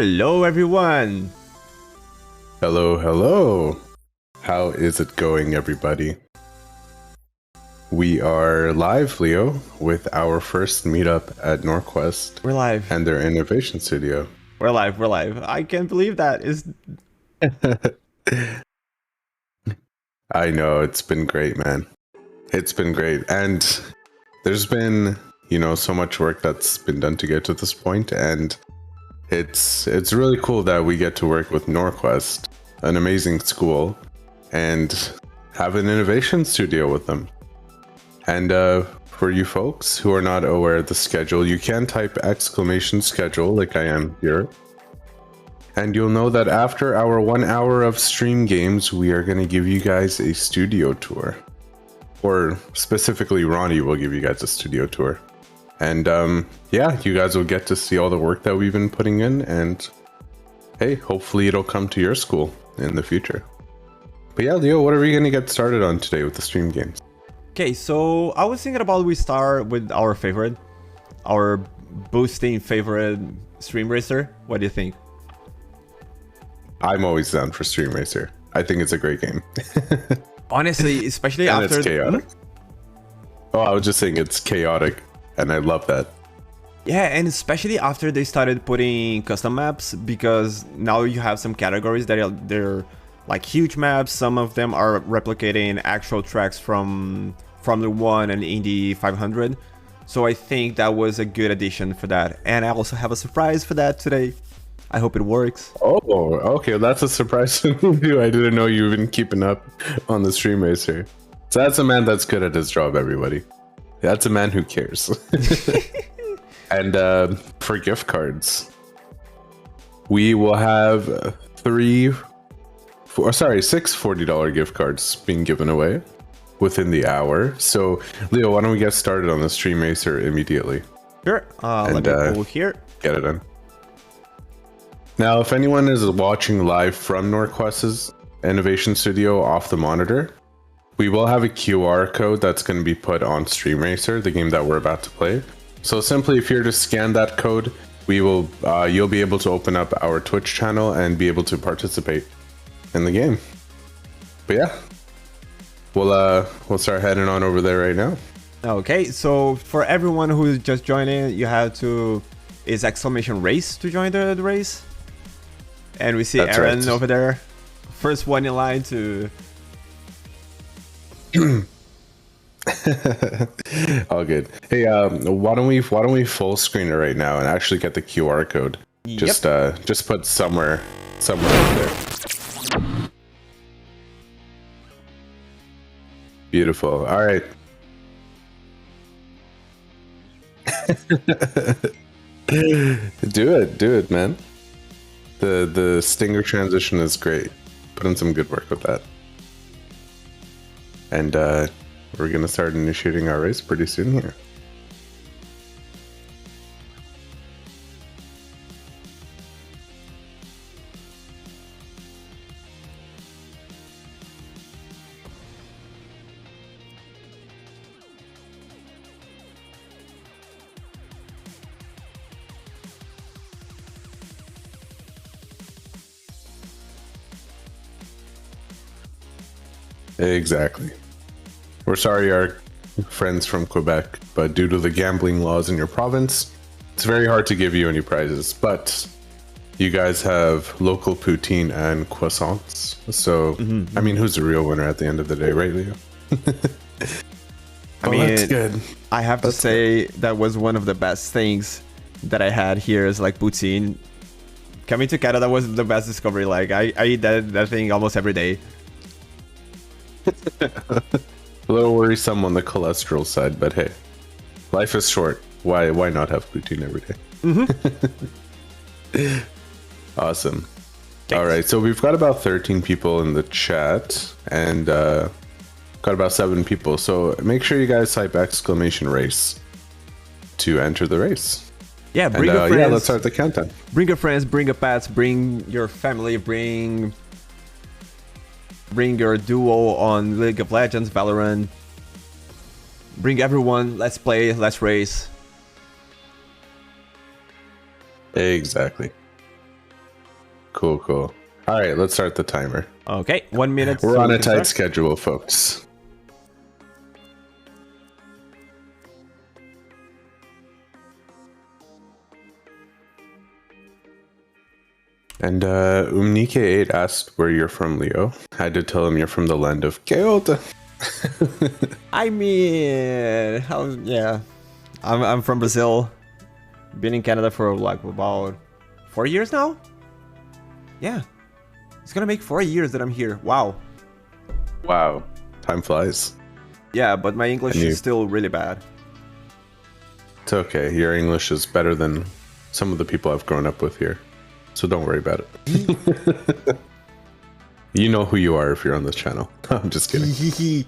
Hello, everyone. Hello, hello. How is it going, everybody? We are live, Leo, with our first meetup at NorQuest We're live. and their innovation studio. We're live. We're live. I can't believe that. I know, it's been great, man. It's been great. And there's been, so much work that's been done to get to this point, and it's really cool that we get to work with NorQuest, an amazing school, and have an innovation studio with them. And for you folks who are not aware of the schedule, you can type !schedule like I am here. And you'll know that after our 1 hour of stream games, we are going to give you guys a studio tour. Or specifically, Ronnie will give you guys a studio tour. And yeah, you guys will get to see all the work that we've been putting in. And hey, hopefully it'll come to your school in the future. But yeah, Leo, what are we going to get started on today with the stream games? Okay, so I was thinking about we start with our favorite, our boosting favorite stream racer. What do you think? I'm always down for Stream Racer. I think it's a great game. Honestly, especially and after it's chaotic. Oh, I was just saying it's chaotic, and I love that. Yeah, and especially after they started putting custom maps, because now you have some categories that they're like huge maps. Some of them are replicating actual tracks from Formula 1 and Indy 500. So I think that was a good addition for that. And I also have a surprise for that today. I hope it works. Oh, okay. That's a surprise to me too. I didn't know you've been keeping up on the Stream Racer. So that's a man that's good at his job, everybody. That's a man who cares. And for gift cards, we will have six $40 gift cards being given away within the hour. So, Leo, why don't we get started on the Stream Racer immediately? Sure. Let me pull here. Get it in. Now, if anyone is watching live from NorQuest's Innovation Studio off the monitor, we will have a QR code that's going to be put on Stream Racer, the game that we're about to play. So simply, if you're to scan that code, you'll be able to open up our Twitch channel and be able to participate in the game. But yeah, we'll start heading on over there right now. Okay, so for everyone who's just joining, you have to is !race to join the race. And we see That's Aaron right. over there, first one in line to. All good. Hey, why don't we full screen it right now and actually get the QR code? Yep. Just put somewhere over there. Beautiful. All right. Do it, man. The stinger transition is great. Put in some good work with that. And we're gonna start initiating our race pretty soon here. Exactly. We're sorry, our friends from Quebec, but due to the gambling laws in your province, it's very hard to give you any prizes. But you guys have local poutine and croissants. So, I mean, who's the real winner at the end of the day, right, Leo? I mean, that's good. I have to say that was one of the best things that I had here is like poutine. Coming to Canada was the best discovery. Like I eat that thing almost every day. A little worrisome on the cholesterol side, but hey, life is short. Why not have poutine every day? Awesome. Thanks. All right, so we've got about 13 people in the chat and got about 7 people. So make sure you guys type !race to enter the race. Yeah, bring And, your friends. yeah, let's start the countdown. Bring your friends, bring your pets, bring your family, bring your duo on League of Legends, Valorant. Bring everyone. Let's play. Let's race. Exactly. Cool, cool. All right, let's start the timer. Okay, 1 minute. We're so on we a can tight start. schedule, folks. And Umnike8 asked where you're from, Leo. I had to tell him you're from the land of Kyoto. I mean, yeah, I'm from Brazil. Been in Canada for like about 4 years now. Yeah, it's gonna make 4 years that I'm here. Wow. Wow, time flies. Yeah, but my English is still really bad. It's okay. Your English is better than some of the people I've grown up with here. So don't worry about it. You know who you are if you're on this channel. I'm just kidding.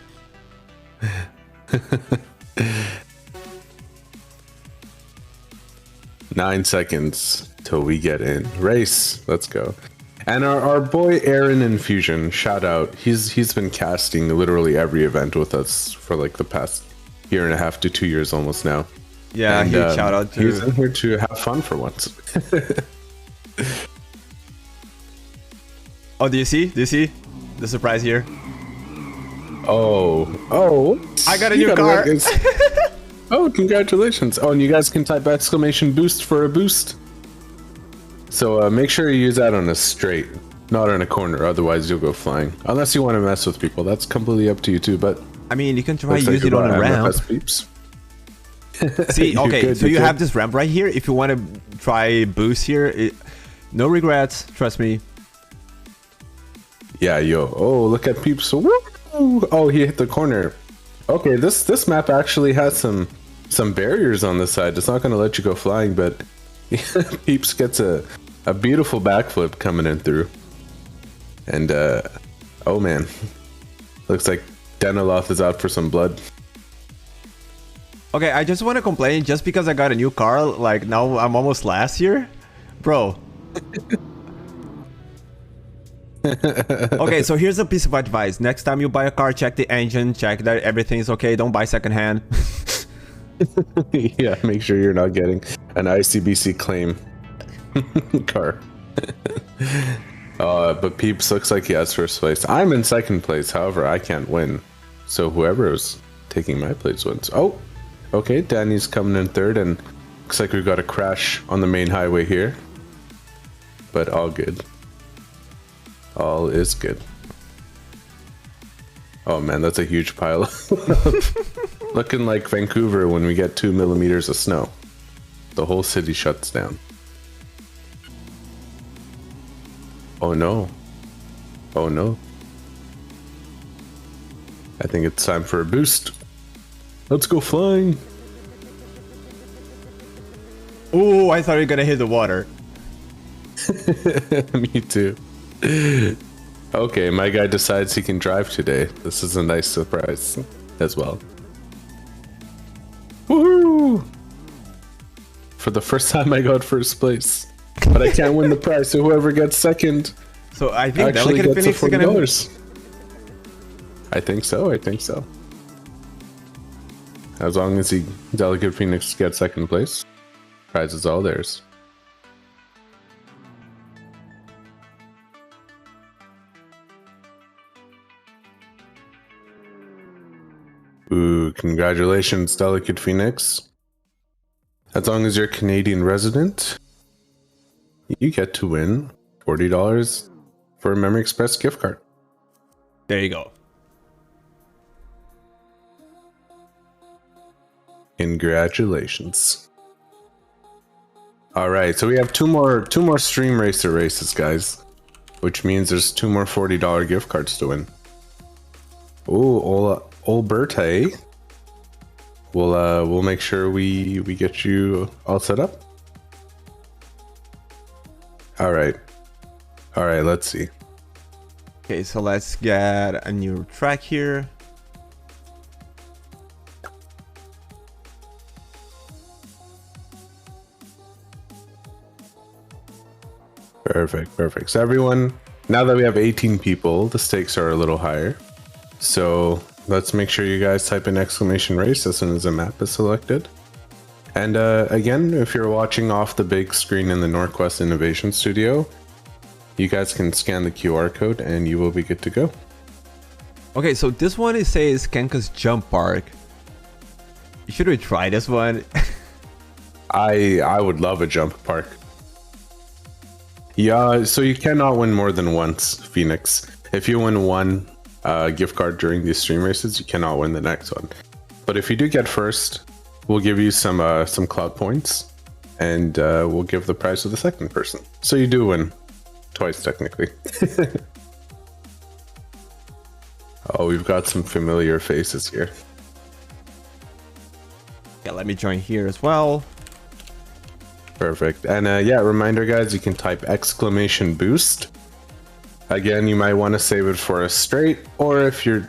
9 seconds till we get in. Race. Let's go. And our boy Aaron Infusion, shout out. He's been casting literally every event with us for like the past 1.5 to 2 years almost now. Yeah, and, huge shout out to. He's in here to have fun for once. Oh, do you see? Do you see the surprise here? Oh, I got a new car. Oh, congratulations. Oh, and you guys can type exclamation boost for a boost. So make sure you use that on a straight, not on a corner. Otherwise, you'll go flying. Unless you want to mess with people. That's completely up to you too. But I mean, you can try use it on a ramp. See, okay, good, so you have this ramp right here. If you want to try boost here, no regrets. Trust me. Yeah, yo. Oh, look at Peeps. Woo! Oh, he hit the corner. Okay, this map actually has some barriers on the side. It's not going to let you go flying, but Peeps gets a beautiful backflip coming in through. And, oh man. Looks like Denaloth is out for some blood. Okay, I just want to complain just because I got a new car. Like, now I'm almost last year. Bro. Okay, so here's a piece of advice. Next time you buy a car, check the engine, check that everything is okay. Don't buy secondhand. Yeah, make sure you're not getting an ICBC claim car. But Peeps looks like he has first place. I'm in second place, however, I can't win. So whoever is taking my place wins. Oh, okay, Danny's coming in third, and looks like we've got a crash on the main highway here. But all good. All is good. Oh man, that's a huge pile. Looking like Vancouver when we get 2 millimeters of snow. The whole city shuts down. Oh no. Oh no. I think it's time for a boost. Let's go flying. Oh, I thought you were gonna hit the water. Me too. Okay, my guy decides he can drive today. This is a nice surprise as well. Woohoo! For the first time I got first place. But I can't win the prize, so whoever gets second So I think actually Delicate gets Phoenix $40. is gonna... I think so, I think so. As long as Delicate Phoenix gets second place, prize is all theirs. Ooh, congratulations, Delicate Phoenix. As long as you're a Canadian resident, you get to win $40 for a Memory Express gift card. There you go. Congratulations. All right, so we have two more Stream Racer races, guys, which means there's 2 more $40 gift cards to win. Ooh, Olberte. We'll make sure we get you all set up. All right, let's see. Okay, so let's get a new track here. Perfect. So everyone, now that we have 18 people, the stakes are a little higher. So let's make sure you guys type in exclamation race as soon as the map is selected. And again, if you're watching off the big screen in the NorQuest Innovation Studio, you guys can scan the QR code and you will be good to go. Okay, so this one it says Kenka's Jump Park. Should we try this one? I would love a jump park. Yeah, so you cannot win more than once, Phoenix. If you win one gift card during these stream races, you cannot win the next one. But if you do get first, we'll give you some clout points, and we'll give the prize to the second person. So you do win twice, technically. Oh, we've got some familiar faces here. Yeah, let me join here as well. Perfect. And yeah, reminder guys, you can type !boost. Again, you might want to save it for a straight, or if you're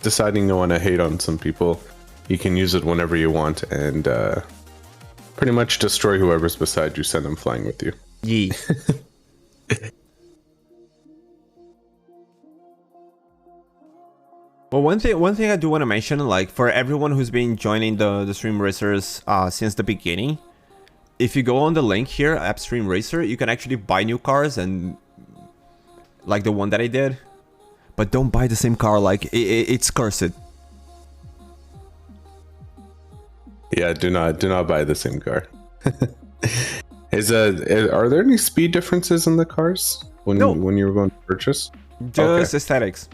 deciding you want to hate on some people, you can use it whenever you want and pretty much destroy whoever's beside you, send them flying with you. Yee. Well, one thing I do want to mention, like for everyone who's been joining the Stream Racers since the beginning, if you go on the link here, App Stream Racer, you can actually buy new cars, and like the one that I did, but don't buy the same car. Like it's cursed. Yeah, do not buy the same car. Are there any speed differences in the cars when you were going to purchase? Just aesthetics.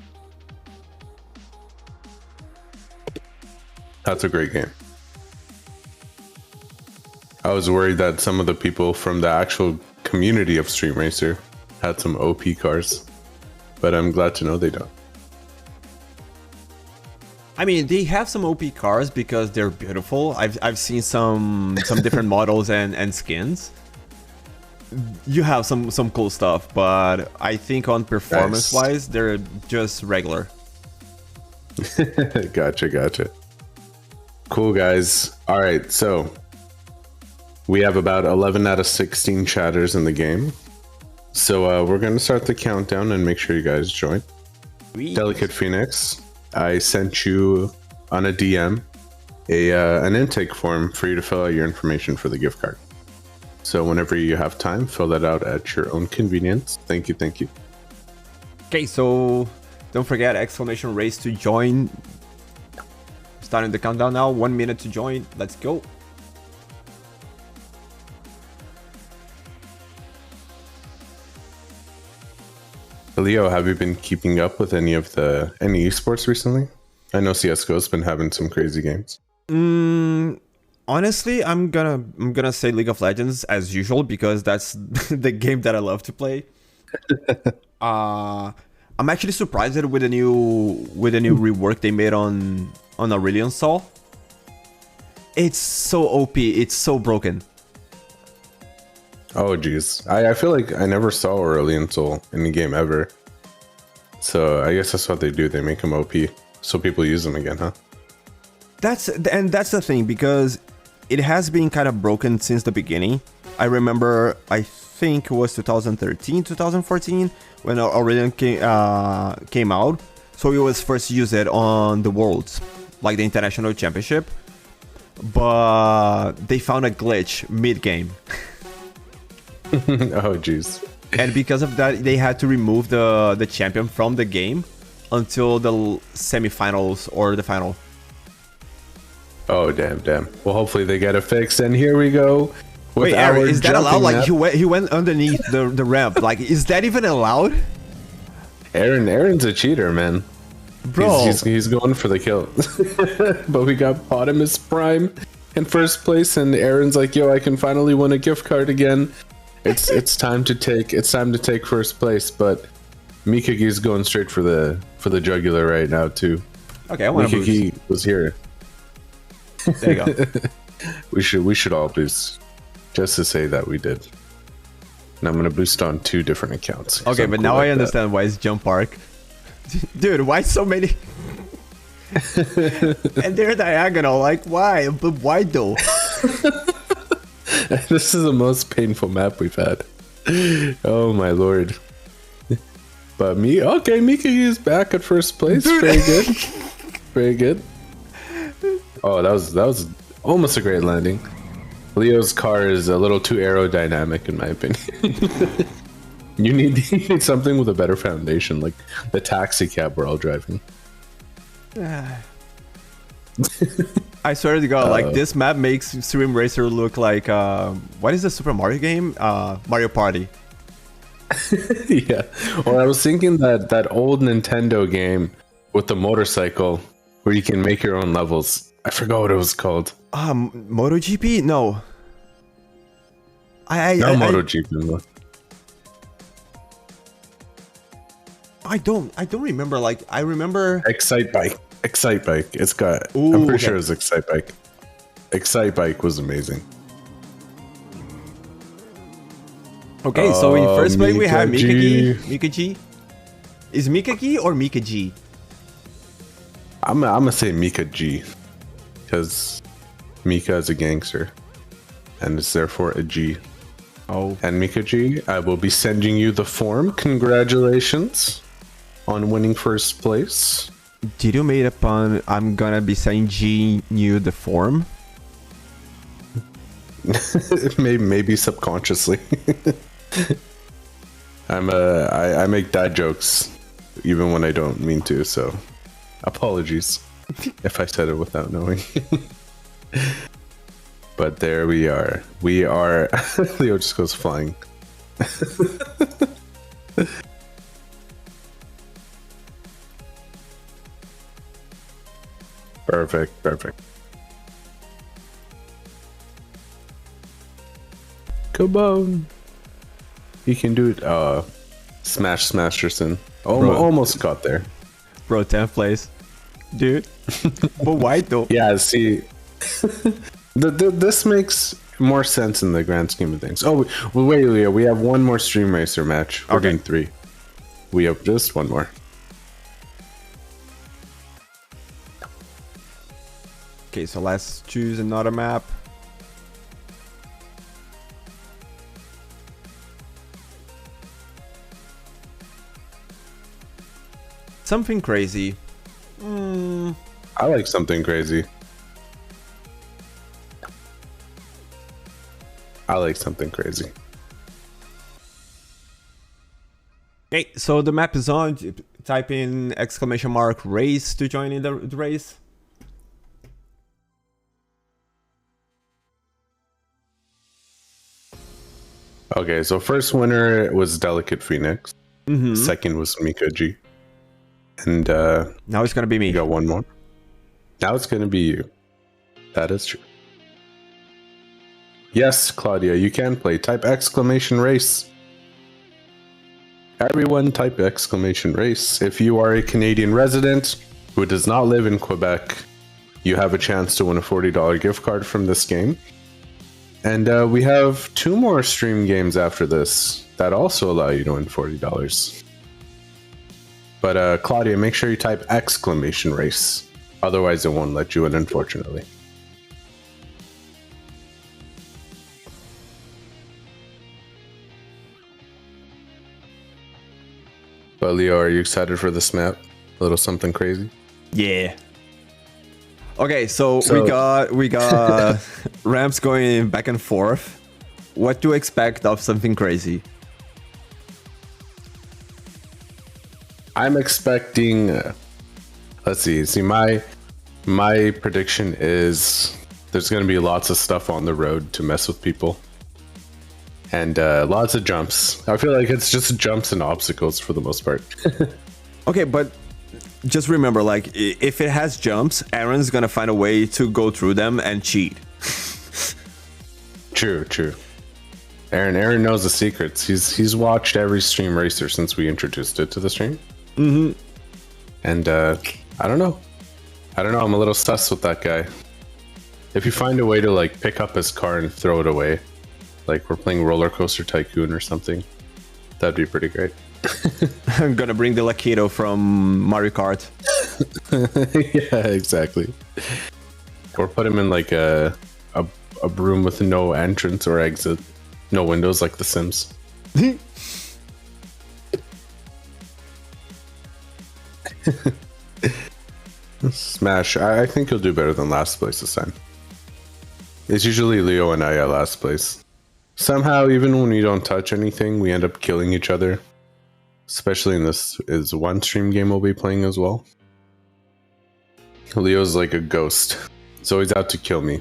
That's a great game. I was worried that some of the people from the actual community of Stream Racer had some OP cars, but I'm glad to know they don't. I mean, they have some OP cars because they're beautiful. I've seen some different models and skins. You have some cool stuff, but I think on performance wise, they're just regular. Gotcha. Cool, guys. All right, so we have about 11 out of 16 chatters in the game. So we're going to start the countdown and make sure you guys join. Sweet. Delicate Phoenix, I sent you on a DM an intake form for you to fill out your information for the gift card. So whenever you have time, fill that out at your own convenience. Thank you. Okay, so don't forget !race to join. Starting the countdown now. 1 minute to join. Let's go. Leo, have you been keeping up with any esports recently? I know CS:GO's been having some crazy games. Honestly, I'm gonna say League of Legends as usual because that's the game that I love to play. I'm actually surprised with the new rework they made on Aurelion Sol. It's so OP. It's so broken. Oh geez, I feel like I never saw Aurelion Sol in the game ever. So I guess that's what they do. They make them OP so people use them again, huh? That's the thing, because it has been kind of broken since the beginning. I remember, I think it was 2013, 2014 when Aurelion came out. So it was first used on the Worlds, like the International Championship. But they found a glitch mid-game. Oh jeez. And because of that, they had to remove the champion from the game until the semifinals or the final. Oh damn. Well, hopefully they get it fixed. And here we go. Wait, Aaron, is that allowed? Like he went underneath the ramp. Like, is that even allowed? Aaron's a cheater, man. Bro, he's going for the kill. But we got Potamus Prime in first place, and Aaron's like, "Yo, I can finally win a gift card again." It's time to take first place, but Mikagi's going straight for the jugular right now too. Okay, I want to boost. Mikagi was here. There you go. we should all boost, just to say that we did. And I'm gonna boost on 2 different accounts. Okay, but now I understand why it's Jump Park. Dude, why so many? And they're diagonal. Like, why? But why though? This is the most painful map we've had. Oh my lord. But Mikagi is back at first place. Dude. Very good. Oh, that was almost a great landing. Leo's car is a little too aerodynamic in my opinion. You need, you need something with a better foundation, like the taxi cab we're all driving. I swear to God, like this map makes Stream Racer look like what is the Super Mario game? Mario Party. Yeah. Or I was thinking that old Nintendo game with the motorcycle where you can make your own levels. I forgot what it was called. MotoGP? No. MotoGP. I don't remember. Like I remember Excite Bike. It's got. Ooh, I'm pretty okay. sure it's Excite Bike. Excite Bike was amazing. Okay, so in first place we have Mika Mika G. G. Mika G. Is Mika G or Mika G? I'm gonna say Mika G, because Mika is a gangster, and it's therefore a G. Oh. And Mika G, I will be sending you the form. Congratulations on winning first place. Did you made up on I'm gonna be sending you the form? maybe subconsciously. I make dad jokes even when I don't mean to, so apologies if I said it without knowing. But there we are. We are. Leo just goes flying. Perfect. Come on. You can do it. Smash Smasherson. Almost got there. Bro, 10th place. Dude. But why though? Yeah, see. This makes more sense in the grand scheme of things. Oh, wait, Leo. We have one more Stream Racer match. We're doing 3. We have just one more. Okay, so let's choose another map. Something crazy. I like something crazy. Okay, so the map is on. Type in ! race to join in the race. Okay, so first winner was Delicate Phoenix. Second was Mika G. And now it's gonna be me. You got one more. Now it's gonna be you. That is true. Yes, Claudia, you can play. Type !race. Everyone type !race. If you are a Canadian resident who does not live in Quebec, you have a chance to win a $40 gift card from this game. And we have 2 more stream games after this that also allow you to win $40. But Claudia, make sure you type !race. Otherwise, it won't let you in, unfortunately. But Leo, are you excited for this map? A little something crazy? Yeah. Okay, so we got ramps going back and forth. What to expect of something crazy? I'm expecting. Let's see. My prediction is there's going to be lots of stuff on the road to mess with people, and lots of jumps. I feel like it's just jumps and obstacles for the most part. Okay, but just remember, like, if it has jumps, Aaron's gonna find a way to go through them and cheat. True. Aaron knows the secrets. He's watched every Stream Racer since we introduced it to the stream. And I don't know. I'm a little sus with that guy. If you find a way to like pick up his car and throw it away, like we're playing Roller Coaster Tycoon or something, that'd be pretty great. I'm gonna bring the Lakido from Mario Kart. Yeah, exactly. Or put him in like a room with no entrance or exit, no windows, like The Sims. Smash. I think you'll do better than last place this time. It's usually Leo and I at last place. Somehow, even when we don't touch anything, we end up killing each other. Especially in this is one stream game we'll be playing as well. Leo's like a ghost. He's always out to kill me.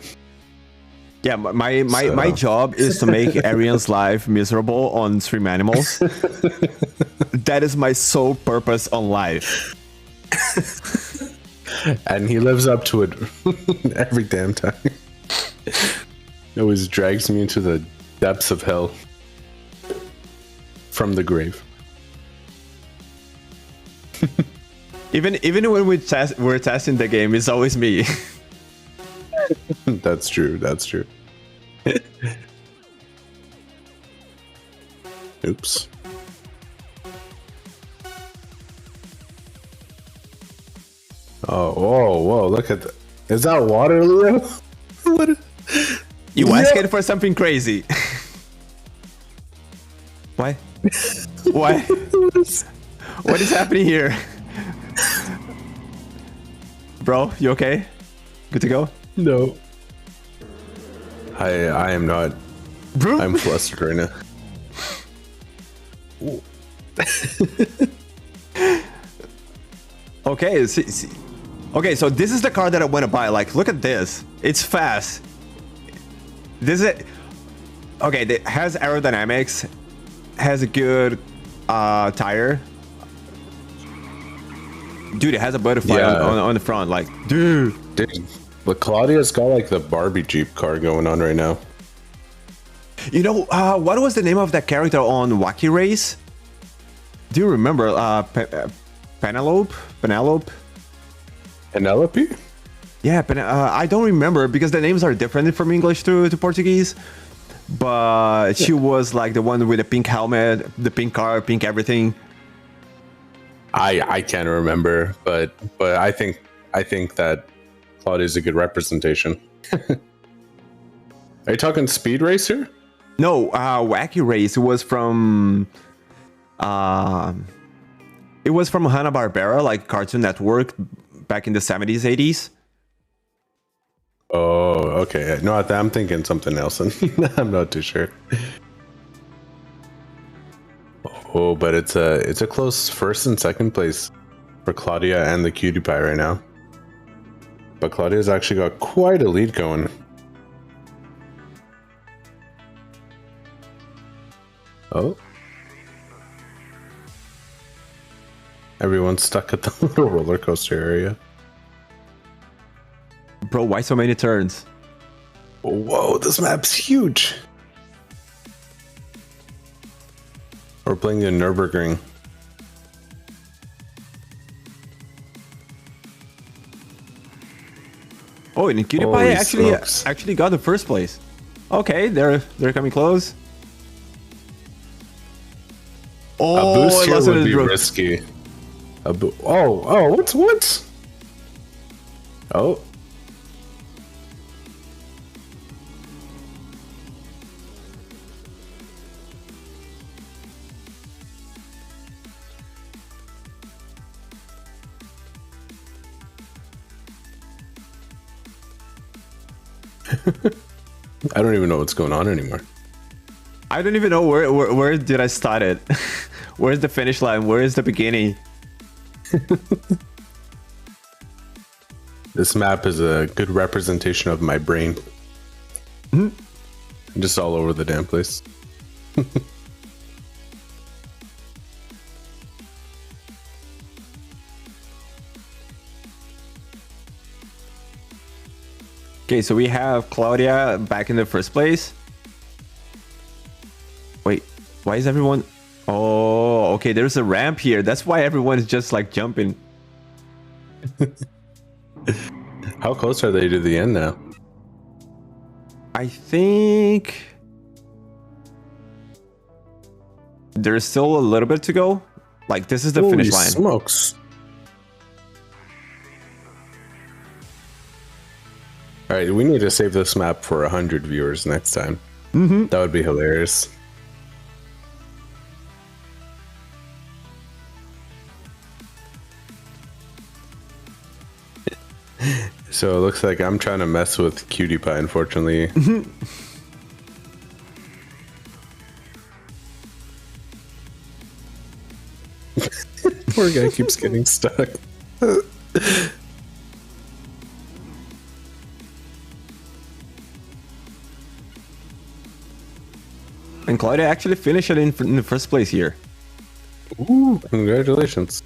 Yeah, my job is to make Arian's life miserable on Stream Animals. That is my sole purpose on life. And he lives up to it every damn time. It always drags me into the depths of hell. From the grave. Even when we're testing the game, it's always me. That's true. That's true. Oops. Oh, whoa! Look at that. Is that water, Leo? What? You asking for something crazy? Why? Why? What is happening here? Bro, you okay? Good to go? No. I am not. Bro? I'm flustered right now. Okay, okay, so this is the car that I want to buy. Like, look at this. It's fast. This is it. Okay, it has aerodynamics, has a good tire. Dude, it has a butterfly on the front. Like, dude. But Claudia's got like the Barbie Jeep car going on right now. You know, what was the name of that character on Wacky Race? Do you remember? Penelope? Penelope? Yeah, I don't remember because the names are different from English to Portuguese. But she was like the one with the pink helmet, the pink car, pink everything. I can't remember, but I think that Claudia's a good representation. Are you talking Speed Racer? No, Wacky Race. It was from Hanna-Barbera, like Cartoon Network, back in the 70s, 80s. Oh, okay. No, I'm thinking something else. I'm not too sure. Oh, but it's a close first and second place for Claudia and the Cutie Pie right now. But Claudia's actually got quite a lead going. Oh. Everyone's stuck at the little roller coaster area. Bro, why so many turns? Whoa, this map's huge. We're playing the Nürburgring. Oh, and Cutie Pie actually got the first place. Okay, they're coming close. Oh, a boost here would be risky. What? Oh. I don't even know what's going on anymore. I don't even know where did I start it. Where's the finish line? Where is the beginning? This map is a good representation of my brain. I'm just all over the damn place. Okay, so we have Claudia back in the first place. Wait, why is everyone... Oh, okay, there's a ramp here. That's why everyone is just like jumping. How close are they to the end now? I think... there's still a little bit to go. Like, this is the finish line. Smokes. All right, we need to save this map for 100 viewers next time. That would be hilarious. So it looks like I'm trying to mess with Cutie Pie, unfortunately. Poor guy keeps getting stuck. And Claudia actually finished it in the first place here. Ooh, congratulations.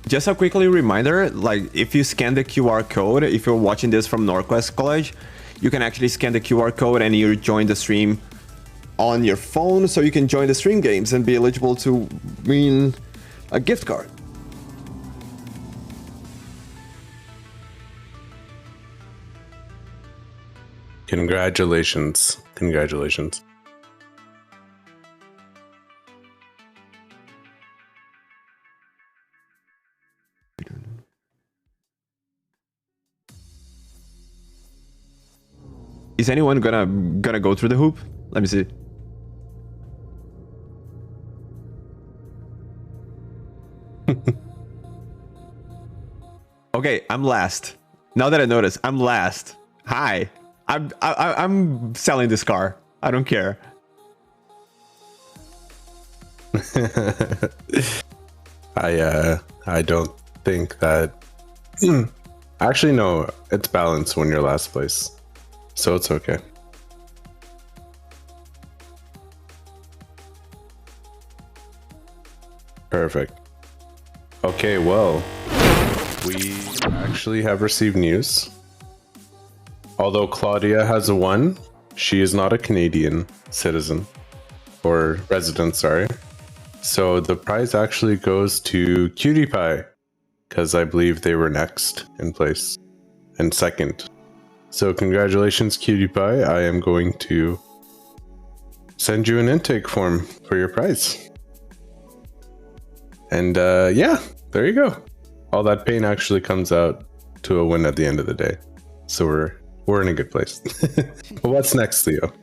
Just a quickly reminder, like if you scan the QR code, if you're watching this from NorQuest College, you can actually scan the QR code and you join the stream on your phone, so you can join the stream games and be eligible to win a gift card. Congratulations. Congratulations. Is anyone gonna go through the hoop? Let me see. Okay, I'm last. Now that I notice, I'm last. Hi. I'm selling this car. I don't care. I don't think that. Actually, no. It's balanced when you're last place, so it's okay. Perfect. Okay, well, we actually have received news. Although Claudia has won, she is not a Canadian citizen or resident, sorry. So the prize actually goes to Cutie Pie, because I believe they were next in place and second. So congratulations, Cutie Pie. I am going to send you an intake form for your prize. And yeah, there you go. All that pain actually comes out to a win at the end of the day. So we're in a good place. But what's next, Leo?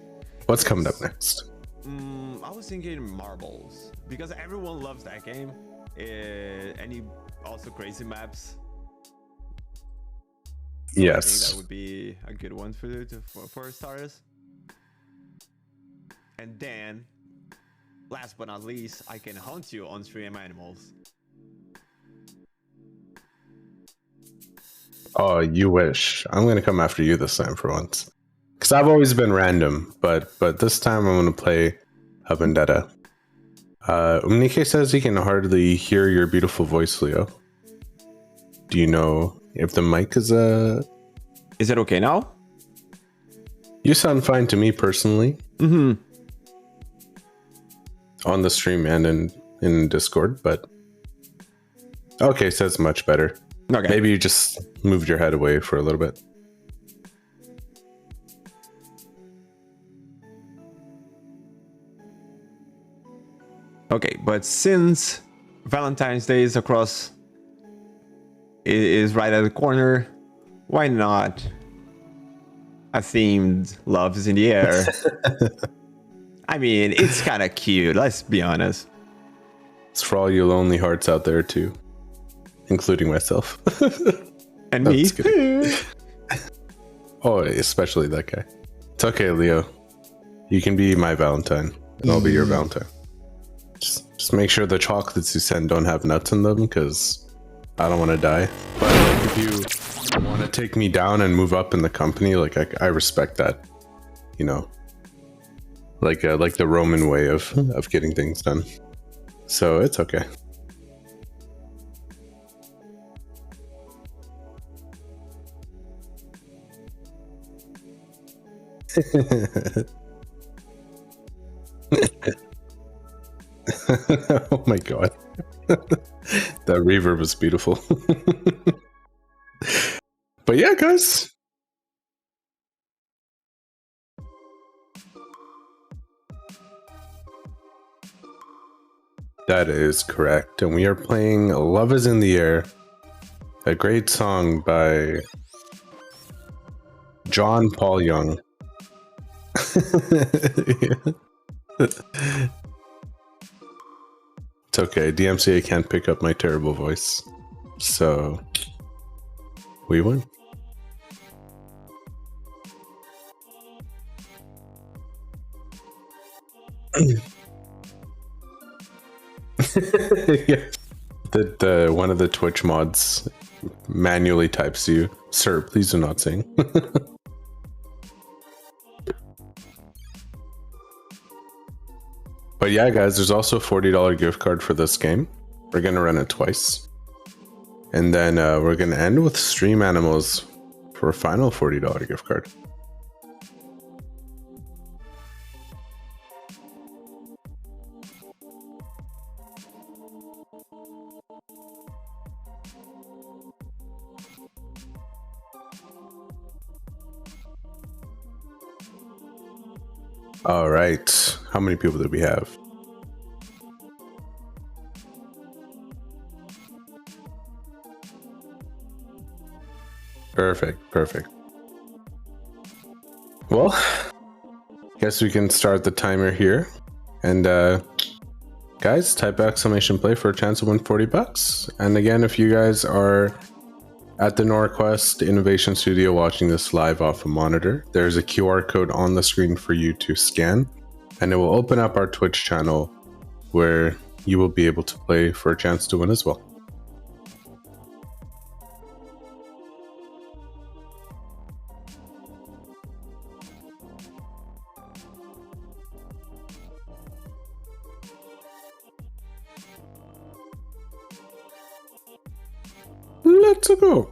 What's coming up next? I was thinking marbles, because everyone loves that game. Any also crazy maps. So Yes. I think that would be a good one for starters. And then, last but not least, I can hunt you on stream animals. Oh, you wish. I'm gonna come after you this time for once. Because I've always been random, but this time I'm gonna play a vendetta. Umnike says he can hardly hear your beautiful voice, Leo. Do you know if the mic is Is it okay now? You sound fine to me personally. Mm-hmm. On the stream and in Discord, but okay, so it's much better. Okay. Maybe you just moved your head away for a little bit. Okay, but since Valentine's Day is is right at the corner, why not a themed Love is in the Air? I mean, it's kind of cute, let's be honest. It's for all you lonely hearts out there too, including myself. And me. Oh, especially that guy. It's okay, Leo. You can be my Valentine, and I'll be your Valentine. Just make sure the chocolates you send don't have nuts in them, because I don't want to die. But like, if you want to take me down and move up in the company, like I respect that. You know, like the Roman way of getting things done. So it's okay. Oh my god. That reverb was beautiful. But yeah, guys. That is correct. And we are playing Love is in the Air, a great song by John Paul Young. It's okay. DMCA can't pick up my terrible voice. So we win. Yeah. That one of the Twitch mods manually types you, "Sir, please do not sing." But yeah, guys, there's also a $40 gift card for this game. We're gonna run it twice, and then we're gonna end with Stream Animals for a final $40 gift card. All right, how many people do we have? Perfect. Well, guess we can start the timer here. And guys, type !play for a chance to win $40. And again, if you guys are at the NorQuest Innovation Studio watching this live off a monitor, there's a QR code on the screen for you to scan, and it will open up our Twitch channel where you will be able to play for a chance to win as well. Let's go.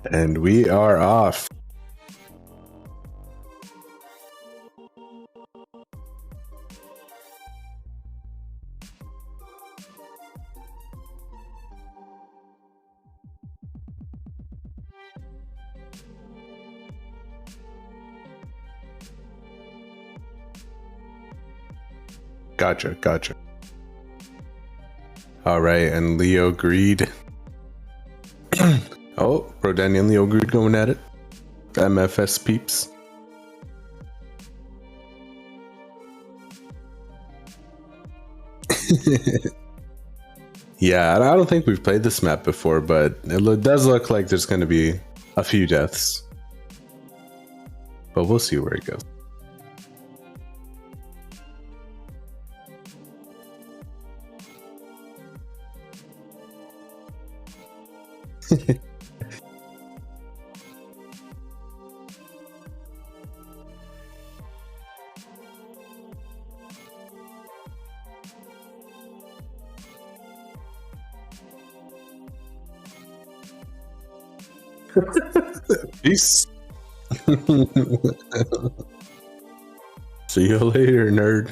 And we are off. Gotcha. All right, and Leo Greed. Oh, Rodani and Leo Greed going at it. MFS peeps. Yeah, I don't think we've played this map before, but it does look like there's going to be a few deaths. But we'll see where it goes. Peace. See you later, nerd.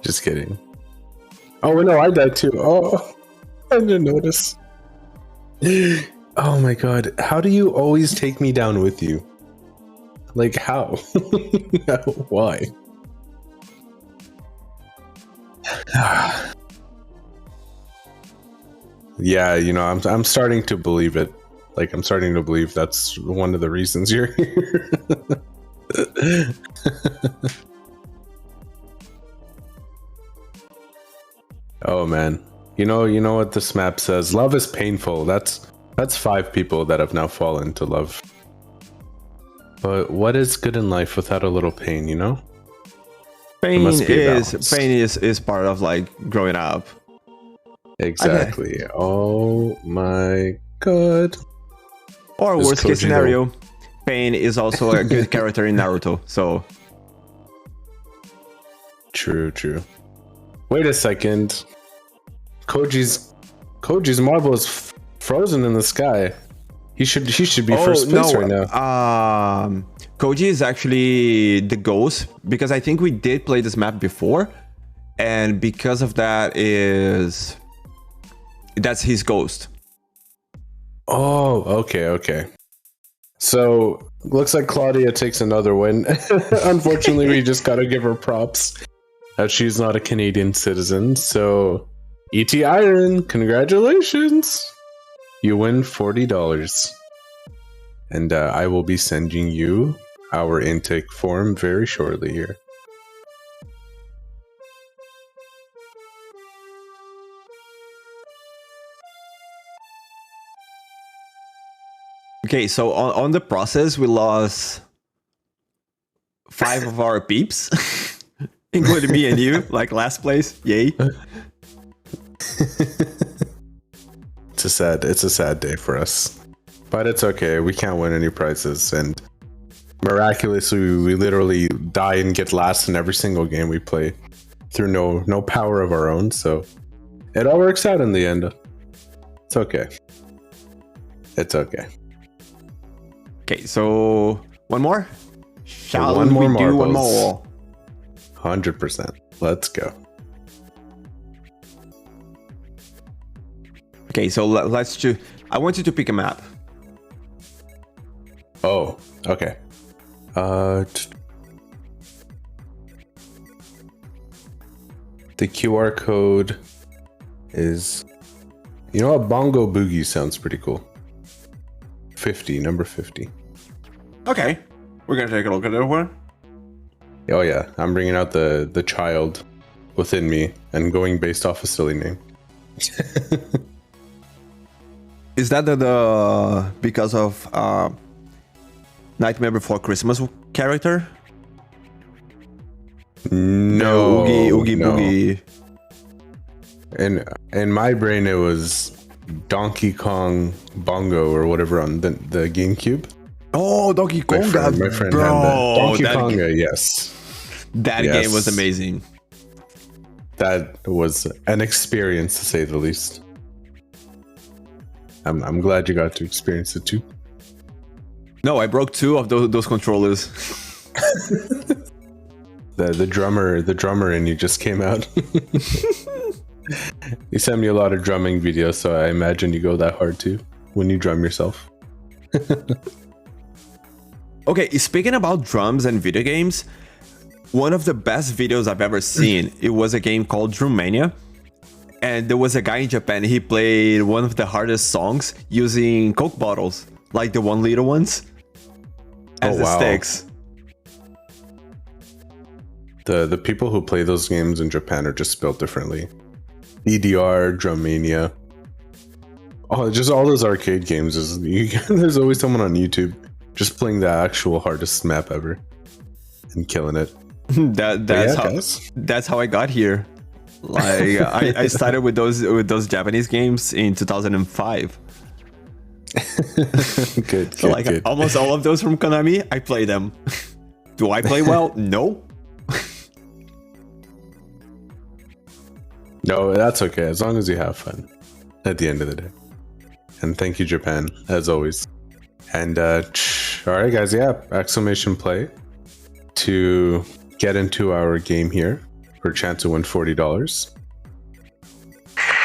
Just kidding. Oh no, I died too. Oh, I didn't notice. Oh my god, how do you always take me down with you? Like how? Why? Yeah, you know, I'm starting to believe it. Like I'm starting to believe that's one of the reasons you're here. Oh man. You know what this map says? Love is painful. That's 5 people that have now fallen to love. But what is good in life without a little pain, you know? Pain is part of like growing up. Exactly. Okay. Oh my god. Or worst case scenario, Pain is also a good character in Naruto, so... True. Wait a second. Koji's marble is frozen in the sky. He should be first place right now. Koji is actually the ghost, because I think we did play this map before, and because of that that's his ghost. Oh, okay. So looks like Claudia takes another win. Unfortunately, we just gotta give her props that she's not a Canadian citizen. So ET Iron, congratulations! You win $40. And I will be sending you our intake form very shortly here. Okay, so on the process, we lost 5 of our peeps, including me and you, like last place. Yay. It's a sad day for us. But it's okay. We can't win any prizes, and miraculously we literally die and get last in every single game we play through no power of our own, so it all works out in the end. It's okay. It's okay. Okay, so one more? Shall one more we do one marbles. more? 100%. Let's go. Okay, so let's choose. I want you to pick a map. Oh, okay. The QR code is, you know what? Bongo Boogie sounds pretty cool. 50, number 50. Okay, we're gonna take a look at that one. Oh yeah, I'm bringing out the child within me and going based off a silly name. Is that the because of Nightmare Before Christmas character? No, Oogie no. Boogie. In my brain, it was Donkey Kong Bongo or whatever on the GameCube. Oh, Donkey Kong! My friend bro, had that. Donkey that, Konga, yes. That Yes. game was amazing. That was an experience, to say the least. I'm glad you got to experience it too. No, I broke 2 of those controllers. The drummer in you just came out. You sent me a lot of drumming videos, so I imagine you go that hard too when you drum yourself. Okay, speaking about drums and video games, one of the best videos I've ever seen, it was a game called Drummania. And there was a guy in Japan, he played one of the hardest songs using Coke bottles, like the 1 liter ones, as Oh, the wow. sticks. The people who play those games in Japan are just built differently. EDR, Drummania. Oh, just all those arcade games. There's always someone on YouTube just playing the actual hardest map ever and killing it. That's how I got here. Like I started with those Japanese games in 2005. Good. So like good. almost all of those from Konami, I play them. Do I play well? No. No, that's okay. As long as you have fun at the end of the day. And thank you, Japan, as always. And all right, guys. Yeah, exclamation play to get into our game here for a chance to win $40.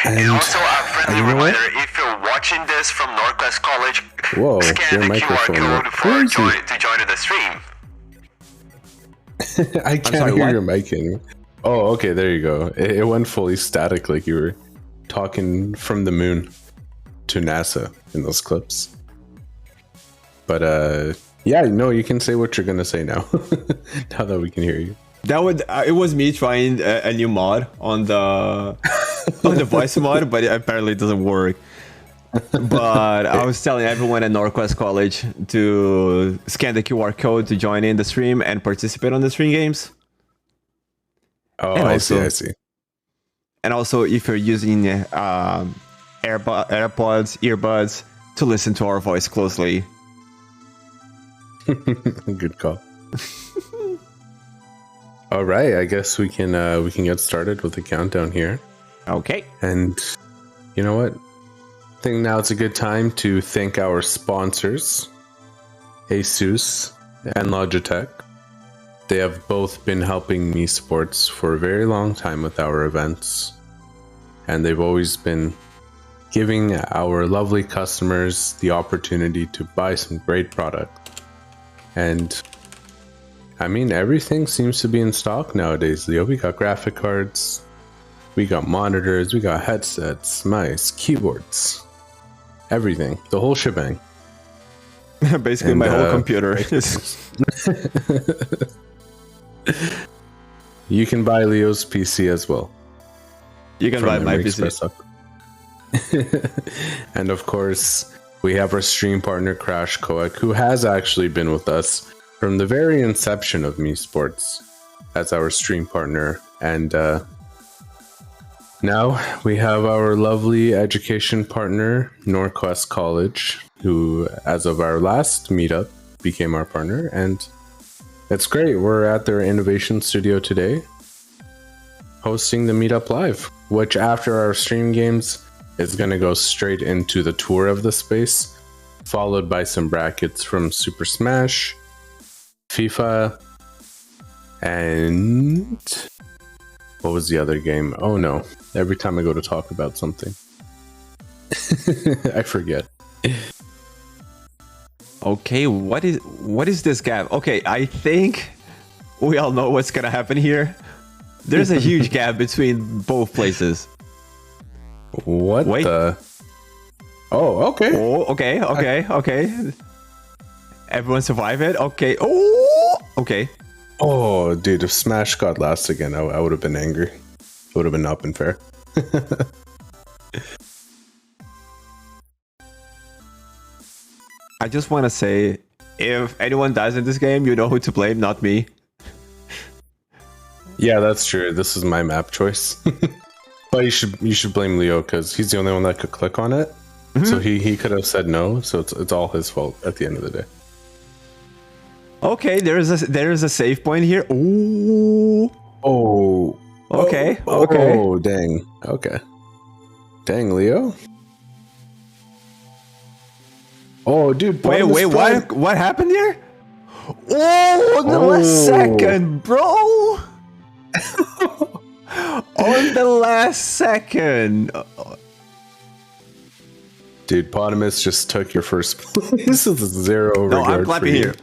And also a friendly you know what? reminder, if you're watching this from NorQuest College, Whoa, scan your the QR microphone code went for crazy. to join the stream. I can't sorry, hear what? your mic in. Oh, okay, there you go. It went fully static, like you were talking from the moon to NASA in those clips. But yeah, no, you can say what you're gonna say now. Now that we can hear you. It was me trying a new mod on the voice mod, but apparently it doesn't work. But I was telling everyone at NorQuest College to scan the QR code to join in the stream and participate on the stream games. Oh, And I also- see. And also, if you're using AirPods, earbuds, to listen to our voice closely. Good call. All right, I guess we can get started with the countdown here. Okay. And you know what? I think now it's a good time to thank our sponsors, Asus and Logitech. They have both been helping MEsports for a very long time with our events. And they've always been giving our lovely customers the opportunity to buy some great product. And I mean, everything seems to be in stock nowadays, Leo. We got graphic cards, we got monitors, we got headsets, mice, keyboards, everything, the whole shebang. Basically, And, my whole computer. You can buy Leo's PC as well. You can from buy my Memory PC. Express Up. And of course, We have our stream partner Crash Koek, who has actually been with us from the very inception of MEsports as our stream partner. And now we have our lovely education partner, NorQuest College, who, as of our last meetup, became our partner. And it's great. We're at their innovation studio today, hosting the Meetup Live, which after our stream games is going to go straight into the tour of the space, followed by some brackets from Super Smash, FIFA, and what was the other game? Oh no, every time I go to talk about something, I forget. Okay, what is this gap? Okay, I think we all know what's gonna happen here. There's a huge gap between both places. What Wait. the? Oh, okay. Oh, okay. Everyone survive it? Okay. Oh, okay. Oh, dude, if Smash got last again, I would have been angry. It would have been not been fair. I just want to say, if anyone dies in this game, you know who to blame, not me. Yeah, that's true. This is my map choice. But you should blame Leo because he's the only one that could click on it. Mm-hmm. So he could have said no. So it's all his fault at the end of the day. Okay, there's a save point here. Ooh. Oh. Okay. Oh, okay. Oh, dang. Okay. Dang, Leo. Oh, dude. Wait, what happened here? Oh, the last second, bro. On the last second. Dude, Potamus just took your first place. This is zero. No, I'm clapping here.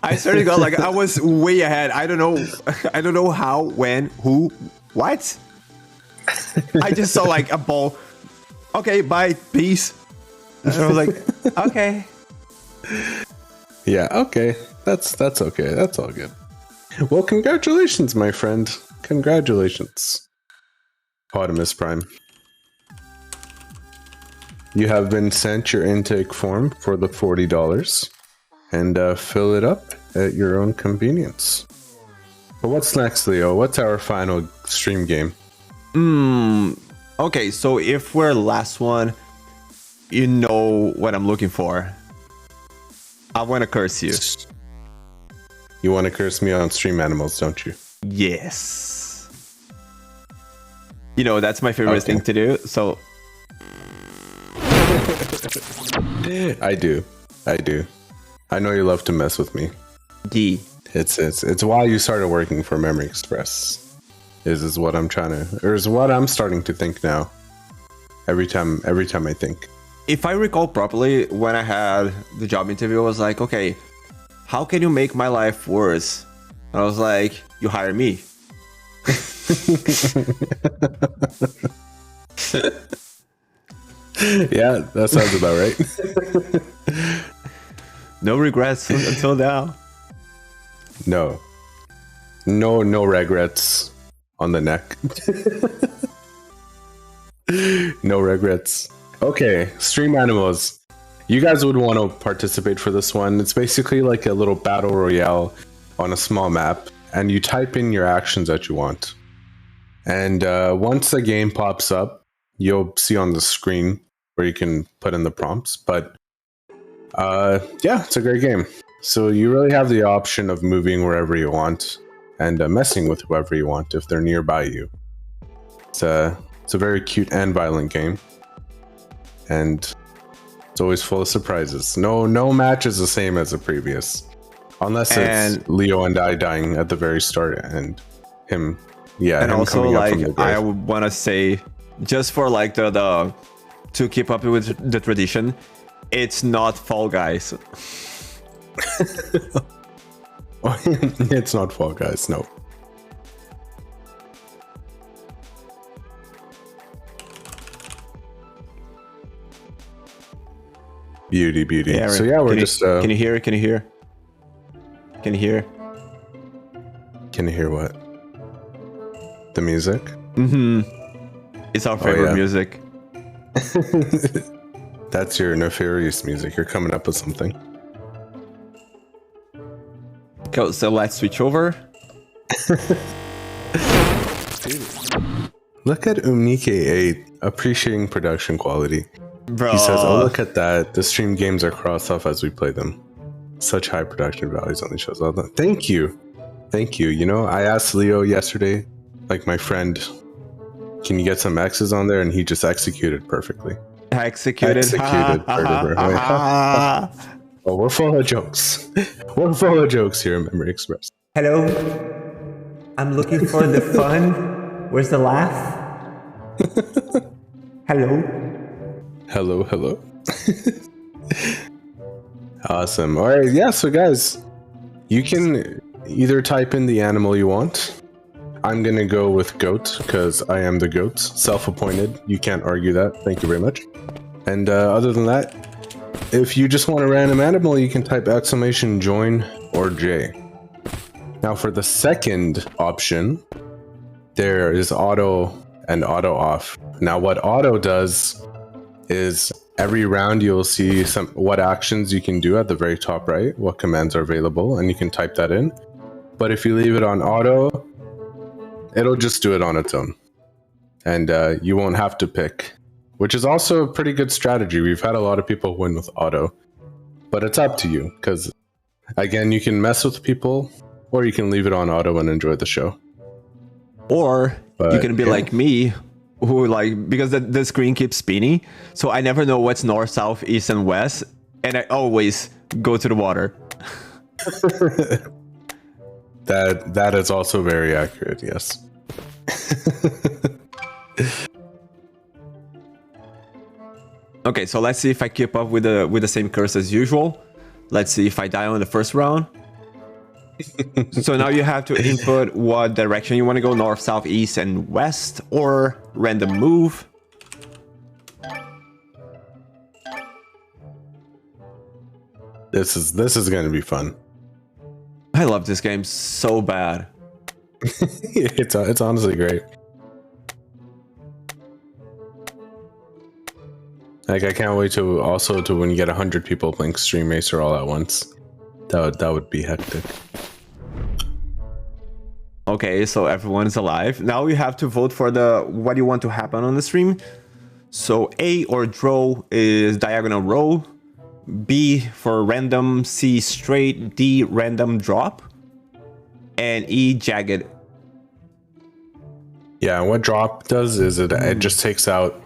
I swear to God, like I was way ahead. I don't know how, when, who, what. I just saw like a ball. Okay, bye, peace. And I was like, okay. Yeah, okay. That's okay. That's all good. Well, congratulations, my friend. Congratulations, Potamus Prime. You have been sent your intake form for the $40 and fill it up at your own convenience. But what's next, Leo? What's our final stream game? Okay, so if we're last one, you know what I'm looking for. I want to curse you. You want to curse me on stream animals, don't you? Yes. You know, that's my favorite thing to do, so... I do. I know you love to mess with me. D. It's why you started working for Memory Express. Is what I'm starting to think now. Every time I think. If I recall properly, when I had the job interview, I was like, okay, how can you make my life worse? And I was like, you hire me. Yeah, that sounds about right. No regrets until now. No regrets on the neck. No regrets. Okay, stream animals. You guys would want to participate for this one. It's basically like a little battle royale on a small map, and you type in your actions that you want. And once the game pops up, you'll see on the screen where you can put in the prompts. But yeah, it's a great game. So you really have the option of moving wherever you want and messing with whoever you want if they're nearby you. It's a very cute and violent game. And it's always full of surprises. No match is the same as the previous. Unless it's Leo and I dying at the very start and him. Yeah, and him also coming up like from the grave. I would want to say, just for like the to keep up with the tradition, it's not Fall Guys. It's not Fall Guys, no. Beauty. Yeah, so yeah, we're just. Can you hear? Can you hear? Can you hear? Can you hear what? The music? Mm-hmm. It's our favorite music. That's your nefarious music. You're coming up with something. Okay, so let's switch over. Look at Umnike8 appreciating production quality. Bro. He says, "Oh, look at that. The stream games are crossed off as we play them. Such high production values on these shows." Well done. Thank you. Thank you. You know, I asked Leo yesterday, like my friend, can you get some X's on there? And he just executed perfectly. Executed. Perfectly. Oh, we're full of jokes. We're full of jokes here at Memory Express. Hello. I'm looking for the fun. Where's the laugh? Hello. Hello, hello. Awesome. All right, yeah, so guys, you can either type in the animal you want. I'm gonna go with goat because I am the goat, self-appointed. You can't argue that. Thank you very much. And other than that, if you just want a random animal, you can type !join or J. Now for the second option, there is auto and auto off. Now what auto does is every round you'll see what actions you can do at the very top right, what commands are available, and you can type that in. But if you leave it on auto, it'll just do it on its own. And you won't have to pick, which is also a pretty good strategy. We've had a lot of people win with auto, but it's up to you because, again, you can mess with people or you can leave it on auto and enjoy the show. Or you can be like me, who because the screen keeps spinning, so I never know what's north, south, east, and west, and I always go to the water. That is also very accurate, yes. Okay, so let's see if I keep up with the same curse as usual. Let's see if I die on the first round. So now you have to input what direction you want to go, north, south, east, and west, or random move. This is going to be fun. I love this game so bad. It's honestly great. Like, I can't wait to when you get 100 people playing Stream Racer all at once. That would be hectic. Okay, so everyone is alive. Now you have to vote for what you want to happen on the stream. So A or draw is diagonal row. B for random, C straight, D random drop, and E jagged. Yeah, what drop does is it just takes out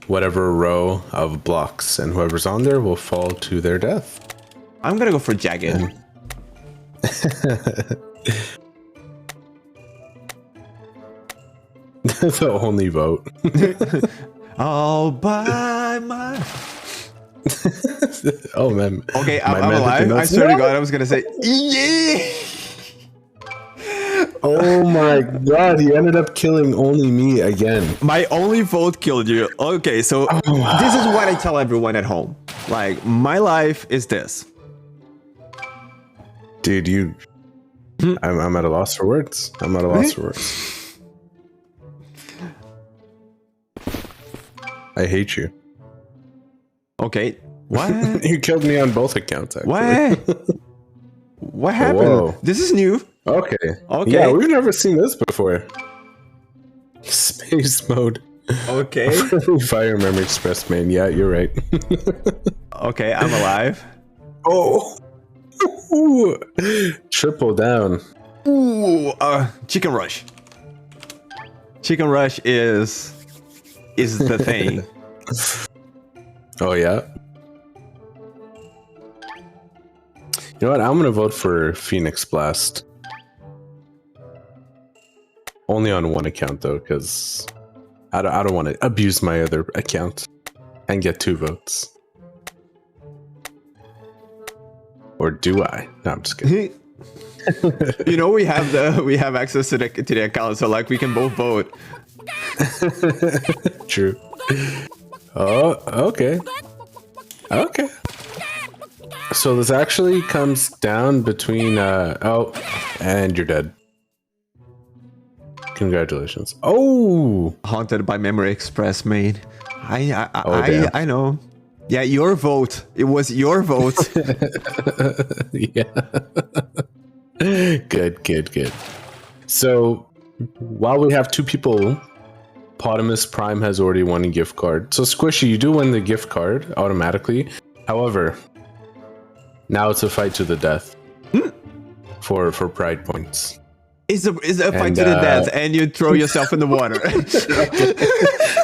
whatever row of blocks, and whoever's on there will fall to their death. I'm gonna go for jagged. The only vote. All by my. Oh man. Okay, I'm alive. I swear to God, I was gonna say yeah. Oh my God, he ended up killing only me again. My only vote killed you. Okay, so this is what I tell everyone at home. Like, my life is this. Dude, I'm at a loss for words. I'm at a loss for words. I hate you. Okay. What? You killed me on both accounts, actually. What? What happened? Whoa. This is new. Okay. Okay. Yeah, we've never seen this before. Space mode. Okay. Fire Memory Express, man. Yeah, you're right. Okay, I'm alive. Oh. Ooh. Triple down. Ooh, Chicken Rush. Chicken Rush is the thing. Oh yeah. You know what? I'm gonna vote for Phoenix Blast. Only on one account though, because I don't want to abuse my other account and get 2 votes. Or do I? No, I'm just kidding. You know, we have access to the account, so like we can both vote. True. Oh, okay. Okay. So this actually comes down between and you're dead. Congratulations. Oh, Haunted by Memory Express, mate. I know. Yeah, your vote. It was your vote. Yeah. Good. So while we have 2 people, Potamus Prime has already won a gift card. So Squishy, you do win the gift card automatically. However, now it's a fight to the death for pride points. It's a fight to the death, and you throw yourself in the water.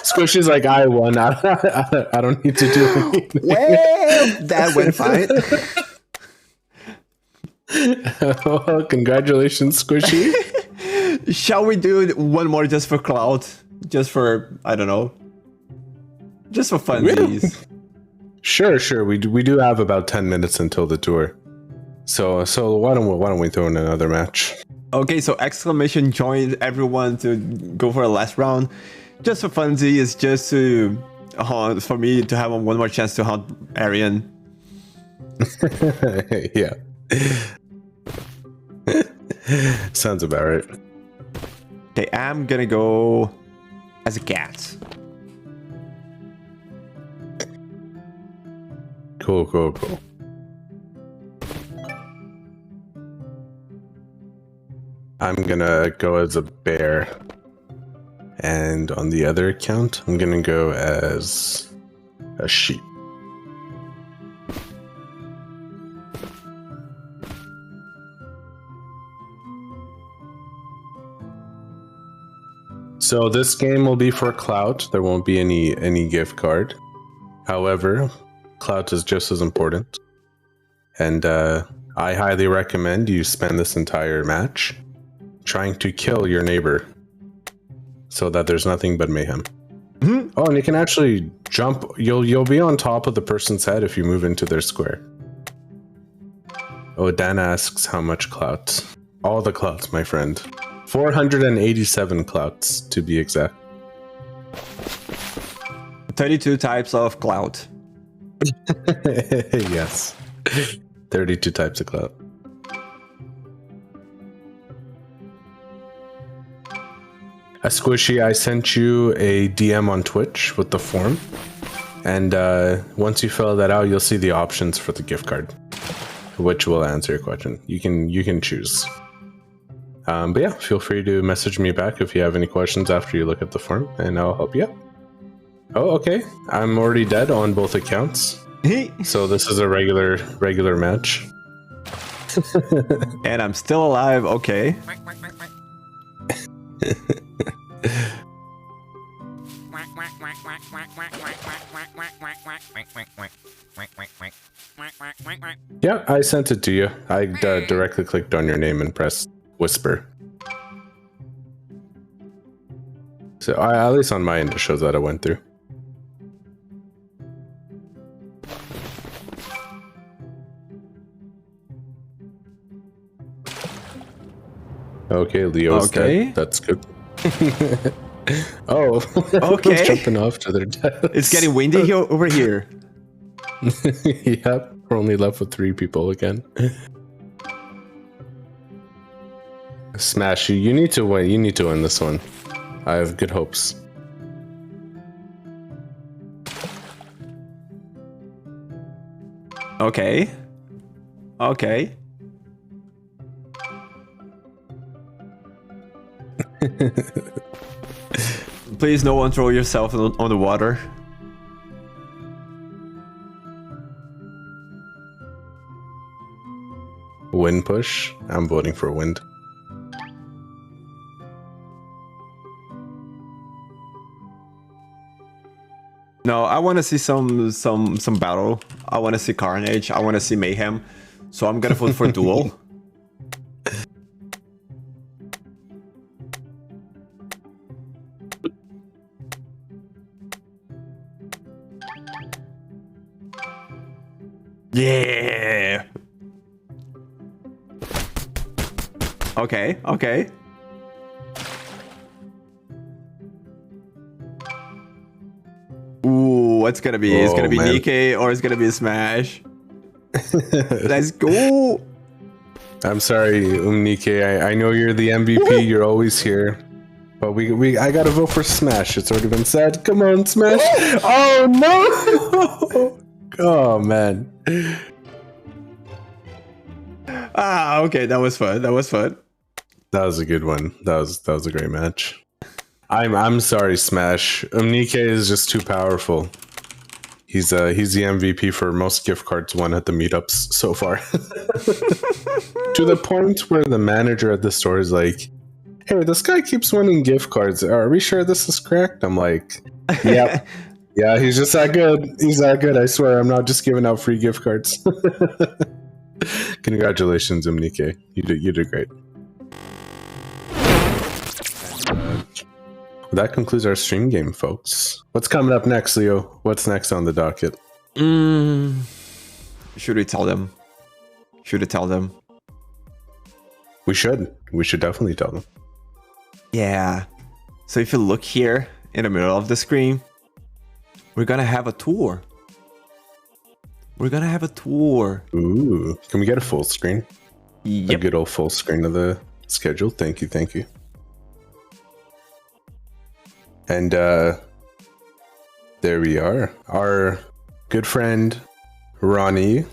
Squishy's like, I won. I don't need to do anything. Well, that went fine. Oh, congratulations, Squishy. Shall we do one more just for clout? Just for, I don't know. Just for funsies. Sure. We do have about 10 minutes until the tour. So why don't we throw in another match? Okay, so exclamation joined everyone to go for a last round. Just for funsies, just to hunt, for me to have one more chance to hunt Arian. Yeah. Sounds about right. Okay, I'm gonna go as a cat. Cool. I'm gonna go as a bear. And on the other account, I'm gonna go as a sheep. So this game will be for clout. There won't be any gift card. However, clout is just as important. And I highly recommend you spend this entire match trying to kill your neighbor so that there's nothing but mayhem. Mm-hmm. Oh, and you can actually jump. You'll be on top of the person's head if you move into their square. Oh, Dan asks how much clout. All the clouts, my friend. 487 clouts, to be exact. 32 types of clout. Yes. 32 types of clout. Squishy, I sent you a DM on Twitch with the form. And once you fill that out, you'll see the options for the gift card, which will answer your question. You can choose. But yeah, feel free to message me back if you have any questions after you look at the form, and I'll help you out. Oh, okay. I'm already dead on both accounts. So this is a regular match. And I'm still alive, okay. Yeah, I sent it to you. I directly clicked on your name and pressed whisper. So at least on my end, it shows that I went through. Okay, Leo's dead. That's good. Oh, okay. Jumping off to their death. It's getting windy here, over here. Yep, we're only left with 3 people again. Smash, you need to win. You need to win this one. I have good hopes. Okay. Okay. Please, no one throw yourself on the water. Wind push. I'm voting for wind. No, I want to see some battle. I want to see carnage. I want to see mayhem. So I'm gonna vote for duel. Yeah. Okay. Okay. Ooh, what's gonna be? It's gonna be Nikkei or it's gonna be a Smash. Let's go. I'm sorry, Nikkei. I know you're the MVP. You're always here. But I gotta vote for Smash. It's already been said. Come on, Smash. Oh no! Oh man. Okay, that was fun. That was fun. That was a good one. That was a great match. I'm sorry, Smash. Umnike is just too powerful. He's the MVP for most gift cards won at the meetups so far. To the point where the manager at the store is like, "Hey, this guy keeps winning gift cards. Are we sure this is correct?" I'm like, "Yep." Yeah, he's just that good. He's that good. I swear, I'm not just giving out free gift cards. Congratulations, Umnike. You did great. That concludes our stream game, folks. What's coming up next, Leo? What's next on the docket? Should we tell them? Should we tell them? We should. We should definitely tell them. Yeah. So if you look here in the middle of the screen, we're gonna have a tour. We're gonna have a tour. Ooh. Can we get a full screen? Yep. A good old full screen of the schedule. Thank you. Thank you. And there we are. Our good friend, Ronnie,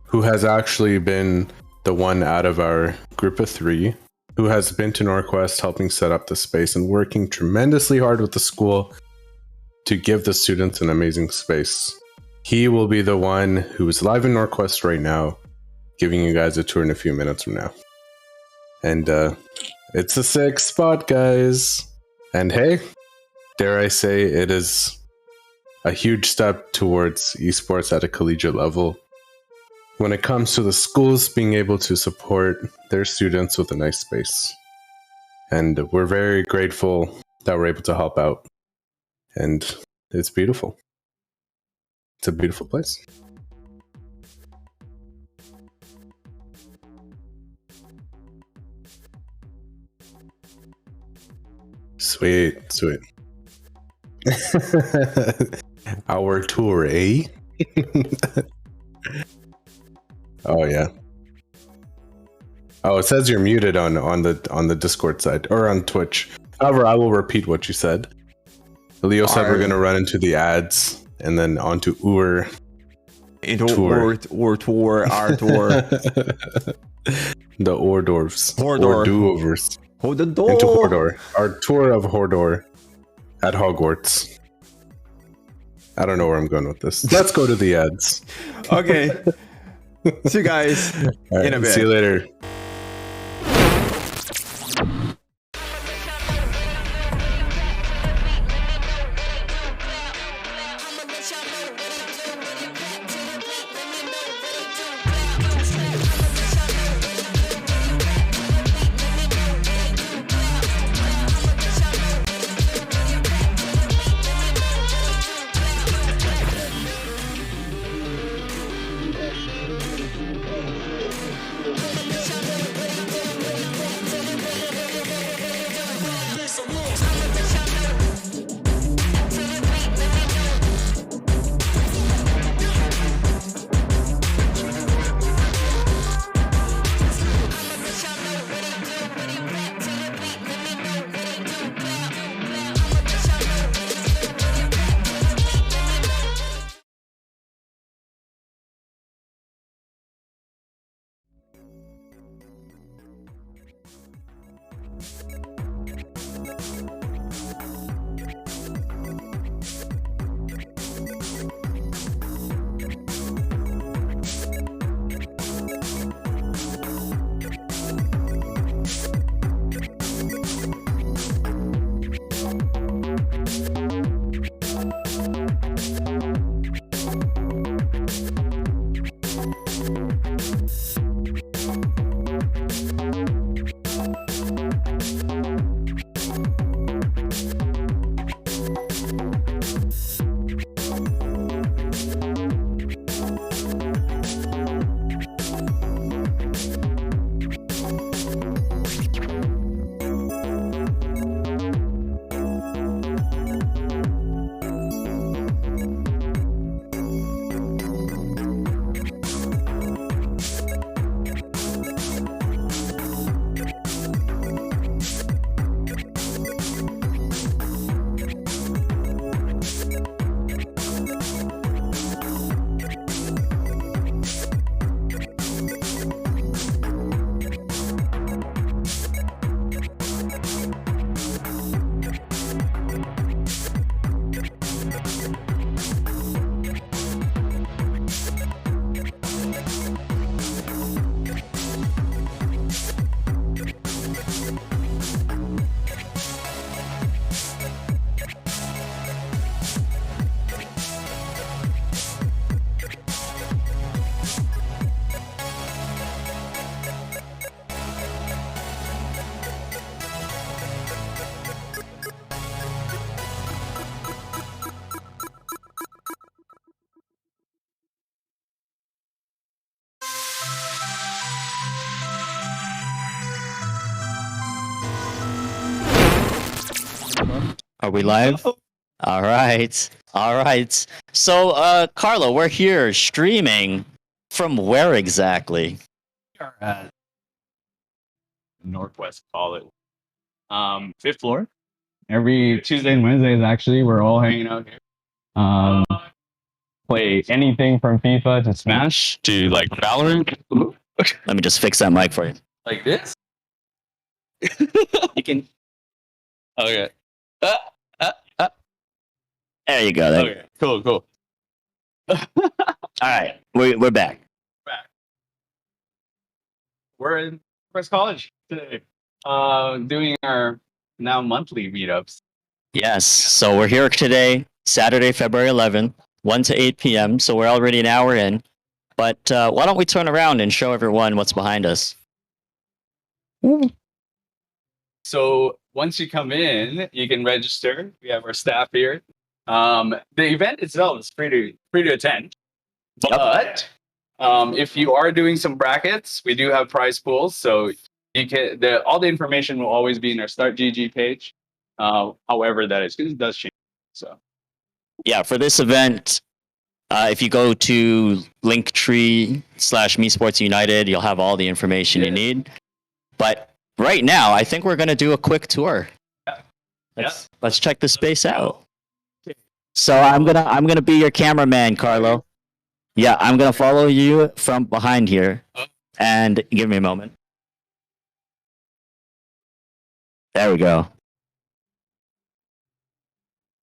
who has actually been the one out of our group of 3 who has been to NorQuest helping set up the space and working tremendously hard with the school to give the students an amazing space. He will be the one who is live in NorQuest right now, giving you guys a tour in a few minutes from now. And it's a sick spot, guys. And hey, dare I say, it is a huge step towards esports at a collegiate level when it comes to the schools being able to support their students with a nice space. And we're very grateful that we're able to help out. And it's beautiful. It's a beautiful place. Sweet, sweet. Our tour, eh? Oh yeah. Oh, it says you're muted on the Discord side or on Twitch. However, I will repeat what you said. Leo said we're gonna run into the ads and then onto tour. Our tour. The hors d'oeuvres. Or do-overs. Hold the door. Into Hordor. Our tour of Hordor at Hogwarts. I don't know where I'm going with this. Let's go to the ads. Okay. See you guys in a bit. See you later. Are we live? All right. All right. So, Carlo, we're here streaming from where exactly? We are at NorQuest College, fifth floor. Every Tuesday and Wednesdays, actually, we're all hanging out here. Play anything from FIFA to Smash to like Valorant. Let me just fix that mic for you. Like this? You can. Okay. There you go. Okay. Cool. All right. We're back. We're in NorQuest College today, doing our now monthly meetups. Yes. So we're here today, Saturday, February 11th, 1 to 8 p.m. So we're already an hour in. But why don't we turn around and show everyone what's behind us? So once you come in, you can register. We have our staff here. The event itself is free to attend. But if you are doing some brackets, we do have prize pools. So you can all the information will always be in our Start GG page. However, that is because it does change. So Yeah, for this event, if you go to Linktree/MEsports United, you'll have all the information you need. But right now, I think we're going to do a quick tour. Let's check the space out. So I'm gonna be your cameraman, Carlo. Yeah, I'm gonna follow you from behind here. And give me a moment. There we go.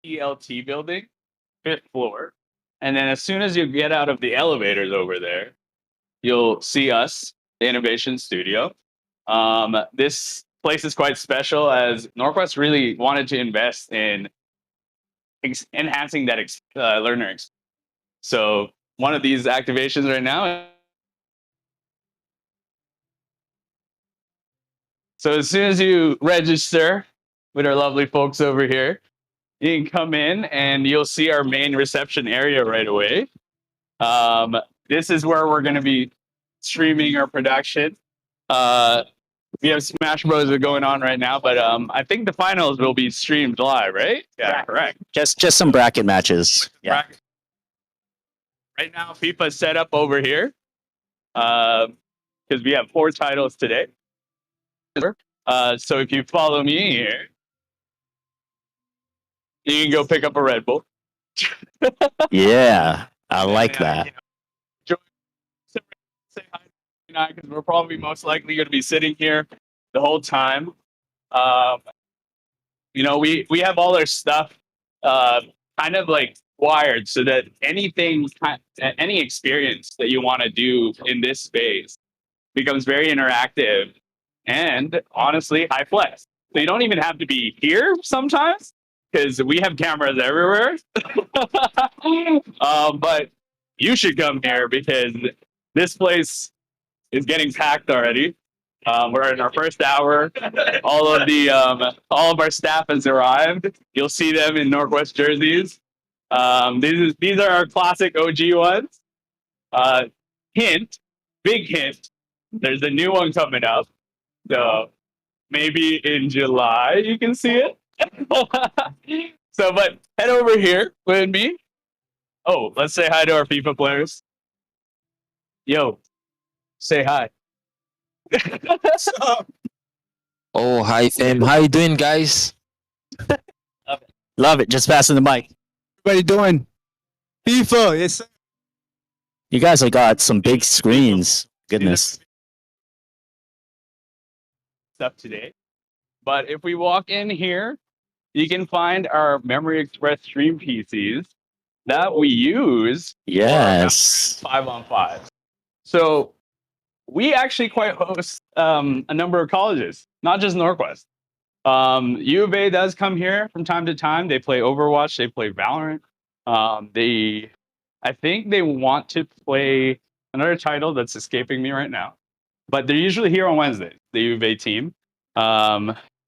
ELT building, fifth floor. And then as soon as you get out of the elevators over there, you'll see us, the Innovation Studio. This place is quite special as NorQuest really wanted to invest in enhancing that learner experience. So one of these activations right now. So as soon as you register with our lovely folks over here, you can come in and you'll see our main reception area right away. This is where we're going to be streaming our production. We have Smash Bros. Going on right now, but I think the finals will be streamed live, right? Yeah, correct. Just some bracket matches. Yeah. Right now, FIFA is set up over here because we have 4 titles today. So if you follow me here, you can go pick up a Red Bull. Yeah, I like that. Say hi because we're probably most likely going to be sitting here the whole time. We have all our stuff kind of like wired so that any experience that you want to do in this space becomes very interactive and honestly high flex. So you don't even have to be here sometimes because we have cameras everywhere. But you should come here because this place is getting packed already. We're in our first hour. All of our staff has arrived. You'll see them in NorQuest jerseys. These are our classic OG ones. Big hint. There's a new one coming up. So maybe in July you can see it. But head over here with me. Oh, let's say hi to our FIFA players. Yo, say hi. Oh, hi, fam. How you doing, guys? Love it. Just passing the mic. What are you doing? FIFA, yes, sir. You guys have got some big screens. Goodness. Stuff today. But if we walk in here, you can find our Memory Express stream PCs that we use. Yes. 5-on-5. So we actually quite host a number of colleges, not just NorQuest. U of A does come here from time to time. They play Overwatch. They play Valorant. I think they want to play another title that's escaping me right now. But they're usually here on Wednesdays, the U of A team.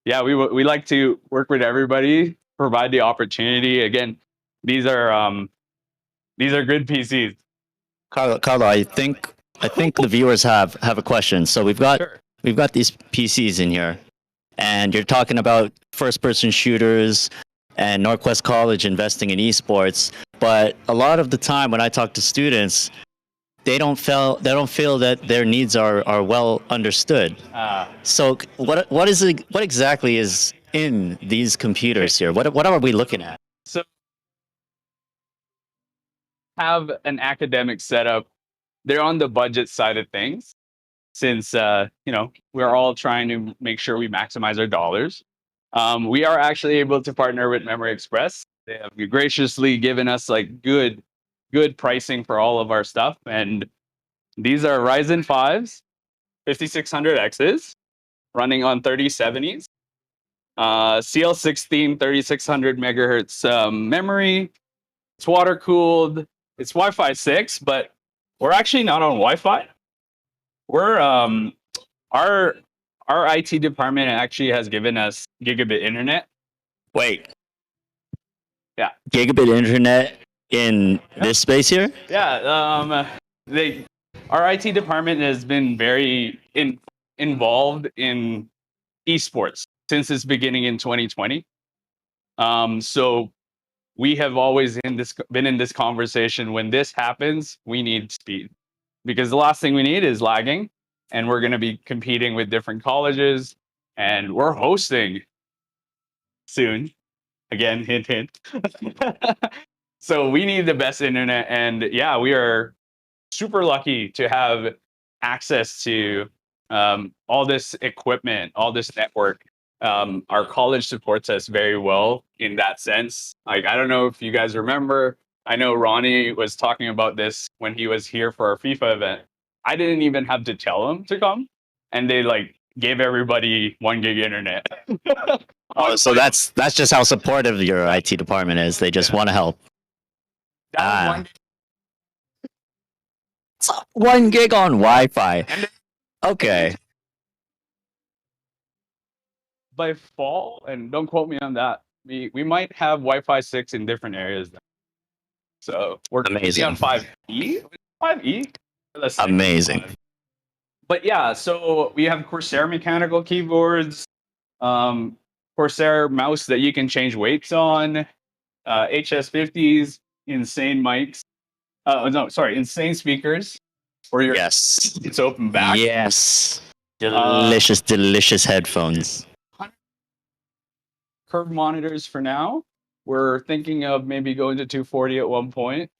We like to work with everybody, provide the opportunity. Again, these are good PCs. Carlo, I think the viewers have a question. So we've got these PCs in here, and you're talking about first-person shooters and NorQuest College investing in esports. But a lot of the time when I talk to students, they don't feel that their needs are well understood. So what exactly is in these computers here? What are we looking at? So have an academic setup. They're on the budget side of things, since we're all trying to make sure we maximize our dollars. We are actually able to partner with Memory Express. They have graciously given us like good pricing for all of our stuff, and these are Ryzen 5s, 5600Xs, running on 3070s, CL16 3600 megahertz memory. It's water cooled. It's Wi-Fi 6, but we're actually not on Wi-Fi. We're our IT department actually has given us gigabit internet. Wait. Yeah. Gigabit internet in this space here? Yeah. Our IT department has been very involved in esports since its beginning in 2020. So we have always been in this conversation. When this happens, we need speed, because the last thing we need is lagging, and we're going to be competing with different colleges, and we're hosting soon. Again, hint, hint. So we need the best internet, and yeah, we are super lucky to have access to all this equipment, all this network. Our college supports us very well in that sense. Like, I don't know if you guys remember, I know Ronnie was talking about this when he was here for our FIFA event. I didn't even have to tell him to come, and they like gave everybody 1 gig internet. Oh, so that's just how supportive your IT department is. They just want to help. That was 1 gig. It's 1 gig on Wi-Fi. Okay. By fall, and don't quote me on that, we might have Wi-Fi 6 in different areas. So we're Amazing. on 5E. 5E. Amazing. But yeah, so we have Corsair mechanical keyboards, Corsair mouse that you can change weights on, HS50s, insane mics. Insane speakers. For your Yes. It's open back. Yes. Delicious headphones. Curved monitors for now. We're thinking of maybe going to 240 at one point.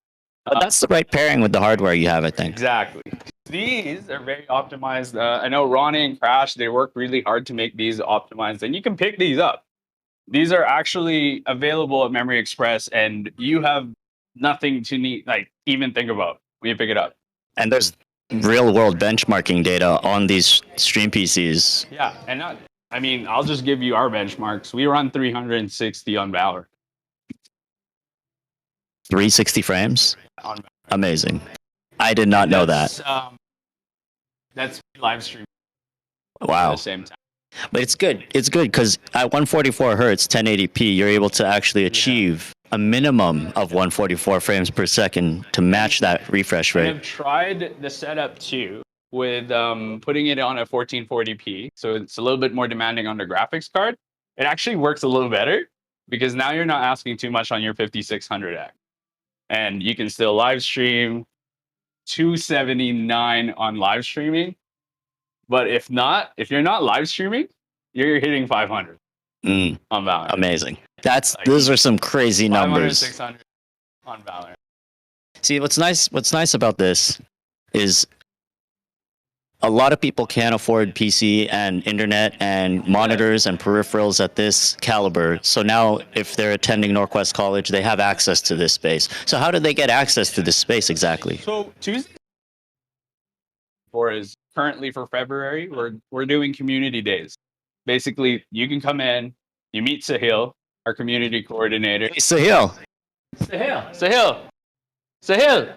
But that's the right pairing with the hardware you have, I think. Exactly. These are very optimized. I know Ronnie and Crash, they work really hard to make these optimized, and you can pick these up. These are actually available at Memory Express, and you have nothing to need, like, even think about when you pick it up. And there's real world benchmarking data on these stream PCs. Yeah, and I'll just give you our benchmarks. We run 360 on Valor. 360 frames? Amazing. I did not know that. That's live stream. Wow. At the same time. But it's good. It's good because at 144 hertz, 1080p, you're able to actually achieve a minimum of 144 frames per second to match that refresh rate. I've tried the setup too with putting it on a 1440p, so it's a little bit more demanding on the graphics card. It actually works a little better because now you're not asking too much on your 5600X, and you can still live stream 279 on live streaming. But if you're not live streaming, you're hitting 500 on Valorant. Amazing. Those are some crazy numbers. 600 on Valorant. See, what's nice about this is a lot of people can't afford PC and internet and monitors and peripherals at this caliber. So now if they're attending NorQuest College, they have access to this space. So how did they get access to this space exactly? So Tuesday is currently for February, we're doing community days. Basically, you can come in, you meet Sahil, our community coordinator. Hey, Sahil. Sahil.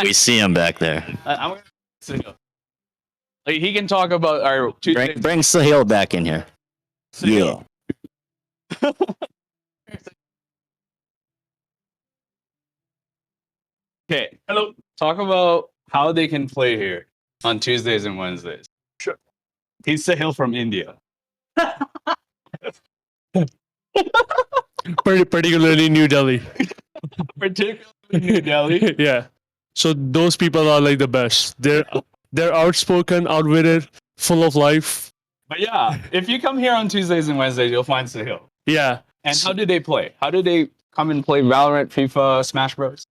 We see him back there. I'm gonna Sahil. Like, he can talk about our Tuesday. Bring Sahil back in here. Sahil. Yeah. Okay. Hello. Talk about how they can play here on Tuesdays and Wednesdays. Sure. He's Sahil from India. particularly New Delhi. Particularly New Delhi. Yeah. So those people are like the best. They're outspoken, outwitted, full of life. But yeah, if you come here on Tuesdays and Wednesdays, you'll find Sahil. Yeah. And how do they play? How do they come and play Valorant, FIFA, Smash Bros?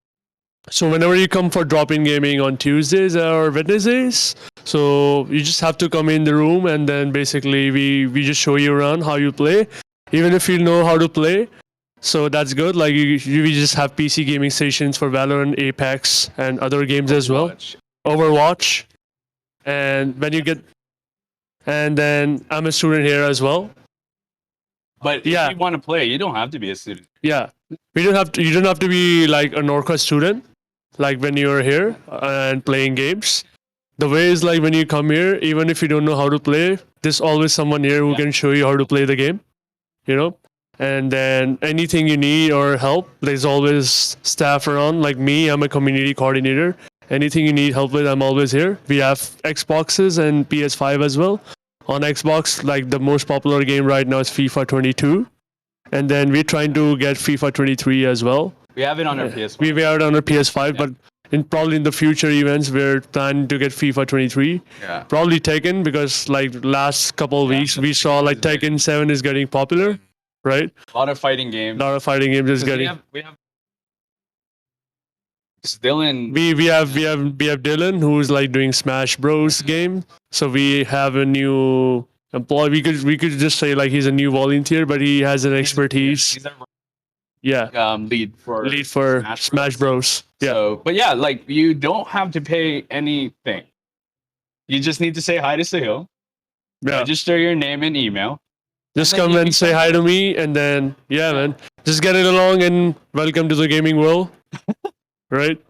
So whenever you come for drop-in gaming on Tuesdays or Wednesdays, so you just have to come in the room and then basically we just show you around how you play, even if you know how to play. So that's good. Like we just have PC gaming stations for Valorant, Apex, and other games as well. Overwatch, and when you get, and then I'm a student here as well. But Yeah. if you want to play, you don't have to be a student. Yeah, we don't have to. You don't have to be like a NorQuest student, like when you're here and playing games. The way is like when you come here, even if you don't know how to play, there's always someone here who can show you how to play the game. You know, and then anything you need or help, there's always staff around. Like me, I'm a community coordinator. Anything you need help with, I'm always here. We have Xboxes and PS5 as well. On Xbox, like the most popular game right now is FIFA 22. And then we're trying to get FIFA 23 as well. We have it on our PS5. We are on our PS5, but probably in the future events, we're planning to get FIFA 23. Yeah. Probably Tekken, because like last couple of weeks, we saw like Tekken 7 is getting popular, right? A lot of fighting games. A lot of fighting games is getting. We have Dylan. We have Dylan, who's like doing Smash Bros game. So we have a new employee. We could just say like he's a new volunteer, but he has an expertise. He's our Yeah, lead for Smash Bros. Yeah. So, but yeah, like you don't have to pay anything. You just need to say hi to Sahil. Yeah. Register your name and email. Just and then come you and can say hi to me, and then yeah, man, just get it along and welcome to the gaming world. Right?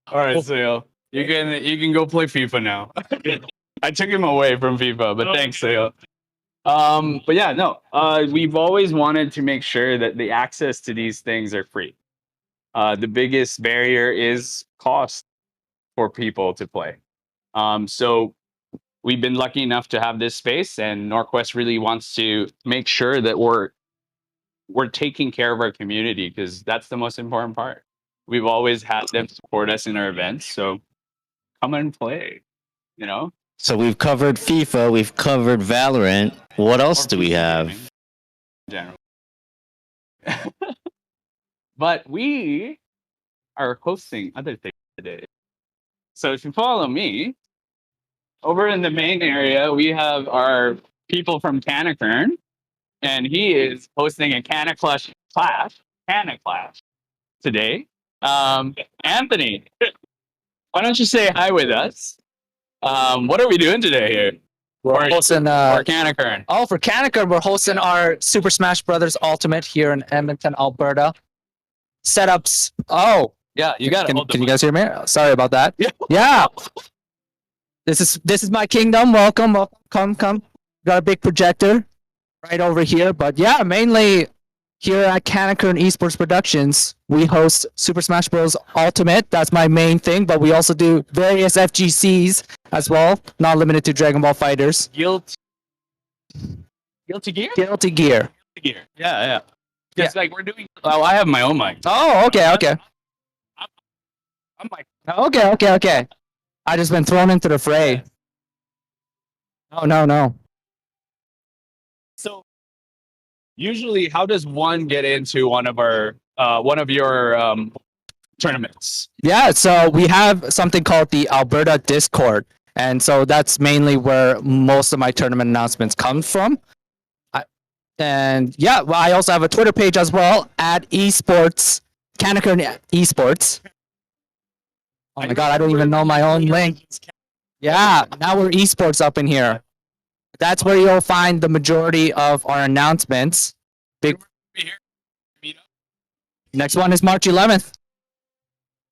All right, Sahil. You can go play FIFA now. I took him away from FIFA, but thanks, Sahil. But yeah, no. We've always wanted to make sure that the access to these things are free. The biggest barrier is cost for people to play. So we've been lucky enough to have this space, and NorQuest really wants to make sure that we're taking care of our community, because that's the most important part. We've always had them support us in our events, so come and play. You know. So we've covered FIFA, we've covered Valorant. What else do we have? In general. But we are hosting other things today. So if you follow me, over in the main area, we have our people from Canacurn, and he is hosting a Canaclash clash today. Anthony, why don't you say hi with us? What are we doing today here? We're hosting for Canacurn. for Canacurn, we're hosting our Super Smash Brothers Ultimate here in Edmonton, Alberta. Setups. Oh, Yeah, you got it. can you guys hear me? Sorry about that. Yeah. This is my kingdom. Welcome. Come. Got a big projector right over here. But yeah, mainly here at Canacurn Esports Productions, we host Super Smash Bros. Ultimate. That's my main thing. But we also do various FGCs as well, not limited to Dragon Ball Fighters. Guilty Gear? Guilty Gear. Gear. Yeah. It's like we're doing. Oh, I have my own mic. Oh, okay. I'm like, Okay. I just been thrown into the fray. No. so usually, how does one get into one of your tournaments? Yeah, so we have something called the Alberta Discord. And so that's mainly where most of my tournament announcements come from. I also have a Twitter page as well at esports, Canacurn Esports. Oh my god, I don't even know my own link. Yeah, now we're esports up in here. That's where you'll find the majority of our announcements. Next one is March 11th.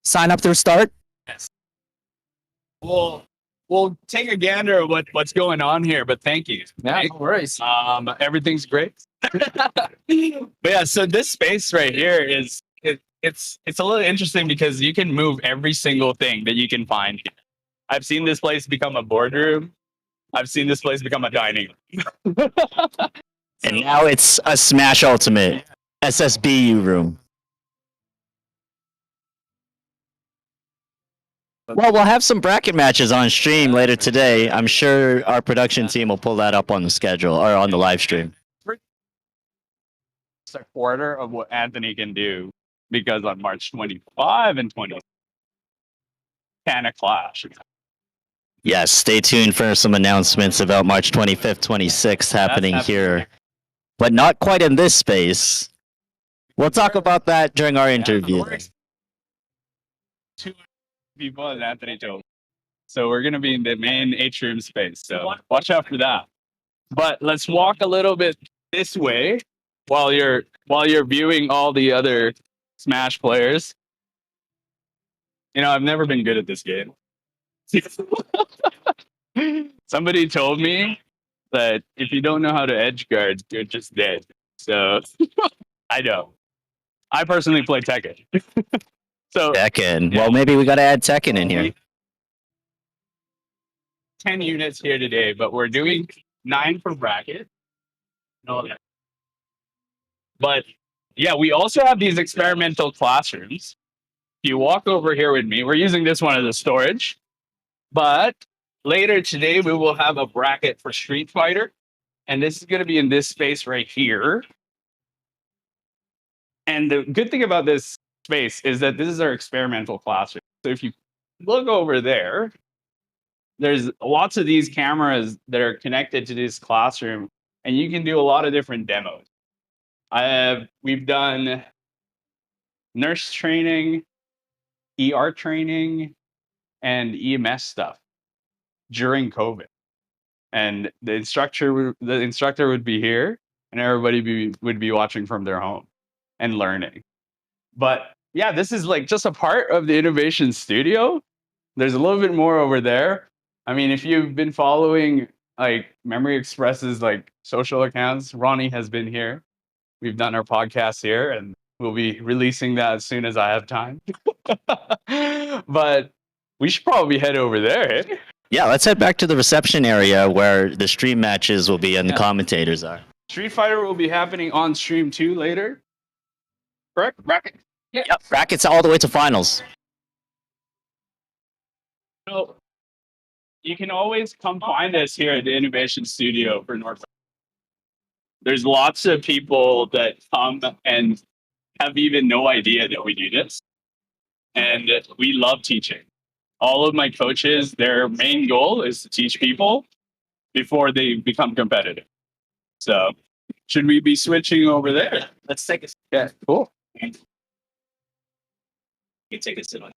Sign up through start. Yes. We'll take a gander at what's going on here, but thank you. Yeah, no worries. Everything's great. But yeah, so this space right here is it's a little interesting because you can move every single thing that you can find here. I've seen this place become a boardroom. I've seen this place become a dining room. And now it's a Smash Ultimate. SSBU room. Well, we'll have some bracket matches on stream later today. I'm sure our production team will pull that up on the schedule or on the live stream. It's a quarter of what Anthony can do because on March 25 and 20 can a clash. Yes, stay tuned for some announcements about March 25th, 26th happening here, but not quite in this space. We'll talk about that during our interview. 200 people, as Anthony told me. So we're going to be in the main atrium space. So watch out for that. But let's walk a little bit this way while you're viewing all the other Smash players. You know, I've never been good at this game. Somebody told me that if you don't know how to edge guard, you're just dead. So I know. I personally play Tekken. So Tekken. Yeah. Well, maybe we got to add Tekken in here. 10 units here today, but we're doing 9 for bracket. No. But yeah, we also have these experimental classrooms. If you walk over here with me, we're using this one as a storage. But later today, we will have a bracket for Street Fighter. And this is going to be in this space right here. And the good thing about this space is that this is our experimental classroom. So if you look over there, there's lots of these cameras that are connected to this classroom, and you can do a lot of different demos. We've done nurse training, ER training, and EMS stuff during COVID. And the instructor would be here, and everybody would be watching from their home and learning. But yeah, this is like just a part of the innovation studio. There's a little bit more over there. I mean, if you've been following like Memory Express's like social accounts, Ronnie has been here. We've done our podcast here, and we'll be releasing that as soon as I have time. But we should probably head over there. Eh? Yeah, let's head back to the reception area where the stream matches will be and the commentators are. Street Fighter will be happening on stream 2 later. Correct? Bracket? Yeah. Yep, brackets all the way to finals. So you can always come find us here at the Innovation Studio for NorQuest. There's lots of people that come and have even no idea that we do this. And we love teaching. All of my coaches, their main goal is to teach people before they become competitive. So should we be switching over there? Let's take a sit. Yeah, cool. You can take a sit on.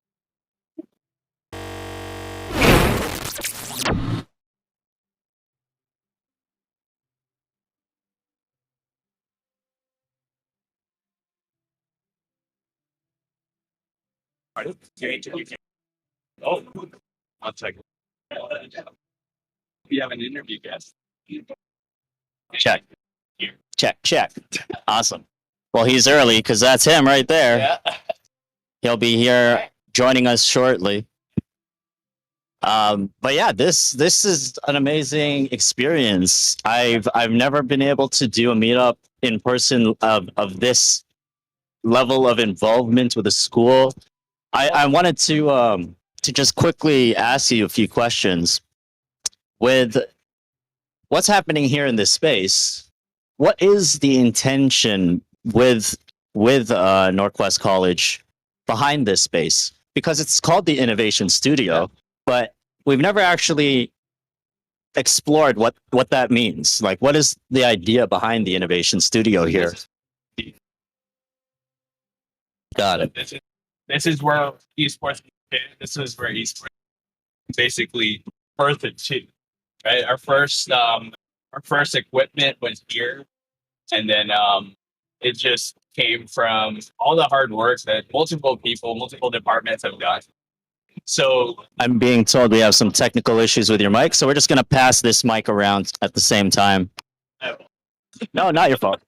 Oh, I'll check. We have an interview guest. Check. Check. Awesome. Well, he's early because that's him right there. Yeah. He'll be here joining us shortly. But yeah, this is an amazing experience. I've never been able to do a meetup in person of this level of involvement with a school. I wanted to just quickly ask you a few questions. With what's happening here in this space, what is the intention with NorQuest College behind this space? Because it's called the Innovation Studio, but we've never actually explored what that means. Like, what is the idea behind the Innovation Studio here? Got it. This is where esports. This is where esports basically birthed too. Right, our first equipment was here, and then it just came from all the hard work that multiple people, multiple departments have done. So I'm being told we have some technical issues with your mic, so we're just gonna pass this mic around at the same time. No, not your fault.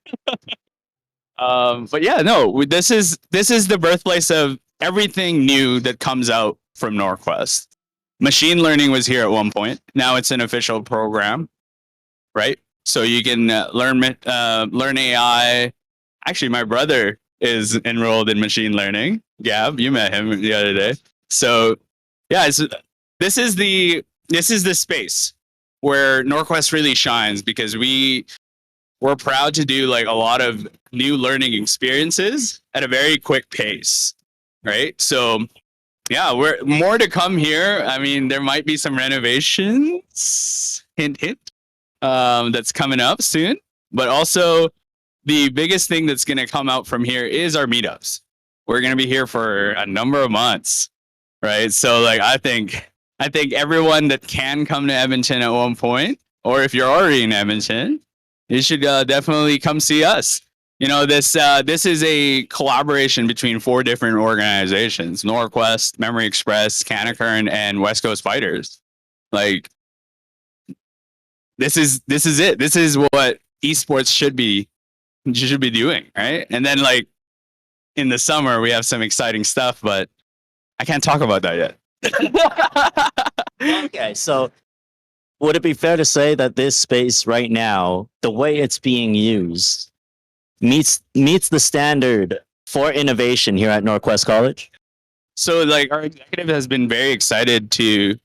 But yeah, no, this is the birthplace of everything new that comes out from NorQuest. Machine learning was here at one point. Now it's an official program, right? So you can learn AI. actually, my brother is enrolled in machine learning. Gab, you met him the other day. So yeah, this is the space where NorQuest really shines, because we're proud to do like a lot of new learning experiences at a very quick pace, right? So yeah, we're more to come here. I mean, there might be some renovations, hint hint, that's coming up soon. But also, the biggest thing that's going to come out from here is our meetups. We're going to be here for a number of months, right? So like, I think everyone that can come to Edmonton at one point, or if you're already in Edmonton, you should definitely come see us. You know, this is a collaboration between 4 different organizations: NorQuest, Memory Express, Canacurn, and West Coast Fighters. Like, this is it. This is what esports should be doing, right? And then like in the summer we have some exciting stuff, but I can't talk about that yet. Okay, so would it be fair to say that this space right now, the way it's being used, meets the standard for innovation here at NorQuest College? So like our executive has been very excited to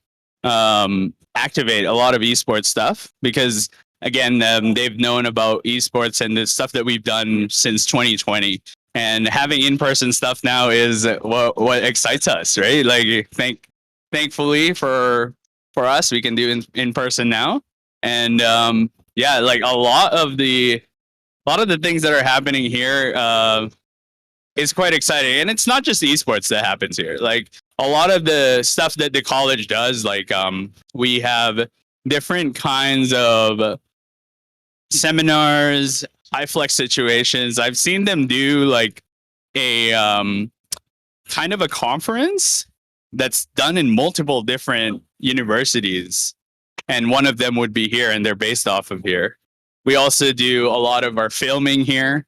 activate a lot of esports stuff, because again, they've known about esports and the stuff that we've done since 2020, and having in-person stuff now is what excites us, right? Like, thankfully for us, we can do in person now, and yeah, like a lot of the things that are happening here is quite exciting. And it's not just esports that happens here. Like a lot of the stuff that the college does, like we have different kinds of seminars, high flex situations. I've seen them do like a kind of a conference that's done in multiple different universities, and one of them would be here, and they're based off of here. We also do a lot of our filming here,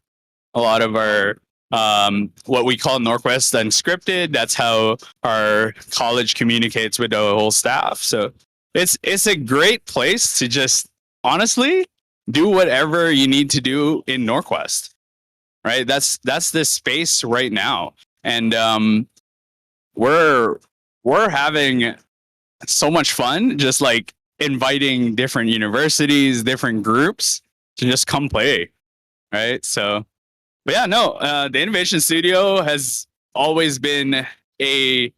a lot of our what we call NorQuest Unscripted. That's how our college communicates with the whole staff. So it's a great place to just honestly do whatever you need to do in NorQuest, right? That's the space right now, and we're having so much fun, just like inviting different universities, different groups to just come play, right? So, but yeah, no, the Innovation Studio has always been a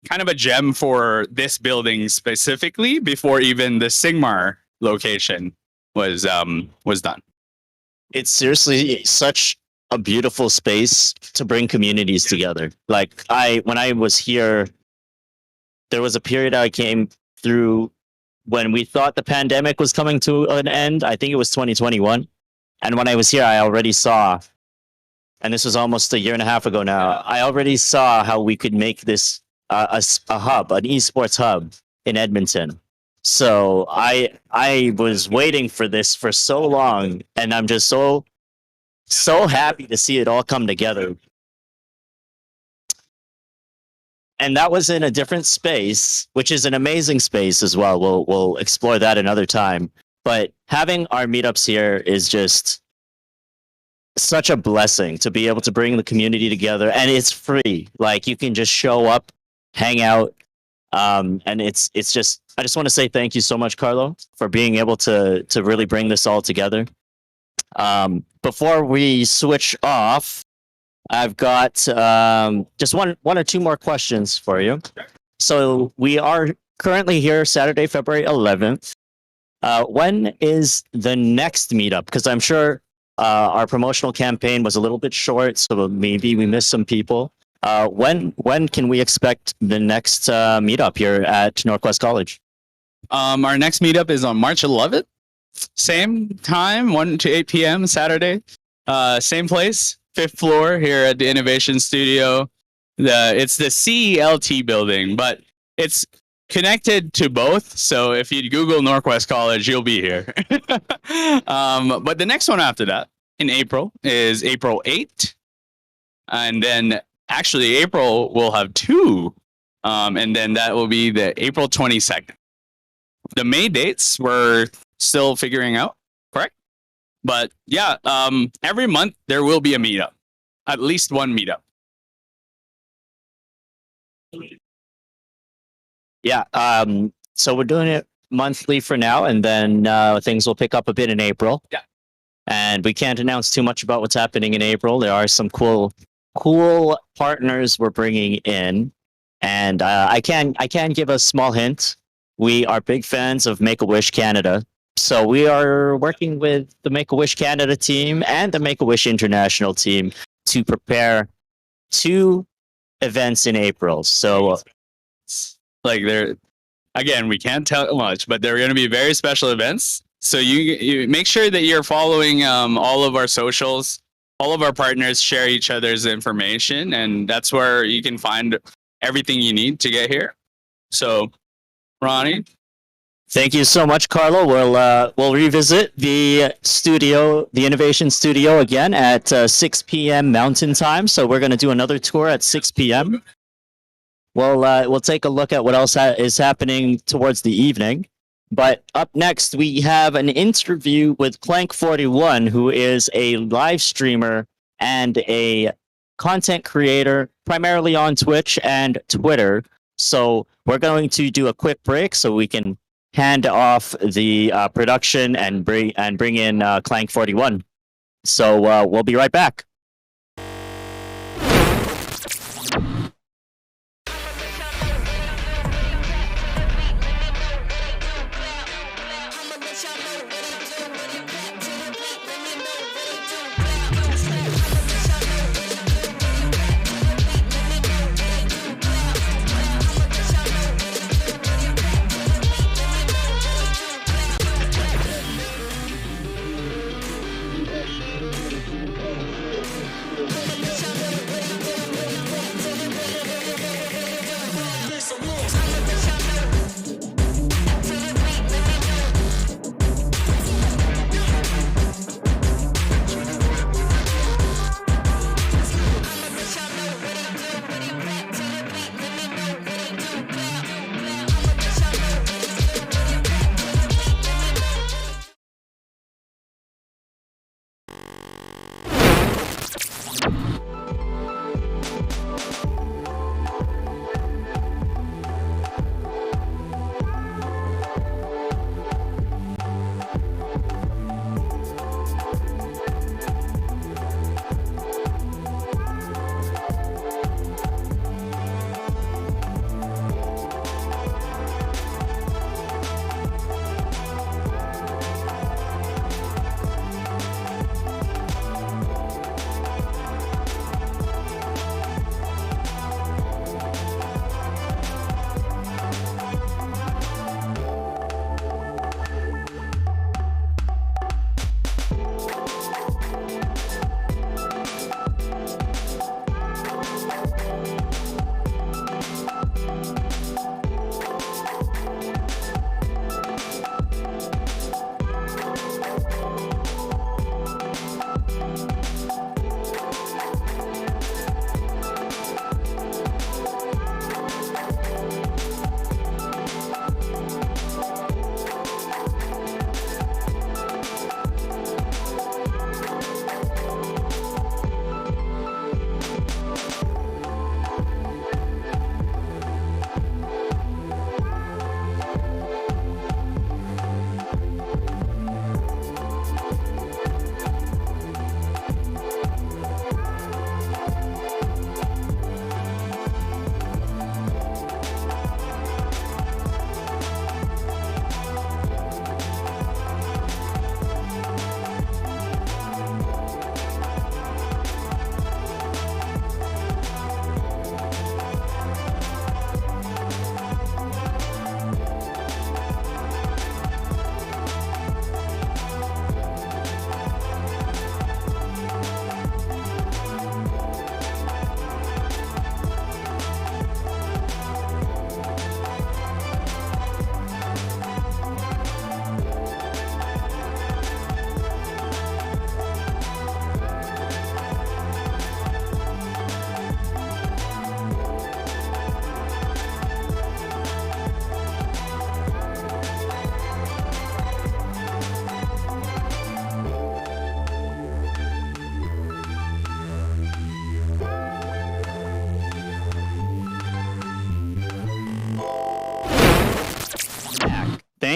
kind of a gem for this building specifically, before even the Sigmar location was done. It's seriously such a beautiful space to bring communities together. Like when I was here, there was a period I came through when we thought the pandemic was coming to an end. I think it was 2021. And when I was here, I already saw, and this was almost a year and a half ago now, I already saw how we could make this a hub, an esports hub in Edmonton. So I was waiting for this for so long, and I'm just so happy to see it all come together. And that was in a different space, which is an amazing space as well. We'll explore that another time. But having our meetups here is just such a blessing to be able to bring the community together, and it's free. Like you can just show up, hang out, and it's just. I just want to say thank you so much, Carlo, for being able to really bring this all together. Before we switch off, I've got just one or two more questions for you. So we are currently here Saturday, February 11th. When is the next meetup? Because I'm sure our promotional campaign was a little bit short, so maybe we missed some people. When can we expect the next meetup here at NorQuest College? Our next meetup is on March 11th. Same time, 1 to 8 p.m. Saturday. Same place, 5th floor here at the Innovation Studio. It's the CELT building, but it's connected to both. So if you Google NorQuest College, you'll be here. But the next one after that in April is April 8th. And then actually April will have 2. And then that will be the April 22nd. The May dates we're still figuring out, correct? But yeah, every month there will be a meetup, at least one meetup. Yeah. So we're doing it monthly for now, and then things will pick up a bit in April. Yeah. And we can't announce too much about what's happening in April. There are some cool partners we're bringing in, and I can give a small hint. We are big fans of Make-A-Wish Canada, so we are working with the Make-A-Wish Canada team and the Make-A-Wish International team to prepare 2 events in April. So, like, they're, again, we can't tell much, but they're going to be very special events. So you make sure that you're following all of our socials. All of our partners share each other's information, and that's where you can find everything you need to get here. So, Ronnie, thank you so much, Carlo. We'll revisit the studio, the innovation studio, again at 6 p.m. Mountain Time. So we're going to do another tour at 6 p.m. We'll take a look at what else is happening towards the evening. But up next, we have an interview with Clank41, who is a live streamer and a content creator, primarily on Twitch and Twitter. So we're going to do a quick break so we can hand off the production and bring in Clank41. So we'll be right back.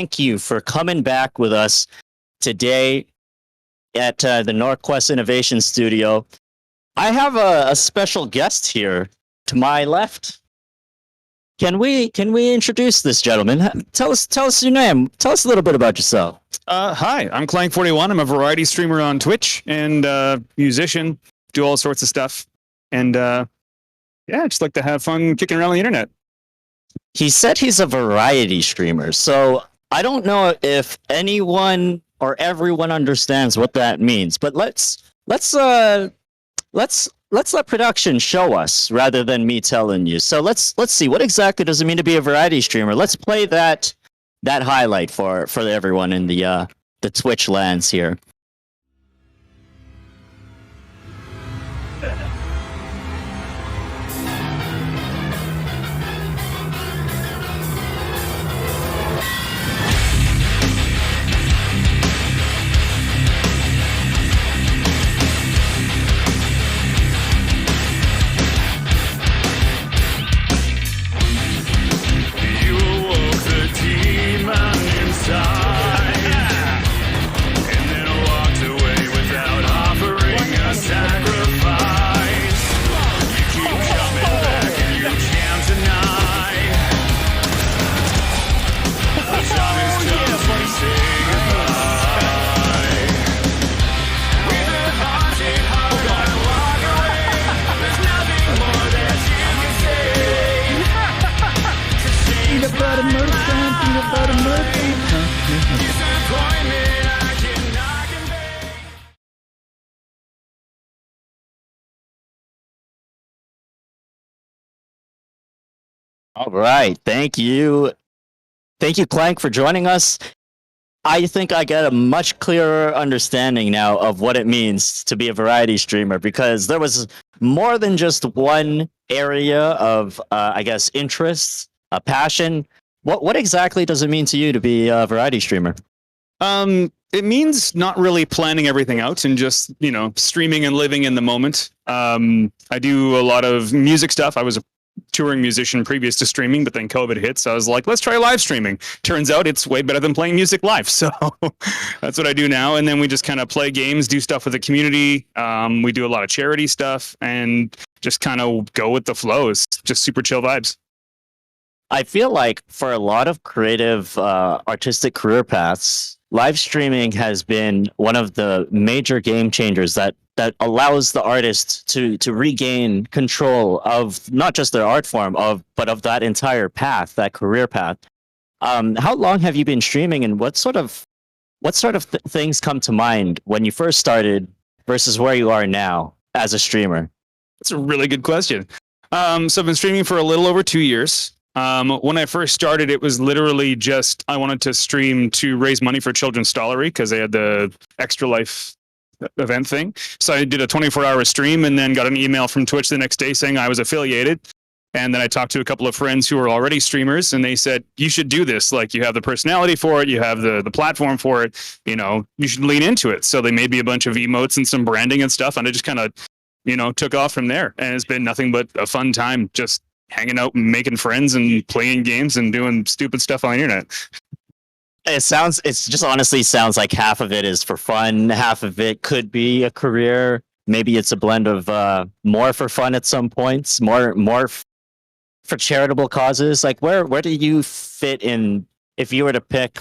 thank you for coming back with us today at the NorQuest Innovation Studio. I have a special guest here to my left. Can we introduce this gentleman? Tell us your name. Tell us a little bit about yourself. Hi, I'm Clank41. I'm a variety streamer on Twitch and musician. Do all sorts of stuff. And yeah, I just like to have fun kicking around the internet. He said he's a variety streamer, so I don't know if anyone or everyone understands what that means. But let's let production show us rather than me telling you. So let's see, what exactly does it mean to be a variety streamer? Let's play that highlight for everyone in the Twitch lands here. All right. Thank you. Thank you, Clank, for joining us. I think I get a much clearer understanding now of what it means to be a variety streamer, because there was more than just one area of, I guess, interests, a passion. What exactly does it mean to you to be a variety streamer? It means not really planning everything out and just, streaming and living in the moment. I do a lot of music stuff. I was a touring musician previous to streaming, but then COVID hit, so I was like, let's try live streaming. Turns out it's way better than playing music live, so that's what I do now. And then we just kind of play games, do stuff with the community. We do a lot of charity stuff and just kind of go with the flow. It's just super chill vibes. I feel like for a lot of creative artistic career paths, live streaming has been one of the major game changers that allows the artist to regain control of not just their art form, but of that entire path, that career path. How long have you been streaming, and what sort of things come to mind when you first started versus where you are now as a streamer? That's a really good question. So I've been streaming for a little over 2 years. When I first started, it was literally just I wanted to stream to raise money for Children's Stollery because they had the Extra Life event thing. So I did a 24-hour stream and then got an email from Twitch the next day saying I was affiliated. And then I talked to a couple of friends who were already streamers, and they said, you should do this. Like, you have the personality for it. You have the platform for it. You should lean into it. So they made me a bunch of emotes and some branding and stuff. And I just kind of, took off from there. And it's been nothing but a fun time just hanging out and making friends and playing games and doing stupid stuff on the internet. It just honestly sounds like half of it is for fun. Half of it could be a career. Maybe it's a blend of more for fun at some points, more for charitable causes. Like where do you fit in if you were to pick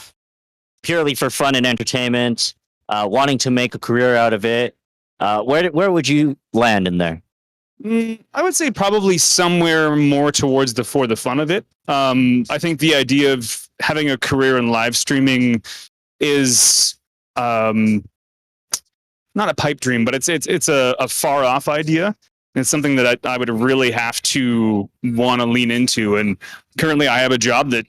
purely for fun and entertainment, wanting to make a career out of it? Where would you land in there? I would say probably somewhere more towards for the fun of it. I think the idea of having a career in live streaming is not a pipe dream, but it's a far off idea. It's something that I would really have to want to lean into. And currently I have a job that,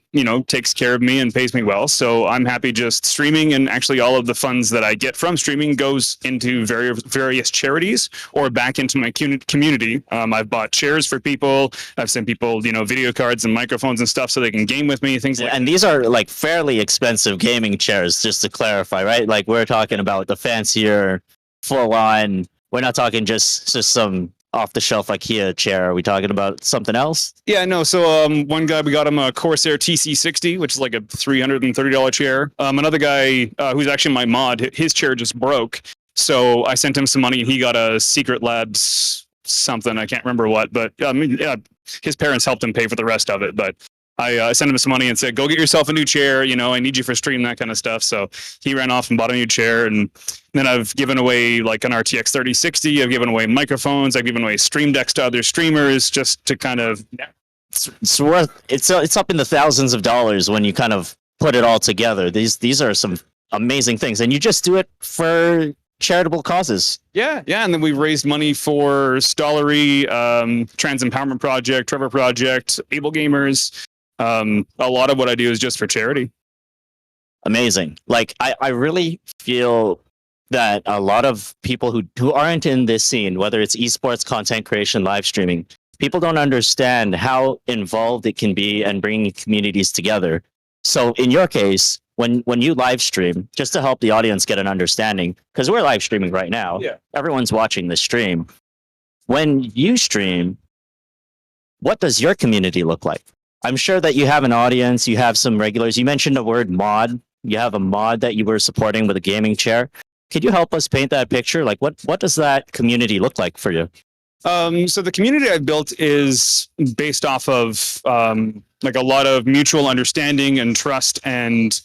takes care of me and pays me well. So I'm happy just streaming, and actually all of the funds that I get from streaming goes into various charities or back into my community. I've bought chairs for people. I've sent people, video cards and microphones and stuff so they can game with me, things like that. And these are like fairly expensive gaming chairs, just to clarify, right? Like we're talking about the fancier, full on, we're not talking just some off the shelf IKEA chair? Are we talking about something else? Yeah, no. So one guy, we got him a Corsair TC60, which is like a $330 chair. Another guy who's actually my mod, his chair just broke. So I sent him some money and he got a Secret Labs something. I can't remember what, but his parents helped him pay for the rest of it. But I sent him some money and said, go get yourself a new chair. You know, I need you for stream, that kind of stuff. So he ran off and bought a new chair. And then I've given away like an RTX 3060. I've given away microphones. I've given away Stream Decks to other streamers just to kind of. It's up in the thousands of dollars when you kind of put it all together. These are some amazing things. And you just do it for charitable causes. Yeah. And then we've raised money for Stollery, Trans Empowerment Project, Trevor Project, Able Gamers. A lot of what I do is just for charity. Amazing. Like I really feel that a lot of people who aren't in this scene, whether it's esports, content creation, live streaming, people don't understand how involved it can be and bringing communities together. So in your case, when you live stream, just to help the audience get an understanding, because we're live streaming right now, everyone's watching the stream. When you stream, what does your community look like? I'm sure that you have an audience, you have some regulars. You mentioned the word mod. You have a mod that you were supporting with a gaming chair. Could you help us paint that picture? Like what does that community look like for you? So the community I've built is based off of like a lot of mutual understanding and trust, and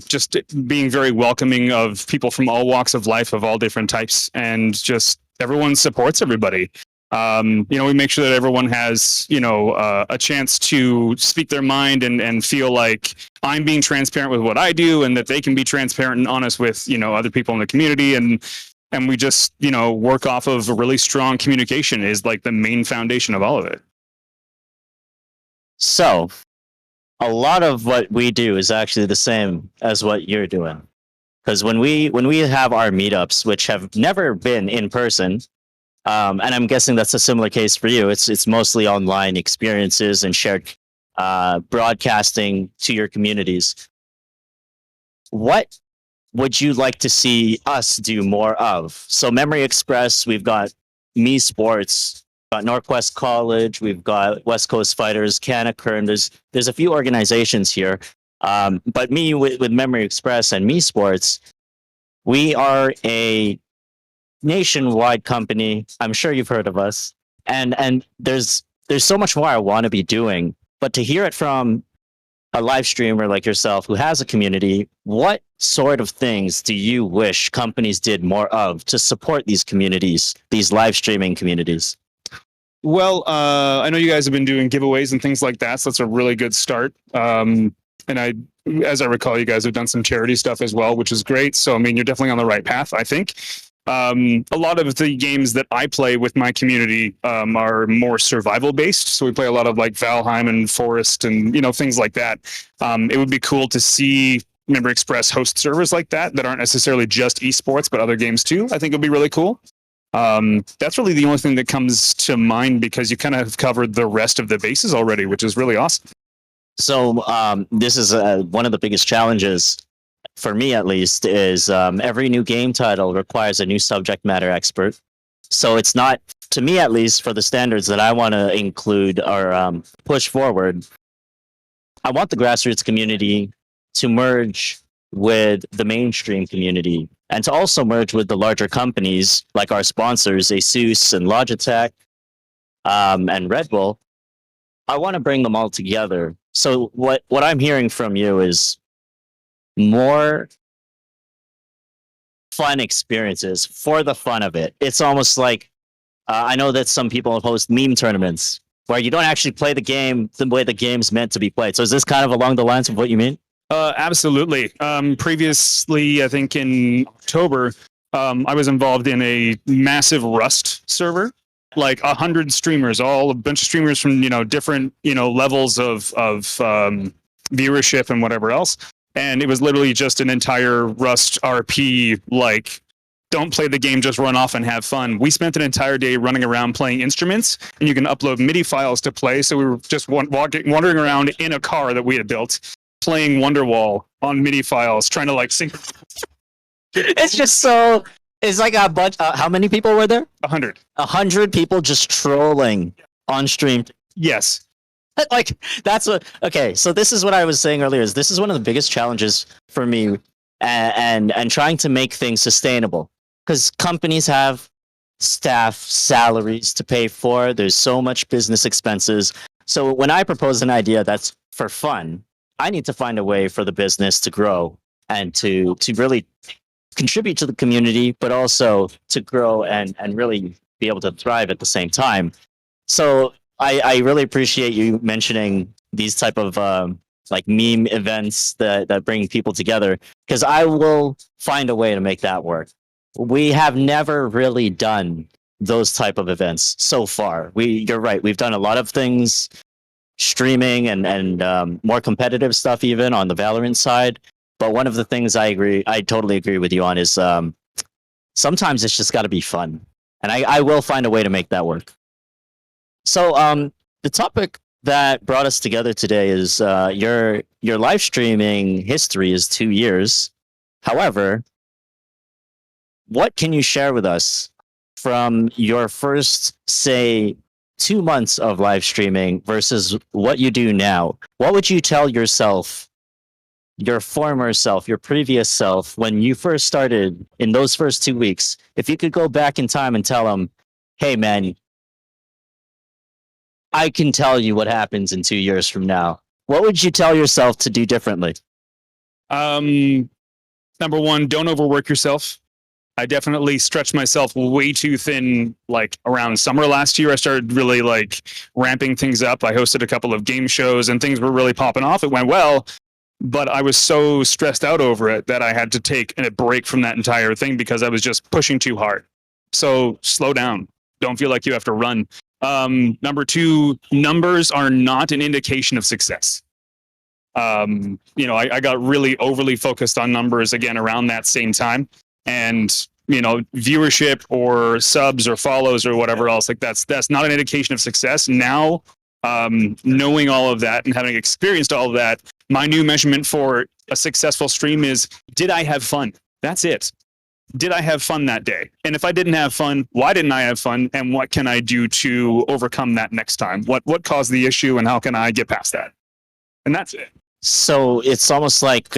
just being very welcoming of people from all walks of life, of all different types, and just everyone supports everybody. We make sure that everyone has, a chance to speak their mind and feel like I'm being transparent with what I do, and that they can be transparent and honest with, other people in the community. And we just, work off of a really strong communication is like the main foundation of all of it. So a lot of what we do is actually the same as what you're doing. Because when we have our meetups, which have never been in person, and I'm guessing that's a similar case for you. It's mostly online experiences and shared broadcasting to your communities. What would you like to see us do more of? So Memory Express, we've got MEsports, got NorQuest College, we've got West Coast Fighters, Canacur, and there's a few organizations here. But with Memory Express and MEsports, we are a nationwide company. I'm sure you've heard of us, and there's so much more I want to be doing, but to hear it from a live streamer like yourself who has a community, what sort of things do you wish companies did more of to support these communities, these live streaming communities? Well, I know you guys have been doing giveaways and things like that, so that's a really good start. And as I recall, you guys have done some charity stuff as well, which is great. So, I mean, you're definitely on the right path, I think. A lot of the games that I play with my community are more survival based. So we play a lot of like Valheim and Forest and, things like that. It would be cool to see Memory Express host servers like that aren't necessarily just esports, but other games too. I think it would be really cool. That's really the only thing that comes to mind, because you kind of have covered the rest of the bases already, which is really awesome. So this is one of the biggest challenges, for me at least, is every new game title requires a new subject matter expert. So it's not, to me at least, for the standards that I want to include or push forward, I want the grassroots community to merge with the mainstream community, and to also merge with the larger companies like our sponsors, Asus and Logitech and Red Bull. I want to bring them all together. So what I'm hearing from you is more fun experiences for the fun of it. It's almost like, I know that some people host meme tournaments where you don't actually play the game the way the game's meant to be played. So is this kind of along the lines of what you mean? Absolutely. Previously, I think in October, I was involved in a massive Rust server, like 100 streamers, a bunch of streamers from, different, levels of viewership and whatever else. And it was literally just an entire Rust RP, like, don't play the game, just run off and have fun. We spent an entire day running around playing instruments, and you can upload MIDI files to play. So we were just wandering around in a car that we had built, playing Wonderwall on MIDI files, trying to like sync. It's just so It's like a bunch. How many people were there? 100. 100 people just trolling on stream. Yes. Like that's what. Okay, so this is what I was saying earlier. Is this is one of the biggest challenges for me, and trying to make things sustainable because companies have staff salaries to pay for. There's so much business expenses. So when I propose an idea that's for fun, I need to find a way for the business to grow and to really contribute to the community, but also to grow and really be able to thrive at the same time. So I really appreciate you mentioning these type of like meme events that bring people together because I will find a way to make that work. We have never really done those type of events so far. You're right. We've done a lot of things, streaming and more competitive stuff even on the Valorant side. But one of the things I totally agree with you on is sometimes it's just got to be fun, and I will find a way to make that work. So the topic that brought us together today is your live streaming history is 2 years. However, what can you share with us from your first, say, 2 months of live streaming versus what you do now? What would you tell yourself, your former self, your previous self, when you first started in those first 2 weeks? If you could go back in time and tell them, hey, man, I can tell you what happens in 2 years from now. What would you tell yourself to do differently? Number one, don't overwork yourself. I definitely stretched myself way too thin, like around summer last year. I started really like ramping things up. I hosted a couple of game shows and things were really popping off. It went well, but I was so stressed out over it that I had to take a break from that entire thing because I was just pushing too hard. So slow down. Don't feel like you have to run. Number two, numbers are not an indication of success. I got really overly focused on numbers again around that same time. And, viewership or subs or follows or whatever else, like that's not an indication of success. Now, knowing all of that and having experienced all of that, my new measurement for a successful stream is, did I have fun? That's it. Did I have fun that day? And if I didn't have fun, why didn't I have fun? And what can I do to overcome that next time? What caused the issue and how can I get past that? And that's it. So it's almost like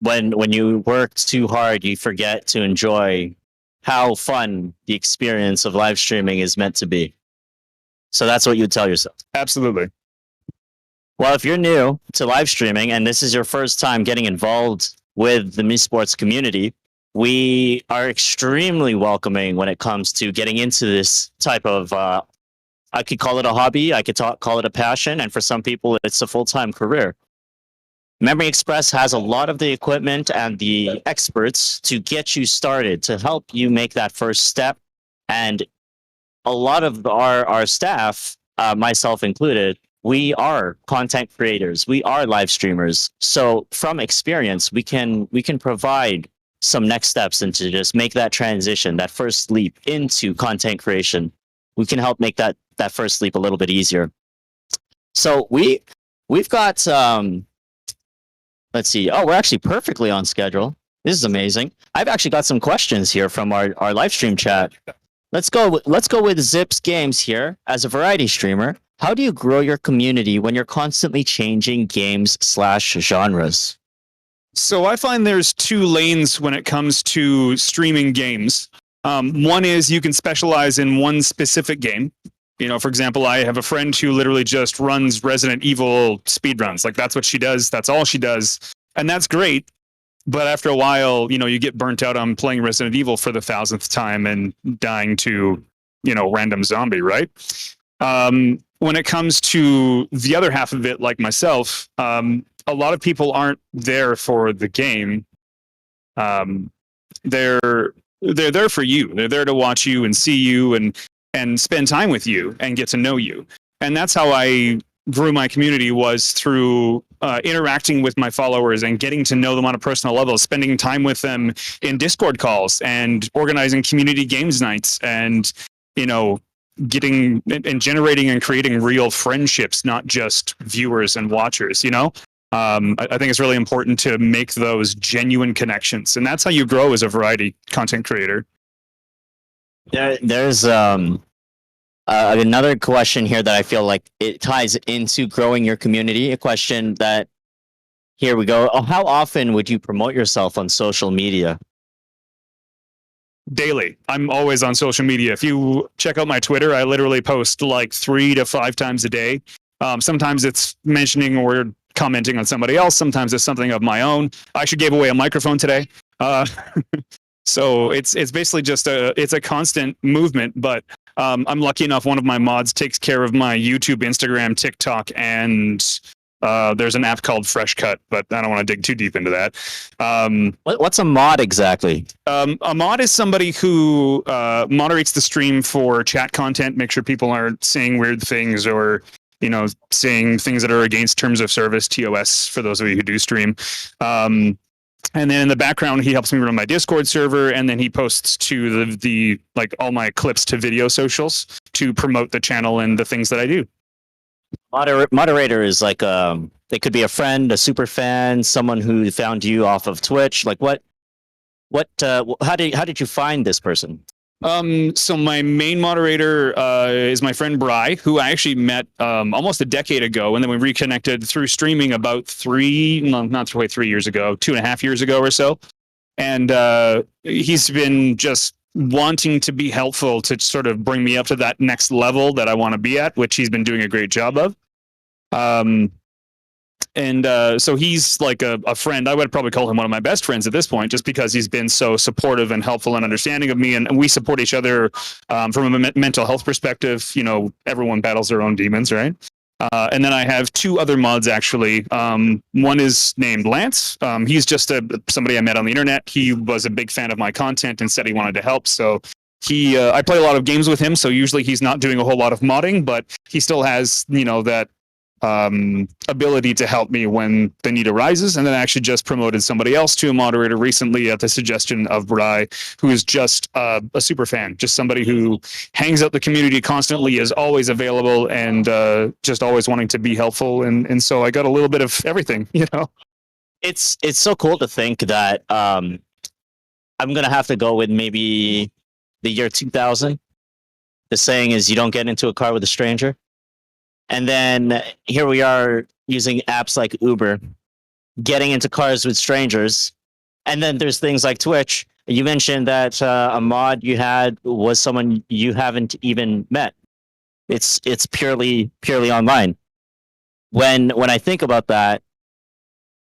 when you work too hard, you forget to enjoy how fun the experience of live streaming is meant to be. So that's what you would tell yourself. Absolutely. Well, if you're new to live streaming and this is your first time getting involved with the MEsports community, we are extremely welcoming when it comes to getting into this type of, I could call it a hobby, I could call it a passion, and for some people, it's a full-time career. Memory Express has a lot of the equipment and the experts to get you started, to help you make that first step. And a lot of our staff, myself included, we are content creators. We are live streamers. So from experience, we can provide some next steps and to just make that transition, that first leap into content creation. We can help make that first leap a little bit easier. So we've got let's see. Oh, we're actually perfectly on schedule. This is amazing. I've actually got some questions here from our live stream chat. Let's go with Zips Games here. As a variety streamer, how do you grow your community when you're constantly changing games/genres? So I find there's two lanes when it comes to streaming games. One is you can specialize in one specific game. For example, I have a friend who literally just runs Resident Evil speedruns. Like that's what she does. That's all she does. And that's great. But after a while, you get burnt out on playing Resident Evil for the 1,000th time and dying to, random zombie, right? When it comes to the other half of it, like myself, a lot of people aren't there for the game. They're there for you. They're there to watch you and see you and spend time with you and get to know you. And that's how I grew my community, was through interacting with my followers and getting to know them on a personal level, spending time with them in Discord calls and organizing community games nights and, getting and generating and creating real friendships, not just viewers and watchers, I think it's really important to make those genuine connections, and that's how you grow as a variety content creator. There's another question here that I feel like it ties into growing your community. A question that, here we go. Oh, how often would you promote yourself on social media? Daily. I'm always on social media. If you check out my Twitter, I literally post like 3 to 5 times a day. Sometimes it's mentioning or commenting on somebody else. Sometimes it's something of my own. I actually gave away a microphone today. So it's basically just it's a constant movement, but I'm lucky enough one of my mods takes care of my YouTube, Instagram, TikTok, and there's an app called Fresh Cut, but I don't want to dig too deep into that. What's a mod exactly? A mod is somebody who moderates the stream for chat content, make sure people aren't saying weird things or saying things that are against terms of service, TOS, for those of you who do stream. And then in the background, he helps me run my Discord server, and then he posts to the like all my clips to video socials to promote the channel and the things that I do. Moderator is like they could be a friend, a super fan, someone who found you off of Twitch. Like how did you find this person? So my main moderator is my friend Bry, who I actually met almost a decade ago, and then we reconnected through streaming about 3 years ago, 2.5 years ago or so. And he's been just wanting to be helpful to sort of bring me up to that next level that I want to be at, which he's been doing a great job of. So he's like a friend. I would probably call him one of my best friends at this point, just because he's been so supportive and helpful and understanding of me. And we support each other from a mental health perspective. Everyone battles their own demons, right? And then I have 2 other mods, actually. One is named Lance. He's just somebody I met on the internet. He was a big fan of my content and said he wanted to help. So I play a lot of games with him. So usually he's not doing a whole lot of modding, but he still has, that ability to help me when the need arises. And then I actually just promoted somebody else to a moderator recently at the suggestion of Bry, who is just a super fan, just somebody who hangs out the community constantly, is always available, and just always wanting to be helpful. And so I got a little bit of everything, It's so cool to think that I'm gonna have to go with maybe the year 2000. The saying is, you don't get into a car with a stranger. And then here we are using apps like Uber, getting into cars with strangers. And then there's things like Twitch. You mentioned that a mod you had was someone you haven't even met. It's purely online. When I think about that,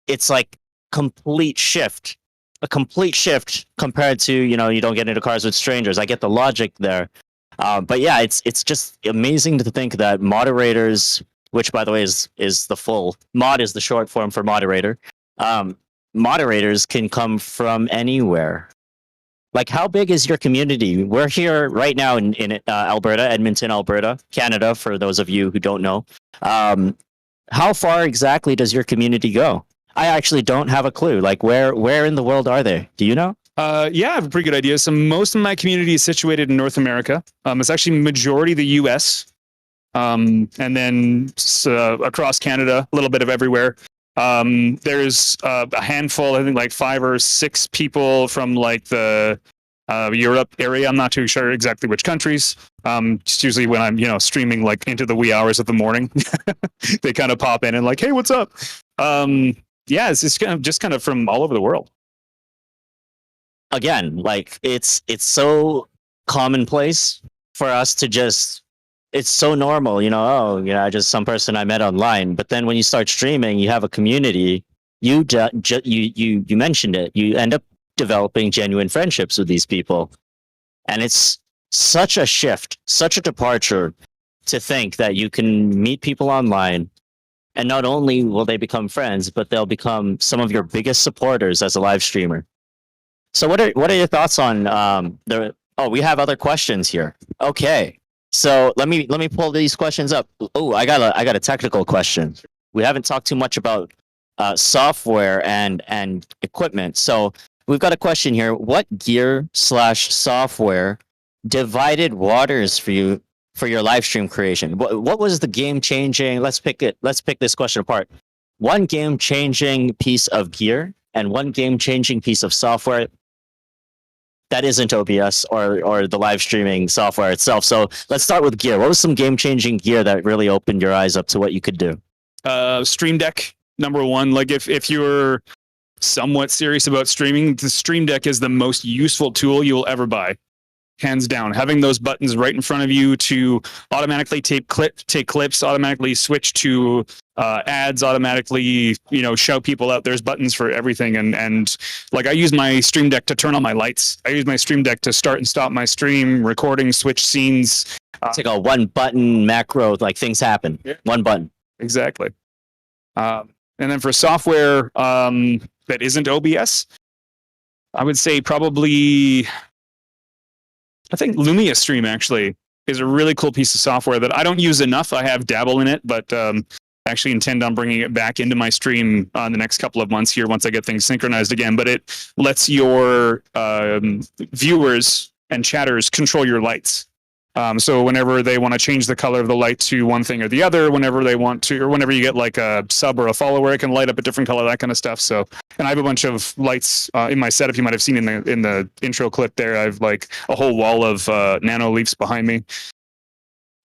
it's like a complete shift compared to, you don't get into cars with strangers. I get the logic there. But yeah, it's just amazing to think that moderators, which by the way is the full mod, is the short form for moderator. Moderators can come from anywhere. Like, how big is your community? We're here right now in Alberta, Edmonton, Alberta, Canada, for those of you who don't know. How far exactly does your community go? I actually don't have a clue. Like, where in the world are they? Do you know? Yeah, I have a pretty good idea. So most of my community is situated in North America. It's actually majority the US, and then across Canada, a little bit of everywhere. There's a handful, I think like 5 or 6 people from like the Europe area. I'm not too sure exactly which countries. Just usually when I'm, streaming like into the wee hours of the morning, they kind of pop in and like, hey, what's up? Yeah, it's kind of from all over the world. Again, like it's so commonplace for us to it's so normal, just some person I met online. But then when you start streaming, you have a community. You mentioned it. You end up developing genuine friendships with these people, and it's such a shift, such a departure to think that you can meet people online, and not only will they become friends, but they'll become some of your biggest supporters as a live streamer. So what are your thoughts on we have other questions here. Okay. So let me pull these questions up. Oh, I got a technical question. We haven't talked too much about software and equipment. So we've got a question here. What gear/software divided waters for you for your live stream creation? What was the game changing? Let's pick this question apart. one game-changing piece of gear and one game-changing piece of software that isn't OBS or the live streaming software itself. So let's start with gear. What was some game-changing gear that really opened your eyes up to what you could do? Stream Deck, number one. Like if you're somewhat serious about streaming, the Stream Deck is the most useful tool you will ever buy. Hands down. Having those buttons right in front of you to automatically take clips, automatically switch to ads, automatically, shout people out. There's buttons for everything. And like I use my Stream Deck to turn on my lights. I use my Stream Deck to start and stop my stream, recording, switch scenes. It's like a one button macro, like things happen. Yeah. One button. Exactly. And then for software that isn't OBS, I would say probably, I think Lumia Stream actually is a really cool piece of software that I don't use enough. I have dabble in it, but actually intend on bringing it back into my stream in the next couple of months here once I get things synchronized again. But it lets your viewers and chatters control your lights. So whenever they want to change the color of the light to one thing or the other, whenever they want to, or whenever you get like a sub or a follower, it can light up a different color, that kind of stuff. So, and I have a bunch of lights in my setup. You might have seen in the intro clip there. I have like a whole wall of nano leaves behind me.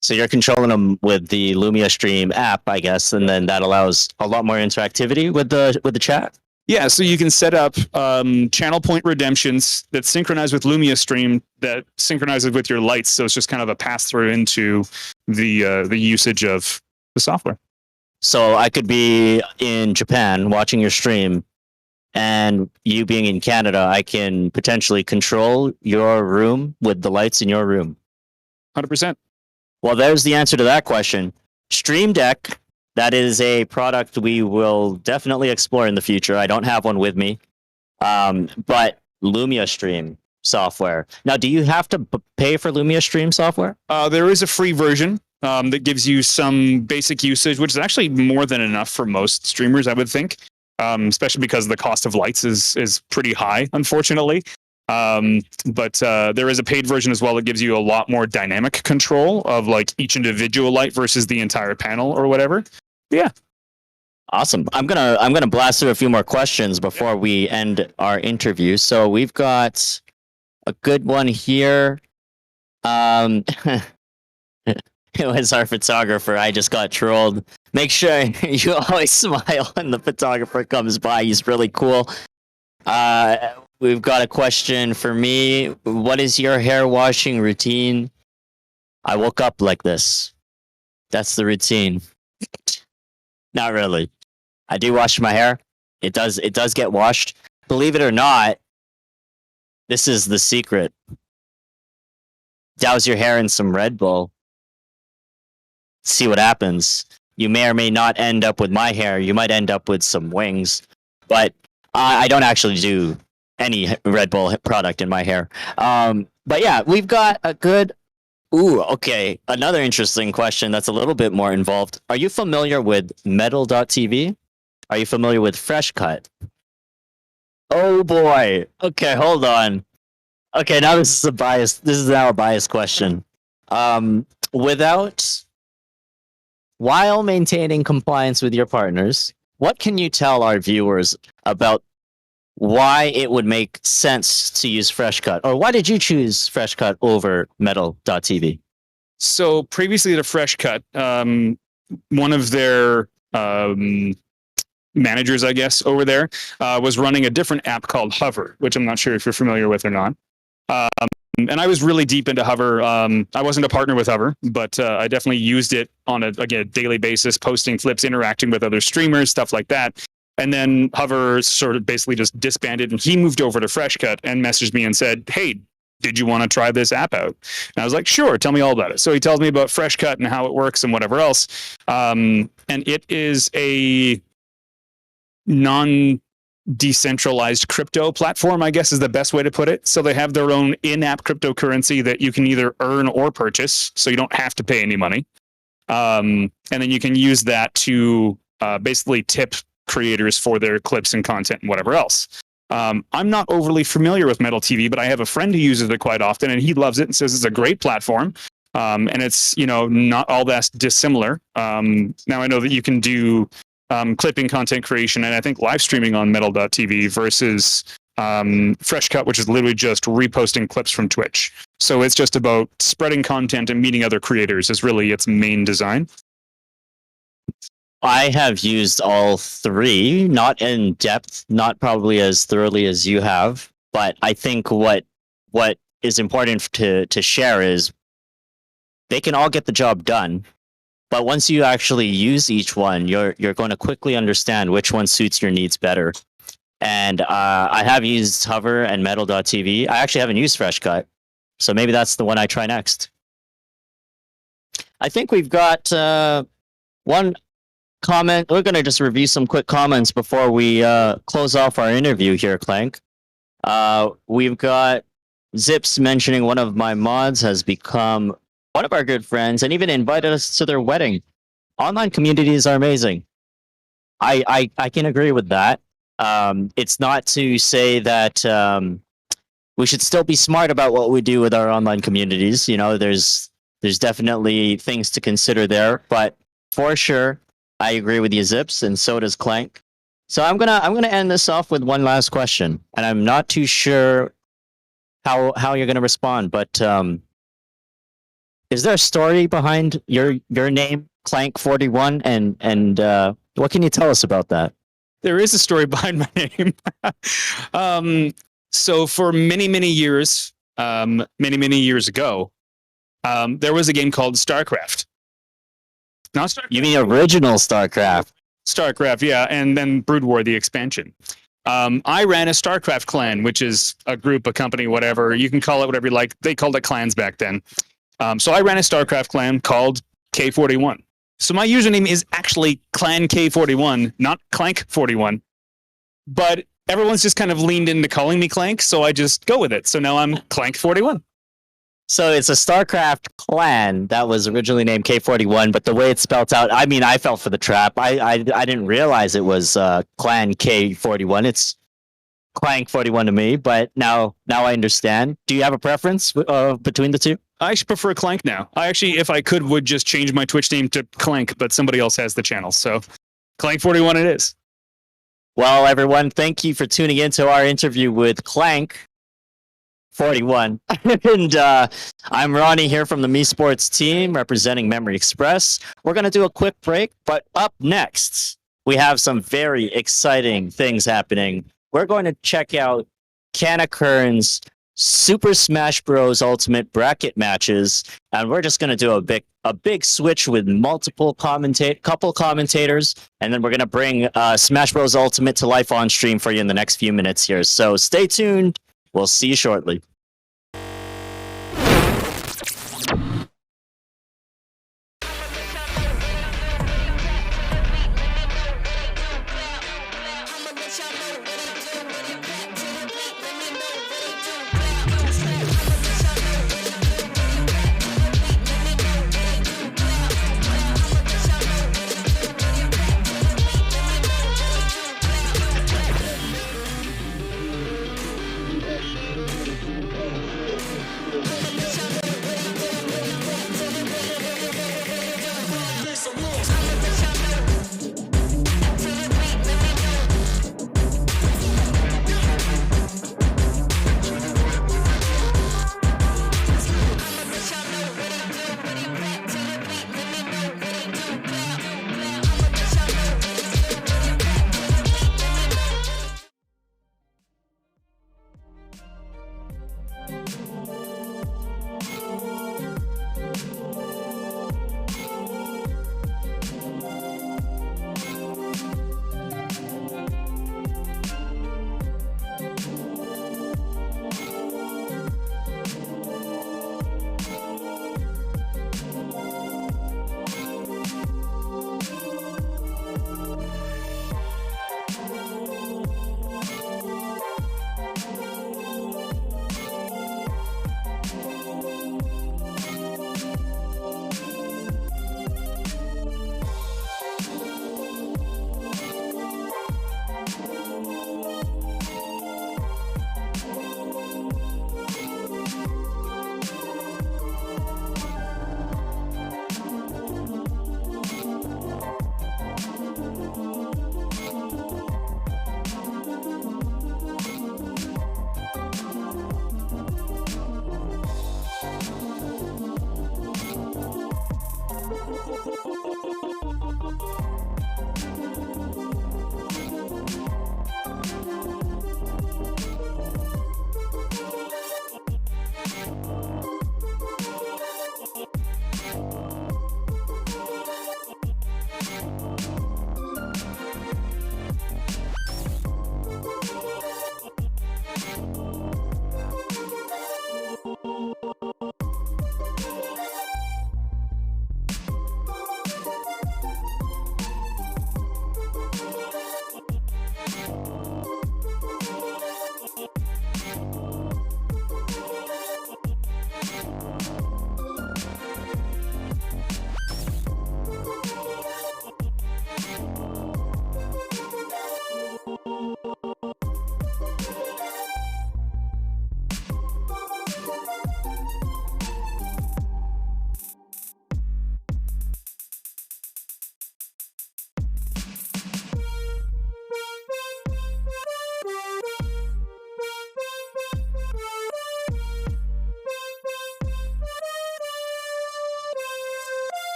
So you're controlling them with the Lumia Stream app, I guess, and then that allows a lot more interactivity with the chat. Yeah, so you can set up channel point redemptions that synchronize with Lumia Stream that synchronizes with your lights. So it's just kind of a pass through into the usage of the software. So I could be in Japan watching your stream, and you being in Canada, I can potentially control your room with the lights in your room. 100%. Well, there's the answer to that question. Stream Deck. That is a product we will definitely explore in the future. I don't have one with me. But Lumia Stream software. Now, do you have to pay for Lumia Stream software? There is a free version that gives you some basic usage, which is actually more than enough for most streamers, I would think, especially because the cost of lights is pretty high, unfortunately. But there is a paid version as well that gives you a lot more dynamic control of like each individual light versus the entire panel or whatever. Yeah. Awesome. I'm gonna blast through a few more questions before we end our interview. So we've got a good one here. It was our photographer. I just got trolled. Make sure you always smile when the photographer comes by. He's really cool. We've got a question for me. What is your hair washing routine? I woke up like this. That's the routine. Not really. I do wash my hair. It does get washed. Believe it or not, this is the secret. Douse your hair in some Red Bull. See what happens. You may or may not end up with my hair. You might end up with some wings. But I don't actually do any Red Bull product in my hair. But yeah, we've got a good... Ooh, okay. Another interesting question that's a little bit more involved. Are you familiar with Metal.tv? Are you familiar with Fresh Cut? Oh boy. Okay, hold on. Okay, now this is now a biased question. While maintaining compliance with your partners, what can you tell our viewers about why it would make sense to use Fresh Cut? Or why did you choose Fresh Cut over Metal.tv? So previously to Fresh Cut, one of their managers, I guess, over there was running a different app called Hover, which I'm not sure if you're familiar with or not. And I was really deep into Hover. I wasn't a partner with Hover, but I definitely used it on a daily basis, posting clips, interacting with other streamers, stuff like that. And then Hover sort of basically just disbanded, and he moved over to Fresh Cut and messaged me and said, "Hey, did you want to try this app out?" And I was like, "Sure, tell me all about it." So he tells me about Fresh Cut and how it works and whatever else. And it is a non-decentralized crypto platform, I guess is the best way to put it. So they have their own in-app cryptocurrency that you can either earn or purchase, so you don't have to pay any money. And then you can use that to basically tip creators for their clips and content and whatever else. I'm not overly familiar with Metal TV, but I have a friend who uses it quite often, and he loves it and says it's a great platform. And it's, not all that dissimilar. Now I know that you can do clipping, content creation, and I think live streaming on Metal.tv versus Fresh Cut, which is literally just reposting clips from Twitch. So it's just about spreading content and meeting other creators is really its main design. I have used all three, not in depth, not probably as thoroughly as you have, but I think what is important to share is they can all get the job done. But once you actually use each one, you're going to quickly understand which one suits your needs better. And I have used Hover and Metal.tv. I actually haven't used Fresh Cut, so maybe that's the one I try next. I think we've got one comment. We're going to just review some quick comments before we close off our interview here, Clank. We've got Zips mentioning one of my mods has become one of our good friends and even invited us to their wedding. Online communities are amazing. I can agree with that. It's not to say that we should still be smart about what we do with our online communities. You know, there's definitely things to consider there, but for sure, I agree with you, Zips, and so does Clank. So I'm gonna end this off with one last question, and I'm not too sure how you're gonna respond, but is there a story behind your name, Clank41, and what can you tell us about that? There is a story behind my name. So for many years, many years ago, there was a game called StarCraft. Not StarCraft. You mean original StarCraft? StarCraft, yeah, and then Brood War, the expansion. I ran a StarCraft clan, which is a group, a company, whatever. You can call it whatever you like. They called it clans back then. So I ran a StarCraft clan called K41. So my username is actually Clan K41, not Clank41. But everyone's just kind of leaned into calling me Clank, so I just go with it. So now I'm Clank41. So it's a StarCraft clan that was originally named K41, but the way it's spelled out, I mean, I fell for the trap. I didn't realize it was Clan K41. It's Clank41 to me, but now I understand. Do you have a preference between the two? I actually prefer Clank now. I actually, if I could, would just change my Twitch name to Clank, but somebody else has the channel. So Clank41 it is. Well, everyone, thank you for tuning in to our interview with Clank41. And I'm Ronnie here from the MEsports team representing Memory Express. We're going to do a quick break, but up next, we have some very exciting things happening. We're going to check out Kana Kern's Super Smash Bros. Ultimate bracket matches, and we're just going to do a big switch with couple commentators, and then we're going to bring Smash Bros. Ultimate to life on stream for you in the next few minutes here. So stay tuned. We'll see you shortly.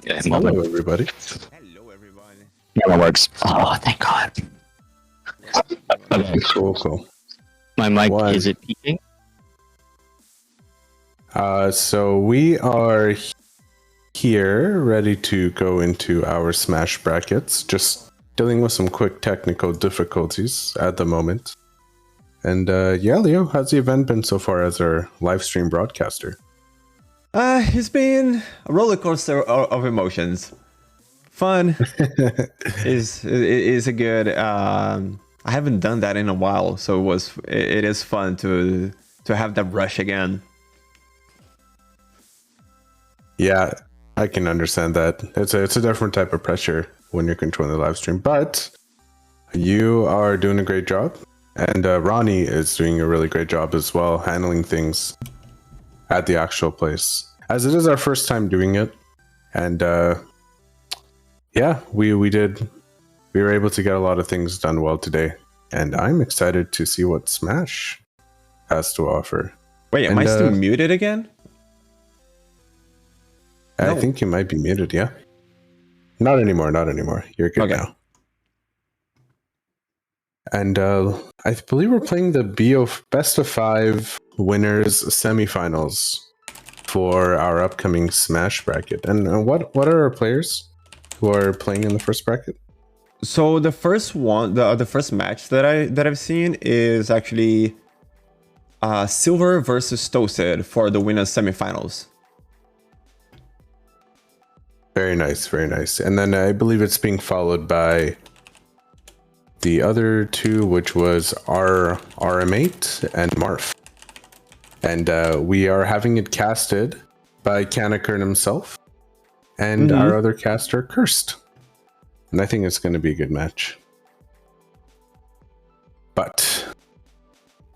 Okay, Hello, moment. everybody. Hello, everybody. That works. Oh, thank God. Okay. Cool. My mic, One. is it peaking? So we are here, ready to go into our Smash brackets. Just dealing with some quick technical difficulties at the moment. And yeah, Leo, how's the event been so far as our live stream broadcaster? It's been a roller coaster of emotions. Fun is a good. I haven't done that in a while, so it is fun to have that rush again. Yeah, I can understand that. It's a different type of pressure when you're controlling the live stream, but you are doing a great job, and Ronnie is doing a really great job as well, handling things at the actual place, as it is our first time doing it. And yeah, we were able to get a lot of things done well today, and I'm excited to see what Smash has to offer. Wait, am I still muted again? I No. think you might be muted, yeah? Not anymore. You're good Okay. now. And I believe we're playing the best of 5 winners semifinals for our upcoming Smash bracket. And what are our players who are playing in the first bracket? So the first one, the first match that I've seen is actually Silver versus Toasted for the winners semifinals. Very nice. And then I believe it's being followed by the other two, which was RM8 and Marf. And we are having it casted by Kanakern himself and our other caster, Cursed. And I think it's going to be a good match. But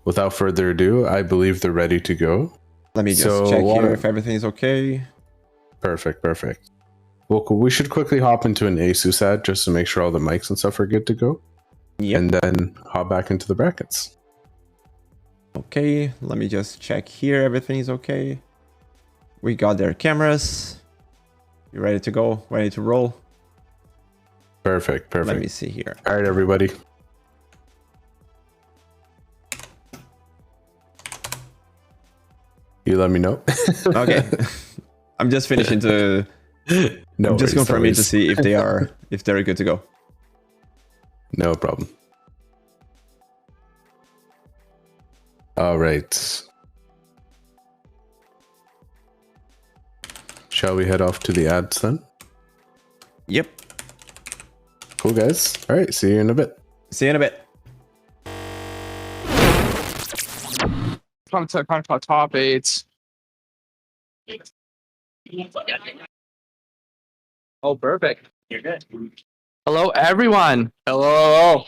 without further ado, I believe they're ready to go. Let me just check here if everything's okay. Perfect. Well, we should quickly hop into an Asus ad just to make sure all the mics and stuff are good to go. Yep. And then hop back into the brackets. Okay, let me just check here. Everything's okay. We got their cameras. You ready to go? Ready to roll? Perfect. Let me see here. All right, everybody. You let me know. Okay. I'm just finishing to... I'm just confirming to see if they're good to go. No problem. All right. Shall we head off to the ads then? Yep. Cool, guys. All right. See you in a bit. See you in a bit. Top 8. Oh, perfect. You're good. Hello, everyone. Hello.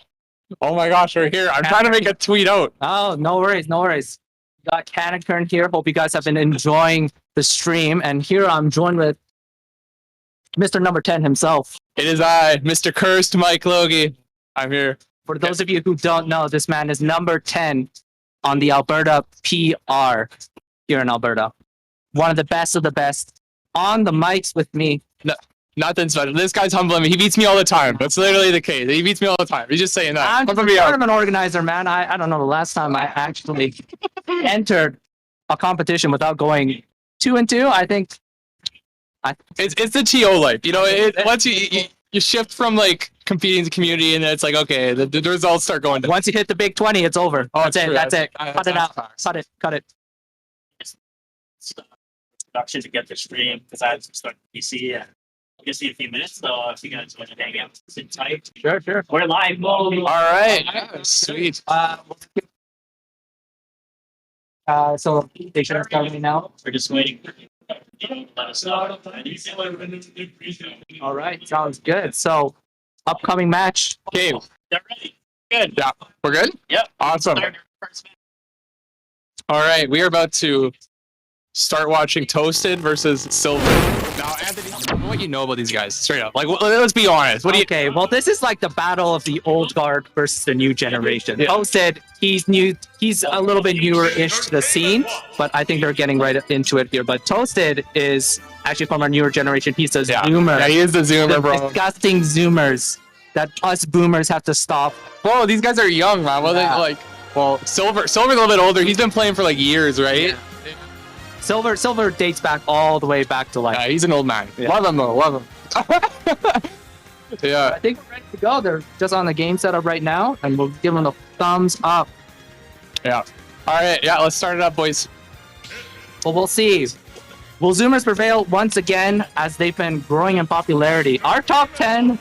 Oh my gosh, we're here. I'm trying to make a tweet out. Oh, no worries. Got Kanakern here. Hope you guys have been enjoying the stream. And here I'm joined with Mr. Number 10 himself. It is I, Mr. Cursed Mike Logie. I'm here. For those of you who don't know, this man is number 10 on the Alberta PR here in Alberta. One of the best on the mics with me. No, nothing special. This guy's humbling me. He beats me all the time. That's literally the case. He beats me all the time. He's just saying that. I'm just a tournament organizer, man. I don't know the last time I actually entered a competition without going 2-2. I think it's the TO life. You know, once you shift from like competing to community, and then it's like, okay, the results start going down. Once you hit the big 20, it's over. Oh, That's it. true. Cut it out. Facts. Cut it. Production to get the stream because I had to start PC and we'll just see a few minutes. So if you guys want to hang out, sit tight. Sure. We're live. All right. Sweet. So they should start right now. We're just waiting. Let us know. All right, sounds good. So upcoming match. Okay. They're ready. Good. Yeah. We're good? Yep. Awesome. Start our first match. All right. We are about to start watching Toasted versus Silver. Now, Anthony, what you know about these guys, straight up. Like, let's be honest. What do you? Okay, well, this is like the battle of the old guard versus the new generation. Toasted, he's new. He's a little bit newer-ish to the scene, but I think they're getting right into it here. But Toasted is actually from our newer generation. He's a zoomer. Yeah, he is the zoomer, bro. Disgusting zoomers that us boomers have to stop. Whoa, these guys are young, man. What are they like? Well, Silver's a little bit older. He's been playing for like years, right? Yeah. Silver dates back all the way back to like. Yeah, he's an old man. Yeah. Love him though. Love him. Yeah. I think we're ready to go. They're just on the game setup right now, and we'll give them a thumbs up. Yeah. All right. Yeah. Let's start it up, boys. Well, we'll see. Will Zoomers prevail once again as they've been growing in popularity? Our top 10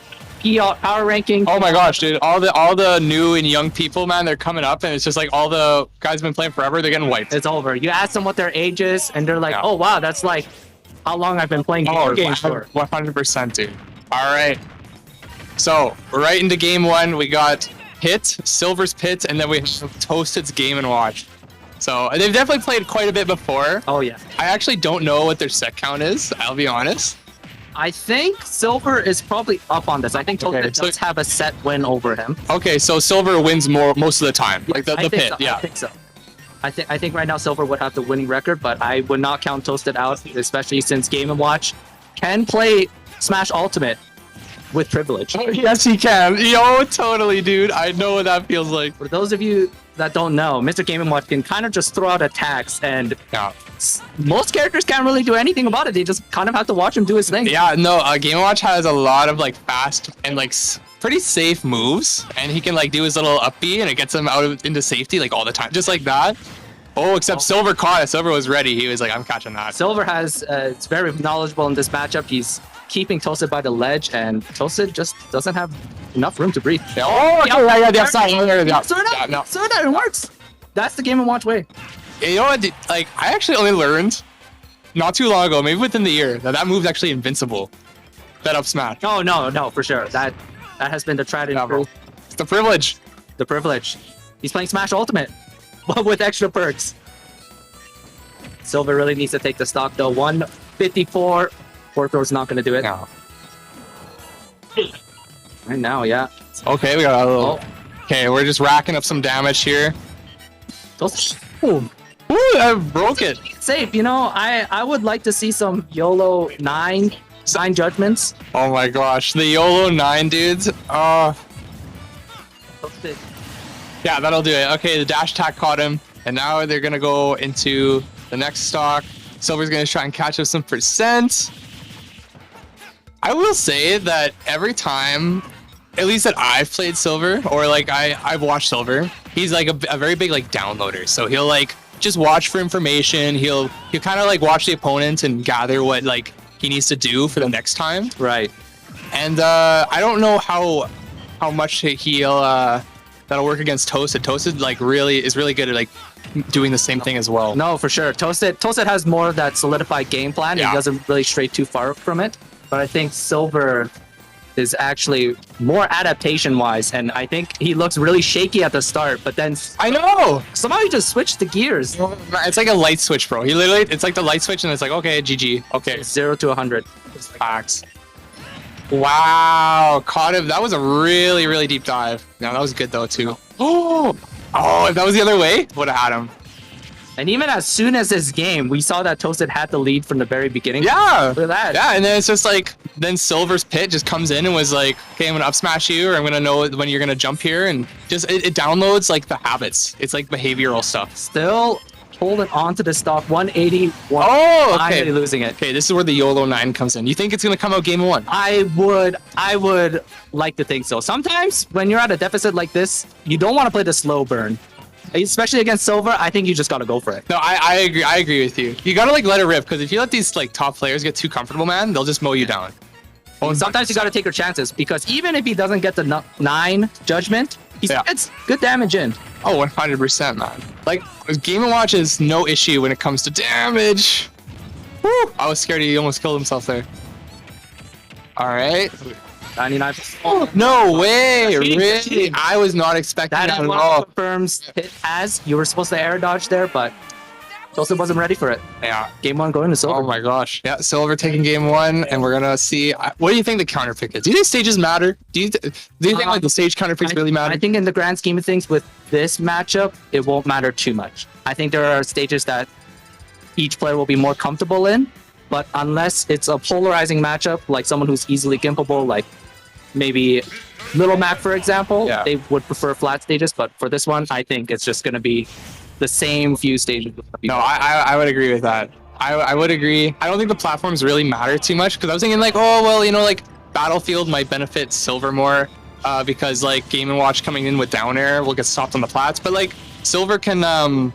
power ranking. Oh my gosh, dude! All the new and young people, man, they're coming up, and it's just like all the guys have been playing forever. They're getting wiped. It's over. You ask them what their age is, and they're like, "Oh wow, that's like how long I've been playing video games for." 100%, dude. All right. So right into game one, we got Pit, Silver's Pit, and then we have Toasted's Game and Watch. So they've definitely played quite a bit before. Oh yeah. I actually don't know what their set count is. I'll be honest. I think Silver is probably up on this. I think Toasted does have a set win over him. Okay, so Silver wins most of the time, like the Pit. So. Yeah. I think so. I think right now Silver would have the winning record, but I would not count Toasted out, especially since Game & Watch can play Smash Ultimate with privilege. Oh, yes, he can. Yo, totally, dude. I know what that feels like. For those of you that don't know, Mr. Game & Watch can kind of just throw out attacks, and most characters can't really do anything about it. They just kind of have to watch him do his thing. Yeah, no, Game & Watch has a lot of like fast and like pretty safe moves, and he can like do his little up B, and it gets him into safety like all the time, just like that. Oh, except Silver caught it. Silver was ready. He was like, I'm catching that. Silver has, it's very knowledgeable in this matchup. He's keeping Toasted by the ledge, and Toasted just doesn't have enough room to breathe. Oh, yeah, the upside. It works. That's the Game & Watch way. You know what? Like, I actually only learned not too long ago, maybe within the year, that move's actually invincible. That up smash. Oh, no, for sure. That has been the tried and true. It's the privilege. The privilege. He's playing Smash Ultimate, but with extra perks. Silver really needs to take the stock, though. 154. Fourth throw's not going to do it. No. Right now, yeah. Okay, we got a little... Okay, we're just racking up some damage here. Ooh, I broke it. Safe, you know, I would like to see some YOLO 9 judgments. Oh my gosh, the YOLO 9 dudes. Yeah, that'll do it. Okay, the dash attack caught him, and now they're gonna go into the next stock. Silver's gonna try and catch up some percent. I will say that every time, at least that I've played Silver, or like I've watched Silver, he's like a very big like downloader. So he'll like just watch for information. He'll kind of like watch the opponent and gather what like he needs to do for the next time. Right. And I don't know how much he'll that'll work against Toasted. Toasted like is really good at like doing the same thing as well. No, for sure. Toasted has more of that solidified game plan. Yeah. He doesn't really stray too far from it. But I think Silver is actually more adaptation-wise, and I think he looks really shaky at the start, but then... I know! Somehow he just switched the gears. It's like a light switch, bro. He literally... It's like the light switch, and it's like, okay, GG. Okay. 0 to 100. Facts. Wow. Caught him. That was a really, really deep dive. No, that was good, though, too. Oh, if that was the other way, would have had him. And even as soon as this game, we saw that Toasted had the lead from the very beginning. Yeah. Look at that. Yeah, and then it's just like, then Silver's Pit just comes in and was like, okay, I'm going to up smash you, or I'm going to know when you're going to jump here. And just, it downloads like the habits. It's like behavioral stuff. Still holding on to the stock, 180. Oh, okay. Finally losing it. Okay, this is where the YOLO 9 comes in. You think it's going to come out game 1? I would like to think so. Sometimes when you're at a deficit like this, you don't want to play the slow burn. Especially against Silver, I think you just gotta go for it. No, I agree. I agree with you. You gotta like let it rip, because if you let these like top players get too comfortable, man, they'll just mow you down. And sometimes you gotta take your chances, because even if he doesn't get the 9 judgment, he gets good damage in. Oh, 100%, man. Like Game & Watch is no issue when it comes to damage. Woo! I was scared he almost killed himself there. All right. 99. Oh, no way! Really? I was not expecting that at all. Confirms hit as you were supposed to air dodge there, but Toasted wasn't ready for it. Yeah. Game 1 going to Silver. Oh my gosh. Yeah, Silver taking game 1, and we're gonna see. What do you think the counter pick is? Do you think stages matter? Do you think like the stage counter picks really matter? I think in the grand scheme of things, with this matchup, it won't matter too much. I think there are stages that each player will be more comfortable in, but unless it's a polarizing matchup, like someone who's easily gimpable, like maybe Little Mac, for example, they would prefer flat stages. But for this one, I think it's just going to be the same few stages. No, I would agree with that. I would agree. I don't think the platforms really matter too much, because I was thinking like, oh well, you know, like Battlefield might benefit Silver more because like Game & Watch coming in with down air will get stopped on the plats, but like Silver can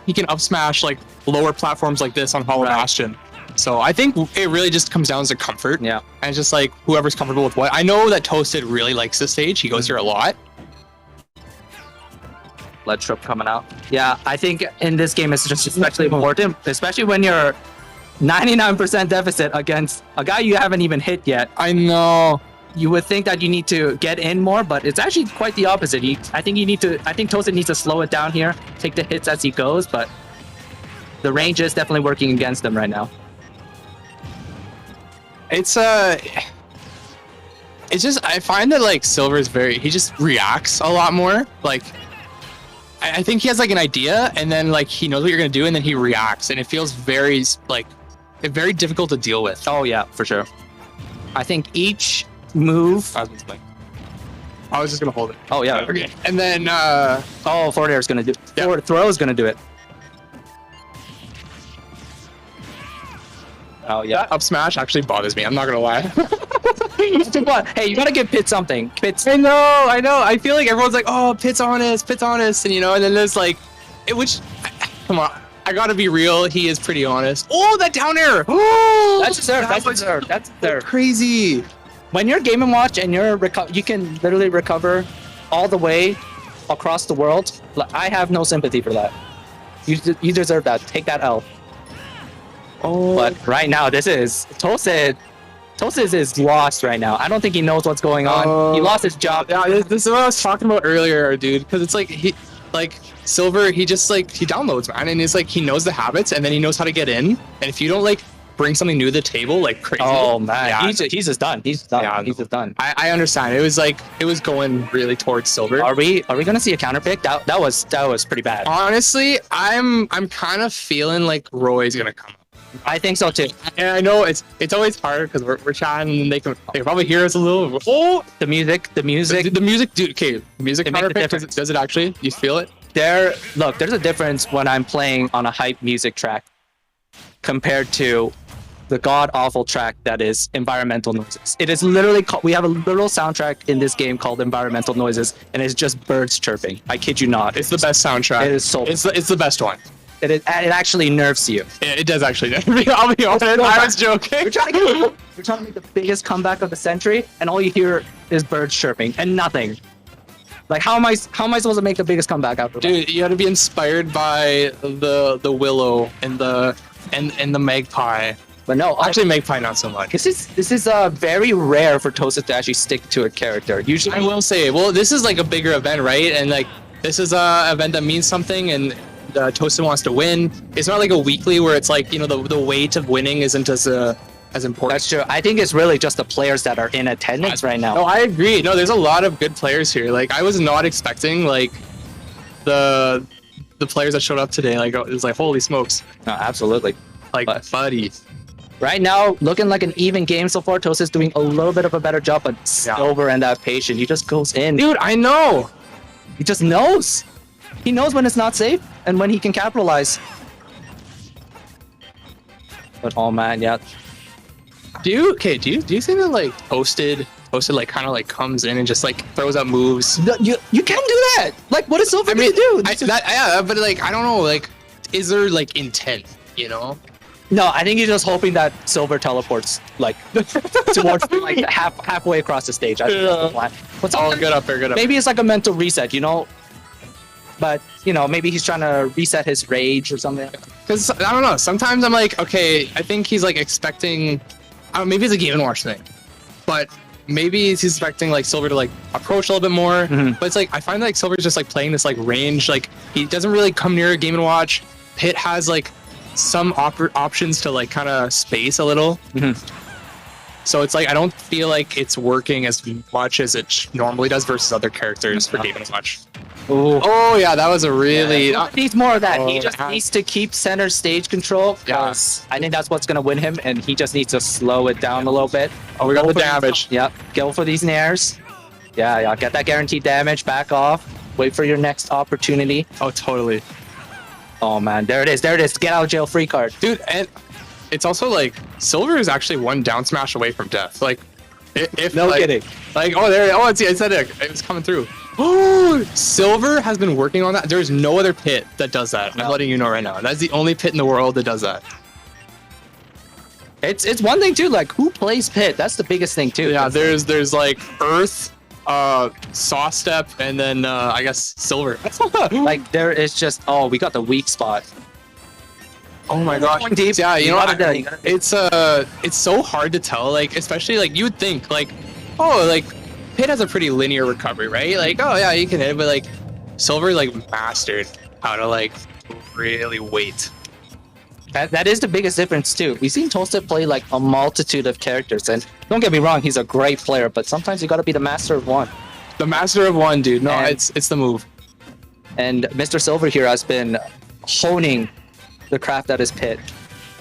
he can up smash like lower platforms like this on Hollow Bastion. So I think it really just comes down to comfort. Yeah. And it's just like whoever's comfortable with what. I know that Toasted really likes this stage. He goes here a lot. Ledge trip coming out. Yeah, I think in this game it's just especially important, especially when you're 99% deficit against a guy you haven't even hit yet. I know. You would think that you need to get in more, but it's actually quite the opposite. I think Toasted needs to slow it down here, take the hits as he goes, but the range is definitely working against him right now. It's just, I find that like Silver is he just reacts a lot more. Like I think he has like an idea, and then like he knows what you're gonna do, and then he reacts, and it feels very very difficult to deal with. Oh yeah, for sure. I think each move. I was just gonna hold it. Oh yeah. Okay. And then forward air is gonna do. Forward throw is gonna do it. Oh yeah. That up smash actually bothers me. I'm not gonna lie. Hey, you gotta give Pit something. Pit's. I know. I feel like everyone's like, oh, Pit's honest, and you know, and then there's like, come on, I gotta be real. He is pretty honest. Oh, that down air. Oh, that's deserved. That's deserved. Crazy. When you're Game & Watch and you can literally recover all the way across the world. I have no sympathy for that. You deserve that. Take that L. Oh. But right now, this is Toasted. Toasted is lost right now. I don't think he knows what's going on. He lost his job. Yeah, this is what I was talking about earlier, dude. Because it's like Silver, he just like he downloads, man, and it's like he knows the habits, and then he knows how to get in. And if you don't like bring something new to the table, like crazy. Oh man, yeah. He's just done. He's done. Yeah, he's just done. I understand. It was going really towards Silver. Are we gonna see a counter pick? That was pretty bad. Honestly, I'm kind of feeling like Roy's gonna come up. I think so too. And I know it's always hard because we're chatting and they can probably hear us a little. Oh, the music, the music, dude. Okay, music counter pick. Does it actually? You feel it? There's a difference when I'm playing on a hype music track compared to the god awful track that is environmental noises. It is literally we have a literal soundtrack in this game called environmental noises, and it's just birds chirping. I kid you not. It's the best soundtrack. It is so. It's the best one. It actually nerfs you. It does actually nerf me. I'll be honest. I was joking. We're trying to make the biggest comeback of the century, and all you hear is birds chirping and nothing. Like how am I supposed to make the biggest comeback after that? Dude, you got to be inspired by the willow and the magpie. But no, actually magpie not so much. This is very rare for Toasted to actually stick to a character. Usually, I will say, well, this is like a bigger event, right? And like this is a event that means something, and Toasted wants to win. It's not like a weekly where it's like, you know, the weight of winning isn't as important. That's true. I think it's really just the players that are in attendance right now. No, I agree. No, there's a lot of good players here. Like I was not expecting like the players that showed up today. Like it was like, holy smokes. No, absolutely. Like buddy. Right now, looking like an even game so far. Toasted's doing a little bit of a better job, but Silver and that patient, he just goes in. Dude, I know. He just knows. He knows when it's not safe and when he can capitalize. But oh man, yeah. Do you think that like Toasted like kind of like comes in and just like throws out moves? You can do that. Like what is Silver gonna do? But like I don't know. Like, is there like intent? You know? No, I think he's just hoping that Silver teleports like towards like halfway across the stage. I think that's the plan. But good up there, good up. Maybe it's like a mental reset, you know. But, you know, maybe he's trying to reset his rage or something. Because, I don't know, sometimes I'm like, okay, I think he's like expecting, maybe it's a Game & Watch thing. But maybe he's expecting like Silver to like approach a little bit more. But it's like, I find like Silver's just like playing this like range. Like, he doesn't really come near Game & Watch. Pit has like some options to like kind of space a little. So it's like I don't feel like it's working as much as it normally does versus other characters for Game & Watch. Oh yeah, that was a really. He needs more of that. He Oh, just that- needs to keep center stage control. Because I think that's what's gonna win him, and he just needs to slow it down a little bit. Oh, we got the damage. Yep. Go for these nairs. Yeah. Get that guaranteed damage. Back off. Wait for your next opportunity. Oh, totally. Oh man, there it is. Get out of jail free card. Dude, and it's also like Silver is actually one down smash away from death. Like, if No like, kidding. Like, oh, there. Oh, I said it. It was coming through. Oh, Silver has been working on that. There's no other pit that does that. I'm letting you know right now. That's the only pit in the world that does that. It's one thing too. Like, who plays pit? That's the biggest thing too. Yeah, there's like Earth, Saw Step, and then I guess Silver. Like, there is just we got the weak spot. Oh my gosh. Going deep. Yeah, you know what? gotta do. It's so hard to tell. Like, especially like you would think like, oh, like Pit has a pretty linear recovery, right? Like, oh yeah, you can hit, but like Silver like mastered how to like really wait. That is the biggest difference too. We've seen Toasted play like a multitude of characters, and don't get me wrong, he's a great player, but sometimes you gotta be the master of one. The master of one, dude. No, And- it's the move. And Mr. Silver here has been honing the craft at his pit.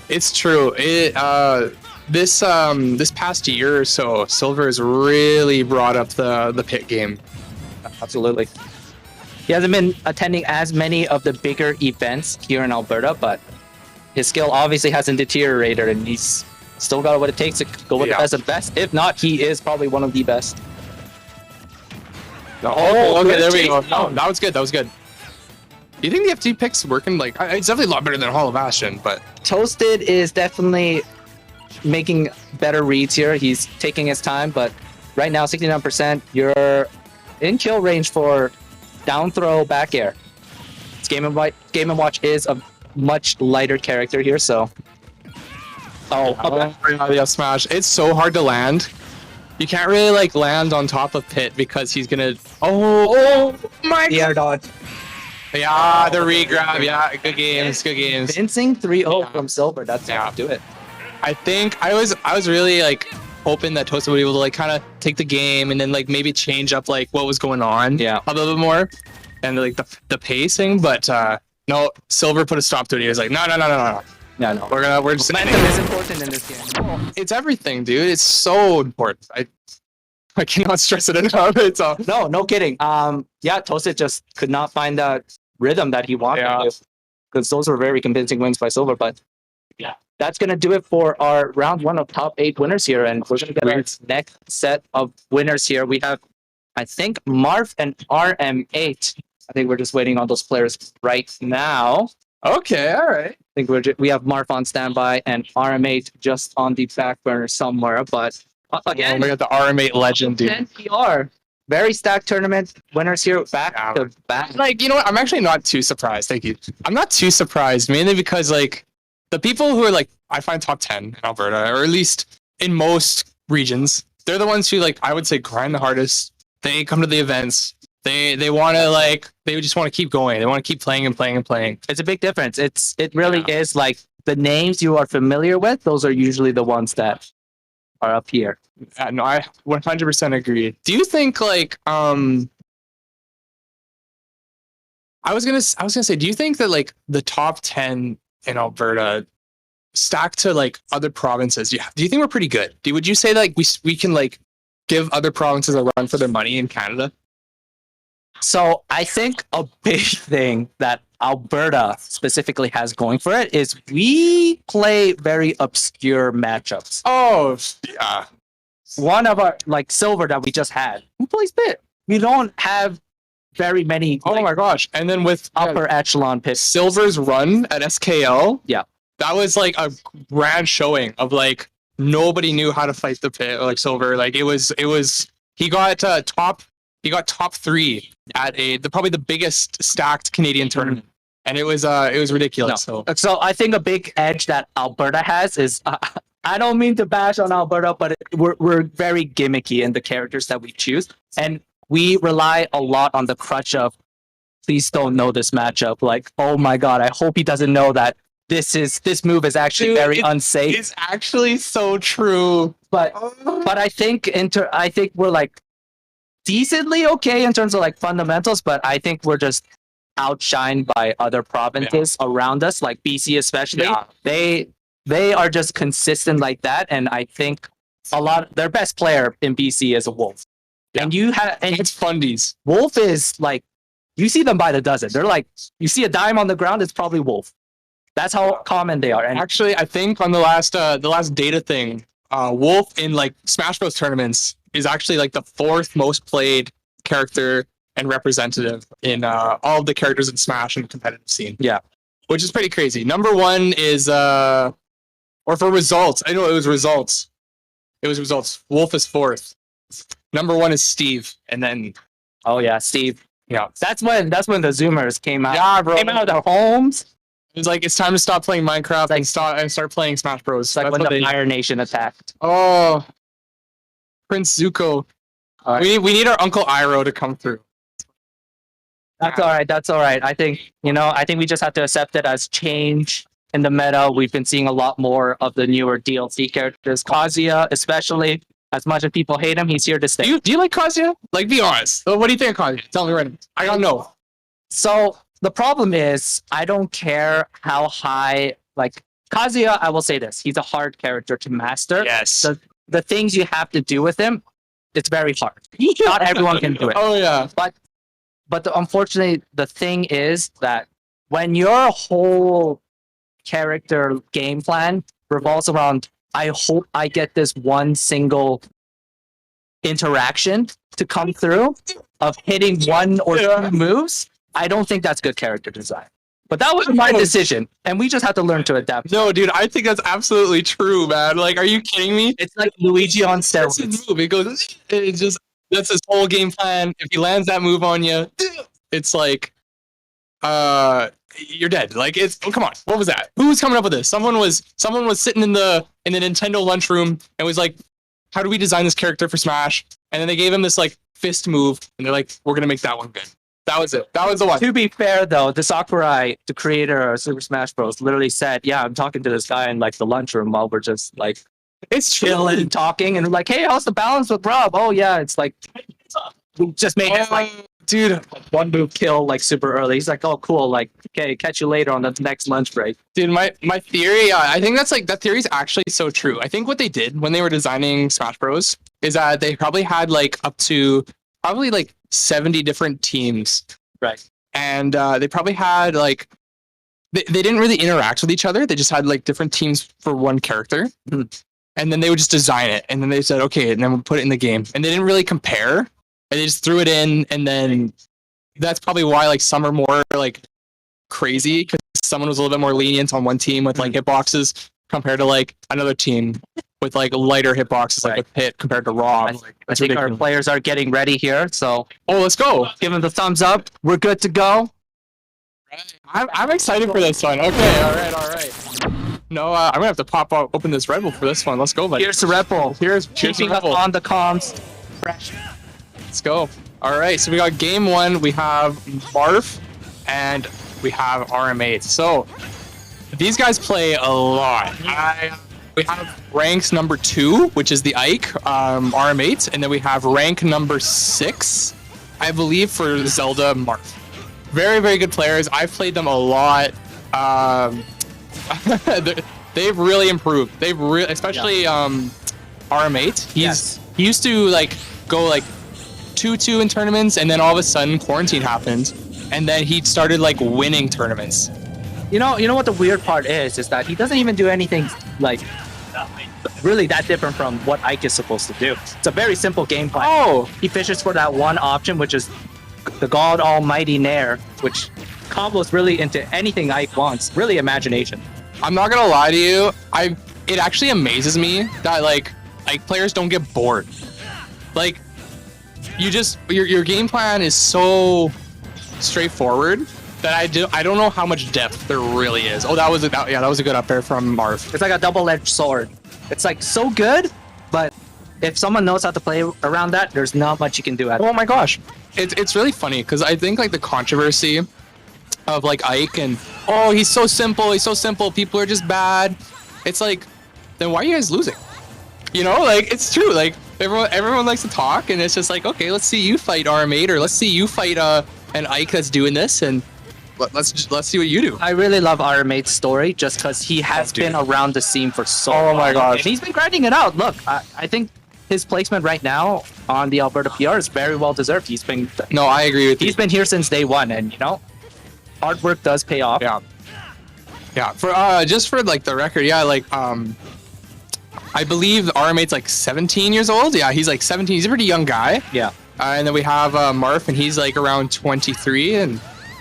It's true. This past year or so, Silver has really brought up the pit game. Absolutely. He hasn't been attending as many of the bigger events here in Alberta, but his skill obviously hasn't deteriorated, and he's still got what it takes to go with the best of the best. If not, he is probably one of the best. Oh, okay, good there we chase go. down. No, that was good. That was good. Do you think the FT picks working? Like, it's definitely a lot better than Hall of Bastion, but Toasted is definitely making better reads here. He's taking his time, but right now, 69%, you're in kill range for down throw back air. It's Game & Watch is a much lighter character here, so. yeah, smash. It's so hard to land. You can't really like land on top of Pit because he's gonna. Oh my The air dodge. Yeah, the regrab. Yeah, good games. Good games. Convincing 3-0 from Silver. That's how to do it. I think I was really like hoping that Toasted would be able to like kind of take the game and then like maybe change up like what was going on a little bit more and like the pacing, but no, Silver put a stop to it. He was like, no. No. We're just Momentum is important in this game. It's everything, dude. It's so important. I cannot stress it enough. It's all No kidding. Yeah, Toasted just could not find that rhythm that he wanted because those were very convincing wins by Silver. But yeah, that's gonna do it for our round one of top 8 winners here, and we're gonna get our next set of winners here. We have, I think, Marv and RM8. I think we're just waiting on those players right now. Okay, all right. I think we have Marv on standby and RM8 just on the back burner somewhere. But again, we got the RM8 legend, dude. NPR. Very stacked tournament winners here back to back. Like, you know what? I'm actually not too surprised. Thank you. I'm not too surprised, mainly because like the people who are like I find top 10 in Alberta, or at least in most regions, they're the ones who like I would say grind the hardest. They come to the events. They want to like they just want to keep going. They want to keep playing and playing and playing. It's a big difference. It really is like the names you are familiar with. Those are usually the ones that are up here. No, I 100% agree. Do you think like I was gonna say, do you think that like the top 10 in Alberta stacked to like other provinces? Yeah. Do you think we're pretty good? Would you say like we can like give other provinces a run for their money in Canada? So I think a big thing that Alberta specifically has going for it is we play very obscure matchups. Oh, yeah. One of our, like Silver that we just had, who plays pit? We don't have very many. Oh my gosh. And then with upper echelon pit. Silver's run at SKL. Yeah. That was like a grand showing of like nobody knew how to fight the pit like Silver. Like it was he got top 3 at probably the biggest stacked Canadian tournament. And it was ridiculous. So I think a big edge that Alberta has is I don't mean to bash on Alberta, but we're very gimmicky in the characters that we choose, and we rely a lot on the crutch of please don't know this matchup. Like, oh my god, I hope he doesn't know that this move is actually very unsafe. It's actually so true. But I think I think we're like decently okay in terms of like fundamentals, but I think we're just outshined by other provinces around us, like BC especially. Yeah. They are just consistent like that, and I think their best player in BC is a Wolf. Yeah. And It's fundies. Wolf is like, you see them by the dozen. They're like, you see a dime on the ground, it's probably Wolf. That's how common they are. And Actually, I think on the last data thing, Wolf in like Smash Bros tournaments is actually like the 4th most played character and representative in all of the characters in Smash and the competitive scene. Yeah, which is pretty crazy. Number 1 is or for results, I know it was results. It was results. Wolf is 4th. Number 1 is Steve, and then oh yeah, Steve. yeah, That's when the Zoomers came out. Yeah, bro. Came out of their homes. it's like it's time to stop playing Minecraft and start playing Smash Bros. It's like That's when what the they- Fire Nation attacked. Oh, Prince Zuko. We need our Uncle Iroh to come through. That's all right. That's all right. I think we just have to accept it as change in the meta. We've been seeing a lot more of the newer DLC characters. Kazuya, especially, as much as people hate him, he's here to stay. Do you like Kazuya? Like, be honest. What do you think of Kazuya? Tell me right now. I don't know. So the problem is, I don't care how high. Like Kazuya, I will say this: he's a hard character to master. Yes. The things you have to do with him, it's very hard. Not everyone can do it. Oh yeah. But unfortunately, the thing is that when your whole character game plan revolves around, I hope I get this one single interaction to come through of hitting one or two moves, I don't think that's good character design. But that was my decision, and we just have to learn to adapt. No, dude, I think that's absolutely true, man. Like, are you kidding me? It's like Luigi on That's steroids. his move. It goes. It just. That's his whole game plan. If he lands that move on you, it's like, you're dead. Like, it's. Oh, come on. What was that? Who was coming up with this? Someone was sitting in the Nintendo lunchroom and was like, how do we design this character for Smash? And then they gave him this like fist move, and they're like, we're gonna make that one good. That was it. That was the one. To be fair, though, the Sakurai, the creator of Super Smash Bros., literally said, "Yeah, I'm talking to this guy in like the lunchroom while we're just like It's chilling and talking, and we're like, hey, how's the balance with Rob? Oh yeah, it's like we just made it like dude, one move kill like super early. He's like, oh cool, like okay, catch you later on the next lunch break. dude, my theory. I think that's like that theory is actually so true. I think what they did when they were designing Smash Bros. Is that they probably had like up to probably like 70 different teams, Right. and they probably had like they didn't really interact with each other. They just had like different teams for one character. And then they would just design it, and then they said, okay, and then we'll put it in the game. And they didn't really compare, and they just threw it in, and then that's probably why like some are more like crazy, because someone was a little bit more lenient on one team with like hitboxes compared to like another team with like lighter hitboxes, like with Pit compared to Rob. I think our players are getting ready here, so let's go. Give them the thumbs up. We're good to go. I'm excited for this one. Okay, all right. No, I'm gonna have to open this Red Bull for this one. Let's go, buddy. Here's the Red Bull. Cheers to Keeping Red us Bull. on the comms. Fresh. Let's go. All right, so we got game one. We have Marf and we have RM8. So these guys play a lot. We have ranks number 2, which is the Ike, RM8, and then we have rank number 6, I believe, for Zelda Marf. Very, very good players. I've played them a lot. They've really improved. They've especially RM8. He used to like go like 2-2 in tournaments, and then all of a sudden quarantine happened, and then he started like winning tournaments. You know what the weird part is that he doesn't even do anything like really that different from what Ike is supposed to do. It's a very simple game plan. Oh, he fishes for that one option, which is the God Almighty Nair, which combos really into anything Ike wants. Really imagination. I'm not gonna lie to you. It actually amazes me that like Ike players don't get bored. Like your game plan is so straightforward that I don't know how much depth there really is. Oh, that was a good up air from Marv. It's like a double-edged sword. It's like so good, but if someone knows how to play around that, there's not much you can do. Oh my gosh, it's really funny because I think like the controversy of like Ike and oh, he's so simple, people are just bad. It's like, then why are you guys losing? You know, like it's true. Like everyone likes to talk, and it's just like, okay, let's see you fight RM8, or let's see you fight an Ike that's doing this, and let's see what you do. I really love RM8's story just because he has been around the scene for so long. Oh my gosh. And he's been grinding it out. Look, I think his placement right now on the Alberta PR is very well deserved. He's been No, I agree with you. he's been here since day one, and you know, hard work does pay off. Yeah. For just for like the record, yeah, like I believe RM8's like 17 years old. Yeah, he's like 17. He's a pretty young guy. Yeah. And then we have Marf, and he's like around 23. And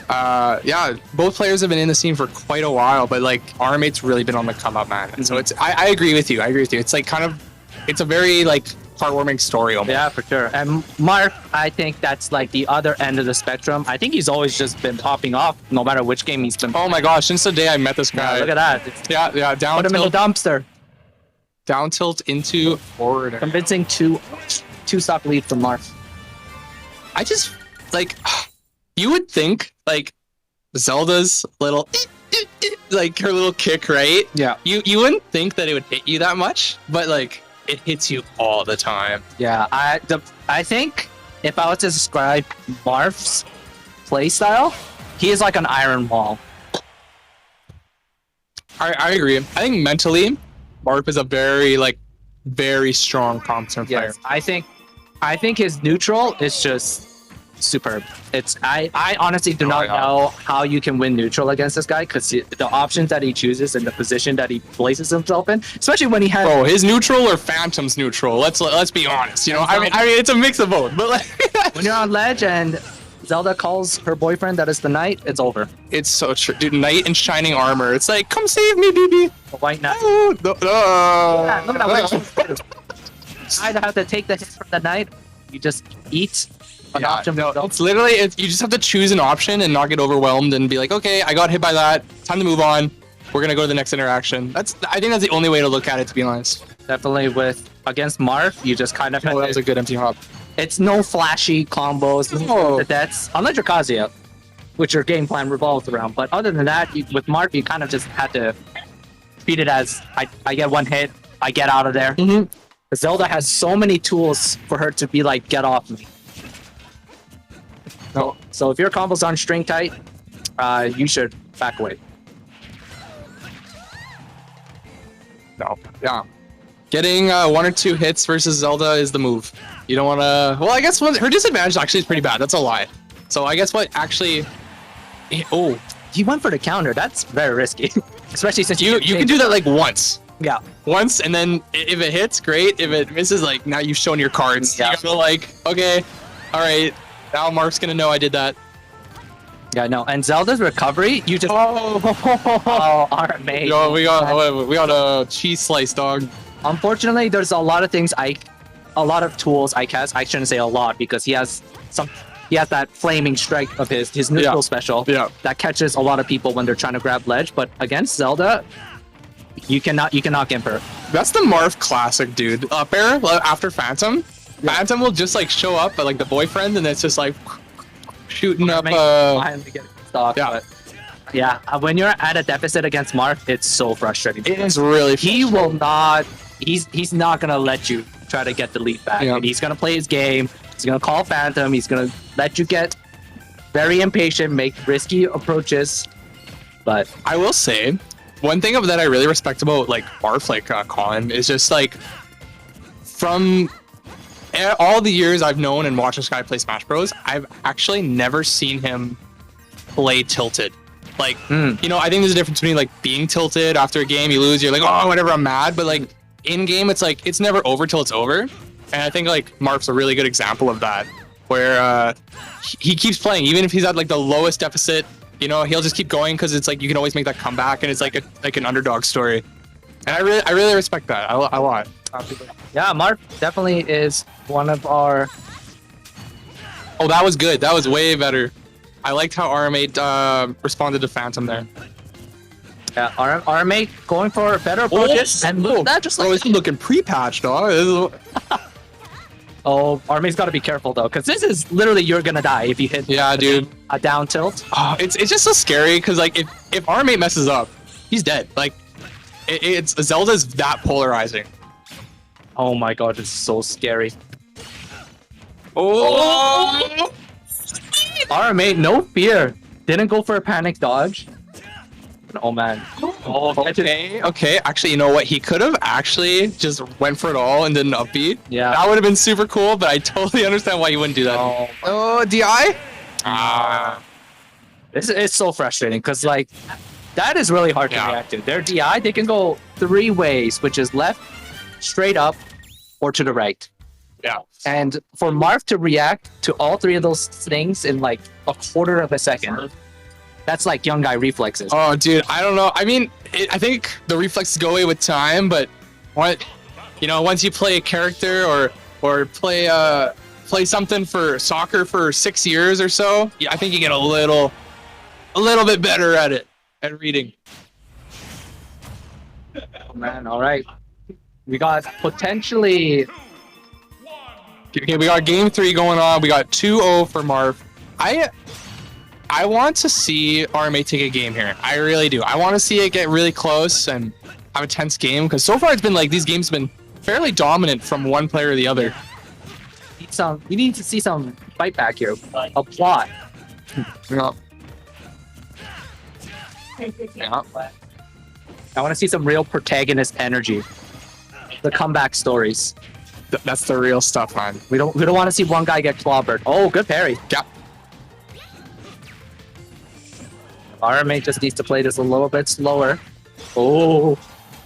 yeah, both players have been in the scene for quite a while, but like RM8's really been on the come up, man. And so it's I agree with you. It's like kind of, it's a very like heartwarming story almost. Yeah, for sure. And Mark, I think that's like the other end of the spectrum. I think he's always just been popping off no matter which game he's been Oh my gosh, since the day I met this guy. Yeah, look at that. It's, Yeah, down put him in the dumpster. down tilt into forward. Convincing two stock lead from Mark. I just like, you would think like Zelda's little like her little kick, right? Yeah. You wouldn't think that it would hit you that much, but like it hits you all the time. Yeah, I think if I was to describe Marf's play style, he is like an iron wall. I agree. I think mentally, Marf is a very strong competent player. Yes, I think his neutral is just superb. I honestly do not know how you can win neutral against this guy, because the options that he chooses and the position that he places himself in, especially when he has Bro, his neutral or Phantom's neutral. Let's be honest. You know, I mean it's a mix of both. But like when you're on ledge and Zelda calls her boyfriend that is the knight, it's over. it's so true, dude. Knight in shining armor. It's like, come save me, BB. The white knight. Oh, Yeah, look at that. I'd have to take the hit from the knight. You just eat an option. No, it's literally you just have to choose an option and not get overwhelmed and be like, okay, I got hit by that. Time to move on. We're gonna go to the next interaction. I think that's the only way to look at it, to be honest. Definitely against Marth, you just kind of Oh, that was a good empty hop. It's no flashy combos. No. That's unless you're Kazuya, which your game plan revolves around. But other than that, with Marth, you kind of just had to treat it as I get one hit, I get out of there. Mm-hmm. Zelda has so many tools for her to be like, get off me. No. So if your combos aren't string tight, you should back away. No. Yeah. Getting 1 or 2 hits versus Zelda is the move. You don't want to... Well, I guess her disadvantage actually is pretty bad. That's a lie. So I guess what actually... Oh. You went for the counter. That's very risky. Especially since you can do that like once. Yeah. Once, and then if it hits, great. If it misses, like, now you've shown your cards. Yeah. You gotta like, okay, all right, now Mark's gonna know I did that. Yeah, no. And Zelda's recovery, you just... Oh, R-Mate. Yo, we got a cheese slice, dog. Unfortunately, there's a lot of things a lot of tools Ike has. I shouldn't say a lot because he has that flaming strike of his neutral special that catches a lot of people when they're trying to grab ledge. But against Zelda, you cannot get her. That's the Marth classic, dude. Up air after Phantom. Phantom will just like show up at like the boyfriend, and it's just like shooting up. Finally get stock. Yeah. But yeah, when you're at a deficit against Marth, it's so frustrating. It is really. He will not. He's not gonna let you try to get the lead back. Yeah. And he's gonna play his game. He's gonna call Phantom. He's gonna let you get very impatient, make risky approaches. But I will say, one thing that I really respect about like Marth, like Colin, is just like from all the years I've known and watched this guy play Smash Bros, I've actually never seen him play tilted. Like, you know, I think there's a difference between like being tilted after a game, you lose, you're like, oh, whatever, I'm mad. But like in game, it's like, it's never over till it's over. And I think like Marth's a really good example of that, where he keeps playing, even if he's at like the lowest deficit, you know, he'll just keep going because it's like, you can always make that comeback, and it's like an underdog story. And I really respect that a lot. yeah, Marth definitely is one of our... Oh, that was good. That was way better. I liked how RM8 responded to Phantom there. Yeah, RM8 going for better approaches, and look at that, just like it's looking pre-patched, dog. Oh, Army's got to be careful though, because this is literally you're gonna die if you hit. Yeah, dude. A down tilt. Oh, it's just so scary because like if our mate messes up, he's dead. Like it's Zelda's that polarizing. Oh my god, it's so scary. Oh! Our mate, no fear. Didn't go for a panic dodge. Oh man. Oh, Okay. Actually, you know what? He could have actually just went for it all and did an upbeat. Yeah. That would have been super cool, but I totally understand why you wouldn't do that. Oh, DI? It's so frustrating because like that is really hard to react to. Their DI, they can go 3 ways, which is left, straight up, or to the right. Yeah. And for Marv to react to all 3 of those things in like a quarter of a second, that's like young guy reflexes. Oh, dude, I don't know. I mean, I think the reflexes go away with time, but once you play a character or play something for soccer for 6 years or so, I think you get a little bit better at it, at reading. Oh man, all right. We got potentially. Okay, we got game 3 going on. We got 2-0 for Marv. I want to see RMA take a game here. I really do. I want to see it get really close and have a tense game because so far it's been like these games have been fairly dominant from one player or the other. We need to see some fight back here. A plot. Yeah. I want to see some real protagonist energy. The comeback stories. That's the real stuff, man. We don't want to see one guy get clobbered. Oh, good parry. Yeah. RMA just needs to play this a little bit slower. Oh,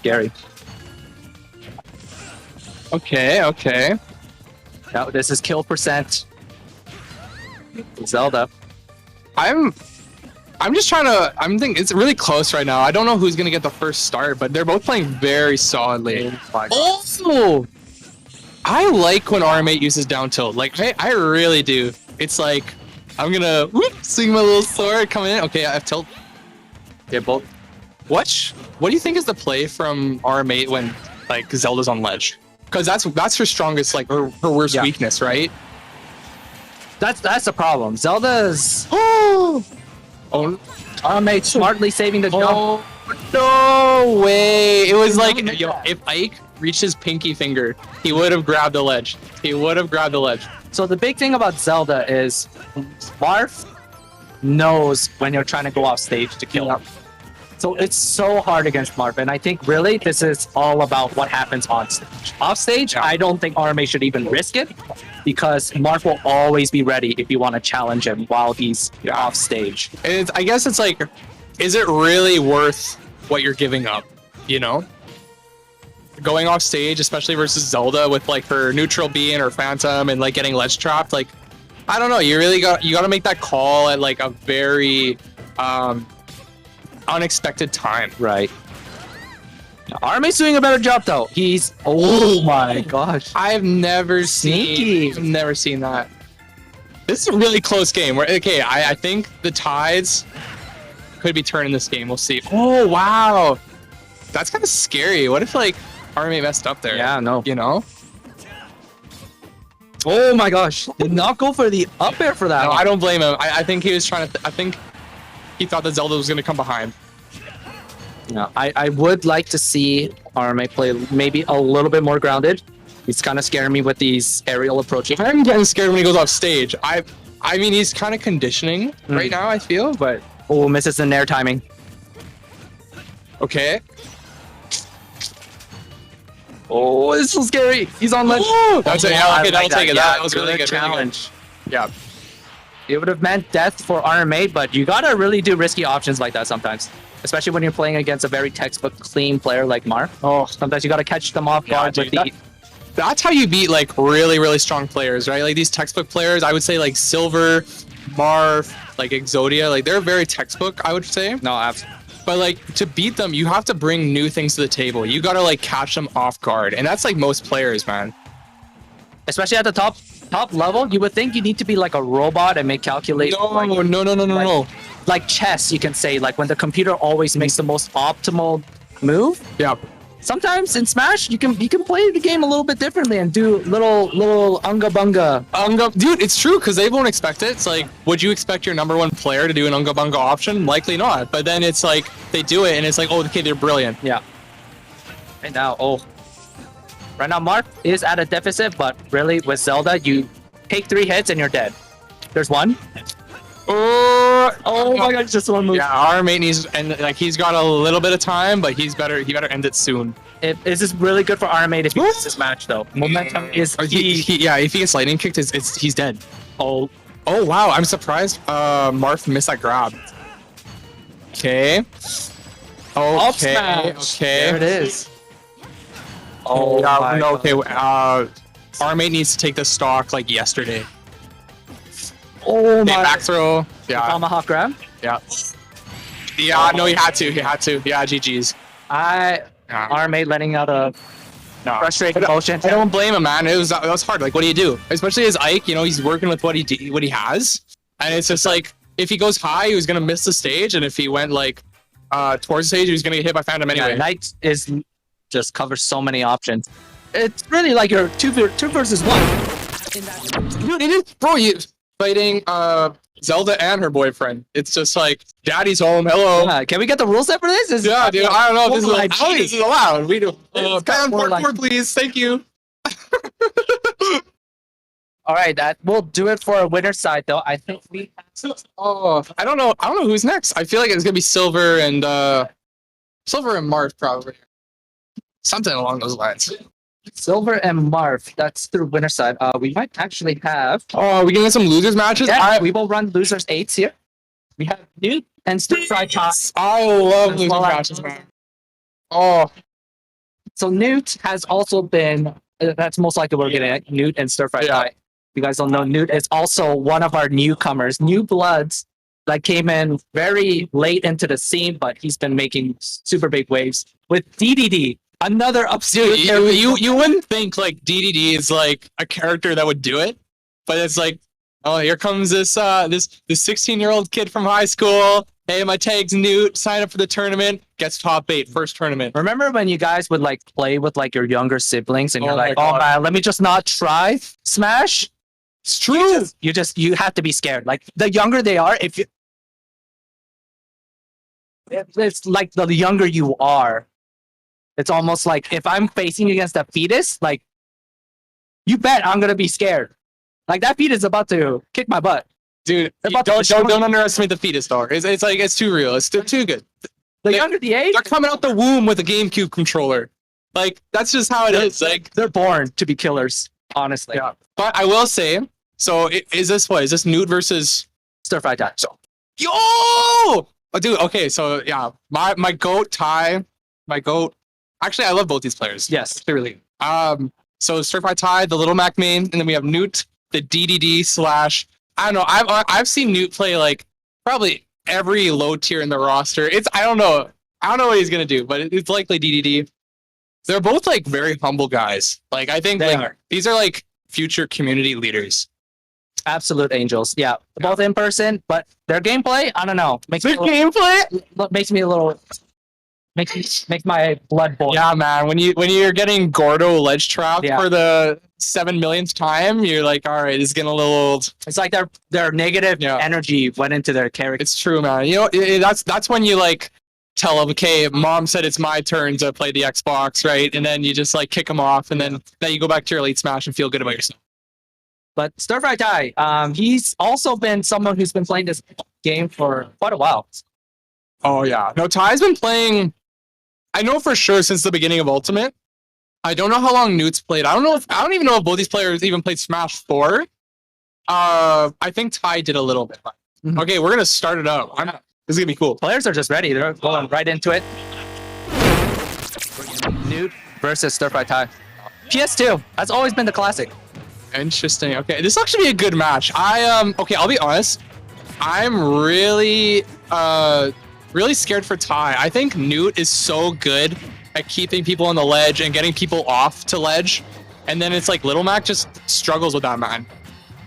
scary. Okay. Now this is kill percent. Zelda. I'm just trying to. I'm thinking it's really close right now. I don't know who's gonna get the first start, but they're both playing very solidly. Oh, I like when RM8 uses down tilt. Like, I really do. It's like I'm gonna swing my little sword, come in. Okay, I have tilt. Yeah, both. What do you think is the play from RM8 when like Zelda's on ledge? Because that's her strongest, like her worst weakness, right? That's the problem. Zelda's Oh, RM8 smartly saving the jump. No way! It was like if Ike reached his pinky finger, he would have grabbed the ledge. So the big thing about Zelda is Marth knows when you're trying to go off stage to kill him. So it's so hard against Marth, and I think really this is all about what happens on stage. Off stage, I don't think RMA should even risk it because Marth will always be ready if you want to challenge him while he's off stage. And I guess it's like, is it really worth what you're giving up? You know? Going off stage, especially versus Zelda with like her neutral B and her Phantom and like getting ledge trapped, like I don't know, you got to make that call at like a very unexpected time. Right. RMA's doing a better job though. He's oh my gosh. I've never seen that. This is a really close game. Okay, I think the tides could be turning this game. We'll see. Oh wow. That's kind of scary. What if like RMA messed up there? Yeah, no. You know? Oh my gosh. Did not go for the up air for that. No, I don't blame him. I think he was trying to... I think he thought that Zelda was going to come behind. No, I would like to see RMA play maybe a little bit more grounded. He's kind of scaring me with these aerial approaches. I'm getting scared when he goes off stage. I mean, he's kind of conditioning right now, I feel, but... Oh, misses the nair timing. Okay. Oh, this is scary. He's on ledge. That's it. Yeah, okay, that'll take it. That was really good. Challenge. Yeah. It would have meant death for RMA, but you gotta really do risky options like that sometimes. Especially when you're playing against a very textbook clean player like Mark. Oh, sometimes you gotta catch them off guard with the... That's how you beat like really, really strong players, right? Like these textbook players, I would say like Silver, Marv, like Exodia, like they're very textbook, I would say. No, absolutely. But like to beat them, you have to bring new things to the table. You gotta like catch them off guard, and that's like most players, man. Especially at the top level, you would think you need to be like a robot and make calculate. No. Like chess, you can say, like when the computer always makes the most optimal move. Yeah. sometimes in Smash you can play the game a little bit differently and do little unga bunga. Dude, it's true because they won't expect it. It's like, would you expect your number one player to do an unga bunga option? Likely not. But then it's like they do it and it's like, oh, okay, they're brilliant. Yeah. Right now, right now Mark is at a deficit, but really with Zelda, you take 3 hits and you're dead. There's one. Oh my god, just one move. Yeah, our mate needs, and like he's got a little bit of time, but he better end it soon. This is really good for our mate if he wins this match though. Momentum is key. Yeah, if he gets lightning kicked, he's dead. Oh wow, I'm surprised Marth missed that grab. Okay. Up smash. Okay. There it is. Oh my no, god. okay. Our mate needs to take the stock like yesterday. Oh Okay, my. back throw. Yeah. Tomahawk grab. Yeah. Yeah, no, he had to. Yeah, GG's. Our mate letting out a frustrated motion. I don't blame him, man. It was hard. Like, what do you do? Especially as Ike, you know, he's working with what he has, and it's just like if he goes high, he was gonna miss the stage, and if he went like towards the stage, he was gonna get hit by Phantom anyway. Yeah, Knight is just covers so many options. It's really like your two versus one. Dude, it is, bro. You fighting Zelda and her boyfriend. It's just like daddy's home. Hello. Yeah, can we get the rule set for this? Yeah, dude. I don't know if this is allowed. We do. More, please. Thank you. All right, that will do it for a winner side, though. I think we. Oh, I don't know who's next. I feel like it's gonna be Silver and Marth probably. Something along those lines. Silver and Marv. That's through winner side. We might actually have. Oh, we gonna get some losers matches. Yeah, we will run losers 8s here. We have Newt and Stir Fry Top. I love losers matches, man. Oh, so Newt has also been. That's most likely what we're getting at. Newt and Stir Fry Tie. You guys don't know, Newt is also one of our newcomers, new bloods that came in very late into the scene, but he's been making super big waves with DDD. Another upstairs. You wouldn't think like DDD is like a character that would do it, but it's like, oh, here comes this 16-year-old kid from high school. Hey, my tag's Newt. Sign up for the tournament. Gets top 8 first tournament. Remember when you guys would like play with like your younger siblings and you're like, oh man, let me just not try Smash. It's true. You have to be scared. Like the younger they are, it's like the younger you are. It's almost like if I'm facing against a fetus, like you bet I'm gonna be scared. Like that fetus is about to kick my butt, dude. Don't underestimate the fetus, dog. It's like it's too real. It's too good. The younger the age, they're coming out the womb with a GameCube controller. Like that's just how it is. Like they're born to be killers. Honestly, yeah. But I will say, so is this Newt versus Stir Fry Tie? So, yo, oh, dude. Okay, so yeah, my goat Ty, my goat. Actually, I love both these players. Yes, clearly. So Stir Fry Ty, the little Mac main, and then we have Newt, the DDD / I don't know. I've seen Newt play like probably every low tier in the roster. I don't know what he's gonna do, but it's likely DDD. They're both like very humble guys. Like I think these are like future community leaders. Absolute angels. Yeah, both in person, but their gameplay, I don't know. Makes my blood boil. Yeah, man. When you're getting Gordo ledge trapped for the 7 millionth time, you're like, all right, it's getting a little old. It's like their negative energy went into their character. It's true, man. You know, that's when you like tell them, okay, mom said it's my turn to play the Xbox, right? And then you just like kick them off, and then you go back to your Elite Smash and feel good about yourself. But Stir Fry Ty, he's also been someone who's been playing this game for quite a while. Oh yeah, no, Ty's been playing. I know for sure since the beginning of Ultimate. I don't know how long Newt's played. I don't even know if both these players even played Smash 4. I think Ty did a little bit. Okay, we're gonna start it up. This is gonna be cool. Players are just ready. They're going right into it. Newt versus Stir Fry Ty. PS2. That's always been the classic. Interesting. Okay, this will actually be a good match. Okay, I'll be honest. I'm really scared for Ty. I think Newt is so good at keeping people on the ledge and getting people off to ledge, and then it's like Little Mac just struggles with that, man.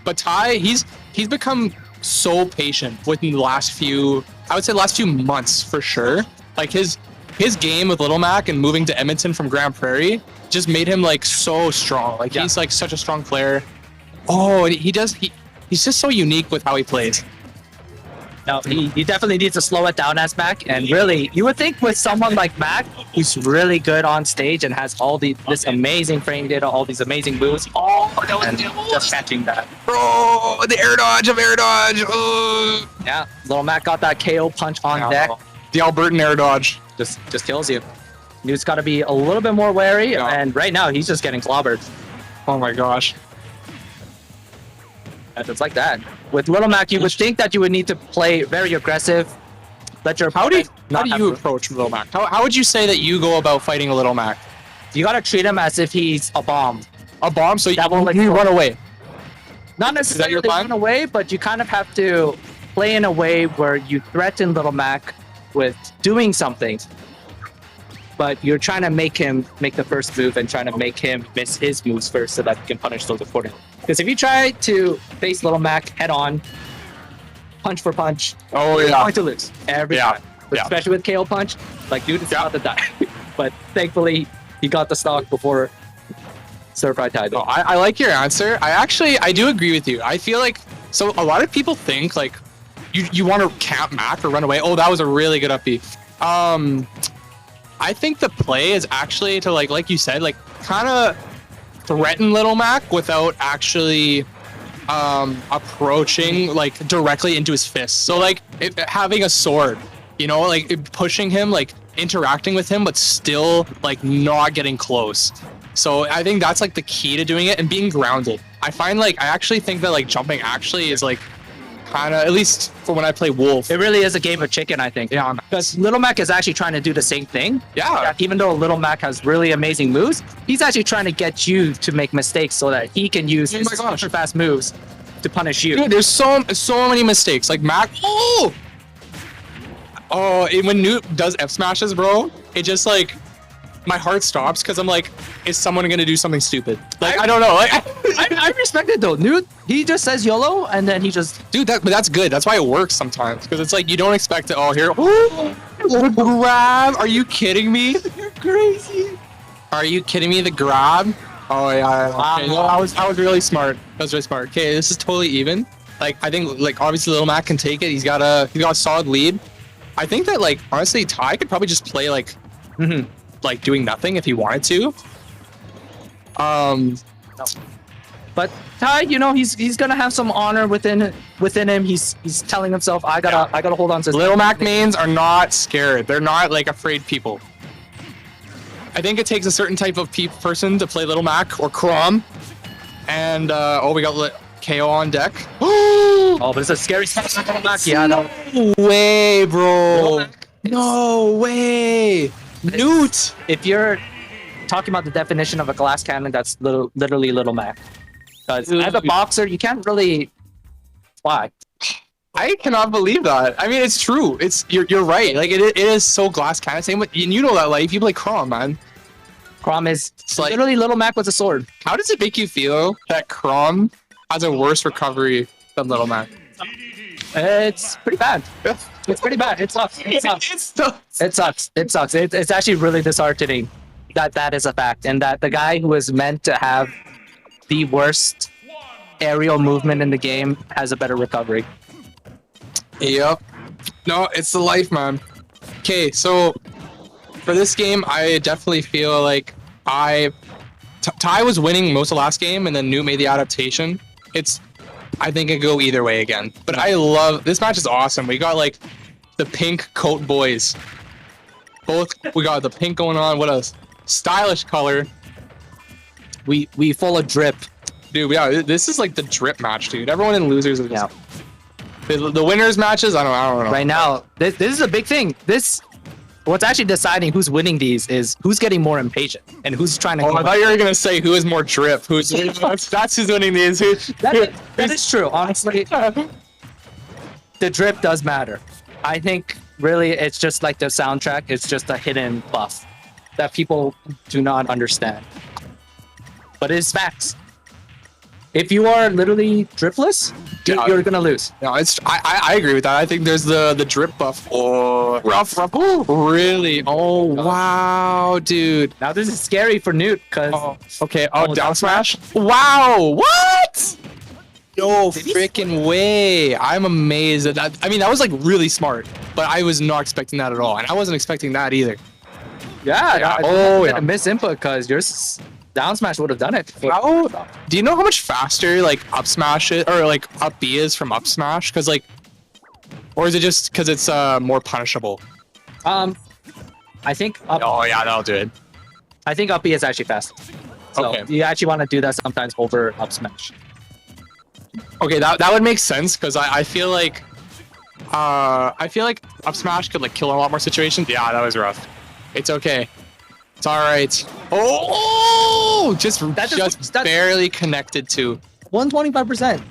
But Ty, he's become so patient within the last few, I would say last few months for sure. Like his his game with Little Mac and moving to Edmonton from Grand Prairie just made him like so strong. Like he's like such a strong player. Oh, and he's just so unique with how he plays. No, he definitely needs to slow it down as Mac. And really, you would think with someone like Mac, who's really good on stage and has all this amazing frame data, all these amazing moves. Oh, that was just catching that. Bro, the air dodge of air dodge. Yeah, Little Mac got that KO punch on deck. The Albertan air dodge. Just kills you. Nude's got to be a little bit more wary. And right now, he's just getting clobbered. Oh my gosh. And it's like that. With Little Mac, you would think that you would need to play very aggressive. Let your How do you approach Little Mac? How would you say that you go about fighting a Little Mac? You gotta treat him as if he's a bomb. A bomb? So that will like you run away. Not necessarily run away, but you kind of have to play in a way where you threaten Little Mac with doing something. But you're trying to make him make the first move and trying to make him miss his moves first so that you can punish those accordingly. Because if you try to face Little Mac head on, punch for punch, you're going to lose every time. Especially with KO punch, like dude is about to die. But thankfully, he got the stock before Stir Fry tied it. I like your answer. I do agree with you. I feel like, so a lot of people think like you want to camp Mac or run away. Oh, that was a really good up B. I think the play is actually to like you said, like kind of threaten Little Mac without actually approaching like directly into his fist. So like having a sword, you know, like pushing him, like interacting with him, but still like not getting close. So I think that's like the key to doing it, and being grounded. I actually think that like jumping actually is like kind of, at least for when I play Wolf. It really is a game of chicken, I think. Yeah. Because Little Mac is actually trying to do the same thing. Yeah. Even though Little Mac has really amazing moves, he's actually trying to get you to make mistakes so that he can use his super fast moves to punish you. Dude, there's so many mistakes. Like Mac, when Newt does F smashes, bro, it just like, my heart stops because I'm like, is someone gonna do something stupid? Like I don't know. Like I respect it though. Newt, he just says YOLO and then he just but that's good. That's why it works sometimes, because it's like you don't expect it. Oh, here, grab. Are you kidding me? You're crazy. Are you kidding me? The grab. Oh yeah. Okay. No, I was really smart. That was really smart. Okay, this is totally even. Like I think like obviously Little Mac can take it. He's got a solid lead. I think that like honestly Ty could probably just play like like doing nothing if he wanted to. But Ty, you know, he's gonna have some honor within him. He's telling himself, I gotta hold on to. Little Mac mains are not scared. They're not like afraid people. I think it takes a certain type of person to play Little Mac or Crom. And we got KO on deck. Oh, but it's a scary spot. Little Mac. Yeah, no way, bro. No way. Newt! If you're talking about the definition of a glass cannon, that's literally Little Mac. Because as a boxer, you can't really fly. I cannot believe that. I mean, it's true. You're right. Like it is so glass cannon. Same with, and you know that life. You play Crom, man. Crom is literally Little Mac with a sword. How does it make you feel that Crom has a worse recovery than Little Mac? It's pretty bad. It's pretty bad. It sucks. It sucks. It's actually really disheartening that is a fact, and that the guy who is meant to have the worst aerial movement in the game has a better recovery. Yep. No, it's the life, man. Okay, so for this game, I definitely feel like Ty was winning most of last game, and then Newt made the adaptation. I think it could go either way again. But I love, this match is awesome. We got like the pink coat boys. We got the pink going on. What else? Stylish color. We full of drip. Dude, yeah, this is like the drip match, dude. Everyone in losers is the winners matches, I don't know. Right now, this is a big thing. What's actually deciding who's winning these is who's getting more impatient and who's trying to. I thought you were gonna say who is more drip. That's who's winning these. That is true. Honestly, the drip does matter. I think really it's just like the soundtrack. It's just a hidden buff that people do not understand. But it's facts. If you are literally dripless, you're gonna lose. No, it's I agree with that. I think there's the drip buff. Oh, rough. Oh, really? Oh, wow, dude. Now this is scary for Newt because okay. Oh, down smash. Wow. What? No freaking way. I'm amazed at that. I mean, that was like really smart, but I was not expecting that at all, and I wasn't expecting that either. Yeah. Oh, miss input because yours down smash would have done it. How? Do you know how much faster like up smash it or like up B is from up smash? Because like, or is it just because it's more punishable? I think. Oh yeah, that'll do it. I think up B is actually fast. So Okay. you actually want to do that sometimes over up smash. Okay, that would make sense because I feel like up smash could like kill a lot more situations. Yeah, that was rough. It's okay. It's all right. Oh, just barely connected to 125%.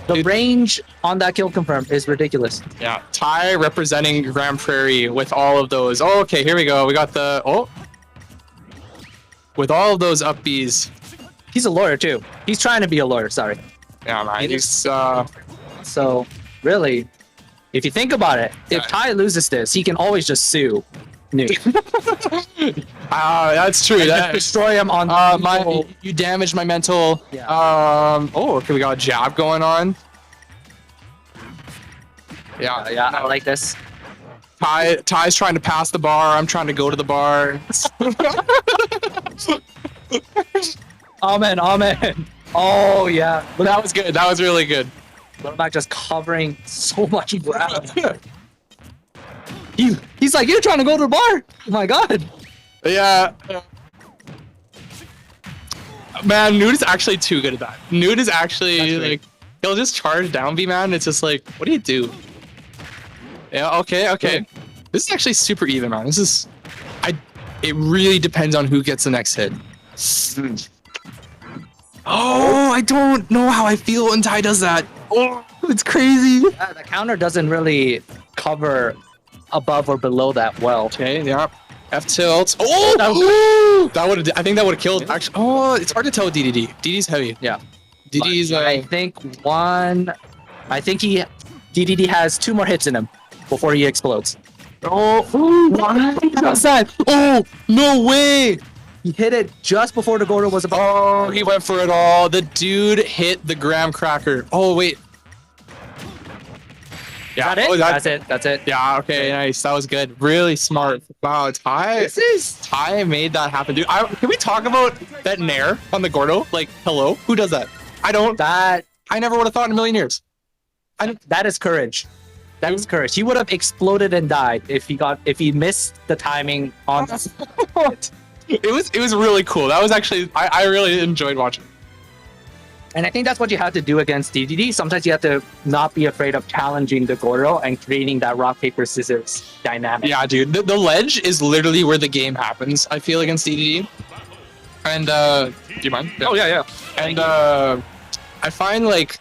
The range on that kill confirm is ridiculous. Yeah, Ty representing Grand Prairie with all of those. Oh, okay, here we go. We got the with all of those up Bs. He's a lawyer too. He's trying to be a lawyer. Sorry. Yeah, man. He's So really, if you think about it, if Ty loses this, he can always just sue Newt. That's true. That destroy him on you damaged my mental. Yeah. Okay, we got a jab going on. Yeah, I like this. Ty's trying to pass the bar. I'm trying to go to the bar. Amen. Oh yeah. But that was good. That was really good. Little Mac just covering so much ground. He's like, you're trying to go to the bar? Oh my god. Yeah. Man, Newt is actually too good at that. Newt is actually like, he'll just charge down B, man. It's just like, what do you do? Yeah, okay. This is actually super even, man. This is, it really depends on who gets the next hit. Oh, I don't know how I feel when Ty does that. Oh, it's crazy. Yeah, the counter doesn't really cover above or below that well. Okay, yeah. F tilt. Oh, that would. I think that would have killed. Actually, oh, it's hard to tell with DDD. DDD's heavy. Yeah. DDD's. I think DDD has 2 more hits in him before he explodes. Oh, what's that? Oh, no way. He hit it just before the Gordo was about. Oh, he went for it all. The dude hit the graham cracker. Oh, wait. Yeah, That's it. Yeah, okay, nice. That was good. Really smart. Wow, Ty made that happen, dude. Can we talk about that nair on the Gordo? Like, hello? Who does that? I never would have thought in a million years. That is courage. That was courage. He would have exploded and died if he missed the timing on. It was really cool. That was actually I really enjoyed watching. And I think that's what you have to do against DDD. Sometimes you have to not be afraid of challenging the Gordo and creating that rock, paper, scissors dynamic. Yeah, dude. The ledge is literally where the game happens, I feel, against DDD. And, do you mind? Oh, yeah. And, I find, like,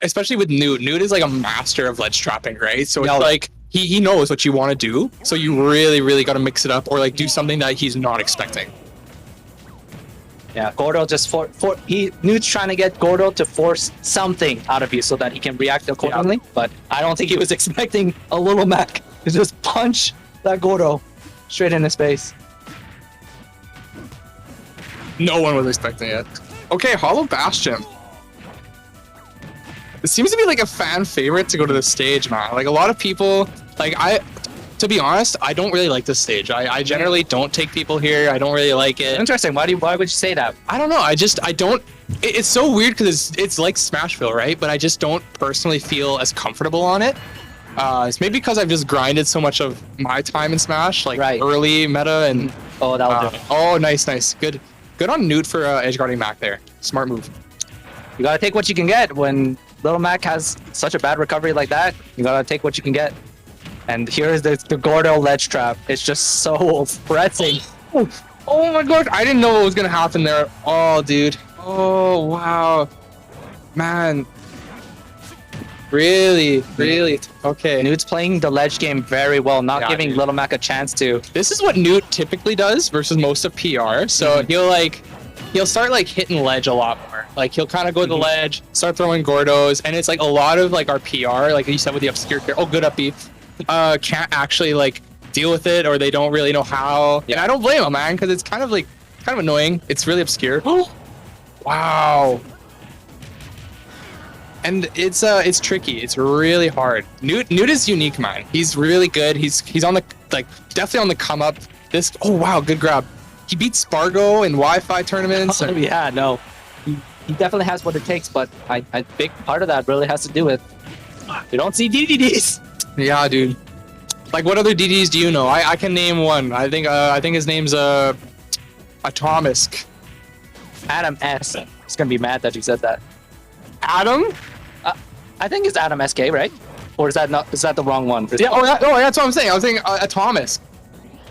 especially with Newt is, like, a master of ledge trapping, right? So it's, like, he knows what you want to do. So you really, really got to mix it up or, like, do something that he's not expecting. Yeah, Gordo just Newt's trying to get Gordo to force something out of you so that he can react accordingly. Yeah. But I don't think he was expecting a little Mac to just punch that Gordo straight in his face. No one was expecting it. Okay, Hollow Bastion. It seems to be like a fan favorite to go to the stage, man. Like a lot of people, like to be honest, I don't really like this stage. I generally don't take people here. I don't really like it. Interesting. Why would you say that? I don't know. I don't. It's so weird because it's like Smashville, right? But I just don't personally feel as comfortable on it. It's maybe because I've just grinded so much of my time in Smash, like early meta and. Oh, that'll do it. Oh, nice. Good on Newt for edge guarding Mac there. Smart move. You gotta take what you can get when Little Mac has such a bad recovery like that. You gotta take what you can get. And here's the Gordo ledge trap. It's just so pressing. Oh my god, I didn't know what was gonna happen there. Oh, dude. Oh, wow. Man. Really? Okay. Newt's playing the ledge game very well, not giving Little Mac a chance to. This is what Newt typically does versus most of PR. So he'll start like hitting ledge a lot more. Like he'll kind of go to the ledge, start throwing Gordos, and it's like a lot of like our PR, like you said with the obscure character. Oh, good up B. Can't actually like deal with it, or they don't really know how. And I don't blame them, man, because it's kind of annoying. It's really obscure. Wow. And it's tricky. It's really hard. Newt is unique, man. He's really good. He's on the definitely on the come up. Oh wow, good grab. He beat Spargo in Wi-Fi tournaments. Oh, yeah, no. He definitely has what it takes, but I think part of that really has to do with we don't see DDDs. Yeah, dude. Like, what other DDDs do you know? I can name one. I think his name's Atomisk. Adam S. He's gonna be mad that you said that. Adam? I think it's Adam SK, right? Or is that the wrong one? Yeah. That's what I'm saying. I was saying Atomisk.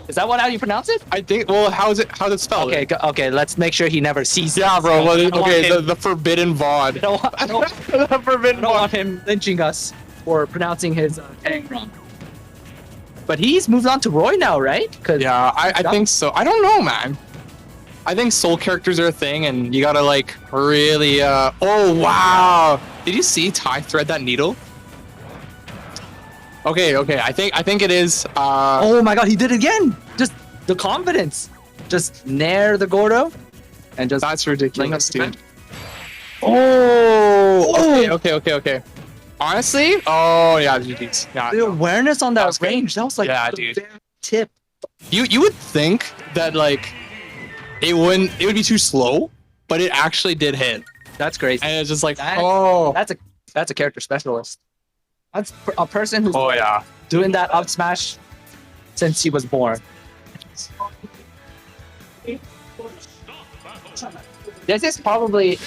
Is that how you pronounce it? I think. Well, how's it spelled? Okay. Let's make sure he never sees it. Yeah, bro. Well, okay, the forbidden VOD. I don't want him lynching us for pronouncing his tag wrong. But he's moved on to Roy now, right? Yeah, I think so. I don't know, man. I think soul characters are a thing, and you gotta like really. Oh wow! Did you see Ty thread that needle? Okay. I think it is. Oh my god, he did it again! Just the confidence. Just nair the Gordo, and just. That's ridiculous, dude. Oh. Okay. Honestly, oh yeah, GG's. Yeah. The awareness on that range, that was like dude. Tip. You would think that like it would be too slow, but it actually did hit. That's crazy. And it's just like that's a character specialist. That's a person who's doing that up smash since he was born. This is probably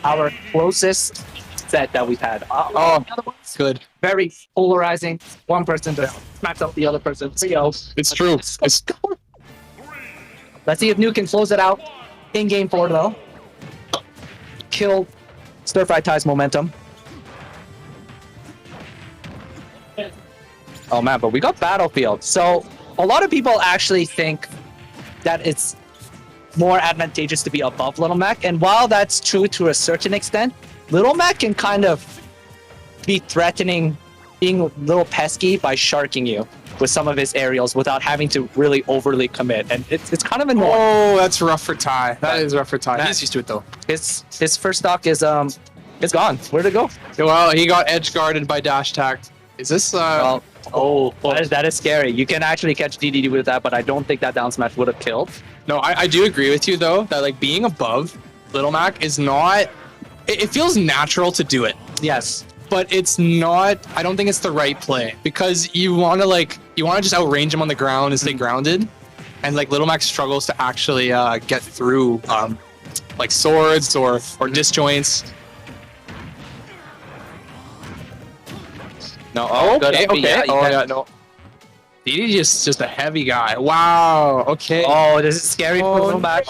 our closest set that we've had. The other ones, good. Very polarizing. One person just smacks up the other person. 3-0. It's true. Let's see if Nuke can close it out in game 4 though. Kill Stir Fry Ty's momentum. Oh man, but we got Battlefield. So a lot of people actually think that it's more advantageous to be above Little Mac. And while that's true to a certain extent, Little Mac can kind of be threatening, being a little pesky by sharking you with some of his aerials without having to really overly commit. And it's kind of annoying. Oh, that's rough for Ty. That is rough for Ty. He's used to it though. His first stock is it's gone. Where'd it go? Well, he got edge guarded by dash tact. Is this that is scary. You can actually catch DDD with that, but I don't think that down smash would have killed. No, I do agree with you though that like being above Little Mac is not. It feels natural to do it. Yes. But it's not. I don't think it's the right play because you want to just outrange him on the ground and stay grounded, and like Little Mac struggles to actually get through like swords or disjoints. No. Okay. No. DD just a heavy guy. Wow. Okay. Oh, this is scary for Little Mac.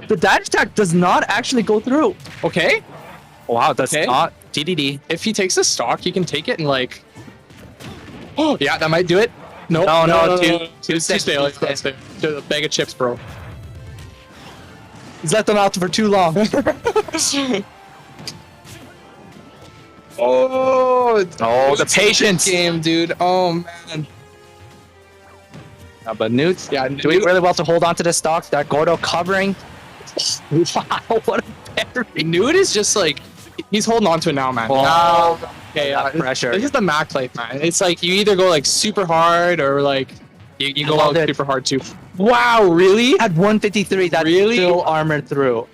The dash attack does not actually go through. Okay. Wow, that's not DDD. If he takes a stock, you can take it and like. Oh yeah, that might do it. No. Too stale. A bag of chips, bro. He's let them out for too long. The patience game, dude. Oh man. But Newt, doing really well to hold on to this stock. That Gordo covering. Wow, what a parry. Newt is just like he's holding on to it now, man. Okay, pressure. This is the Mac life, man. It's like you either go like super hard or like you go out super hard too. Wow, really? At 153, that still armored through.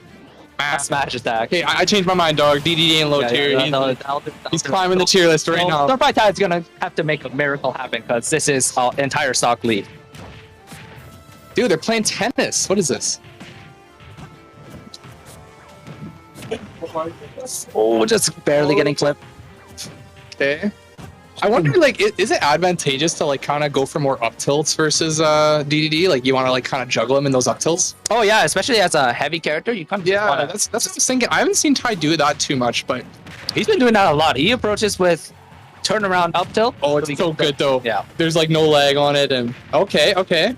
Smash attack. Okay, I changed my mind, dog. DDD ain't low tier. He's climbing the tier list right now. Star Fight is gonna have to make a miracle happen because this is entire stock lead. Dude, they're playing tennis. What is this? Oh, just barely getting clipped. Okay. I wonder, like, is it advantageous to like kind of go for more up tilts versus DDD? Like, you want to like kind of juggle him in those up tilts? Oh yeah, especially as a heavy character, you kind of that's what I was thinking. I haven't seen Ty do that too much, but he's been doing that a lot. He approaches with turnaround up tilt. Oh, it's so good though. Yeah. There's like no lag on it, and okay.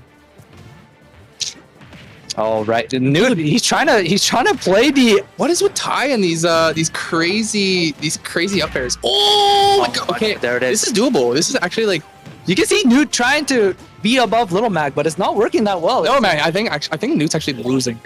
Oh right, Nude. He's trying to play the. What is with Ty and these crazy up airs? Oh my god. Okay, there it is. This is doable. This is actually like. You can see Nude trying to be above Little Mac, but it's not working that well. No man, I think Nude's actually losing.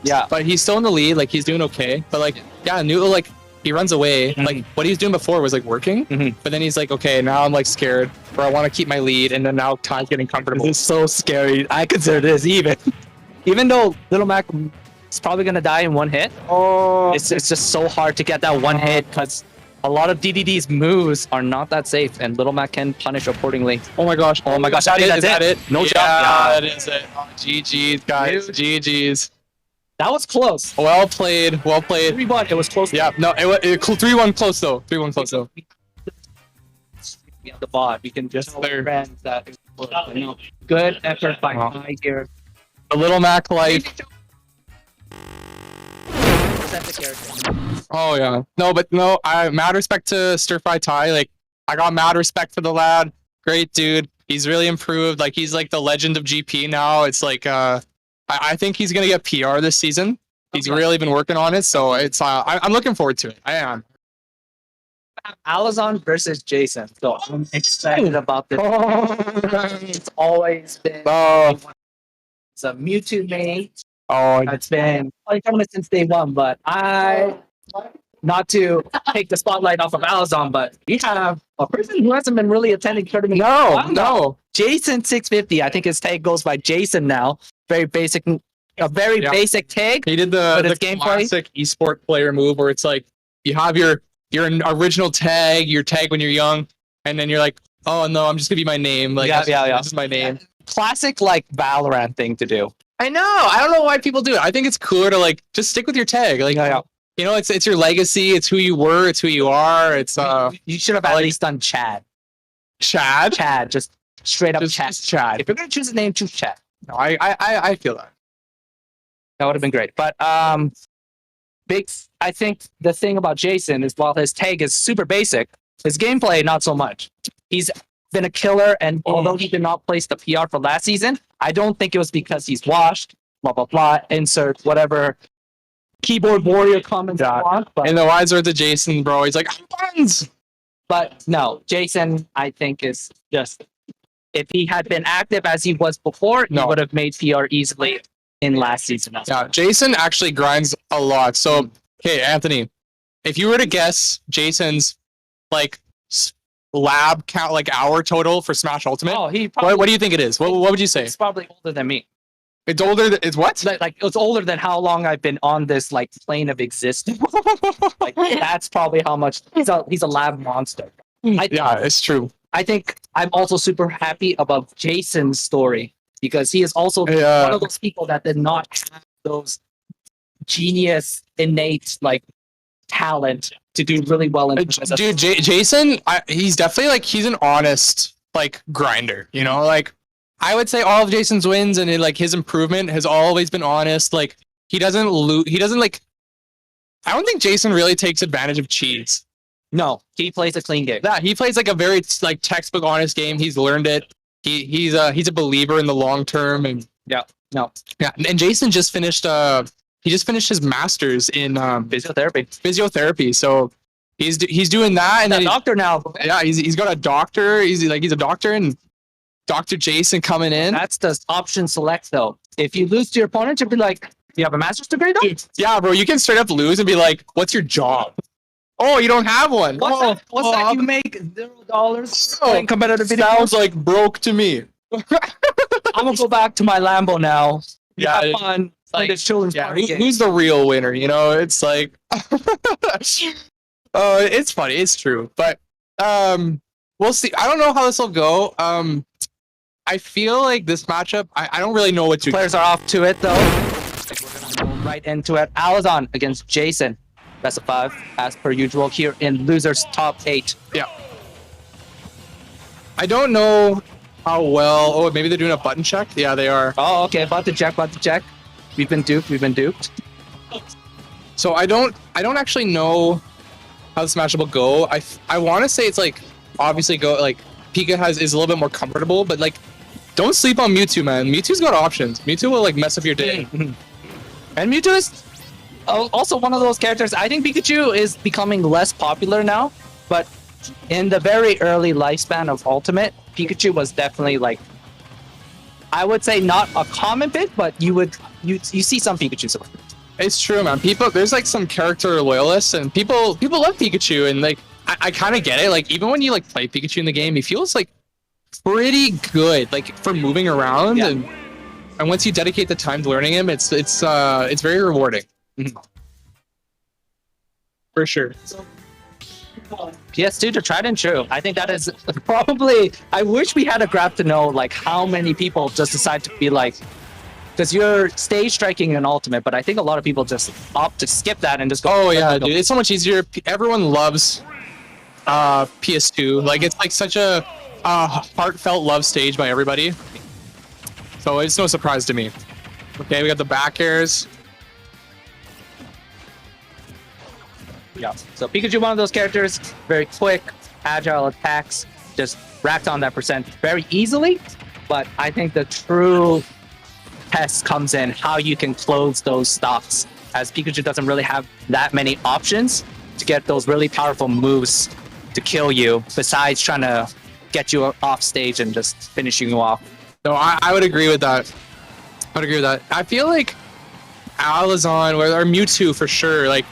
Yeah, but he's still in the lead. Like he's doing okay. But like, yeah, Nude like he runs away. Like what he was doing before was like working. But then he's like, okay, now I'm like scared, or I want to keep my lead, and then now Ty's getting comfortable. This is so scary. I consider this even though Little Mac is probably gonna die in one hit. Oh, It's just so hard to get that one hit because a lot of DDD's moves are not that safe, and Little Mac can punish accordingly. oh my gosh. Oh my gosh, Is that's that it? No yeah, jump. Yeah. that is it. Oh, GG's guys. GG's. That was close. Well played. 3-1. It was close. Yeah, no, it 3-1 close though. 3-1 close though. We have the bot. We can just Yes, tell sir. our friends that it was close. No. Good effort by Ty here. The Little Mac life. That's the character. Oh yeah. No, but no, I mad respect to Stir Fry Ty. Like I got mad respect for the lad. Great dude. He's really improved. Like he's like the legend of GP now. It's like I think he's gonna get PR this season. He's really been working on it, so it's I'm looking forward to it. I am. Alazon versus Jason. So I'm excited about this. It's always been it's a Mewtwo main. Oh, It's been playing tournament since day one, but not to take the spotlight off of Alazon, but we have a person who hasn't been really attending tournament. no. Jason 650. I think his tag goes by Jason now. Very basic, a very basic tag. He did But the it's gameplay. classic esport player move where it's like you have your original tag, your tag when you're young, and then you're like, oh no, I'm just gonna be my name. Like this is my name. Classic like Valorant thing to do. I know. I don't know why people do it. I think it's cooler to like just stick with your tag. Like you know, it's your legacy. It's who you were. It's who you are. It's You should have at least done Chad. Chad. Chad, just straight up Just Chad. Chad. If you're gonna choose a name, choose Chad. No, I feel that. That would have been great. But I think the thing about Jason is while his tag is super basic, his gameplay not so much. He's been a killer, and although he did not place the PR for last season, I don't think it was because he's washed. Blah blah blah. Insert whatever keyboard warrior comments you want. But, And the wise words of Jason, bro. He's like, I'm buns. but no, Jason, I think is just if he had been active as he was before, he would have made PR easily in last season. Yeah, Jason actually grinds a lot. So, okay, Anthony, if you were to guess Jason's like lab count, like hour total for Smash Ultimate, what do you think it is? What would you say? It's probably older than me. It's older. It's what? Like it's older than how long I've been on this like plane of existence. Like that's probably how much he's a lab monster. Yeah, it's true. I think I'm also super happy about Jason's story because he is also one of those people that did not have those genius, innate like talent to do really well in Dude, Jason, he's definitely like he's an honest like grinder. You know, like I would say all of Jason's wins and like his improvement has always been honest. Like he doesn't lose. He doesn't like. I don't think Jason really takes advantage of cheats. No, he plays a clean game. Yeah, he plays like a very like textbook honest game. He's learned it. He's a believer in the long term and yeah. And Jason just finished his master's in physiotherapy. So he's doing that and then a doctor now. Yeah, he's got a doctor. He's a doctor and Dr. Jason coming in. That's the option select though. If you lose to your opponent, you'll be like, "You have a master's degree, though?" Yeah, bro. You can straight up lose and be like, "What's your job?" Oh, you don't have one. What's that? You make $0 playing competitive video. Sounds like broke to me. I'm gonna go back to my Lambo now. Yeah, have fun. Like this children's party game. Who's the real winner? You know, it's like, it's funny. It's true, but we'll see. I don't know how this will go. I feel like this matchup. I don't really know what to. Players are off to it though. We're gonna go right into it. Alazon against Jason. Best of 5, as per usual here in losers top 8. Yeah. I don't know how well. Oh, maybe they're doing a button check. Yeah, they are. Oh, okay. Button check. We've been duped. So I don't actually know how this matchup will go. I want to say it's like obviously go like Pika is a little bit more comfortable, but like don't sleep on Mewtwo, man. Mewtwo's got options. Mewtwo will like mess up your day. And Mewtwo is also one of those characters. I think Pikachu is becoming less popular now, but in the very early lifespan of Ultimate, Pikachu was definitely like, I would say not a common pick, but you see some Pikachus. It's true, man. There's like some character loyalists, and people love Pikachu, and like I kind of get it. Like even when you like play Pikachu in the game, he feels like pretty good, like for moving around, and once you dedicate the time to learning him, it's very rewarding. For sure. PS2 to tried and true. I think that is probably. I wish we had a graph to know like how many people just decide to be like, because you're stage striking in Ultimate, but I think a lot of people just opt to skip that and just go. Oh yeah, dude, it's so much easier. Everyone loves PS2. Like it's like such a heartfelt love stage by everybody. So it's no surprise to me. Okay, we got the back airs. Yeah. So Pikachu, one of those characters, very quick, agile attacks, just racked on that percent very easily. But I think the true test comes in how you can close those stocks, as Pikachu doesn't really have that many options to get those really powerful moves to kill you, besides trying to get you off stage and just finishing you off. No, I would agree with that. I feel like Alazon or Mewtwo for sure, like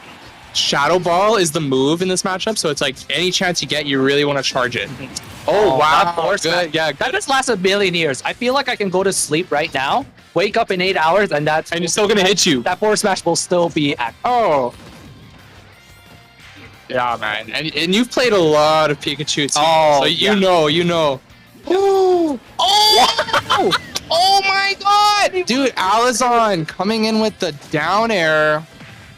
Shadow Ball is the move in this matchup, so it's like any chance you get, you really want to charge it. Oh wow, good. Yeah, that just lasts a million years. I feel like I can go to sleep right now, wake up in 8 hours, and it's still gonna hit you. That Force Smash will still be active. Oh. Yeah, man. And you've played a lot of Pikachu too. Oh, so you know. Oh! Oh! Oh my god! Dude, Alazon coming in with the down air.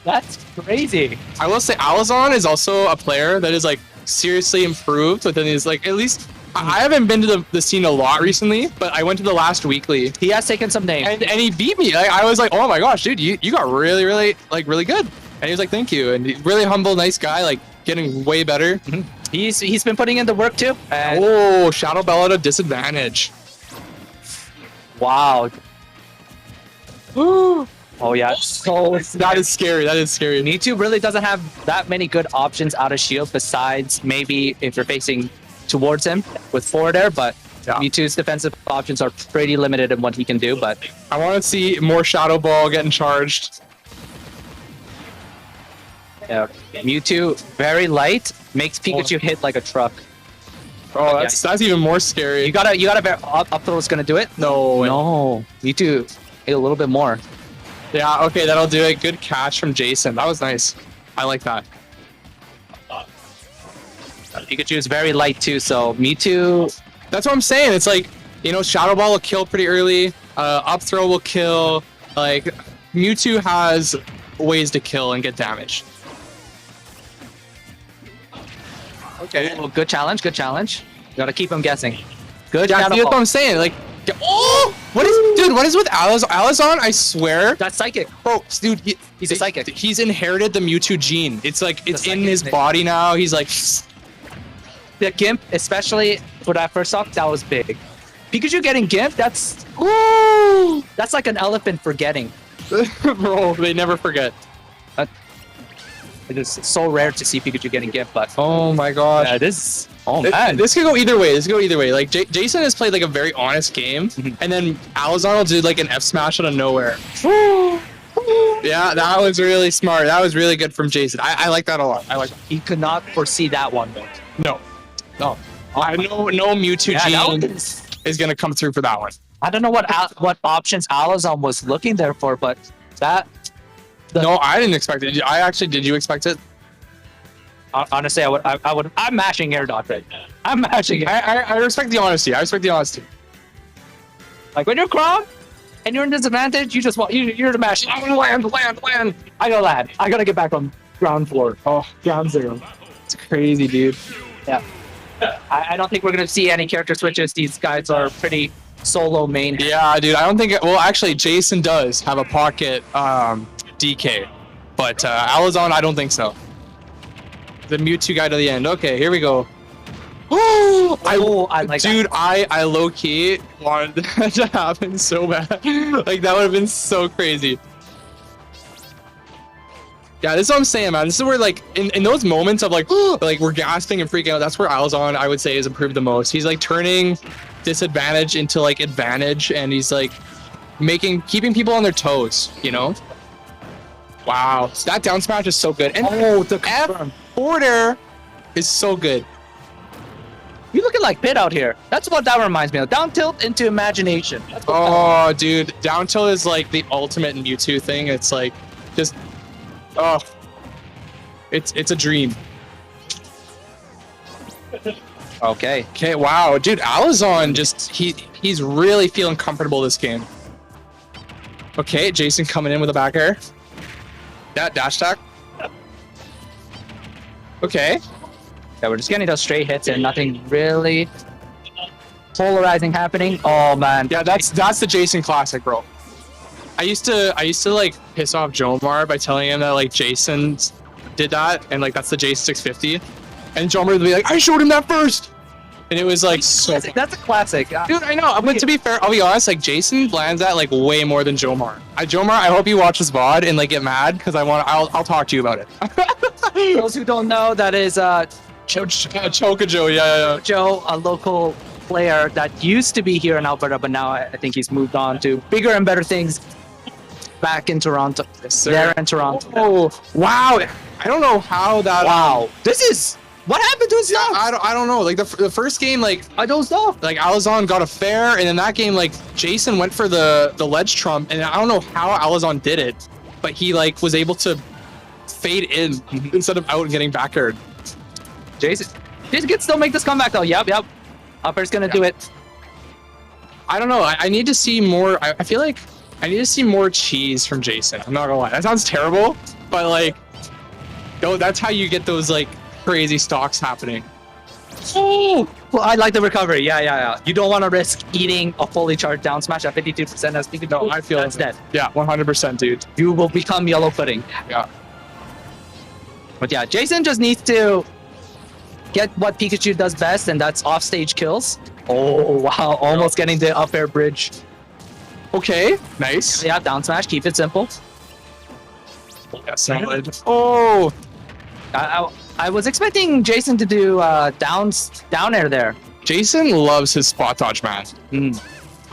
That's crazy. I will say Alazon is also a player that is like seriously improved within his like at least I haven't been to the scene a lot recently, but I went to the last weekly. He has taken some names. And he beat me. Like, I was like, oh my gosh, dude, you got really, really good. And he was like, thank you. And really humble, nice guy, like getting way better. He's been putting in the work too. And oh, Shadow Bell at a disadvantage. Wow. Oh yeah. So that is scary. Mewtwo really doesn't have that many good options out of shield, besides maybe if you're facing towards him with forward air, but Mewtwo's defensive options are pretty limited in what he can do. But I want to see more Shadow Ball getting charged. Yeah, Mewtwo very light, makes Pikachu hit like a truck. Oh, that's even more scary. You gotta up throw is gonna do it. No, Mewtwo a little bit more. Yeah, okay, that'll do it. Good catch from Jason. That was nice. I like that. Pikachu is very light too, so Mewtwo. That's what I'm saying. It's like, you know, Shadow Ball will kill pretty early. Up throw will kill. Like, Mewtwo has ways to kill and get damaged. Okay. Well, good challenge. Gotta keep him guessing. Good. Yeah, that's what I'm saying. Like, oh, what is with Alazon? I swear. That's psychic. Bro, dude, he's a psychic. He's inherited the Mewtwo gene. It's like, it's in his body now. He's like... The Gimp, especially for that first off, that was big. Pikachu getting Gimp, that's like an elephant forgetting. Bro, they never forget. It is so rare to see Pikachu getting Gimp, but oh my gosh, yeah, this could go either way. Like Jason has played like a very honest game, and then Alazon will do like an F smash out of nowhere. Yeah, that was really smart. That was really good from Jason. I like that a lot. I like that. He could not foresee that one. No. No Mewtwo gene is gonna come through for that one. I don't know what options Alazon was looking there for, but that. No, I didn't expect it. Did you expect it? Honestly, I'm mashing air dodge right now. I'm mashing it. I respect the honesty. Like when you're Chrom and you're in disadvantage, you just want you're to mash. I'm gonna land. I gotta land. I gotta get back on ground floor. Oh, ground zero. It's crazy, dude. Yeah. I don't think we're gonna see any character switches. These guys are pretty solo main. Yeah, dude. I don't think. Well, actually, Jason does have a pocket DK, but Alazon, I don't think so. The Mewtwo guy to the end. Okay, here we go. Woo! I like dude, that. I low key wanted that to happen so bad. Like that would have been so crazy. Yeah, this is what I'm saying, man. This is where like in those moments of like we're gasping and freaking out, that's where Alazon, I would say, has improved the most. He's like turning disadvantage into like advantage, and he's like keeping people on their toes, you know? Wow, that down smash is so good. And the F border is so good. You looking like Pit out here. That's what that reminds me of. Down tilt into imagination. Oh, dude, down tilt is like the ultimate Mewtwo thing. It's like just it's a dream. Okay. Okay, wow, dude, Alazon he's really feeling comfortable this game. Okay, Jason coming in with a back air. That dash attack. Okay. Yeah, we're just getting those straight hits and nothing really polarizing happening. Oh man. Yeah, that's the Jason classic, bro. I used to like piss off Jomar by telling him that like Jason did that and like that's the Jason 650, and Jomar would be like, I showed him that first, and it was like so. That's a classic, dude. I know, but to be fair, I'll be honest. Like Jason lands that like way more than Jomar. Jomar, I hope you watch this VOD and like get mad because I'll talk to you about it. Those who don't know, that is Chokajo, yeah. Joe, a local player that used to be here in Alberta, but now I think he's moved on to bigger and better things back in Toronto. Yes, sir. There in Toronto. Oh, wow. I don't know how that. Wow. This is. What happened to his stuff? I don't know. Like the first game, like I don't know. Like Alazon got a fair, and in that game, like Jason went for the ledge trump, and I don't know how Alazon did it, but he like was able to fade in instead of out and getting back aired. Jason can still make this comeback though. Yep. Upper's gonna do it. I don't know. I need to see more. I feel like I need to see more cheese from Jason. I'm not gonna lie. That sounds terrible, but like, that's how you get those like crazy stocks happening. Oh, well, I like the recovery. Yeah. You don't want to risk eating a fully charged down smash at 52% as Pikachu. No, I feel that's dead. Yeah, 100%, dude. You will become yellow pudding. Yeah. But yeah, Jason just needs to get what Pikachu does best, and that's offstage kills. Oh, wow. Almost getting the up air bridge. Okay, nice. Yeah, down smash. Keep it simple. Yeah, solid. Oh! I was expecting Jason to do down air there. Jason loves his spot dodge, man.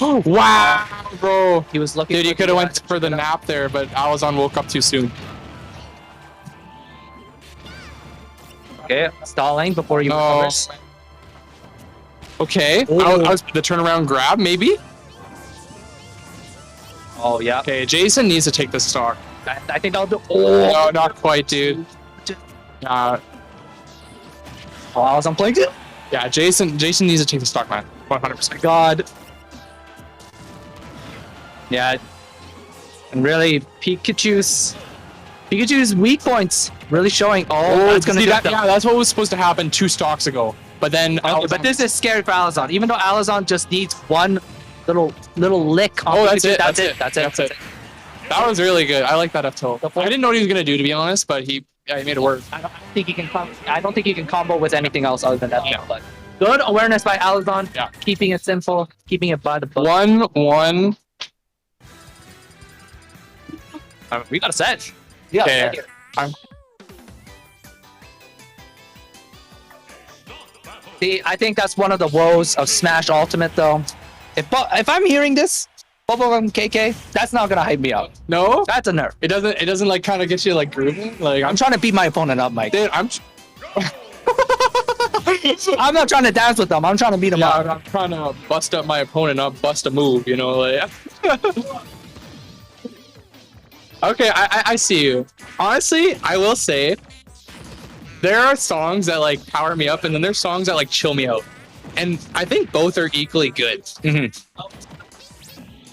Oh, wow, bro. He was looking. Dude, you could have went for the nap there, but Alazon woke up too soon. Okay, stalling before you recovers. Okay, I was the turnaround grab, maybe? Oh, yeah. Okay, Jason needs to take the stock. I think I'll do. Oh, no, not quite, dude. I was on playing too. Yeah, Jason needs to take the stock, man. 100%. God. Yeah. And really, Pikachu's weak points really showing. That's gonna do that. Yeah, that's what was supposed to happen 2 stocks ago. But then, but this is scary for Alazon. Even though Alazon just needs one little lick. On that's Pikachu. it. That's it. That was really good. I like that up tilt. I didn't know what he was gonna do, to be honest, but he made it work. I don't think you can combo with anything else other than that. Yeah. But good awareness by Alazon. Yeah. Keeping it simple, keeping it by the book. 1-1. We got a set. Yeah. Okay. See, I think that's one of the woes of Smash Ultimate, though. If I'm hearing this, Bubblegum KK, that's not gonna hype me up. No, that's a nerf. It doesn't like kind of get you like grooving. Like I'm trying to beat my opponent up, Mike. Dude, I'm not trying to dance with them. I'm trying to beat them up. I'm trying to bust up my opponent up, bust a move. You know, like. Okay, I see you. Honestly, I will say, there are songs that like power me up, and then there's songs that like chill me out, and I think both are equally good.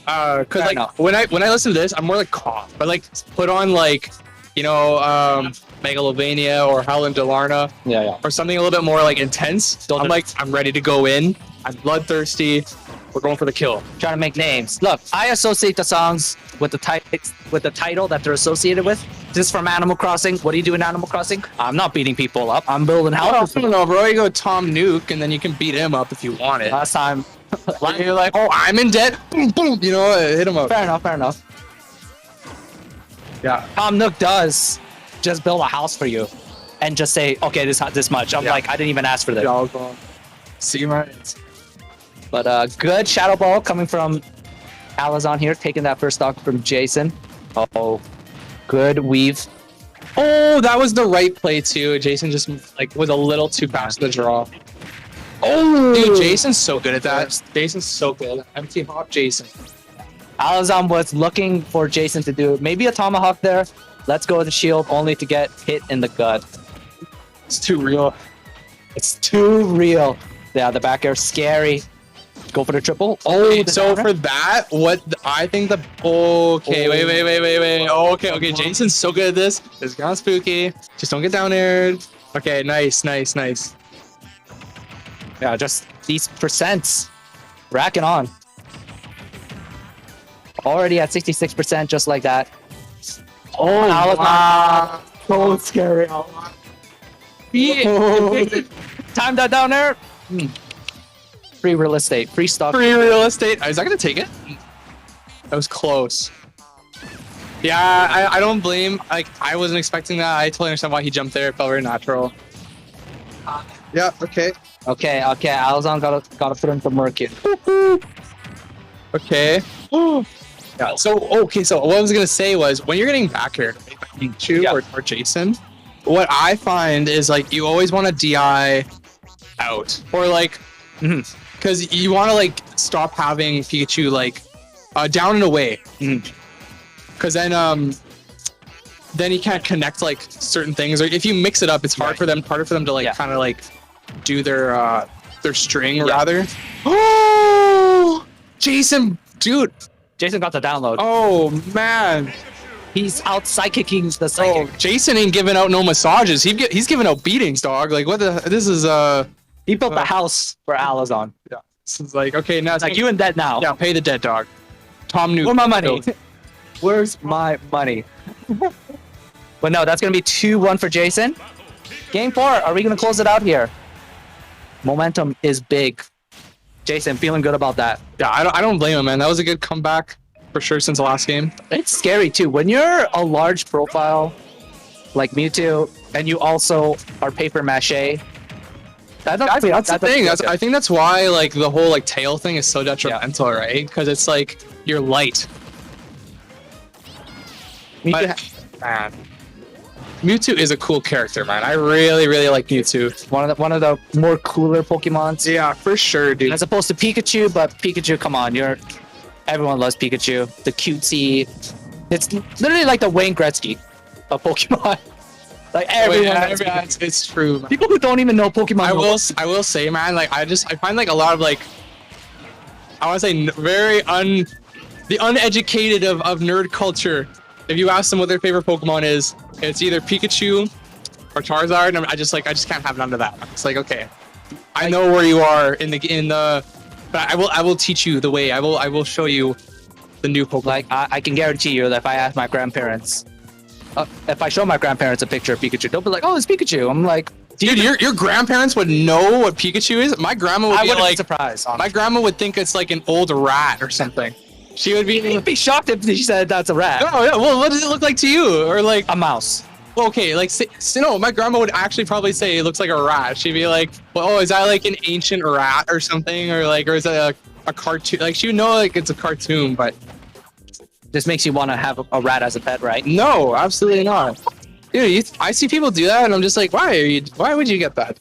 Cause like when I listen to this, I'm more like calm. But like put on like, Megalovania or Howlin' Delarna, or something a little bit more like intense. I'm ready to go in. I'm bloodthirsty. We're going for the kill. Trying to make names. Look, I associate the songs with the title that they're associated with. This is from Animal Crossing. What do you do in Animal Crossing? I'm not beating people up. I'm building houses. I don't know, bro. You go Tom Nook, and then you can beat him up if you want it. Last time. You're like, oh, I'm in debt. Boom, boom. You know, hit him up. Fair enough. Fair enough. Yeah. Tom Nook does just build a house for you, and just say, okay, this much. I'm like, I didn't even ask for this. See, man. But good shadow ball coming from Alazon here, taking that first stock from Jason. Oh, good weave. Oh, that was the right play too. Jason just like was a little too fast to the draw. Oh, dude, Jason's so good at that. Jason's so good. I'm team hop Jason. Alazon was looking for Jason to do maybe a tomahawk there. Let's go with the shield, only to get hit in the gut. It's too real. It's too real. Yeah, the back air scary. Go for the triple. Oh, so for that, I think the okay, wait. Oh, okay. Jason's so good at this. This is kind of spooky. Just don't get down aired. Okay, nice. Yeah, just these percents racking on. Already at 66%, just like that. Oh, wow. So scary. Time that down there. Free real estate. Free stock. Free real estate. Is that gonna take it? That was close. Yeah, I don't blame. Like, I wasn't expecting that. I totally understand why he jumped there. It felt very natural. Yeah. Okay. Okay. Alazon gotta put in some work here. Okay. Yeah. So what I was gonna say was when you're getting back here, Pikachu or Jason, what I find is like you always want to DI out or like. Because you want to like stop having Pikachu like down and away, because then you can't connect like certain things. Or if you mix it up, it's harder for them to like kind of like do their string rather. Oh, Jason, dude! Jason got the download. Oh man, he's out psychicking the psychic. Oh, Jason ain't giving out no massages. He's giving out beatings, dog. Like what the? This is He built the house for Alazon. Yeah. So it's like, okay, now it's like you in debt now. Yeah, pay the debt, dog. Tom Nook. Where's my money? Where's my money? But no, that's going to be 2-1 for Jason. Game 4. Are we going to close it out here? Momentum is big. Jason, feeling good about that. Yeah, I don't blame him, man. That was a good comeback for sure since the last game. It's scary, too. When you're a large profile like Mewtwo, and you also are paper mache, that's the thing. I think that's why like the whole like tail thing is so detrimental, right? Because it's like you're light. Man, Mewtwo is a cool character, man. I really like Mewtwo. One of the more cooler Pokemons. Yeah, for sure, dude. As opposed to Pikachu, but Pikachu, come on, everyone loves Pikachu. The cutesy. It's literally like the Wayne Gretzky of Pokemon. Like everyone, it's true. Man. People who don't even know Pokemon. I will say, man. Like I find like a lot of like, I want to say the uneducated of nerd culture. If you ask them what their favorite Pokemon is, it's either Pikachu or Charizard, and I just can't have none of that. It's like, okay, I know where you are in the, but I will teach you the way. I will show you the new Pokemon. Like I can guarantee you that if I ask my grandparents. If I show my grandparents a picture of Pikachu, they'll be like, "Oh, it's Pikachu." I'm like, dude, your grandparents would know what Pikachu is. My grandma would be like surprised. Honestly. My grandma would think it's like an old rat or something. She would be shocked if she said that's a rat. Oh yeah. Well, what does it look like to you? Or like a mouse? Well, okay, like no, my grandma would actually probably say it looks like a rat. She'd be like, "Well, oh, is that like an ancient rat or something? Or is it a cartoon?" Like she would know like it's a cartoon, but. This makes you want to have a rat as a pet, right? No, absolutely not. Dude, I see people do that, and I'm just like, why would you get that?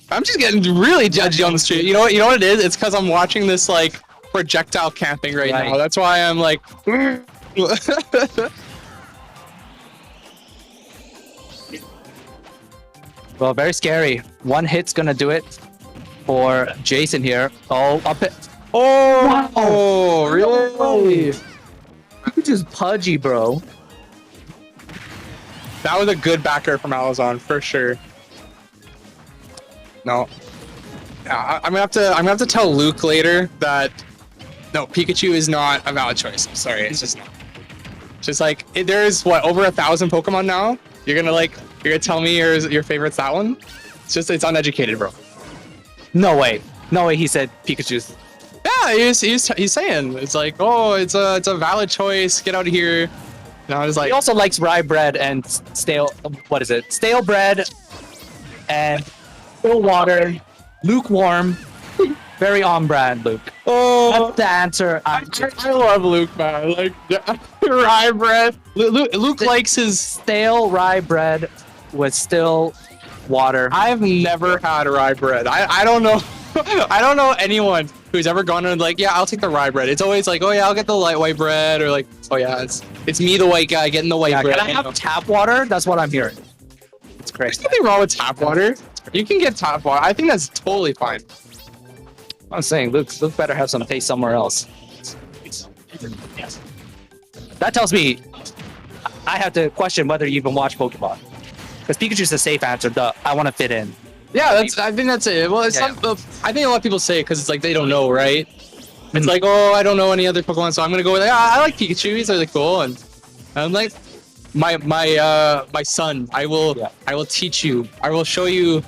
I'm just getting really judgy on the street. You know what it is? It's because I'm watching this like projectile camping right now. That's why I'm like. Well, very scary. One hit's gonna do it for Jason here. Oh, up it. Oh, wow. Oh, really? You're just pudgy, bro. That was a good backer from Alazon for sure. No, yeah, I'm gonna have to tell Luke later that No, Pikachu is not a valid choice. I'm sorry, it's just not. Just like there's what over 1,000 Pokemon now. You're gonna tell me your favorite's that one? It's uneducated, bro. No way. He said Pikachu's. Yeah, he's saying it's like, oh, it's a valid choice. Get out of here. And I was like, He also likes rye bread and stale. What is it? Stale bread and still water, lukewarm. Very on brand, Luke. oh, That's the answer. I love Luke, man. Like rye bread. Luke likes his. Stale rye bread with still water. I've never had rye bread. I don't know. I don't know anyone who's ever gone and like, yeah, I'll take the rye bread. It's always like, oh yeah, I'll get the light white bread, or like, oh yeah, it's me, the white guy, getting the white bread. Can I have tap water? That's what I'm hearing. It's crazy. There's nothing wrong with tap water. You can get tap water. I think that's totally fine. I'm saying Luke better have some taste somewhere else. That tells me I have to question whether you even watch Pokemon. Because Pikachu's a safe answer. I want to fit in. Yeah, I think that's it. Well, it's not. I think a lot of people say it because it's like they don't know, right? It's like, oh, I don't know any other Pokemon, so I'm gonna go with I like Pikachu. He's really cool, and I'm like, my son. I will teach you. I will show you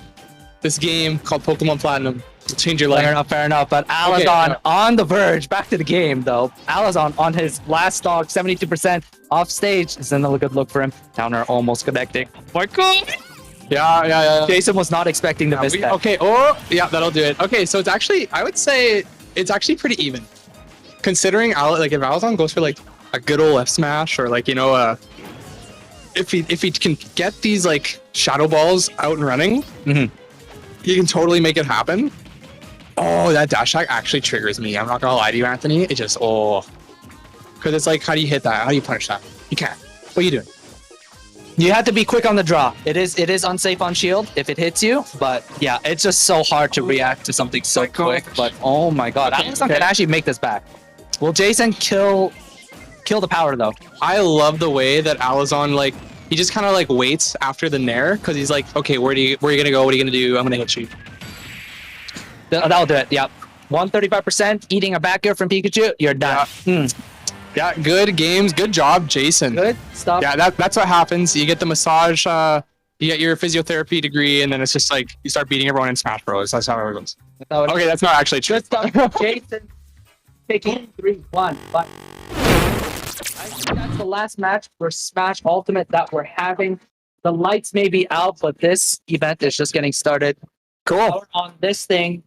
this game called Pokemon Platinum. It'll change your life. Fair enough. But Alazon on the verge. Back to the game, though. Alazon on his last dog, 72% off stage. Isn't a good look for him. Downer almost connecting. My God. Yeah. Jason was not expecting to miss that. Okay. Oh, yeah, that'll do it. Okay, so it's actually, I would say it's actually pretty even. Considering if Alazon goes for like a good old F smash, or like, if he can get these like shadow balls out and running, he can totally make it happen. Oh, that dash attack actually triggers me. I'm not gonna lie to you, Anthony. It just because it's like, how do you hit that? How do you punish that? You can't. What are you doing? You have to be quick on the draw. It is unsafe on shield if it hits you, but yeah, it's just so hard to react to something so quick. But oh my God, Alazon can actually make this back. Will Jason kill the power though? I love the way that Alazon he just kind of like waits after the nair, because he's like, okay, where are you gonna go? What are you gonna do? I'm gonna hit you. That'll do it. Yep. 135%. Eating a back air from Pikachu. You're done. Yeah, good games. Good job, Jason. Good stuff. Yeah, that's what happens. You get the massage, you get your physiotherapy degree, and then it's just like you start beating everyone in Smash Bros. That's how it goes. Okay, that's not actually true. Good stuff. Jason taking 3-1. But I think that's the last match for Smash Ultimate that we're having. The lights may be out, but this event is just getting started. Cool. On this thing,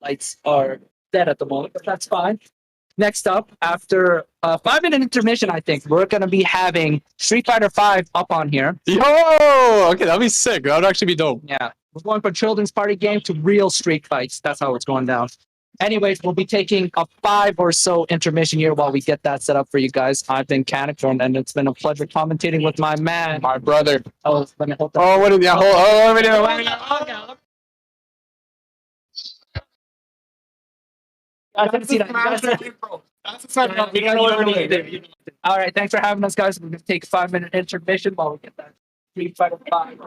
lights are dead at the moment, but that's fine. Next up, after a 5-minute intermission, I think we're gonna be having Street Fighter V up on here. Yo! Okay, that'd be sick. That would actually be dope. Yeah, we're going from children's party game to real street fights. That's how it's going down. Anyways, we'll be taking a 5 or so intermission here while we get that set up for you guys. I've been Canicron, and it's been a pleasure commentating with my man, my brother. Oh, let me hold that. Oh, what is that? Let me do. I didn't see that. All right, thanks for having us, guys. We're going to take a 5-minute intermission while we get that Street Fighter 5.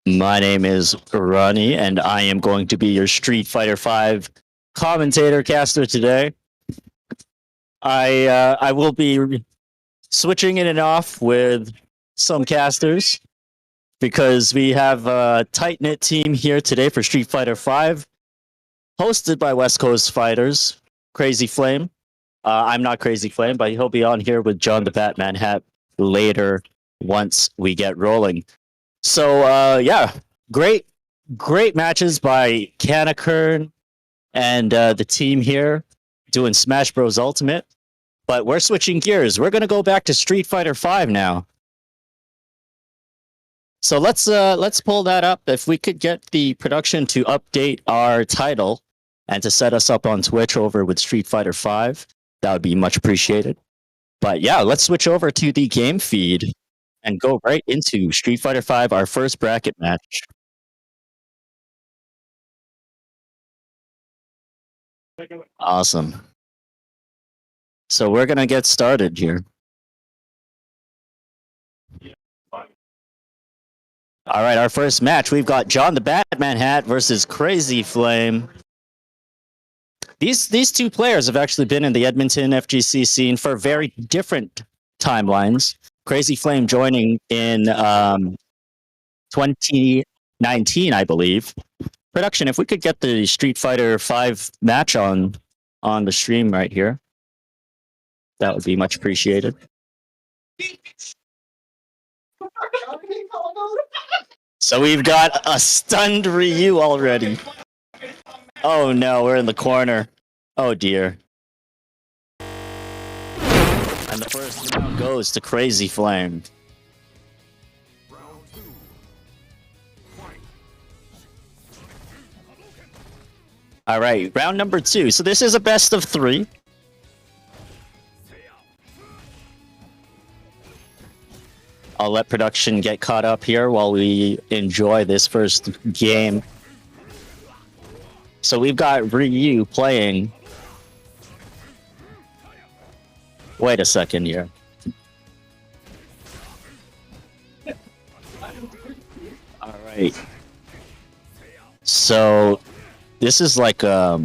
My name is Ronnie, and I am going to be your Street Fighter V commentator caster today. I will be switching in and off with some casters because we have a tight knit team here today for Street Fighter V, hosted by West Coast Fighters, Crazy Flame. I'm not Crazy Flame, but he'll be on here with John the Batman Hat later once we get rolling. So yeah, great matches by Kanakern and the team here doing Smash Bros Ultimate. But we're switching gears. We're gonna go back to Street Fighter V now. So let's pull that up. If we could get the production to update our title and to set us up on Twitch over with Street Fighter V, that would be much appreciated. But yeah, let's switch over to the game feed and go right into Street Fighter V, our first bracket match. Awesome. So we're going to get started here. All right, our first match, we've got John the Batman Hat versus Crazy Flame. These two players have actually been in the Edmonton FGC scene for very different timelines. Crazy Flame joining in 2019, I believe. Production, if we could get the Street Fighter 5 match on the stream right here, that would be much appreciated. So we've got a stunned Ryu already. Oh no, we're in the corner. Oh dear. And the first round goes to Crazy Flame. All right, round number 2. So this is a best of 3. I'll let production get caught up here while we enjoy this first game. So we've got Ryu playing. Wait a second here. All right. So this is like I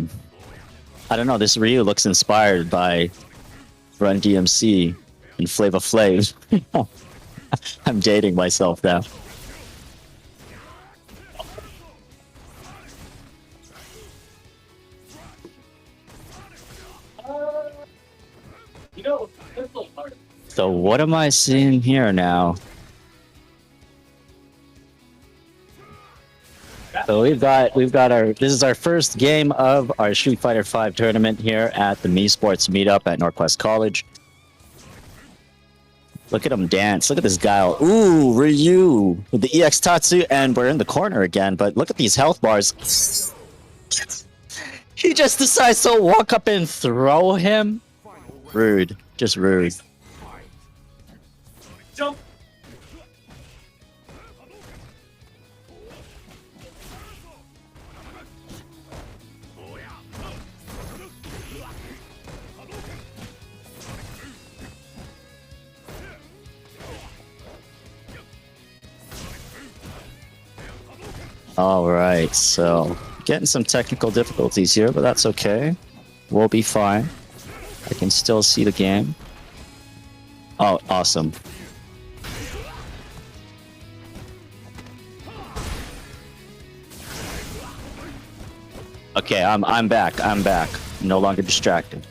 don't know. This Ryu looks inspired by Run DMC and Flava Flav. I'm dating myself now. So what am I seeing here now? So we've got our, this is our first game of our Street Fighter 5 tournament here at the MEsports meetup at NorQuest College. Look at him dance. Look at this guile. Ooh, Ryu with the EX Tatsu, and we're in the corner again, but look at these health bars. He just decides to walk up and throw him. Rude. Just rude. Jump. All right, so getting some technical difficulties here, but that's okay. We'll be fine. I can still see the game. Oh, awesome. Okay, I'm back. I'm back. No longer distracted.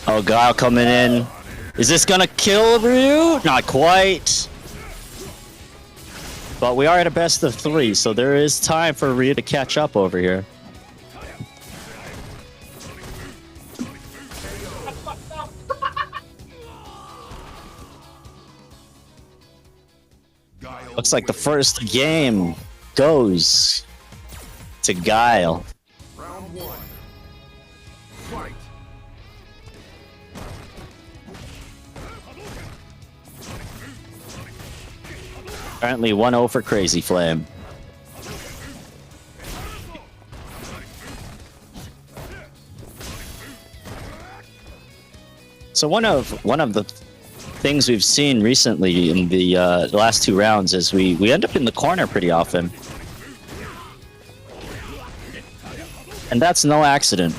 Oh, Guile coming in. Is this gonna kill Ryu? Not quite. But we are at a best of 3, so there is time for Ryu to catch up over here. Looks like the first game goes to Guile. Round 1. Fight. Currently 1-0 for Crazy Flame. So one of the things we've seen recently in the last 2 rounds is we end up in the corner pretty often. And that's no accident.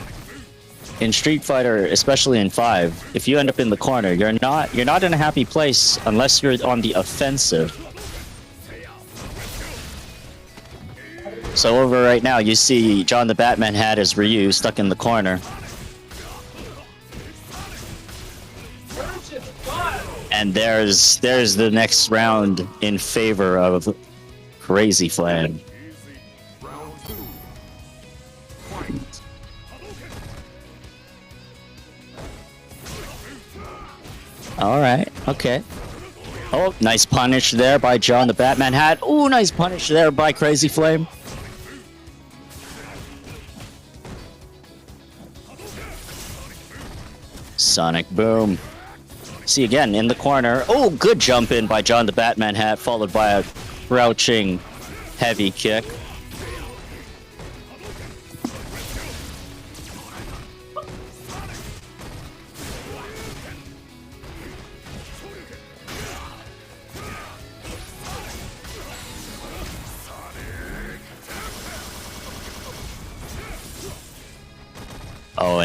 In Street Fighter, especially in 5, if you end up in the corner, you're not in a happy place unless you're on the offensive. So over right now, you see John the Batman had his Ryu stuck in the corner. And there's the next round in favor of Crazy Flame. All right, okay. Oh, nice punish there by John the Batman hat. Ooh, nice punish there by Crazy Flame. Sonic Boom. See again in the corner. Oh, good jump in by John the Batman hat, followed by a crouching heavy kick.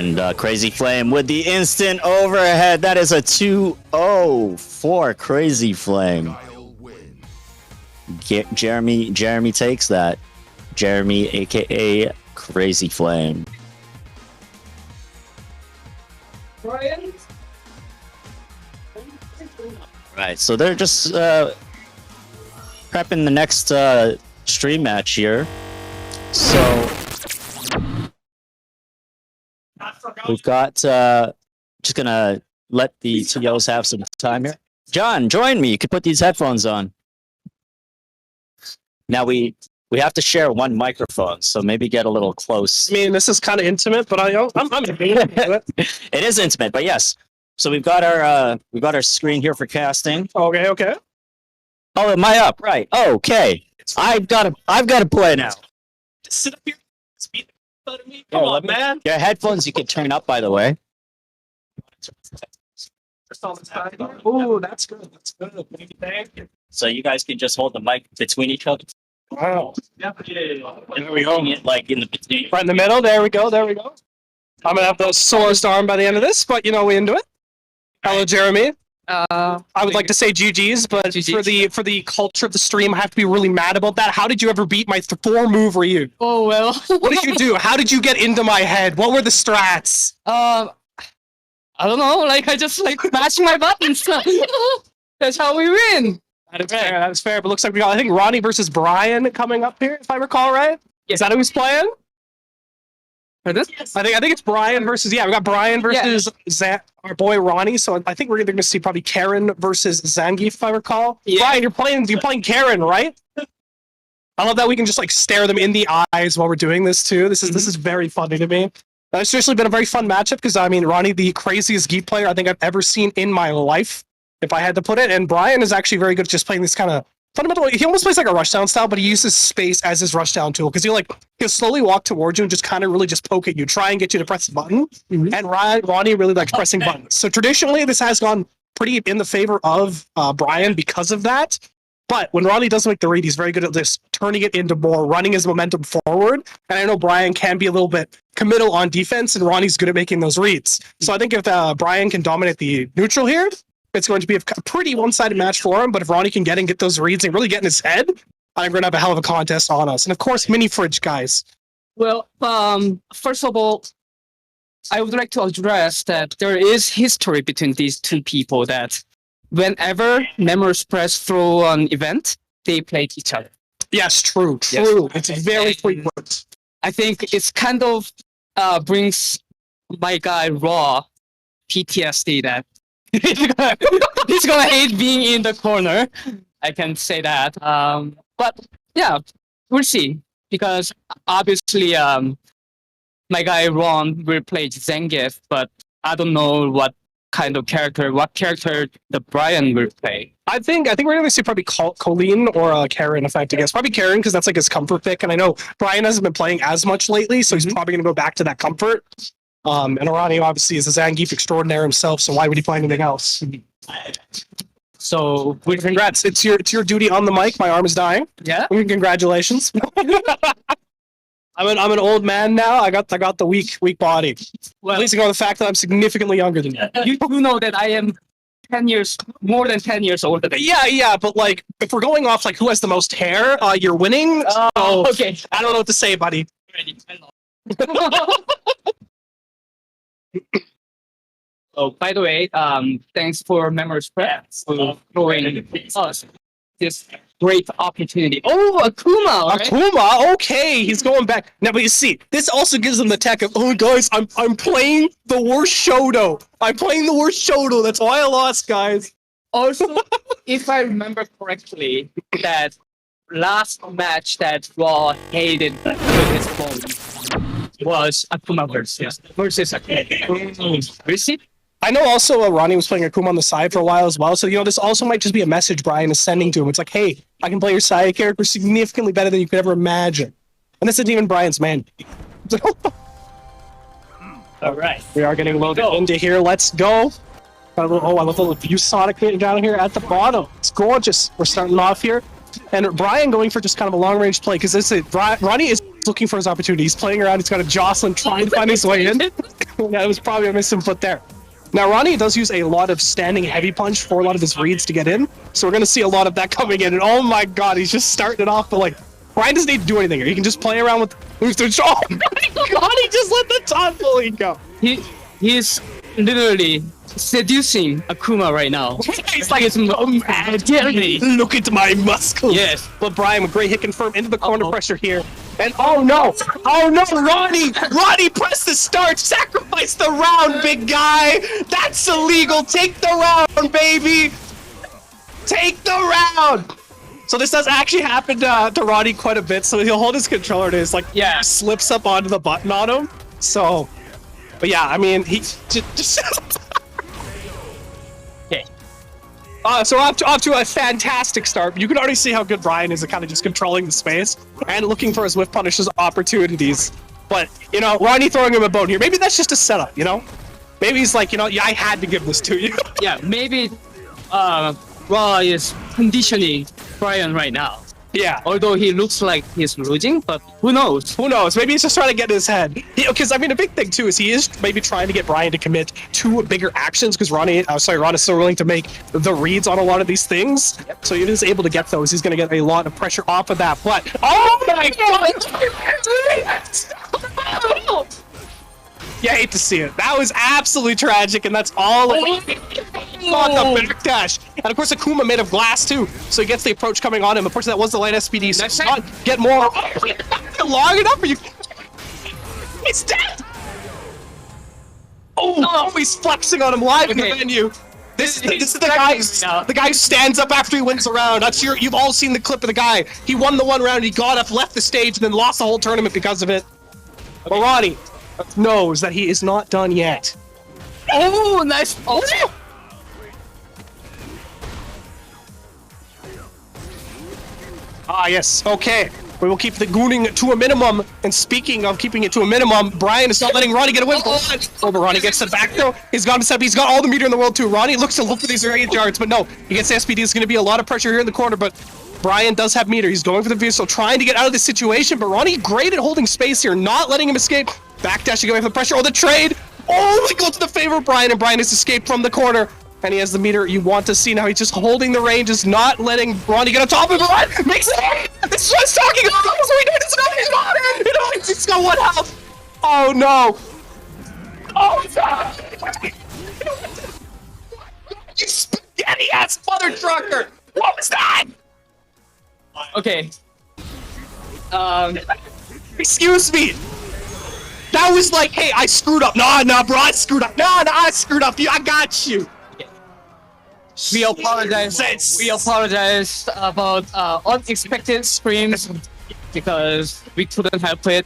And Crazy Flame with the instant overhead. That is a 2-0 for Crazy Flame. Jeremy takes that. Jeremy, aka Crazy Flame. Right, so they're just prepping the next stream match here. So we've got just gonna let the TOs have some time here. John, join me. You could put these headphones on. Now we have to share one microphone, so maybe get a little close. I mean, this is kind of intimate, but I'm It is intimate, but yes. So we've got our screen here for casting. Okay, okay. Oh, am I up? Right. Okay. I've got to play now. Sit up here. Speed in front of me. Come on, man. Your headphones you can turn up, by the way. Oh, that's good. That's good. Thank you. So you guys can just hold the mic between each other. Wow. There we go. Like in the between. Right in the middle. There we go. There we go. I'm gonna have the sorest arm by the end of this, but you know we into it. Hello, Jeremy. I would like to say GG's, but for the culture of the stream, I have to be really mad about that. How did you ever beat my 4-move Ryu? Oh well. What did you do? How did you get into my head? What were the strats? I don't know. Like I just like mashing my buttons. That's how we win. That is fair. That is fair. But looks like we got, I think, Ronnie versus Brian coming up here, if I recall right. Is that who's playing? I think it's Brian versus we got Brian versus our boy Ronnie. So I think we're going to see probably Karen versus Zangief, if I recall. Yeah. Brian, you're playing Karen, right? I love that we can just like stare them in the eyes while we're doing this too. This is very funny to me. It's seriously been a very fun matchup because I mean Ronnie, the craziest Geek player I think I've ever seen in my life, if I had to put it. And Brian is actually very good at just playing this kind of fundamental. He almost plays like a rushdown style, but he uses space as his rushdown tool because he'll slowly walk towards you and just kind of really just poke at you, try and get you to press the button. And Ronnie really likes pressing buttons. So traditionally, this has gone pretty in the favor of Brian because of that. But when Ronnie doesn't make the read, he's very good at this, turning it into more, running his momentum forward. And I know Brian can be a little bit committal on defense, and Ronnie's good at making those reads. So I think if Brian can dominate the neutral here, it's going to be a pretty one-sided match for him. But if Ronnie can get those reads and really get in his head, I think we're going to have a hell of a contest on us. And of course, mini fridge, guys. Well, first of all, I would like to address that there is history between these two people that whenever MEsports throw an event, they played each other. Yes, true. It's very frequent. I think it's kind of brings my guy Raw PTSD that he's gonna hate being in the corner. I can say that. But yeah, we'll see. Because obviously, my guy Ron will play Zangief, but I don't know what character the Brian will play. I think we're going to see probably Colleen or Karen, if I have to guess. Probably Karen, because that's like his comfort pick. And I know Brian hasn't been playing as much lately, so he's probably going to go back to that comfort. And Arani obviously is a Zangief extraordinaire himself, so why would he play anything else? So, congrats. It's your duty on the mic. My arm is dying. Yeah. Congratulations. I'm an old man now. I got the weak body. Well, at least ignore the fact that I'm significantly younger than you. You do know that I am more than 10 years older than you. Yeah, but like if we're going off like who has the most hair, you're winning. Oh, okay. I don't know what to say, buddy. Oh, by the way, thanks for MEsports for throwing us this great opportunity. Oh, Akuma! Right? Akuma, okay, he's going back now. But you see, this also gives him the tech of, oh guys, I'm playing the worst Shoto. I'm playing the worst Shoto. That's why I lost, guys. Also, if I remember correctly, that last match that Raw hated with his phone was Akuma versus Akuma. You see? I know also Ronnie was playing Akuma on the side for a while as well, so this also might just be a message Brian is sending to him. It's like, hey, I can play your side character significantly better than you could ever imagine. And this isn't even Brian's man. All right. We are getting loaded into here. Let's go. I love the little view Sonic down here at the bottom. It's gorgeous. We're starting off here. And Brian going for just kind of a long-range play, because Ronnie is looking for his opportunity. He's playing around. He's got a Jocelyn trying to find his way in. That was probably a missing foot there. Now, Ronnie does use a lot of standing heavy punch for a lot of his reads to get in. So we're going to see a lot of that coming in. And oh my god, he's just starting it off. But like, Brian doesn't need to do anything here. He can just play around with moves to oh my god, he just let the top bully go. He's literally seducing Akuma right now. He's like, it's mad. Look at my muscles. Yes. But Brian with great hit confirm into the corner pressure here. And oh no, Ronnie, press the start, sacrifice the round, big guy. That's illegal. Take the round, baby. Take the round. So this does actually happen to Ronnie quite a bit. So he'll hold his controller and it's like, slips up onto the button on him. So, but yeah, I mean, he just okay. So off to a fantastic start. You can already see how good Brian is at kind of just controlling the space and looking for his whiff punishes opportunities. But, you know, Ronnie throwing him a bone here. Maybe that's just a setup, you know? Maybe he's like, you know, yeah, I had to give this to you. Yeah, maybe Raw is conditioning Brian right now. Yeah. Although he looks like he's losing, but who knows? Who knows? Maybe he's just trying to get in his head. Because, I mean, a big thing, too, is he is maybe trying to get Brian to commit to bigger actions because Ron is so willing to make the reads on a lot of these things. Yep. So he is able to get those. He's going to get a lot of pressure off of that. But, oh my god! Yeah, I hate to see it. That was absolutely tragic, and that's all on the backdash. And of course, Akuma made of glass too, so he gets the approach coming on him. Of course, that was the light SPD, so not get more long enough for you. He's dead. Oh, he's flexing on him live in the venue. This is the guy who stands up after he wins the round. That's you've all seen the clip of the guy. He won the one round, he got up, left the stage, and then lost the whole tournament because of it. But Ronnie knows that he is not done yet. Oh, nice. Oh. Ah, yes. Okay. We will keep the gooning to a minimum. And speaking of keeping it to a minimum, Brian is not letting Ronnie get away. Oh, but Ronnie gets the back throw. He's got himself. He's got all the meter in the world too. Ronnie looks to look for these rage yards, but no. He gets SPD. It's going to be a lot of pressure here in the corner, but Brian does have meter. He's going for the vehicle, trying to get out of this situation, but Ronnie great at holding space here, not letting him escape. Backdashing away from the pressure. Oh, the trade. Oh, it goes to the favor of Brian, and Brian has escaped from the corner. And he has the meter you want to see now. He's just holding the ranges, not letting Ronnie get on top of him. Makes it! This is what he's talking about! What are we doing? He's got one health! Oh no! Oh no! You spaghetti-ass mother trucker! What was that? Okay. Excuse me! That was like, hey, I screwed up. Nah, bro, I screwed up. Nah, I screwed up. I got you. We apologize. We apologize about unexpected screams because we couldn't help it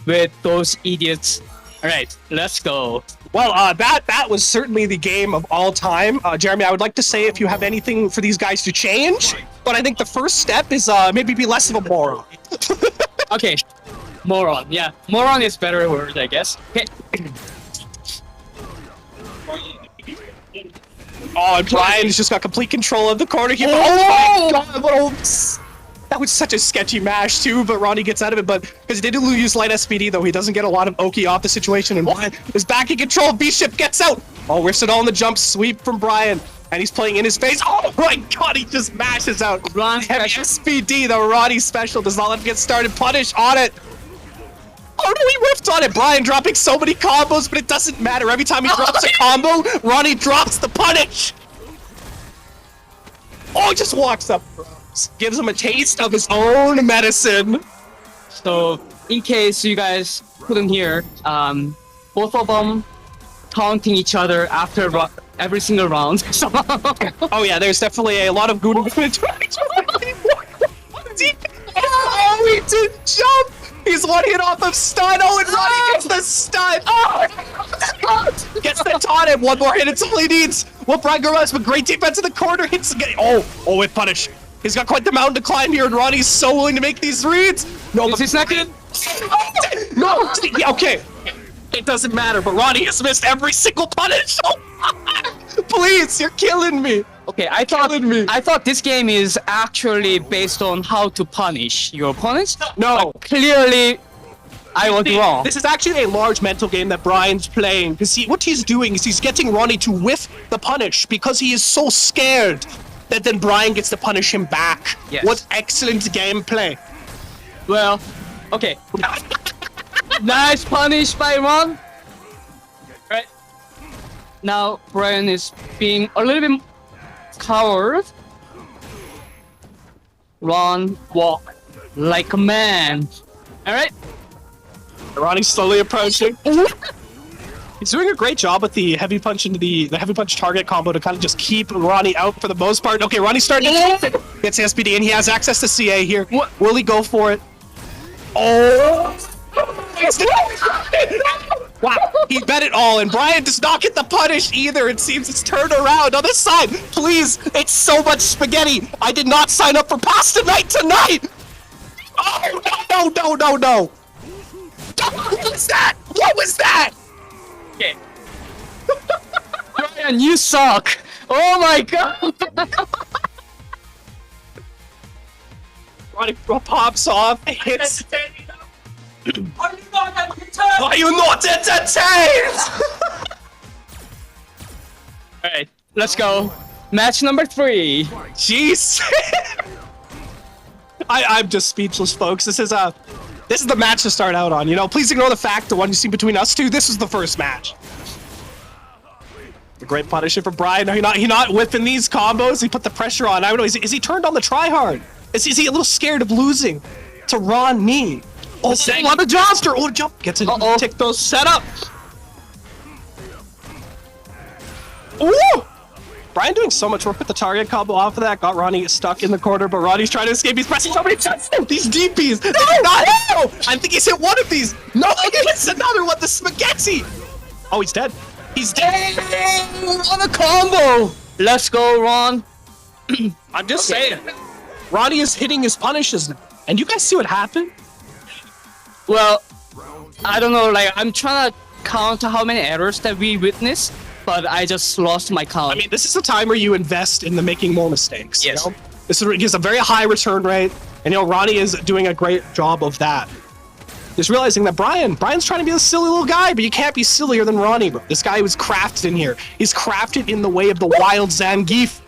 with those idiots. All right, let's go. Well, that was certainly the game of all time. Jeremy, I would like to say if you have anything for these guys to change, but I think the first step is maybe be less of a moron. Okay, moron. Yeah, moron is better word, I guess. Okay. Oh, and Brian's just got complete control of the corner here. Oh my god, that was such a sketchy mash too, but Ronnie gets out of it. But because he did use light SPD, though, he doesn't get a lot of Oki off the situation. And Brian is back in control. B-Ship gets out. Oh, we're still on the jump sweep from Brian. And he's playing in his face. Oh my god, he just mashes out. Heavy SPD, the Ronnie special, does not let him get started. Punish on it. Oh no, he whiffed on it. Brian dropping so many combos, but it doesn't matter. Every time he drops a combo, Ronnie drops the punish. Oh, he just walks up, gives him a taste of his own medicine. So, in case you guys couldn't hear, both of them taunting each other after every single round. Oh yeah, there's definitely a lot of good. What is he? Oh, he did jump. He's one hit off of stun. Oh, and Ronnie gets the stun. Oh, gets the taunt. And one more hit. It's all he needs. Well, Brian Garras with great defense in the corner hits again. Oh, with punish. He's got quite the mountain to climb here, and Ronnie's so willing to make these reads. No, is he second? No. Yeah, okay. It doesn't matter, but Ronnie has missed every single punish. But please, you're killing me. Okay, I thought this game is actually based on how to punish your opponents. No. But clearly, I was wrong. This is actually a large mental game that Brian's playing. Because what he's doing is he's getting Ronnie to whiff the punish because he is so scared that then Brian gets to punish him back. Yes. What excellent gameplay. Well, okay. Nice punish by Ron. Right. Now Brian is being a little bit coward. Ron walk like a man. All right. Ronnie's slowly approaching. He's doing a great job with the heavy punch into the heavy punch target combo to kind of just keep Ronnie out for the most part. Okay, Ronnie's starting to gets SPD and he has access to CA here. Will he go for it? Oh! Wow, he bet it all, and Brian does not get the punish either. It seems it's turned around on this side. Please, it's so much spaghetti. I did not sign up for pasta night tonight. Oh, no. What was that? What was that? Okay. Brian, you suck. Oh my god. Ronnie pops off, hits. Are you not entertained? Alright, let's go. Match number 3. Jeez. I'm just speechless, folks. This is the match to start out on. You know, please ignore the fact the one you see between us two. This is the first match. The great punisher for Brian. No, he not whipping these combos. He put the pressure on. I don't know. Is he turned on the tryhard? Is he a little scared of losing to Ron Nee? Oh, on the Joster! Oh, jump! Gets a tick those set up! Ooh! Brian doing so much work with the target combo off of that. Got Ronnie stuck in the corner, but Ronnie's trying to escape. He's pressing so many shots. These DPs! No! I think he's hit one of these! No! It's another one! The spaghetti! Oh, he's dead. He's dead! On a combo! Let's go, Ron. I'm just saying. Ronnie is hitting his punishes now. And you guys see what happened? Well, I don't know, like, I'm trying to count how many errors that we witnessed, but I just lost my count. I mean, this is a time where you invest in the making more mistakes. Yes. You know? This is a very high return rate, and you know, Ronnie is doing a great job of that. Just realizing that Brian's trying to be a silly little guy, but you can't be sillier than Ronnie, bro. This guy was crafted in here. He's crafted in the way of the wild Zangief.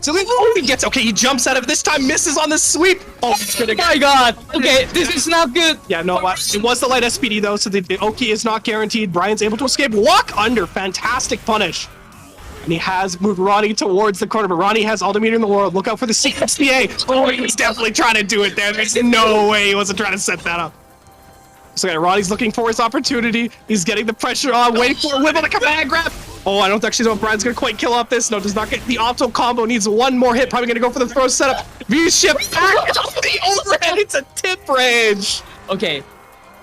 So he gets, okay, he jumps out of it. This time, misses on the sweep. Oh, it's gonna my god. Okay, this is not good. Yeah, no, it was the light SPD though, so the Oki is not guaranteed. Brian's able to escape. Walk under, fantastic punish. And he has moved Ronnie towards the corner, but Ronnie has all the meter in the world. Look out for the secret SPA. Oh, he was definitely trying to do it there. There's no way he wasn't trying to set that up. So yeah, Ronnie's looking for his opportunity. He's getting the pressure on, waiting for a whip on the command grab. Oh, I don't actually know if Brian's gonna quite kill off this. No, does not get the optimal combo. Needs one more hit. Probably gonna go for the throw setup. V-shift back. The overhead. It's a tip range. Okay.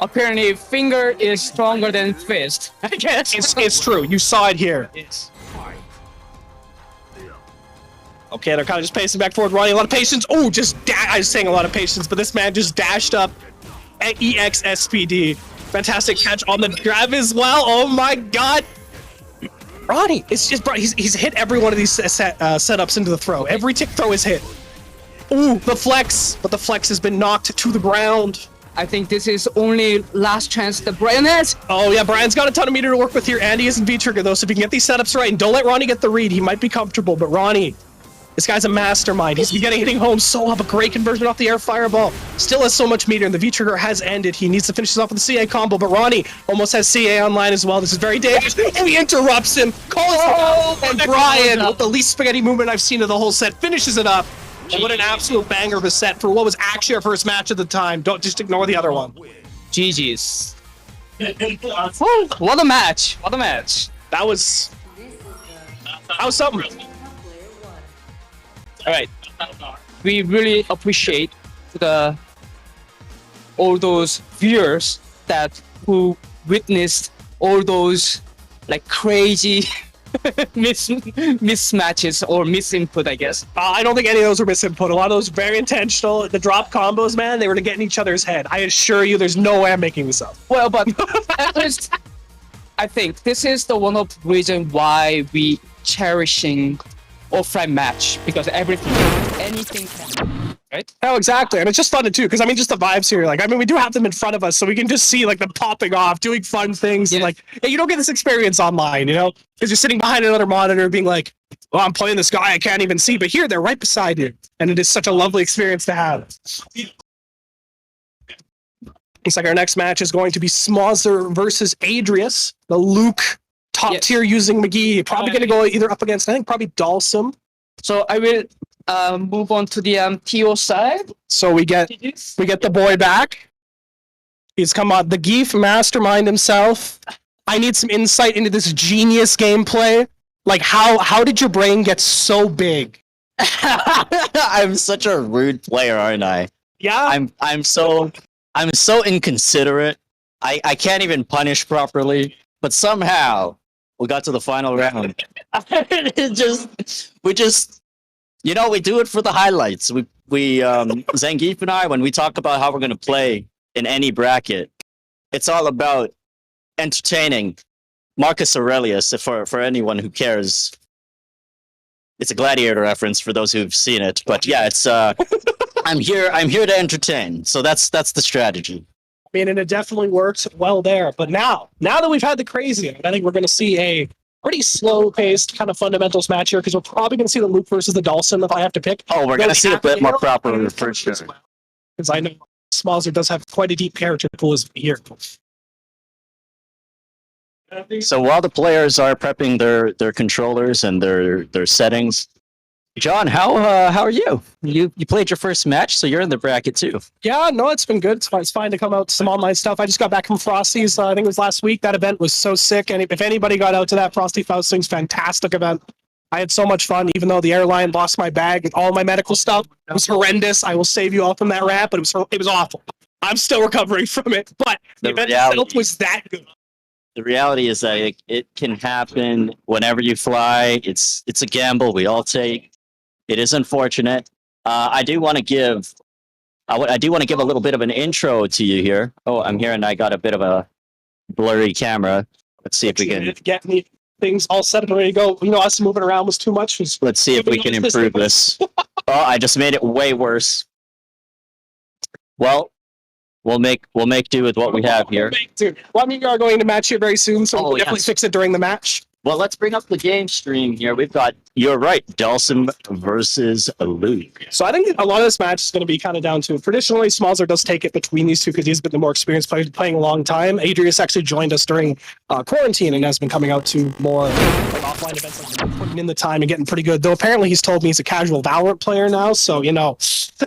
Apparently, finger is stronger than fist. I guess. It's true. You saw it here. Okay, they're kind of just pacing back forward. Ronnie, a lot of patience. Oh, I was saying a lot of patience, but this man just dashed up at EX SPD. Fantastic catch on the grab as well. Oh my god. Ronnie, it's just, bro, he's hit every one of these setups into the throw. Every tick throw is hit. Ooh, the flex, but the flex has been knocked to the ground. I think this is only last chance that Brian has. Oh yeah, Brian's got a ton of meter to work with here. Andy isn't V-trigger though, so if he can get these setups right, and don't let Ronnie get the read, he might be comfortable, but Ronnie, this guy's a mastermind. He's hitting home so up, a great conversion off the air fireball. Still has so much meter, and the V-trigger has ended. He needs to finish this off with the CA combo, but Ronnie almost has CA online as well. This is very dangerous. And he interrupts him. And Brian, with the least spaghetti movement I've seen of the whole set, finishes it up. And what an absolute banger of a set for what was actually our first match at the time. Don't just ignore the other one. GG's. What a match. What a match. That was something. All right, we really appreciate all those viewers who witnessed all those like crazy mismatches or misinput, I guess. I don't think any of those were misinput. A lot of those were very intentional. The drop combos, man, they were to get in each other's head. I assure you, there's no way I'm making this up. Well, but at least I think this is the one of the reason why we cherishing offline match because anything can. Right? Oh, exactly. And it's just fun too, because I mean, just the vibes here. Like, I mean, we do have them in front of us, so we can just see like them popping off, doing fun things. And like, hey, you don't get this experience online, you know, because you're sitting behind another monitor, being like, "Well, I'm playing this guy I can't even see," but here they're right beside you, and it is such a lovely experience to have. Looks like our next match is going to be Smozzer versus Adrius, the Luke top tier using McGee. Probably going to go either up against, I think, probably Dalsum. So I will move on to the TO side. So we get the boy back. He's come on, the Geef mastermind himself. I need some insight into this genius gameplay. Like, how did your brain get so big? I'm such a rude player, aren't I? Yeah. I'm so inconsiderate. I can't even punish properly. But somehow we got to the final round. we just you know, we do it for the highlights. We Zangief and I, when we talk about how we're gonna play in any bracket, it's all about entertaining. Marcus Aurelius, for anyone who cares. It's a gladiator reference for those who've seen it. But yeah, it's I'm here to entertain. So that's the strategy. I mean, and it definitely works well there. But now that we've had the crazy, I think we're going to see a pretty slow-paced kind of fundamentals match here, because we're probably going to see the Luke versus the Dalsum if I have to pick. Oh, we're going to see a bit more proper for sure. Because I know Smozzer does have quite a deep character pool here. So while the players are prepping their controllers and their settings, John, how are you? You played your first match, so you're in the bracket too. Yeah, no, it's been good. It's fine to come out to some online stuff. I just got back from Frosty's. I think it was last week. That event was so sick. And if anybody got out to that Frosty Faustings, fantastic event. I had so much fun, even though the airline lost my bag and all my medical stuff. It was horrendous. I will save you all from that rant, but it was awful. I'm still recovering from it, but the event itself was that good. The reality is that it can happen whenever you fly. It's a gamble we all take. It is unfortunate. I do want to give a little bit of an intro to you here. Oh, I'm here and I got a bit of a blurry camera. Let's see if we can get me things all set and ready to go. You know, us moving around was too much. Let's see if we can improve this. Oh, I just made it way worse. Well, we'll make do with what we have here. Well, I mean, you are going to match here very soon, so we'll definitely fix it during the match. Well, let's bring up the game stream here. We've got, you're right, Dalsum versus Luke. So I think a lot of this match is going to be kind of down to, traditionally, Smozzer does take it between these two because he's been the more experienced player, playing a long time. Adrius actually joined us during quarantine and has been coming out to more like offline events, like putting in the time and getting pretty good. Though apparently he's told me he's a casual Valorant player now, so, you know,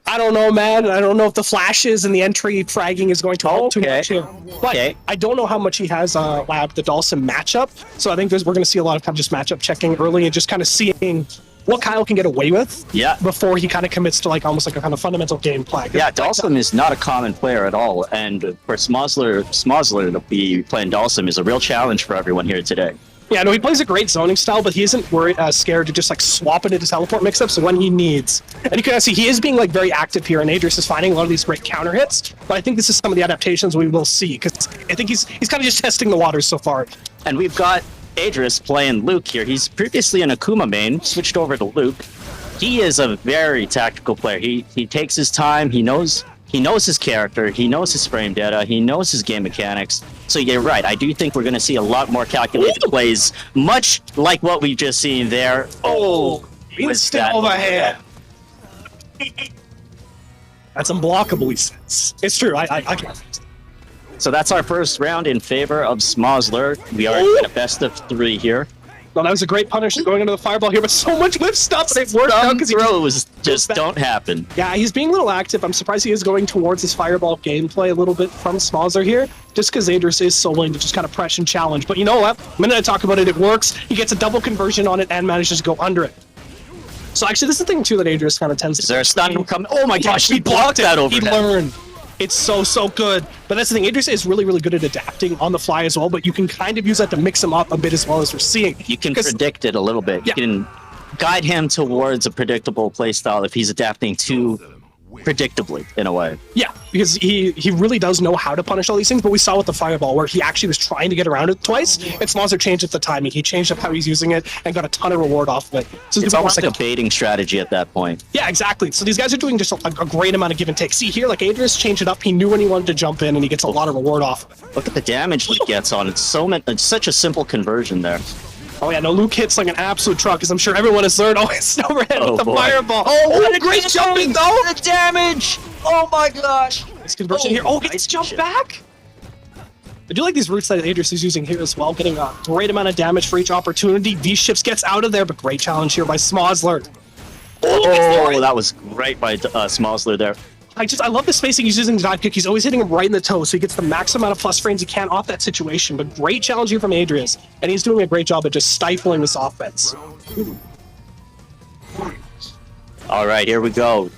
I don't know, man. I don't know if the flashes and the entry fragging is going to help too much here. But I don't know how much he has labbed the Dalsum matchup, so I think we're going to see a lot of kind of just matchup checking early and just kind of seeing what Kyle can get away with before he kind of commits to like almost like a kind of fundamental game plan. Yeah, Dalsum is not a common player at all, and for Smozzer to be playing Dalsum is a real challenge for everyone here today. Yeah, no, he plays a great zoning style, but he isn't scared to just like swap into teleport mix-ups when he needs. And you can see he is being like very active here, and Adrius is finding a lot of these great counter hits. But I think this is some of the adaptations we will see, because I think he's kind of just testing the waters so far. And we've got Adrius playing Luke here. He's previously an Akuma main, switched over to Luke. He is a very tactical player. He takes his time. He knows his character. He knows his frame data. He knows his game mechanics. So you're right. I do think we're going to see a lot more calculated plays, much like what we've just seen there. Oh, instant overhead. That's unblockable, he says. It's true. I can't. So that's our first round in favor of Smozzer. We are in a best of 3 here. Well, that was a great punish going into the fireball here, but so much lift stuff. It worked out because throws just don't happen. Yeah, he's being a little active. I'm surprised he is going towards his fireball gameplay a little bit from Smozzer here, just because Adrius is so willing to just kind of press and challenge. But you know what? The minute I talk about it, it works. He gets a double conversion on it and manages to go under it. So actually, this is the thing too that Adrius kind of tends to. Is there a stun coming? Oh my gosh, he blocked that over. He learned. It's so good. But that's the thing. Adrius is really good at adapting on the fly as well, but you can kind of use that to mix him up a bit as well, as we're seeing. You can predict it a little bit. Yeah. You can guide him towards a predictable playstyle if he's adapting to predictably in a way. Yeah, because he really does know how to punish all these things, but we saw with the fireball where he actually was trying to get around it twice, and Smalzer changed up the timing. He changed up how he's using it and got a ton of reward off of it. So It's almost like a baiting strategy at that point. Yeah, exactly. So these guys are doing just a great amount of give and take. See here, like Adrius changed it up. He knew when he wanted to jump in, and he gets a lot of reward off of it. Look at the damage he gets on it. It's such a simple conversion there. Oh yeah, no, Luke hits like an absolute truck, as I'm sure everyone has learned. Oh, it's overhead with the boy. fireball. Oh, what a great jumping though! The damage! Oh my gosh! This conversion here. Oh, gets jumped back. I do like these routes that Adrius is using here as well, getting a great amount of damage for each opportunity. V-Ships gets out of there, but great challenge here by Smosler. Oh, that was great by Smosler there. I love the spacing he's using dive kick. He's always hitting him right in the toe, so he gets the max amount of plus frames he can off that situation. But great challenge here from Adrius, and he's doing a great job at just stifling this offense. All right, here we go.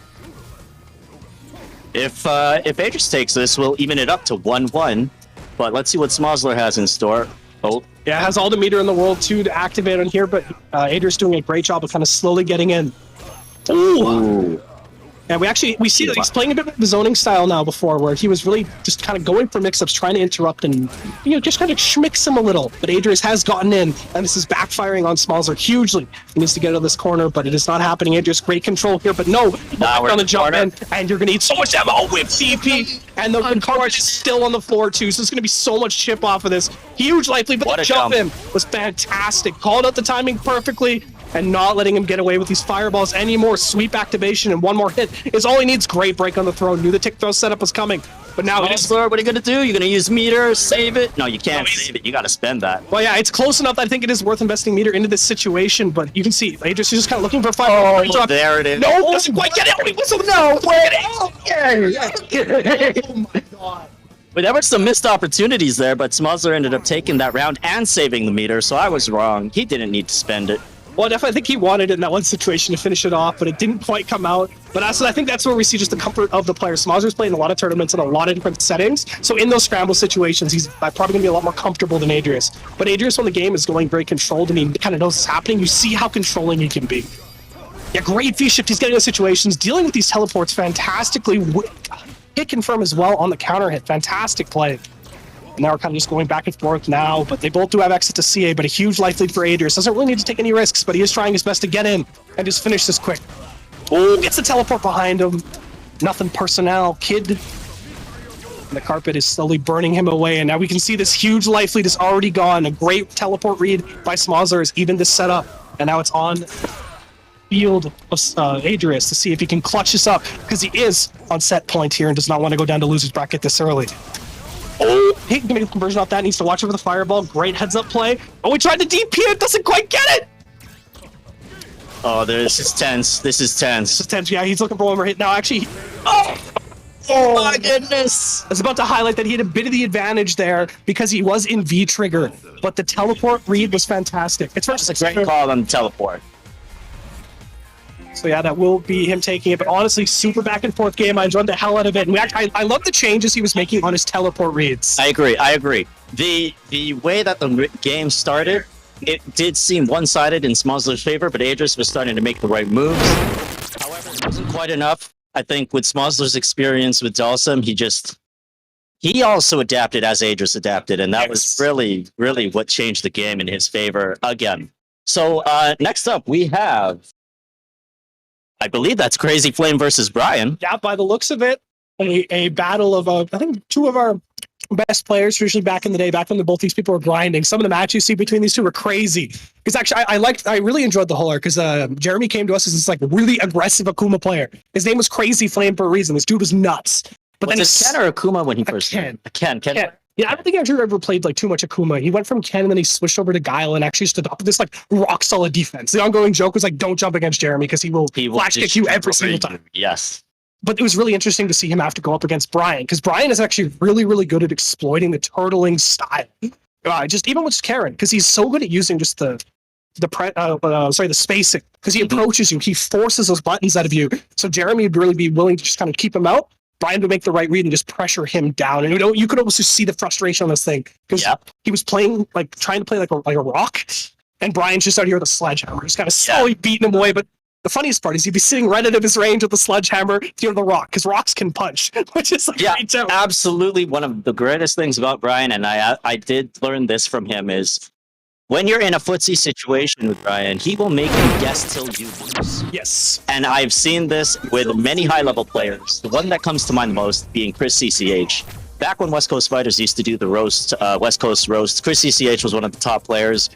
If Adrius takes this, we'll even it up to 1-1. But let's see what Smosler has in store. Oh, yeah, has all the meter in the world too to activate on here, but Adrius doing a great job of kind of slowly getting in. Ooh. And we see that he's playing a bit of the zoning style now before, where he was really just kind of going for mix-ups, trying to interrupt and, just kind of schmicks him a little. But Adrius has gotten in, and this is backfiring on Smosler hugely. He needs to get out of this corner, but it is not happening. Adrius, great control here, but no, we're on the jump in, and you're going to eat so much ammo with TP, and the cartridge is still on the floor too, so there's going to be so much chip off of this. Huge life lead, but the jump in was fantastic. Called out the timing perfectly, and not letting him get away with these fireballs anymore. Sweep activation and one more hit is all he needs. Great break on the throw. Knew the tick throw setup was coming, but now Smosler, what are you gonna do? You're gonna use meter, save it? No, you can't save it. You gotta spend that. Well, yeah, it's close enough that I think it is worth investing meter into this situation, but you can see Adrius is just kind of looking for fire. Oh, there it is. No, doesn't quite get it. Oh, he whistled. No, Oh my god. But there were some missed opportunities there, but Smosler ended up taking that round and saving the meter, so I was wrong. He didn't need to spend it. Well, definitely, I think he wanted it in that one situation to finish it off, but it didn't quite come out. But also, I think that's where we see just the comfort of the player. Smosler's playing a lot of tournaments in a lot of different settings, so in those scramble situations, he's probably going to be a lot more comfortable than Adrius. But Adrius, when the game is going very controlled and he kind of knows what's happening, you see how controlling he can be. Yeah, great V-shift. He's getting those situations, dealing with these teleports fantastically. Hit confirm as well on the counter hit. Fantastic play. And now we're kind of just going back and forth now, but they both do have access to CA, but a huge life lead for Adrius. Doesn't really need to take any risks, but he is trying his best to get in and just finish this quick. Oh, gets the teleport behind him. Nothing personnel, kid. And the carpet is slowly burning him away, and now we can see this huge life lead is already gone. A great teleport read by Smosler is even this setup, and now it's on field of Adrius to see if he can clutch this up, because he is on set point here and does not want to go down to loser's bracket this early. Oh, he can make a conversion off that. Needs to watch over the fireball. Great heads-up play. Oh, he tried to DP it. Doesn't quite get it. Oh, this is tense. This is tense. This is tense. Yeah, he's looking for one more hit now. Actually, oh my goodness. I was about to highlight that he had a bit of the advantage there because he was in V-trigger, but the teleport read was fantastic. It's a great call on the teleport. So yeah, that will be him taking it. But honestly, super back and forth game. I enjoyed the hell out of it. And I love the changes he was making on his teleport reads. I agree. The way that the game started, it did seem one-sided in Smosler's favor, but Adrius was starting to make the right moves. However, it wasn't quite enough. I think with Smosler's experience with Dalsum, he also adapted as Adrius adapted, and that was really, really what changed the game in his favor again. So next up, we have, I believe that's Crazy Flame versus Brian. Yeah, by the looks of it, a battle of, I think, two of our best players, traditionally back in the day, back when both these people were grinding. Some of the matches you see between these two were crazy. Because actually, I really enjoyed the whole arc, because Jeremy came to us as this like really aggressive Akuma player. His name was Crazy Flame for a reason. This dude was nuts. But was then it Ken or Akuma when he first Ken. Ken. Yeah, I don't think Andrew ever played like too much Akuma. He went from Ken and then he switched over to Guile and actually just adopted this like rock solid defense. The ongoing joke was like, don't jump against Jeremy because he will flash kick you every single time. Yes. But it was really interesting to see him have to go up against Brian, because Brian is actually really, really good at exploiting the turtling style. Just even with Karen, because he's so good at using just the spacing, because he approaches you, he forces those buttons out of you. So Jeremy would really be willing to just kind of keep him out. Brian would make the right read and just pressure him down. And you could almost just see the frustration on this thing, because he was playing trying to play like a rock, and Brian's just out here with a sledgehammer, just kind of slowly beating him away. But the funniest part is he'd be sitting right out of his range with the sledgehammer near the rock, because rocks can punch, which is like great joke. Absolutely. One of the greatest things about Brian, and I did learn this from him, is when you're in a footsie situation with Brian, he will make you guess till you lose. Yes. And I've seen this with many high-level players. The one that comes to mind the most being Chris CCH. Back when West Coast Fighters used to do the roast, West Coast roast, Chris CCH was one of the top players.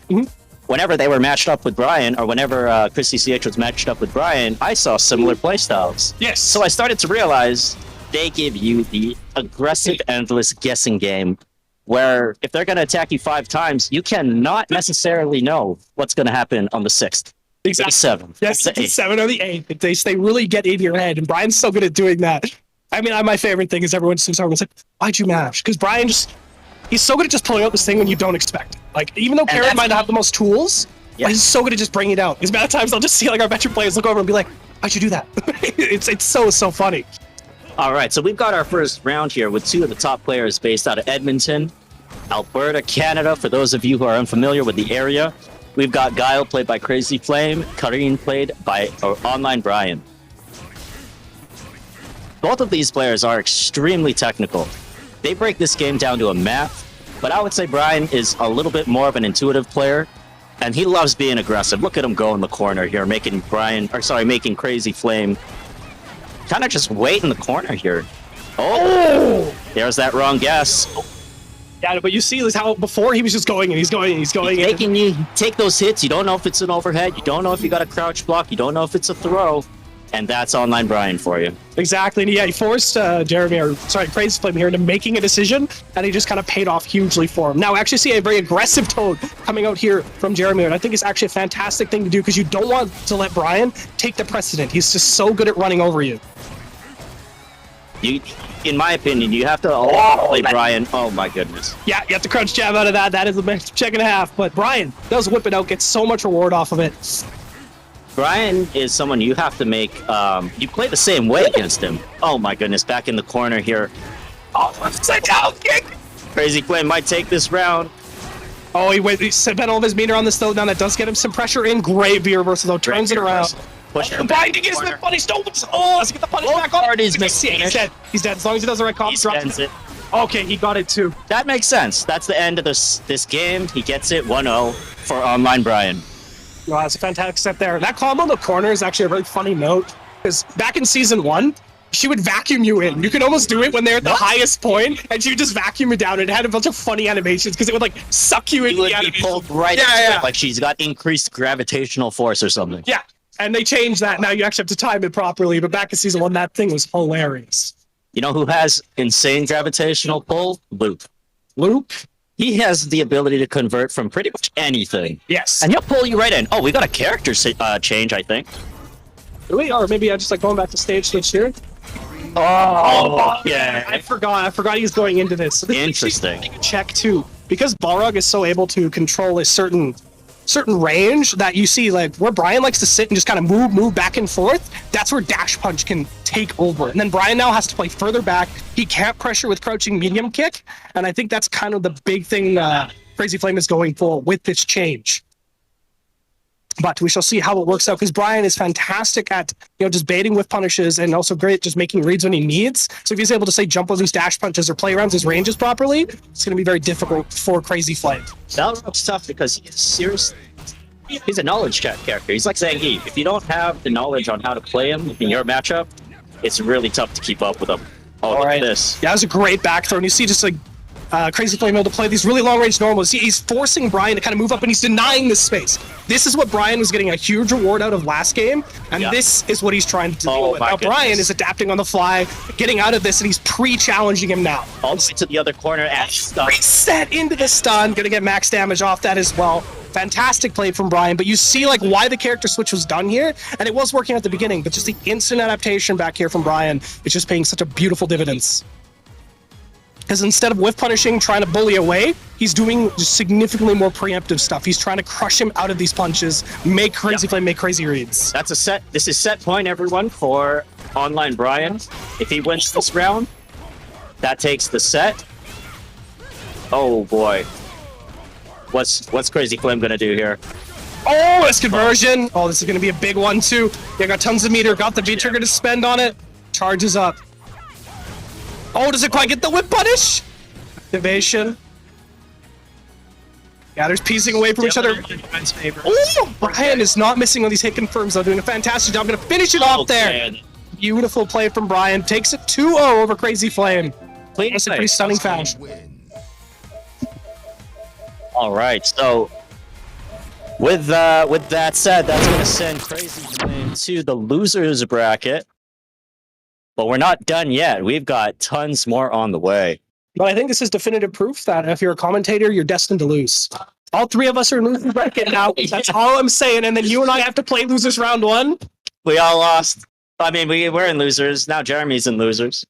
Whenever they were matched up with Brian, or whenever Chris CCH was matched up with Brian, I saw similar playstyles. Yes. So I started to realize they give you the aggressive, endless guessing game, where if they're going to attack you 5 times, you cannot necessarily know what's going to happen on the 6th. Exactly. The 7th. Yes, the the 8th. 7 or the 8th. They really get in your head, and Brian's so good at doing that. I mean, my favorite thing is everyone's like, why'd you mash? Because Brian he's so good at just pulling out this thing when you don't expect it. Like, even though Carrot might not have the most tools, but he's so good at just bringing it out. As amount of times I'll just see like our veteran players look over and be like, why'd you do that? it's so funny. All right, so we've got our first round here with 2 of the top players based out of Edmonton, Alberta, Canada. For those of you who are unfamiliar with the area, we've got Guile, played by Crazy Flame, Karine, played by Online Brian. Both of these players are extremely technical. They break this game down to a math, but I would say Brian is a little bit more of an intuitive player, and he loves being aggressive. Look at him go in the corner here, making Crazy Flame kind of just wait in the corner here. Oh! There's that wrong guess. Yeah, but you see how before he was just going and he's going and he's going. He's making you take those hits. You don't know if it's an overhead. You don't know if you got a crouch block. You don't know if it's a throw. And that's Online Brian for you. Exactly. And yeah, he forced Crazy Flame here into making a decision, and he just kind of paid off hugely for him. Now, I actually see a very aggressive tone coming out here from Jeremy, and I think it's actually a fantastic thing to do because you don't want to let Brian take the precedent. He's just so good at running over you. In my opinion, you have to play Brian. Oh my goodness. Yeah, you have to crouch jab out of that. That is a check and a half. But Brian does whip it out, gets so much reward off of it. Brian is someone you have to make, you play the same way against him. Oh my goodness, back in the corner here. Oh, upside down kick! Crazy Flame might take this round. Oh, he spent all of his meter on this though. Now that does get him some pressure in. Great veer reversal though, turns it around. Binding is the punish. Oh, let's get the punish back on. He's dead. He's dead. As long as he does the right combo, drops it. Okay, he got it too. That makes sense. That's the end of this game. He gets it 1-0 for Online Brian. Wow, that's a fantastic step there. That combo in the corner is actually a very funny note, because back in season 1, she would vacuum you in. You could almost do it when they're at the highest point, and she would just vacuum you down. It had a bunch of funny animations because it would like suck you in. It would be pulled right into it, like she's got increased gravitational force or something. Yeah, and they changed that. Now you actually have to time it properly. But back in season 1, that thing was hilarious. You know who has insane gravitational pull? Luke. Luke? He has the ability to convert from pretty much anything. Yes. And he'll pull you right in. Oh, we got a character change, I think. Do we? Or maybe I just like going back to stage switch here. Oh, yeah. I forgot he's going into this. So this interesting. Check too, because Balrog is so able to control a certain range that you see, like where Brian likes to sit and just kind of move back and forth. That's where Dash Punch can take over. And then Brian now has to play further back. He can't pressure with crouching medium kick, and I think that's kind of the big thing Crazy Flame is going for with this change. But we shall see how it works out, because Brian is fantastic at just baiting with punishes, and also great at just making reads when he needs. So if he's able to say jump with his dash punches or play around his ranges properly, it's going to be very difficult for Crazy Flame. Balrog's tough because he's a knowledge character. He's like Zangief. If you don't have the knowledge on how to play him in your matchup, it's really tough to keep up with him. Oh, look at this. Yeah, that was a great back throw, and you see just like Crazy Flame able to play these really long range normals. He's forcing Brian to kind of move up, and he's denying this space. This is what Brian was getting a huge reward out of last game, and this is what he's trying to deal with. Now Brian is adapting on the fly, getting out of this, and he's pre-challenging him now. All the way to the other corner and reset into the stun, gonna get max damage off that as well. Fantastic play from Brian, but you see like why the character switch was done here, and it was working at the beginning, but just the instant adaptation back here from Brian is just paying such a beautiful dividends. Because instead of whiff punishing, trying to bully away, he's doing just significantly more preemptive stuff. He's trying to crush him out of these punches, make Crazy Flame make crazy reads. That's a set. This is set point, everyone, for Online Brian. If he wins this round, that takes the set. Oh boy. What's Crazy Flame gonna do here? Oh, this conversion. Oh, this is going to be a big one, too. Yeah, got tons of meter. Got the V-trigger to spend on it. Charges up. Oh, does it quite get the whip punish? Activation. Yeah, there's piecing away from each other. Oh, Brian is not missing on these hit confirms, though. Doing a fantastic job. Going to finish it off there. Beautiful play from Brian. Takes it 2-0 over Crazy Flame. That's a pretty stunning fashion. All right, so with that said, that's going to send Crazy Flame to the losers bracket. But we're not done yet. We've got tons more on the way. But I think this is definitive proof that if you're a commentator, you're destined to lose. All three of us are in losers bracket now. That's all I'm saying. And then you and I have to play losers round 1. We all lost. I mean, we're in losers. Now Jeremy's in losers.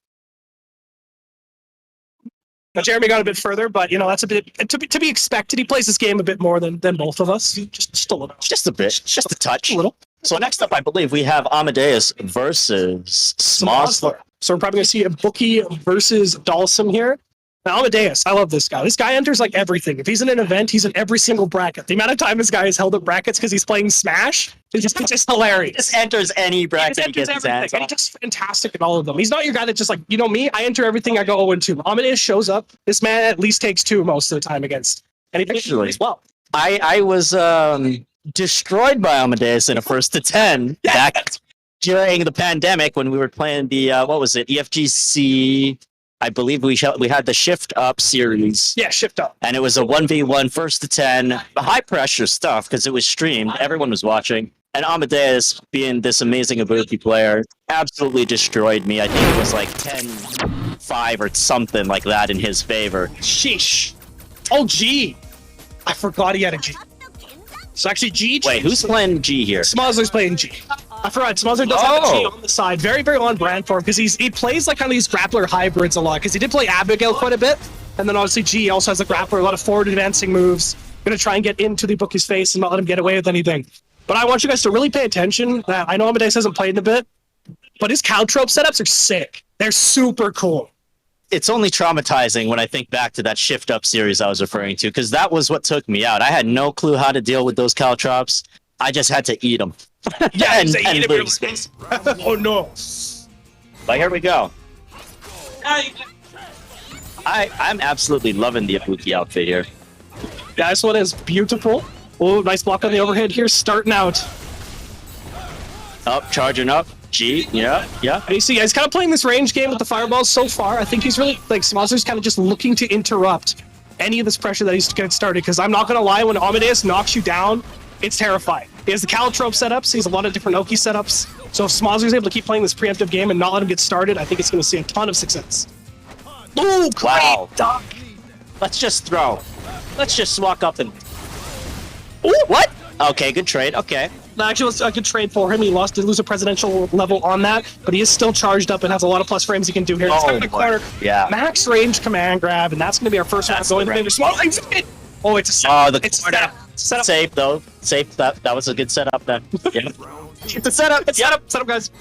Now, Jeremy got a bit further, but, that's a bit to be expected. He plays this game a bit more than both of us. Just a little. Just a bit. Just a touch. A little. So next up, I believe we have Amadeus versus Smosler. So we're probably going to see a Bookie versus Dalsum here. Now, Amadeus, I love this guy. This guy enters like everything. If he's in an event, he's in every single bracket. The amount of time this guy has held up brackets because he's playing Smash is just hilarious. Just enters any bracket he gets his hands on. And he's just fantastic at all of them. He's not your guy that just me, I enter everything, I go 0-2. Amadeus shows up. This man at least takes 2 most of the time against anything as well. I was destroyed by Amadeus in a 1st to 10 back during the pandemic when we were playing the EFGC. I believe we had the Shift Up series. Yeah, Shift Up. And it was a 1v1 1st to 10, high pressure stuff because it was streamed. Everyone was watching. And Amadeus, being this amazing Ibuki player, absolutely destroyed me. I think it was like 10-5 or something like that in his favor. Sheesh. Oh, G. I forgot he had a G. So actually, G. Wait, who's playing G here? Smozler's playing G. I forgot. Smozler does have a G on the side. Very, very on brand for him because he plays like kind of these grappler hybrids a lot because he did play Abigail quite a bit. And then obviously G also has a grappler, a lot of forward advancing moves. Going to try and get into the Bookie's face and not let him get away with anything. But I want you guys to really pay attention. I know Amadeus hasn't played in a bit, but his Caltrope setups are sick. They're super cool. It's only traumatizing when I think back to that Shift Up series I was referring to, because that was what took me out. I had no clue how to deal with those Caltrops. I just had to eat them. Yeah, and lose. Oh no. But here we go. I'm absolutely loving the Ibuki outfit here. Yeah, this one is beautiful. Oh, nice block on the overhead here, starting out. Up, charging up. G, yeah. And you see, he's kind of playing this range game with the fireballs so far. I think he's really, Smozler's kind of just looking to interrupt any of this pressure that he's getting started, because I'm not going to lie, when Amadeus knocks you down, it's terrifying. He has the Caltrope setups, he has a lot of different Oki setups, so if Smozler's able to keep playing this preemptive game and not let him get started, I think it's going to see a ton of success. Ooh, wow. Duck. Let's just throw. Let's just walk up and... Ooh, what? Okay, good trade, okay. Actually, I could trade for him. He lost to lose a presidential level on that, but he is still charged up and has a lot of plus frames he can do here. He's in the corner. Yeah. Max range command grab, and that's going to be our first round going to small. Oh, it's a setup. It's a setup. Safe though. Safe. That was a good setup then. Yeah. It's a setup. It's setup, guys.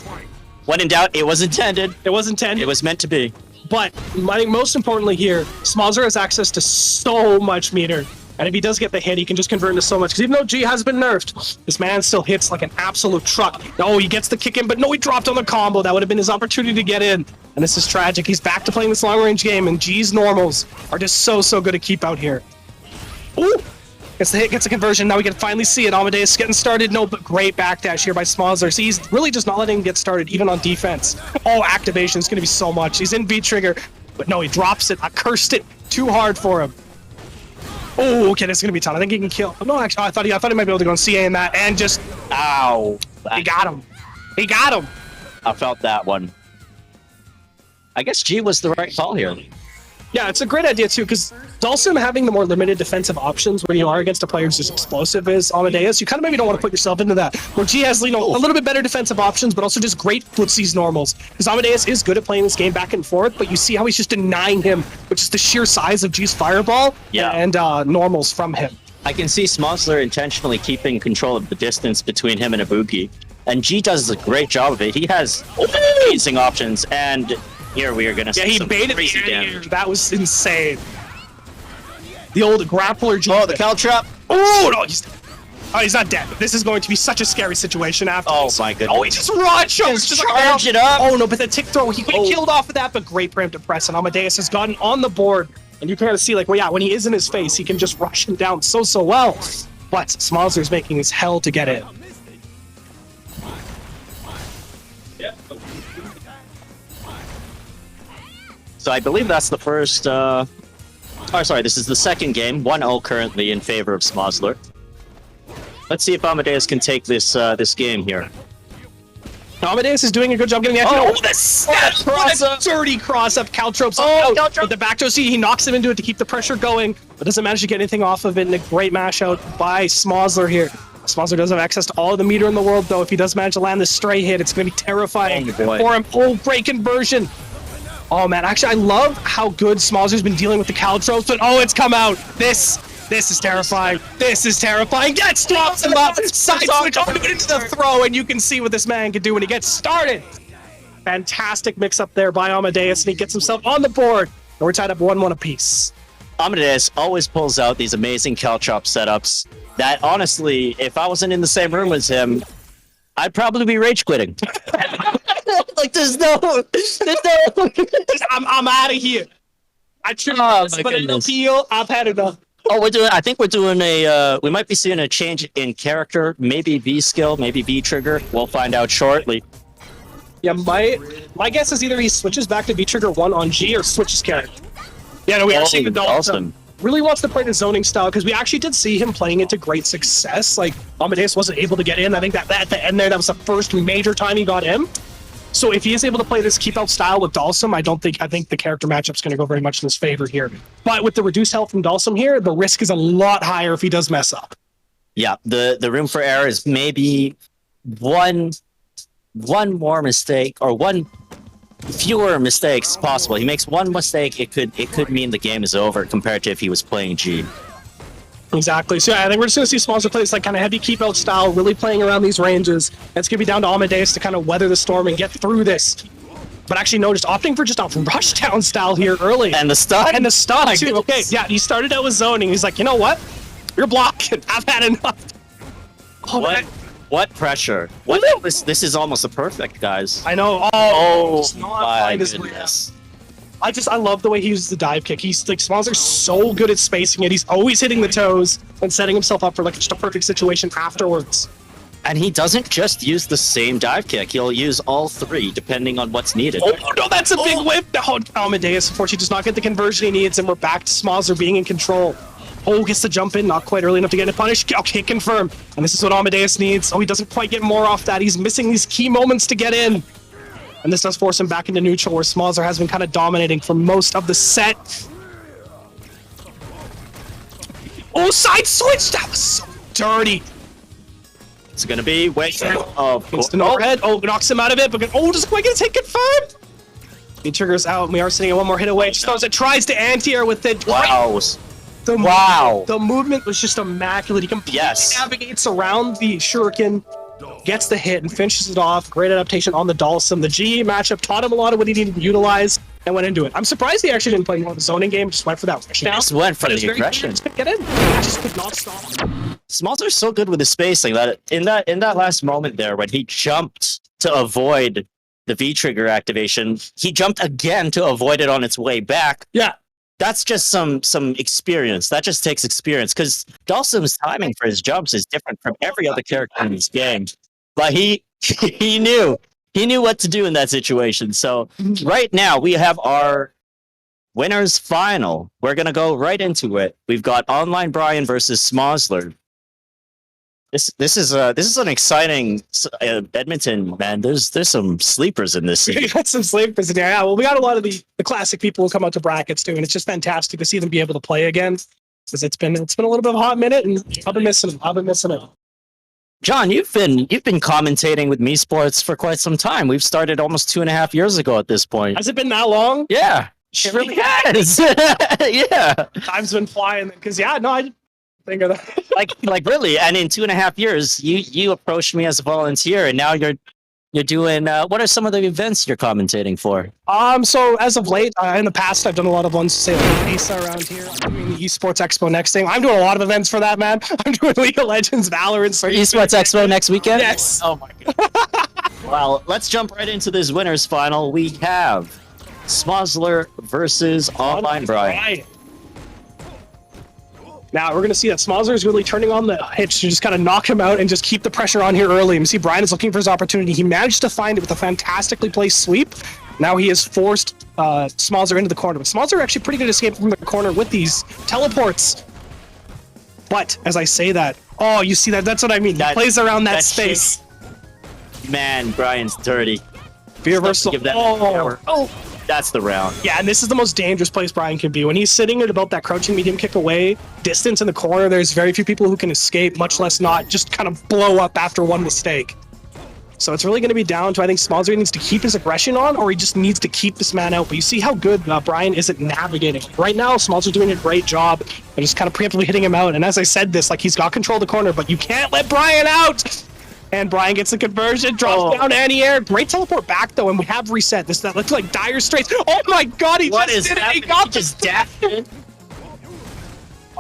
When in doubt, it was intended. It was intended. It was meant to be. But I think most importantly here, Smozler has access to so much meter. And if he does get the hit, he can just convert into so much. Because even though G has been nerfed, this man still hits like an absolute truck. Oh, he gets the kick in, but no, he dropped on the combo. That would have been his opportunity to get in. And this is tragic. He's back to playing this long-range game, and G's normals are just so good to keep out here. Ooh! Gets the hit, gets the conversion. Now we can finally see it. Amadeus getting started. No, but great backdash here by Smozler. So he's really just not letting him get started, even on defense. Oh, activation is going to be so much. He's in V-trigger, but no, he drops it. I cursed it too hard for him. Oh, okay, that's gonna be tough. I think he can kill. No, actually, I thought he might be able to go on CA in that, and just ow! He got him. He got him. I felt that one. I guess G was the right call here. Yeah, it's a great idea too, because Dalsum having the more limited defensive options when you are against a player who's as explosive as Amadeus, you kind of maybe don't want to put yourself into that. Where G has, a little bit better defensive options, but also just great footsies normals. Because Amadeus is good at playing this game back and forth, but you see how he's just denying him, which is the sheer size of G's fireball and normals from him. I can see Smozler intentionally keeping control of the distance between him and Ibuki, and G does a great job of it. He has amazing options, and here we are going to see some crazy damage. That was insane. The old grappler G. Oh, the Caltrop. Oh, no. Oh, he's not dead. This is going to be such a scary situation after Oh this. my goodness. Oh, he just rushed. Just charge it up. Oh no, but the tick throw, he could have killed off of that, but great preemptive press, and Amadeus has gotten on the board, and you can kind of see, like, well, yeah, when he is in his face, he can just rush him down so well. But Smozler's making his hell to get in. So I believe that's the first. Oh, sorry, this is the second game. 1-0 currently in favor of Smozler. Let's see if Amadeus can take this this game here. Amadeus is doing a good job getting the action. Oh, What a dirty cross-up. Caltrope's out. With the back throw, see, he knocks him into it to keep the pressure going, but doesn't manage to get anything off of it, and a great mash out by Smozler here. Smozler does have access to all of the meter in the world, though. If he does manage to land this stray hit, it's going to be terrifying for him. Oh, great conversion. Oh, man, actually, I love how good Smozler's been dealing with the Caltropes, but oh, it's come out. This is terrifying. This is terrifying. That drops him up. Side switch into the throw, and you can see what this man can do when he gets started. Fantastic mix-up there by Amadeus, and he gets himself on the board. And we're tied up 1-1 apiece. Amadeus always pulls out these amazing Caltrop setups that, honestly, if I wasn't in the same room as him, I'd probably be rage quitting. Like, there's no... I'm out of here. I tripped but an appeal. I've had enough. Oh, I think we're doing a, we might be seeing a change in character, maybe V skill, maybe V trigger. We'll find out shortly. Yeah, my guess is either he switches back to V trigger 1 on G or switches character. Yeah, no, we are seeing the Dalton really wants to play the zoning style, because we actually did see him playing it to great success. Like, Amadeus wasn't able to get in. I think that at the end there, that was the first major time he got in. So if he is able to play this keep out style with Dalsum, I think the character matchup's going to go very much in his favor here. But with the reduced health from Dalsum here, the risk is a lot higher if he does mess up. Yeah, the room for error is maybe one more mistake, or one fewer mistakes possible. He makes one mistake, it could mean the game is over compared to if he was playing G. Exactly. So yeah, I think we're just going to see Smozler play this like kind of heavy keep out style, really playing around these ranges. It's going to be down to Amadeus to kind of weather the storm and get through this. But actually, no, just opting for just a rush down style here early. And the stun. And the stun, too. Okay, yeah, he started out with zoning. He's like, you know what? You're blocking. I've had enough. Oh, what pressure? This is almost a perfect, guys. I know. Oh my goodness. I love the way he uses the dive kick. He's like, Smozler's so good at spacing it. He's always hitting the toes and setting himself up for like just a perfect situation afterwards. And he doesn't just use the same dive kick. He'll use all three depending on what's needed. Oh no, that's a big whip. No, Amadeus, unfortunately, does not get the conversion he needs, and we're back to Smozler being in control. Oh, gets the jump in, not quite early enough to get it punished. Okay, confirm. And this is what Amadeus needs. Oh, he doesn't quite get more off that. He's missing these key moments to get in. And this does force him back into neutral, where Smozler has been kind of dominating for most of the set. Oh, side switch! That was so dirty. It's gonna be wait. Instant overhead. Oh, knocks him out of it, but just quite gonna take confirmed. He triggers out, and we are sitting at one more hit away. Just throws it, tries to anti-air with it. Wow. The movement was just immaculate. He completely navigates around the shuriken, gets the hit, and finishes it off. Great adaptation on the Dalsum. The G matchup taught him a lot of what he needed to utilize and went into it. I'm surprised he actually didn't play more of the zoning game, just went for that rush down. Just went for the aggression. Get in. He just could not stop. Smozler's so good with his spacing that in that last moment there when he jumped to avoid the V trigger activation, he jumped again to avoid it on its way back. Yeah. That's just some experience. That just takes experience, because Dalsum's timing for his jumps is different from every other character in this game. But he knew what to do in that situation. So right now we have our winners final. We're gonna go right into it. We've got Online Brian versus Smozler. This is an exciting Edmonton, man. There's some sleepers in this. We got some sleepers in there. Yeah, well, we got a lot of the classic people who come out to brackets too, and it's just fantastic to see them be able to play again. Because it's been a little bit of a hot minute, and I've been missing it. John, you've been commentating with MEsports for quite some time. We've started almost 2.5 years ago at this point. Has it been that long? Yeah, it really has. Yeah, time's been flying. Because I think of that. like really. And in 2.5 years, you approached me as a volunteer, and now you're You're doing. What are some of the events you're commentating for? So as of late, in the past, I've done a lot of ones, say like Mesa around here. I'm doing the Esports Expo next thing. I'm doing a lot of events for that, man. I'm doing League of Legends, Valorant. For Esports Expo next weekend? Yes. Oh my god. Well, let's jump right into this winners final. We have Smosler versus Online Brian. Now we're going to see that Smosler is really turning on the hitch to just kind of knock him out and just keep the pressure on here early. And see Brian is looking for his opportunity. He managed to find it with a fantastically placed sweep. Now he has forced Smosler into the corner. But Smosler actually pretty good at escaping from the corner with these teleports. But as I say that, oh, you see that? That's what I mean. He plays around that space. Man, Brian's dirty. Reversal. Oh, that's the round. Yeah, and this is the most dangerous place Brian can be. When he's sitting at about that crouching medium kick away distance in the corner, there's very few people who can escape, much less not just kind of blow up after one mistake. So it's really going to be down to, I think, Smosler needs to keep his aggression on, or he just needs to keep this man out. But you see how good Brian is at navigating. Right now, Smosler's doing a great job of just kind of preemptively hitting him out. And as I said this, like, he's got control of the corner, but you can't let Brian out! And Brian gets the conversion, drops down anti-air. Great teleport back, though, and we have reset. That looks like Dire Straits. Oh my god, he just did it! He got just dashed it.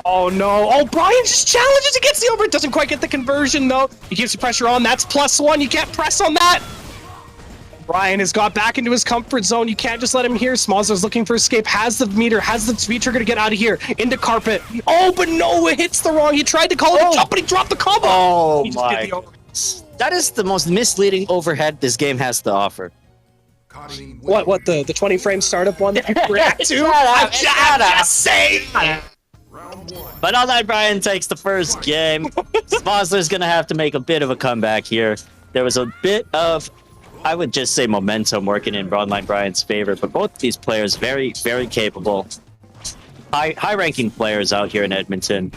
Oh no. Oh, Brian just challenges. He gets the over. Doesn't quite get the conversion, though. He keeps the pressure on. That's +1. You can't press on that. Brian has got back into his comfort zone. You can't just let him here. Smosler's looking for escape. Has the meter. Has the V-trigger to get out of here. Into carpet. Oh, but no, it hits the wrong. He tried to call it a jump, but he dropped the combo. Oh he just my. did the over. That is the most misleading overhead this game has to offer. What the 20 frame startup one that you react to? I'm just saying. But Online Brian takes the first game. Smosler's gonna have to make a bit of a comeback here. There was a bit of, I would just say, momentum working in Online Brian's favor, but both of these players very, very capable. High-ranking players out here in Edmonton.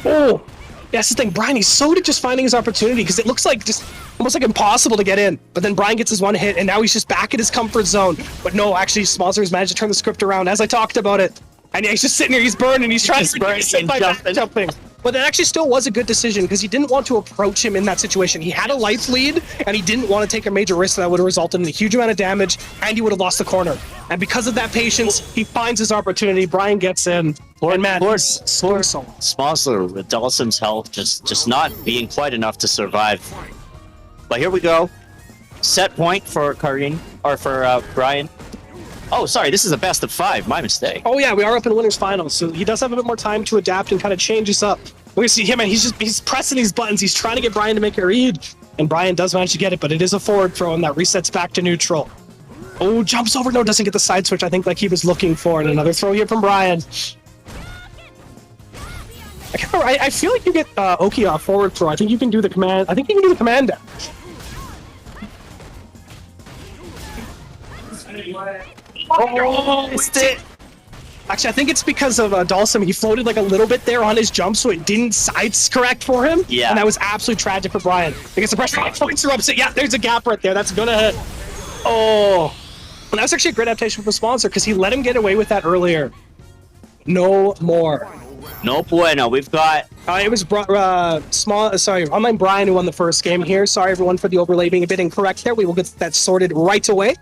Oh, that's the thing. Brian, he's so good at just finding his opportunity because it looks like just almost like impossible to get in. But then Brian gets his one hit, and now he's just back in his comfort zone. But no, actually, Smosler has managed to turn the script around, as I talked about it. And yeah, he's just sitting here, he's burning, he's trying to reduce it by jumping. But that actually still was a good decision because he didn't want to approach him in that situation. He had a life lead, and he didn't want to take a major risk that would have resulted in a huge amount of damage, and he would have lost the corner. And because of that patience, he finds his opportunity. Brian gets in. And man, Smosler with Dawson's health just not being quite enough to survive. But here we go. Set point for Karin, or for Brian. Oh, sorry, this is a best of 5. My mistake. Oh yeah, we are up in winners finals, so he does have a bit more time to adapt and kind of change us up. We see him, and he's pressing these buttons. He's trying to get Brian to make a read, and Brian does manage to get it, but it is a forward throw, and that resets back to neutral. Oh, jumps over. No, doesn't get the side switch. I think like he was looking for, and another throw here from Brian. I feel like you get Oki off forward throw. I think you can do the command. I think you can do the command dash. Oh, missed it. Actually, I think it's because of Dalsum. He floated like a little bit there on his jump, so it didn't sides correct for him. Yeah. And that was absolutely tragic for Brian. He gets the pressure. Points are upset. Yeah, there's a gap right there. That's gonna hit. Oh. And that was actually a great adaptation from the sponsor because he let him get away with that earlier. No more. No bueno. We've got. It was Online Brian who won the first game here. Sorry, everyone, for the overlay being a bit incorrect there. We will get that sorted right away.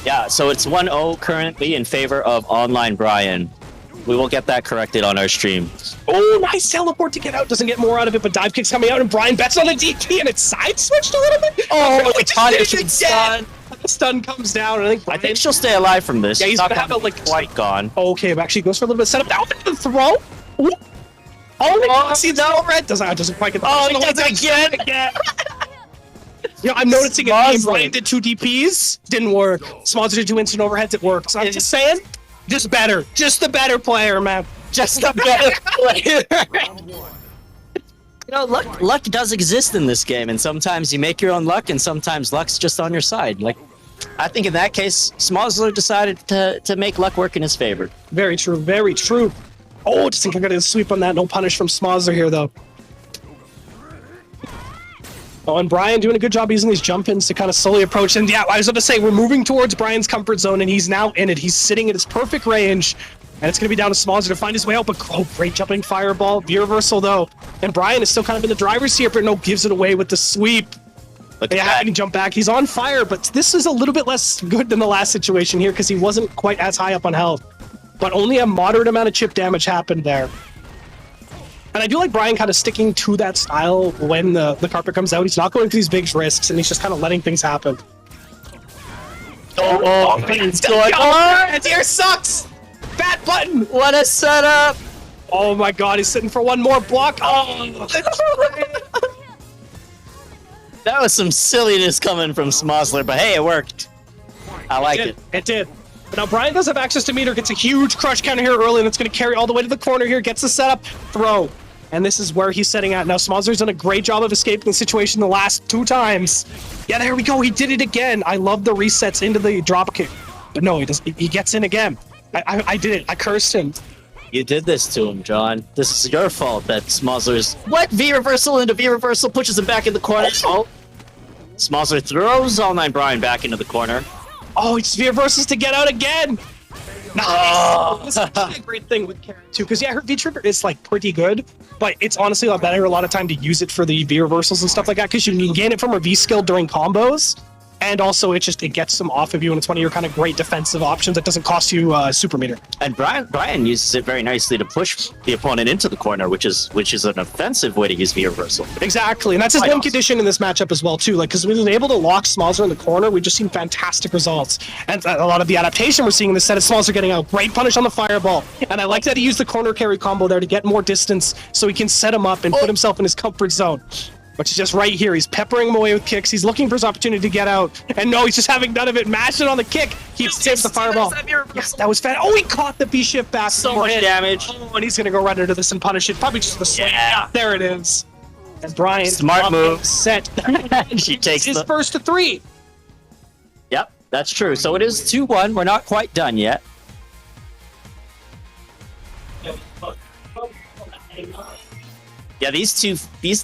Yeah, so it's 1-0 currently in favor of Online Brian. We will get that corrected on our stream. Oh, nice teleport to get out. Doesn't get more out of it, but dive kick's coming out, and Brian bets on a DP, and it's side switched a little bit. Oh, the punishment stun. The stun comes down, and I think she'll stay alive from this. Yeah, he's not gonna have it like quite gone. Okay, but actually goes for a little bit of setup. Now the throw. Ooh. Oh, see that overhead doesn't quite get the. Oh, he does it again. You know, I'm noticing it. Brian did 2 DPs, didn't work. Smosler did 2 instant overheads, it worked. So I'm just saying, just better. Just the better player, man. Just the better player. You know, luck does exist in this game, and sometimes you make your own luck, and sometimes luck's just on your side. Like, I think in that case, Smosler decided to make luck work in his favor. Very true, very true. Oh, just think I got a sweep on that. No punish from Smosler here, though. Oh, and Brian doing a good job using these jump-ins to kind of slowly approach. And yeah, I was about to say, we're moving towards Brian's comfort zone, and he's now in it. He's sitting at his perfect range, and it's going to be down to Smosler to find his way out. But, oh, great jumping fireball. V-reversal, though. And Brian is still kind of in the driver's seat, but no, gives it away with the sweep. Look They at having that. to jump back. He's on fire, but this is a little bit less good than the last situation here because he wasn't quite as high up on health. But only a moderate amount of chip damage happened there. And I do like Brian kind of sticking to that style when the carpet comes out. He's not going through these big risks, and he's just kind of letting things happen. It's going on. Anti-air sucks! Bad button! What a setup! Oh my god, he's sitting for one more block. Oh! That was some silliness coming from Smosler, but hey, it worked. I like it. It did. But now Brian does have access to meter, gets a huge crush counter here early, and it's going to carry all the way to the corner here, gets the setup, throw. And this is where he's setting at. Now Smosler's done a great job of escaping the situation the last 2 times. Yeah, there we go. He did it again. I love the resets into the drop kick. But no, he gets in again. I did it. I cursed him. You did this to him, John. This is your fault that Smosler's... What? V-reversal into V-reversal pushes him back in the corner. Oh. Smosler throws All 9 Brian back into the corner. Oh, he just V-reverses to get out again. Nice. Oh. This is actually a great thing with Karen too, because yeah, her V-trigger is like pretty good, but it's honestly a lot better a lot of time to use it for the V-reversals and stuff like that, because you can gain it from her V-skill during combos. And also, it gets them off of you, and it's one of your kind of great defensive options that doesn't cost you super meter. And Brian uses it very nicely to push the opponent into the corner, which is an offensive way to use V-reversal. Exactly, and that's his one condition in this matchup as well, too. Like, because when he's able to lock Smosler in the corner, we've just seen fantastic results. And a lot of the adaptation we're seeing in this set is Smosler getting a great punish on the fireball. And I like that he used the corner carry combo there to get more distance so he can set him up and put himself in his comfort zone. Which is just right here. He's peppering him away with kicks. He's looking for his opportunity to get out. And no, he's just having none of it. Mashing on the kick. He saves the fireball. Yes, that was fat. Oh, he caught the B-shift back. So much damage. Oh, and he's going to go right into this and punish it. Probably just the slam. Yeah. There it is. And Brian. Smart move. Set. She takes his first to 3. Yep, that's true. So it is 2-1. We're not quite done yet. Yeah, these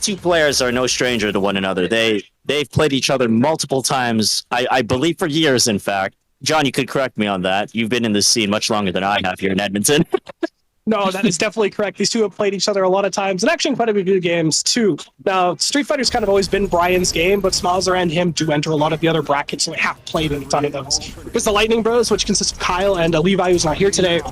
two players are no stranger to one another. They've played each other multiple times. I believe for years, in fact. John, you could correct me on that. You've been in this scene much longer than I have here in Edmonton. No, that is definitely correct. These two have played each other a lot of times, and actually in quite a few good games too. Now, Street Fighter's kind of always been Brian's game, but Smosler and him do enter a lot of the other brackets, so they have played in a ton of those. Because the Lightning Bros, which consists of Kyle and Levi, who's not here today,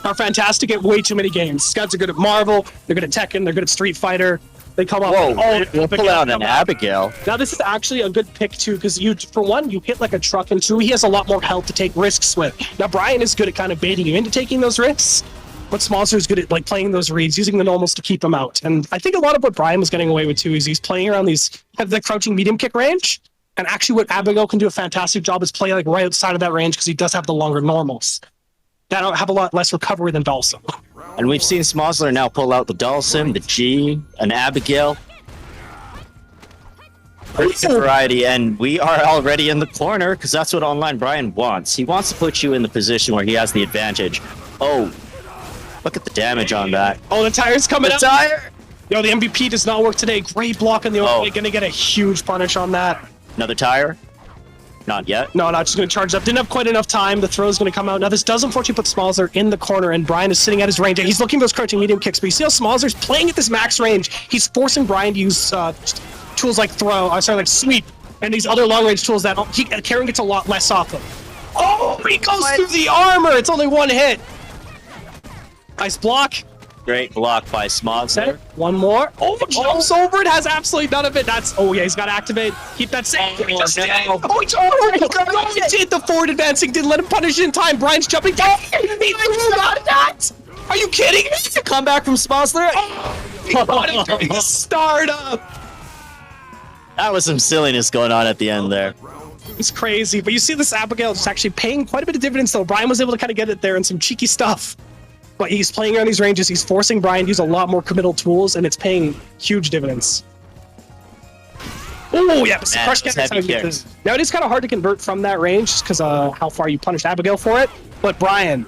are fantastic at way too many games. These guys are good at Marvel, they're good at Tekken, they're good at Street Fighter. They come up. Whoa, we'll pull out an Abigail. Now this is actually a good pick too, because for one, you hit like a truck, and 2, he has a lot more health to take risks with. Now Brian is good at kind of baiting you into taking those risks, but Smosler is good at like playing those reads, using the normals to keep him out. And I think a lot of what Brian was getting away with too is he's playing around the crouching medium kick range. And actually what Abigail can do a fantastic job is play like right outside of that range, because he does have the longer normals that have a lot less recovery than Dhalsim. And we've seen Smosler now pull out the Dhalsim, the G, an Abigail. Pretty good variety, and we are already in the corner, because that's what Online Brian wants. He wants to put you in the position where he has the advantage. Oh, look at the damage on that. Oh, the tire's coming out. Tire! Yo, the MVP does not work today. Great block on the overweight. Gonna get a huge punish on that. Another tire? Not yet. No, just going to charge up. Didn't have quite enough time. The throw is going to come out. Now, this does unfortunately put Smosler in the corner, and Brian is sitting at his range. He's looking for those crouching medium kicks, but you see how Smosler's playing at this max range. He's forcing Brian to use tools like like sweep, and these other long-range tools that Karen gets a lot less off of. Oh, he goes through the armor. It's only 1 hit. Nice block. Great block by Smosler. One more. Oh, jumps over it. Has absolutely none of it. Oh yeah, he's got to activate. Keep that safe. He did the forward advancing. Didn't let him punish it in time. Brian's jumping down. He got that. Are you kidding me? It's a comeback from Smosler. He got it during the startup. That was some silliness going on at the end there. It's crazy, but you see this Abigail just actually paying quite a bit of dividends though. Brian was able to kind of get it there and some cheeky stuff. But he's playing around these ranges, he's forcing Brian to use a lot more committal tools, and it's paying huge dividends. Oh, yeah, but crush now it is kind of hard to convert from that range, just because how far you punished Abigail for it. But Brian,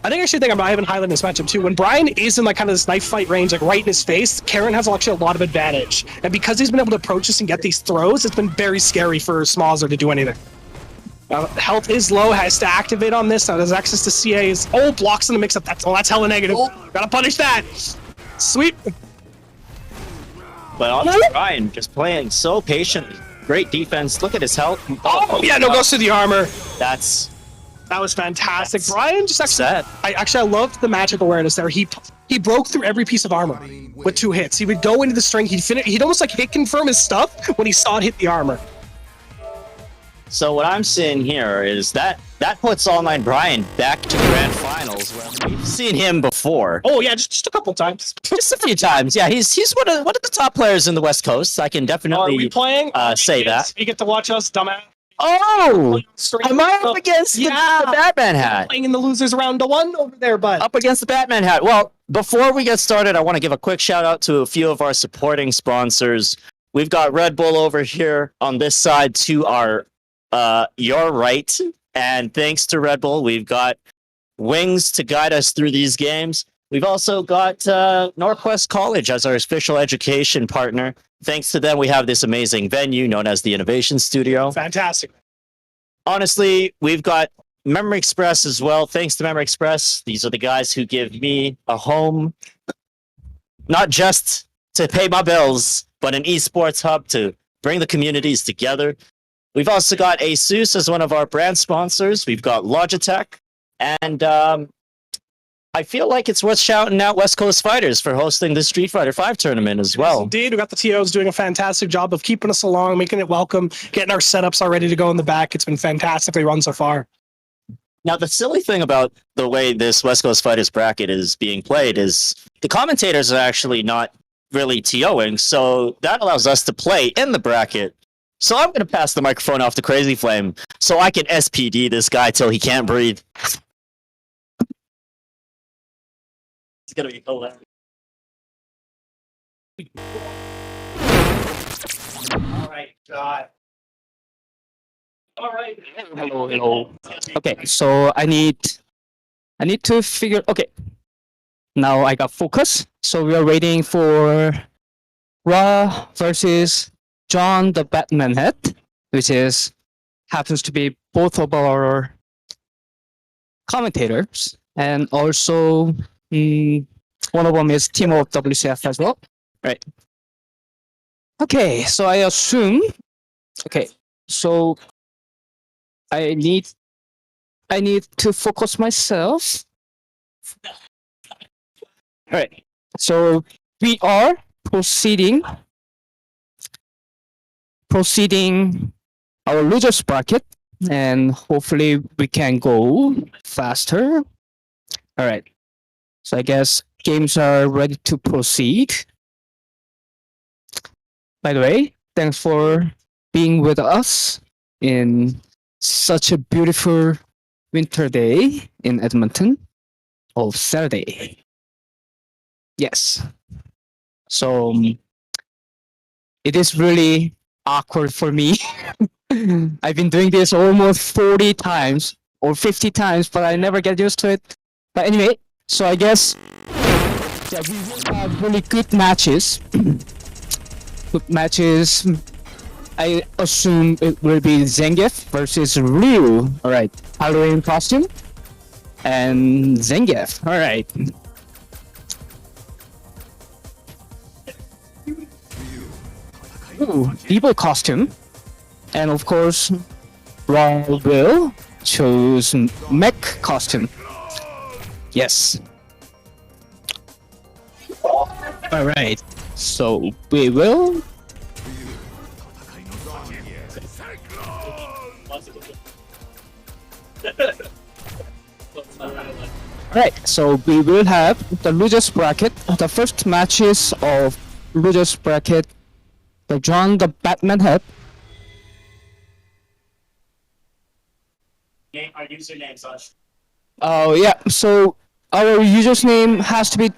I haven't highlighted this matchup too. When Brian is in like kind of this knife fight range, like right in his face, Karen has actually a lot of advantage. And because he's been able to approach this and get these throws, it's been very scary for Smosler to do anything. Health is low, has to activate on this. Now there's access to CAs. Oh, blocks in the mix-up. That's hella negative. Gotta punish that. Sweep. But honestly, Brian just playing so patiently. Great defense. Look at his health. Oh yeah, no, goes to the armor. That was fantastic. Brian just actually. Set. I loved the magic awareness there. He broke through every piece of armor with 2 hits. He would go into the string. He'd almost like hit confirm his stuff when he saw it hit the armor. So what I'm seeing here is that puts Online Brian back to grand finals where we've seen him before. Oh yeah, just a couple times. Just a few times. Yeah, he's one of the top players in the West Coast. I can definitely Are we playing? Say that. You get to watch us, dumbass. Oh, am I up against the Batman hat? Playing in the losers round to 1 over there, bud. Up against the Batman hat. Well, before we get started, I want to give a quick shout out to a few of our supporting sponsors. We've got Red Bull over here on this side to our your right. And thanks to Red Bull, we've got Wings to guide us through these games. We've also got NorQuest College as our official education partner. Thanks to them, we have this amazing venue known as the Innovation Studio. Fantastic. Honestly, we've got Memory Express as well. Thanks to Memory Express, these are the guys who give me a home, not just to pay my bills, but an esports hub to bring the communities together. We've also got ASUS as one of our brand sponsors. We've got Logitech. And I feel like it's worth shouting out West Coast Fighters for hosting the Street Fighter V tournament as well. Yes, indeed, we got the TOs doing a fantastic job of keeping us along, making it welcome, getting our setups all ready to go in the back. It's been fantastically run so far. Now, the silly thing about the way this West Coast Fighters bracket is being played is the commentators are actually not really TOing, so that allows us to play in the bracket. So I'm going to pass the microphone off to Crazy Flame so I can SPD this guy till he can't breathe. It's going to be hilarious. All right, God. All right. Hello. Okay, so I need to figure. Okay, now I got focus. So we are waiting for Ra versus John the Batman Head, which happens to be both of our commentators, and also one of them is team of WCF as well. Right. Okay, so I assume. Okay, so I need to focus myself. All right. So we are proceeding our losers bracket, and hopefully we can go faster. All right. So I guess games are ready to proceed. By the way, thanks for being with us in such a beautiful winter day in Edmonton of Saturday. Yes. So it is really awkward for me. I've been doing this almost 40 times or 50 times, but I never get used to it. But anyway, so I guess we will have really good matches. I assume it will be Zangief versus Ryu. All right, Halloween costume and Zangief. All right. Ooh, evil costume, and of course, Ra will choose mech costume. Yes. All right. So we will. Right, so we will have the losers bracket. The first matches of losers bracket. The John the Batman Head. Our username, Such. Oh yeah, so our username has to be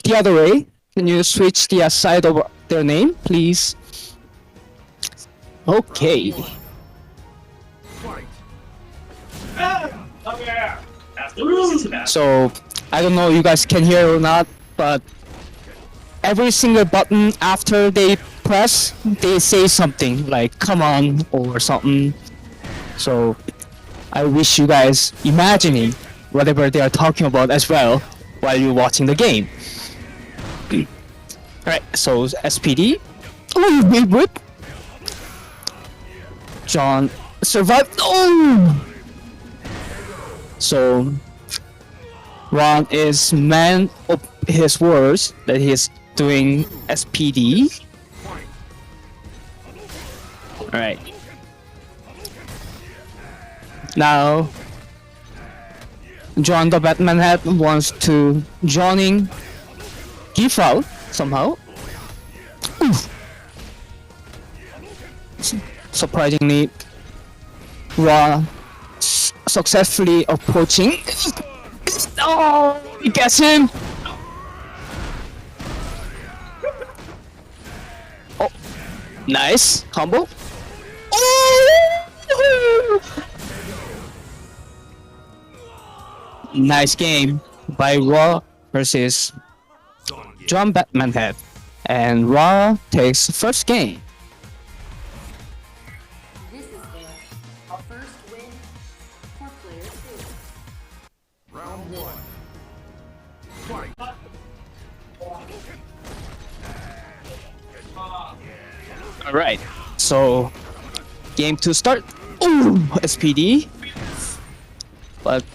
the other way. Can you switch the side of their name, please? Okay. So I don't know if you guys can hear or not, but every single button after they press, they say something like "come on" or something. So I wish you guys imagining whatever they are talking about as well while you're watching the game. Alright, so SPD, Oh, big whip. John survived. Oh! So, Ron is man of his words that he is doing SPD. Alright. Now, John the Batman Head wants to joining give out somehow. Oof. Surprisingly, Ra successfully approaching. Oh, he gets him. Oh, nice combo. Oh! Nice game by Ra versus John Batman Head, and Ra takes first game. This is the first win for player 2. Round 1. Fight. All right, so game 2 start. Ooh, SPD, but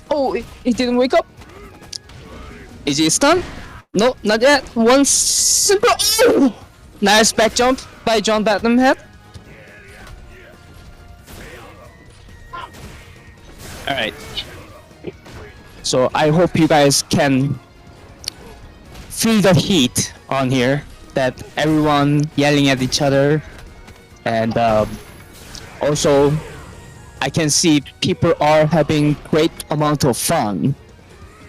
oh, it didn't wake up. Is he stunned? No, not yet. One simple. Oh! Nice back jump by John Batman Head. All right. So I hope you guys can feel the heat on here. That everyone yelling at each other, and also I can see people are having great amount of fun.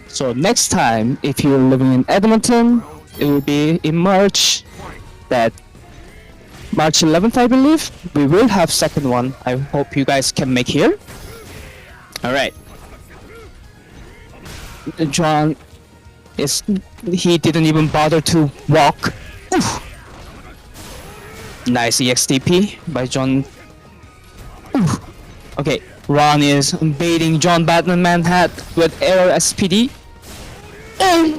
So next time, if you're living in Edmonton, it will be in March. That March 11th, I believe. We will have second one. I hope you guys can make here. All right. John he didn't even bother to walk. Oof. Nice EXTP by John. Oof. Okay, Ron is baiting John Batman Head with air SPD. Oh.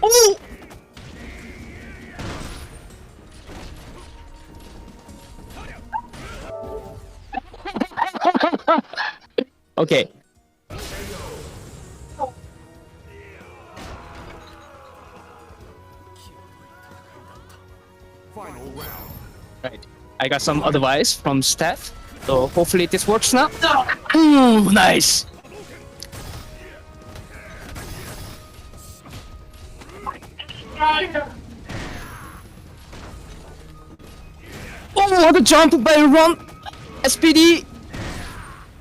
Oh. Okay. Final round. Right. I got some advice from Steph, so hopefully this works now. Ooh, nice. Oh, what a jump by Ron SPD.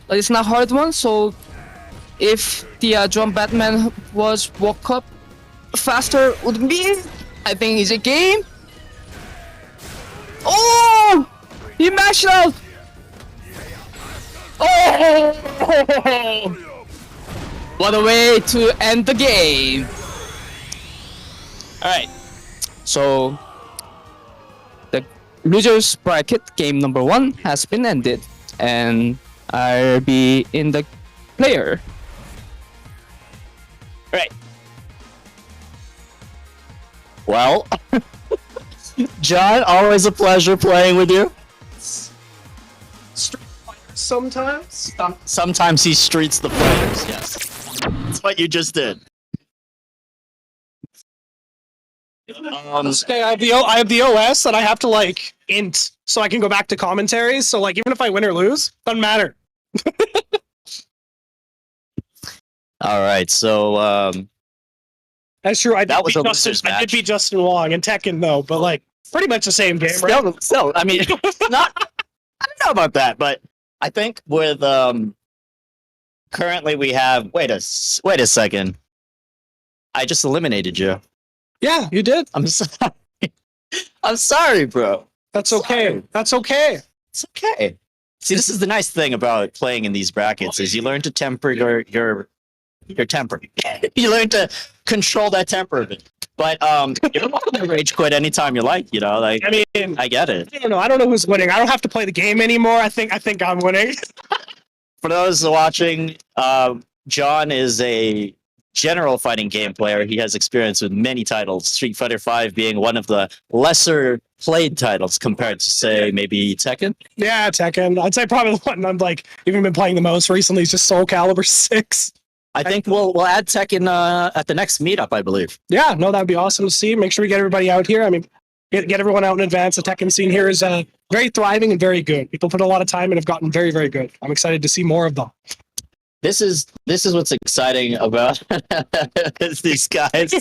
But it's not hard one, so if the John Batman was woke up faster would be, I think it's a game. Oh! He mashed out! Oh! What a way to end the game! Alright, so the losers bracket game number 1 has been ended, and I'll be in the player. Right. Well, John, always a pleasure playing with you. Sometimes. Sometimes he streets the players, yes. That's what you just did. Okay, I have the OS and I have to like int so I can go back to commentaries. So like even if I win or lose, doesn't matter. All right, so That's true. I That was a did losers match. beat Justin Wong and Tekken though, but like pretty much the same game, right? Still, I mean, not. I don't know about that, but I think with currently we have. Wait a second. I just eliminated you. Yeah, you did. I'm sorry. I'm sorry, bro. That's okay. Sorry. That's okay. It's okay. See, this is the nice thing about playing in these brackets is you learn to temper your temper. You learn to control that temper a bit. But you're welcome to rage quit anytime you like. You know, like I mean, I get it. I don't know. I don't know who's winning. I don't have to play the game anymore. I think I'm winning. For those watching, John is a general fighting game player. He has experience with many titles, Street Fighter V being one of the lesser played titles compared to, say, maybe Tekken. Yeah, Tekken. I'd say probably the one I'm like even been playing the most recently is just Soul Calibur 6. I think we'll add Tekken at the next meetup, I believe. Yeah, no, that'd be awesome to see. Make sure we get everybody out here. I mean, get everyone out in advance. The Tekken scene here is very thriving and very good. People put a lot of time and have gotten very, very good. I'm excited to see more of them. This is what's exciting about these guys.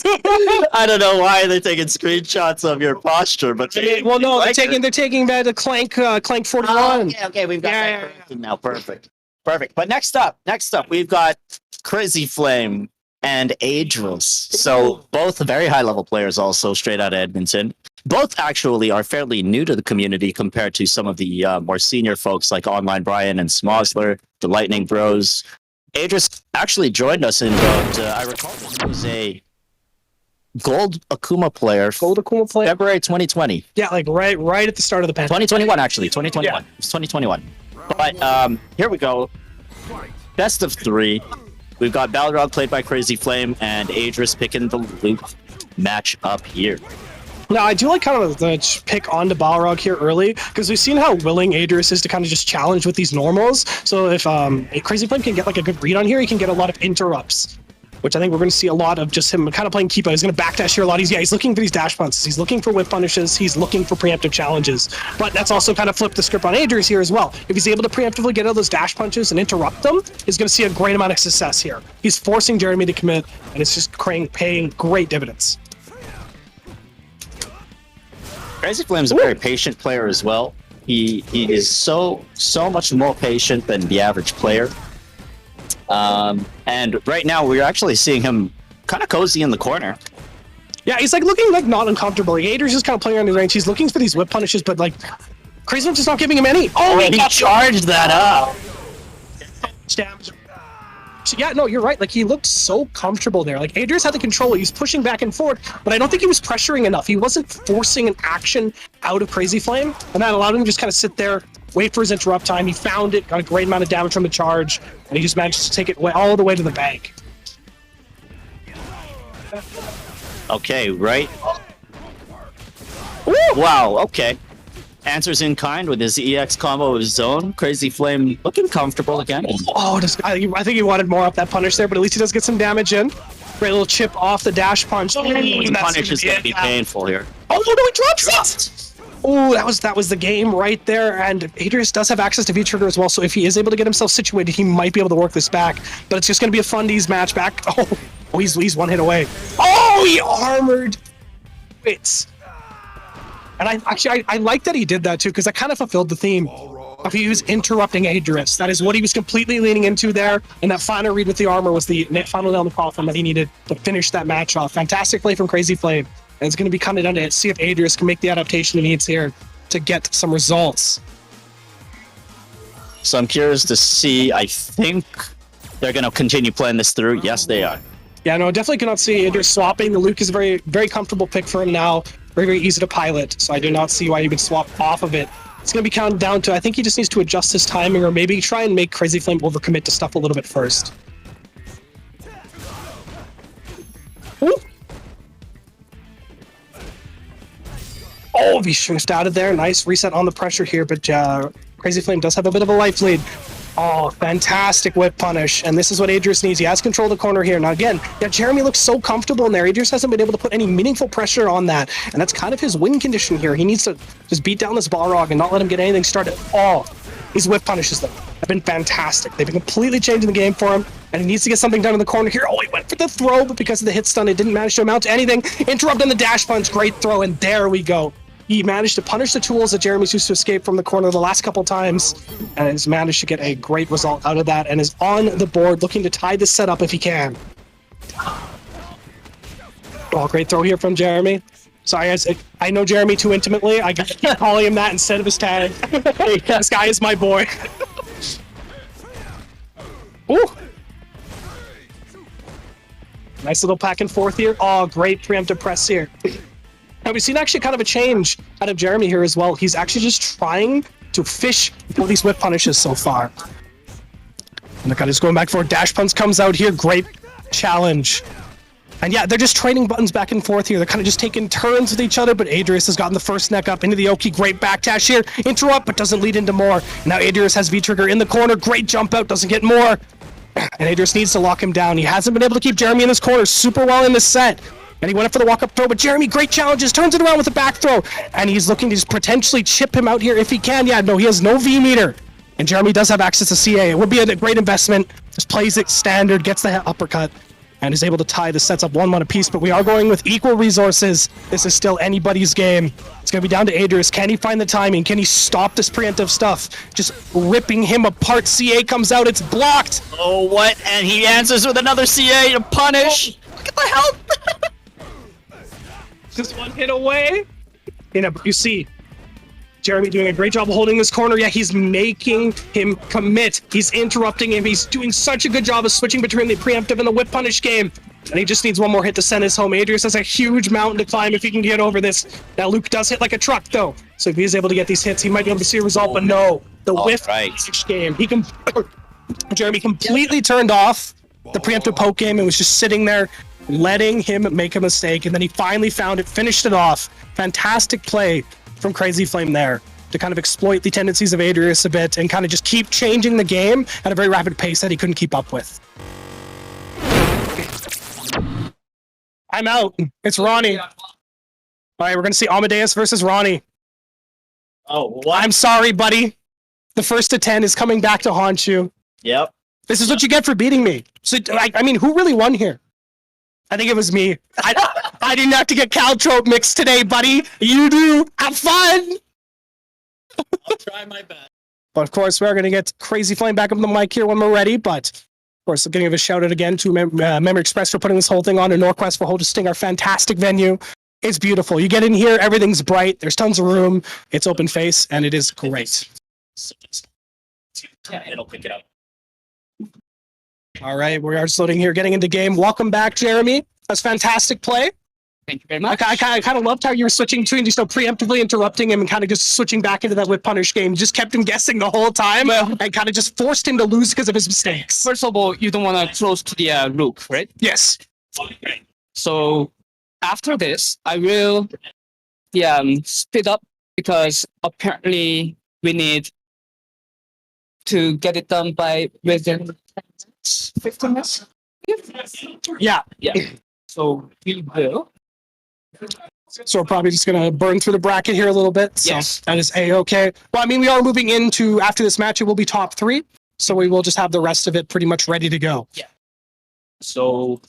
I don't know why they're taking screenshots of your posture, but well, no, they're taking the Clank 41. Oh, okay, we've got that corrected now. Perfect. But next up, we've got Crazy Flame and Adris. So both very high level players, also straight out of Edmonton. Both actually are fairly new to the community compared to some of the more senior folks like Online Brian and Smosler, the Lightning Bros. Adris actually joined us in I recall he was a Gold Akuma player. February 2020. Yeah, like right at the start of the pandemic. 2021, actually. 2021. Yeah. It's 2021. But here we go. Best of 3. We've got Balrog played by Crazy Flame and Adris picking the loop match up here. Now, I do like kind of the pick onto Balrog here early, because we've seen how willing Adris is to kind of just challenge with these normals. So if Crazy Flame can get like a good read on here, he can get a lot of interrupts, which I think we're going to see a lot of just him kind of playing keeper. He's going to backdash here a lot. He's looking for these dash punches. He's looking for whip punishes. He's looking for preemptive challenges. But that's also kind of flipped the script on Adris here as well. If he's able to preemptively get out those dash punches and interrupt them, he's going to see a great amount of success here. He's forcing Jeremy to commit, and it's just paying great dividends. Crazy Flame's a very patient player as well. He is so much more patient than the average player. And right now we're actually seeing him kind of cozy in the corner. Yeah, he's like looking like not uncomfortable. Like, Adris is kind of playing on his range. He's looking for these whip punishes, but like Crazy Flame's just not giving him any. Oh, he charged that up. Damage. So, yeah, no, you're right. Like, he looked so comfortable there. Like, Adris had the control. He was pushing back and forth, but I don't think he was pressuring enough. He wasn't forcing an action out of Crazy Flame, and that allowed him to just kind of sit there, wait for his interrupt time. He found it, got a great amount of damage from the charge, and he just managed to take it all the way to the bank. Okay, right? Woo! Wow, okay. Answers in kind with his EX combo of his own. Crazy Flame looking comfortable again. Oh, this guy, I think he wanted more off that punish there, but at least he does get some damage in. Great little chip off the dash punch. Oh, the punish is going to be painful here. Oh, no, he drops it! Oh, that was the game right there, and Adris does have access to V-Trigger as well, so if he is able to get himself situated, he might be able to work this back, but it's just going to be a fundies match back. Oh, he's one hit away. Oh, he armored it. And I like that he did that too, because that kind of fulfilled the theme of he was interrupting Adris. That is what he was completely leaning into there, and that final read with the armor was the final nail in the coffin that he needed to finish that match off. Fantastic play from Crazy Flame, and it's going to be kind of down to see if Adris can make the adaptation he needs here to get some results. So I'm curious to see. I think they're going to continue playing this through. Yes, they are. Yeah, no, definitely cannot see Adris swapping. The Luke is a very, very comfortable pick for him now. Very, very easy to pilot, so I do not see why he would swap off of it. It's going to be counted down to, I think he just needs to adjust his timing, or maybe try and make Crazy Flame overcommit to stuff a little bit first. Ooh. Oh, he shrinked out of there. Nice reset on the pressure here, but Crazy Flame does have a bit of a life lead. Oh, fantastic whip punish. And this is what Adris needs. He has control of the corner here. Now again, yeah, Jeremy looks so comfortable in there. Adris hasn't been able to put any meaningful pressure on that. And that's kind of his win condition here. He needs to just beat down this Balrog and not let him get anything started at all. These whip punishes, though, have been fantastic. They've been completely changing the game for him. And he needs to get something done in the corner here. Oh, he went for the throw, but because of the hit stun, it didn't manage to amount to anything. Interrupt on the dash punch. Great throw, and there we go. He managed to punish the tools that Jeremy's used to escape from the corner the last couple times, and has managed to get a great result out of that, and is on the board looking to tie this set up if he can. Oh, great throw here from Jeremy. Sorry, I know Jeremy too intimately. I keep calling him that instead of his tag. This guy is my boy. Ooh. Nice little back and forth here. Oh, great preemptive press here. Now, we've seen actually kind of a change out of Jeremy here as well. He's actually just trying to fish for these whip punishes so far. And look at he's going back for dash punch comes out here. Great challenge. And yeah, they're just trading buttons back and forth here. They're kind of just taking turns with each other, but Adrius has gotten the first neck up into the Oki. Great backdash here. Interrupt, but doesn't lead into more. Now Adrius has V-Trigger in the corner. Great jump out, doesn't get more. And Adrius needs to lock him down. He hasn't been able to keep Jeremy in this corner super well in this set. And he went up for the walk-up throw, but Jeremy, great challenges, turns it around with a back throw. And he's looking to just potentially chip him out here if he can. Yeah, no, he has no V-meter. And Jeremy does have access to CA. It would be a great investment. Just plays it standard, gets the uppercut, and is able to tie the sets up 1-1 apiece. But we are going with equal resources. This is still anybody's game. It's going to be down to Adrius. Can he find the timing? Can he stop this preemptive stuff? Just ripping him apart. CA comes out. It's blocked. Oh, what? And he answers with another CA to punish. Look at the health. Just one hit away. You know, you see Jeremy doing a great job of holding this corner. Yeah, he's making him commit. He's interrupting him. He's doing such a good job of switching between the preemptive and the whip punish game. And he just needs one more hit to send us home. Adrius has a huge mountain to climb if he can get over this. Now Luke does hit like a truck though. So if he's able to get these hits, he might be able to see a result, but no. The whip punish game. Jeremy completely turned off the preemptive poke game and was just sitting there letting him make a mistake, and then he finally found it, finished it off. Fantastic play from Crazy Flame there to kind of exploit the tendencies of Adrius a bit and kind of just keep changing the game at a very rapid pace that he couldn't keep up with. I'm out. It's Ronnie. All right, we're going to see Amadeus versus Ronnie. Oh, what? I'm sorry, buddy. The first to 10 is coming back to haunt you. Yep. This is what you get for beating me. So, I mean, who really won here? I think it was me. I didn't have to get Caltrope mixed today, buddy. You do. Have fun. I'll try my best. But of course, we're going to get Crazy Flame back up on the mic here when we're ready. But of course, I'm going to give a shout out again to Memory Express for putting this whole thing on, and NorQuest for hosting our fantastic venue. It's beautiful. You get in here, everything's bright. There's tons of room. It's open face, and it is great. Yeah, it'll pick it up. All right, we are just loading here, getting into game. Welcome back, Jeremy. That's fantastic play. Thank you very much. I kind of loved how you were switching between just so preemptively interrupting him and kind of just switching back into that whip punish game. You just kept him guessing the whole time and kind of just forced him to lose because of his mistakes. First of all, you don't want to close to the loop, right? Yes. So after this, I will speed up because apparently we need to get it done by within 15 minutes. Yeah. So we will. So we're probably just going to burn through the bracket here a little bit. So that is A-okay. Well, I mean, we are moving into, after this match, it will be top 3. So we will just have the rest of it pretty much ready to go. Yeah. So,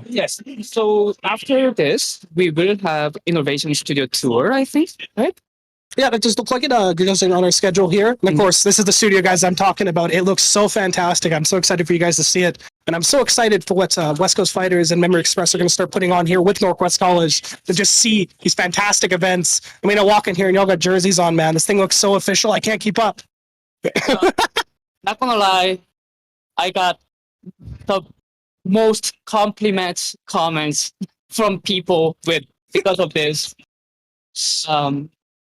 yes. So after this, we will have Innovation Studio Tour, I think, right? Yeah, that just looks like it goes on our schedule here. And of course, this is the studio, guys, I'm talking about. It looks so fantastic. I'm so excited for you guys to see it. And I'm so excited for what West Coast Fighters and Memory Express are going to start putting on here with NorQuest College to just see these fantastic events. I mean, I walk in here and y'all got jerseys on, man. This thing looks so official. I can't keep up. Not gonna lie, I got the most comments from people because of this.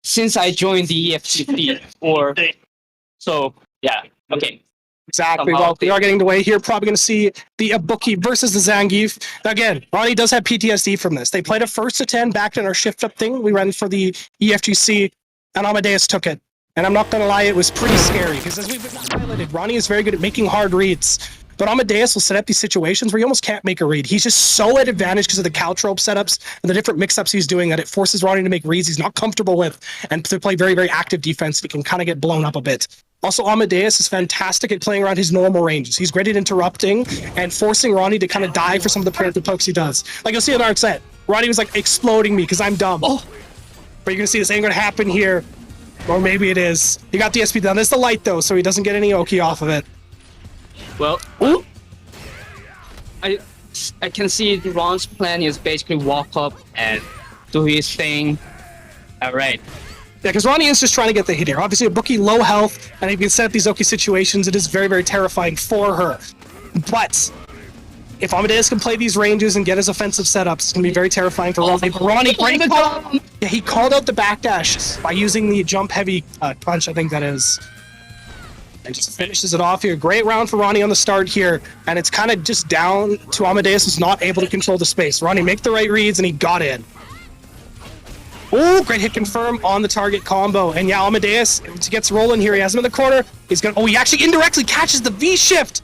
Since I joined the EFTP, okay. Exactly. Well, we are getting away here. Probably going to see the Ibuki versus the Zangief. Again, Ronnie does have PTSD from this. They played a first to 10 back in our shift up thing. We ran for the EFGC, and Amadeus took it. And I'm not going to lie, it was pretty scary because as we've been highlighted, Ronnie is very good at making hard reads. But Amadeus will set up these situations where he almost can't make a read. He's just so at advantage because of the caltrope setups and the different mix-ups he's doing that it forces Ronnie to make reads he's not comfortable with and to play very, very active defense. He can kind of get blown up a bit. Also, Amadeus is fantastic at playing around his normal ranges. He's great at interrupting and forcing Ronnie to kind of die for some of the preemptive pokes he does. Like you'll see in our set, Ronnie was like exploding me because I'm dumb. But you're going to see this ain't going to happen here. Or maybe it is. He got the SP down. There's the light though, so he doesn't get any Oki off of it. Well, I can see Ron's plan is basically walk up and do his thing. All right. Yeah, because Ronnie is just trying to get the hit here. Obviously, Ibuki low health, and if you can set up these Oki situations, it is very, very terrifying for her. But if Amadeus can play these ranges and get his offensive setups, it's going to be very terrifying for Ronnie. But Ronnie, great call. Yeah, he called out the backdash by using the jump heavy punch, I think that is. And just finishes it off here. Great round for Ronnie on the start here. And it's kind of just down to Amadeus, who's not able to control the space. Ronnie make the right reads, and he got in. Oh, great hit confirm on the target combo. And yeah, Amadeus gets rolling here. He has him in the corner. He's gonna, oh, he actually indirectly catches the V-shift.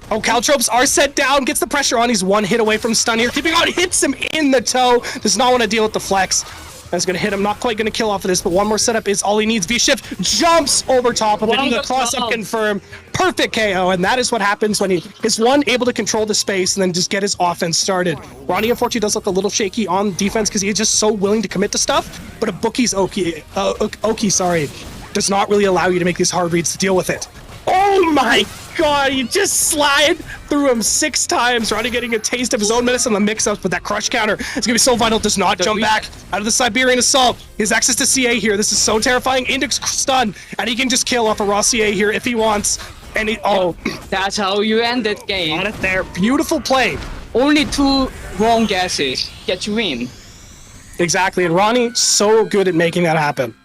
Oh, Caltropes are set down, gets the pressure on. He's one hit away from stun here. Keeping on, hits him in the toe. Does not want to deal with the flex. That's going to hit him. Not quite going to kill off of this, but one more setup is all he needs. V-shift jumps over top of it. The cross-up confirm. Perfect KO, and that is what happens when he is, one, able to control the space and then just get his offense started. Ronnie, unfortunately, does look a little shaky on defense because he's just so willing to commit to stuff, but a bookie's Oki, does not really allow you to make these hard reads to deal with it. Oh my god, you just slide through him 6 times. Ronnie getting a taste of his own medicine in the mix-ups, but that crush counter is gonna be so vital. Does not jump back out of the Siberian Assault. He has access to CA here. This is so terrifying. Index stun, and he can just kill off a raw CA here if he wants. And he, oh, that's how you end that game. Got it there. Beautiful play. Only 2 wrong guesses get you in. Exactly, and Ronnie so good at making that happen.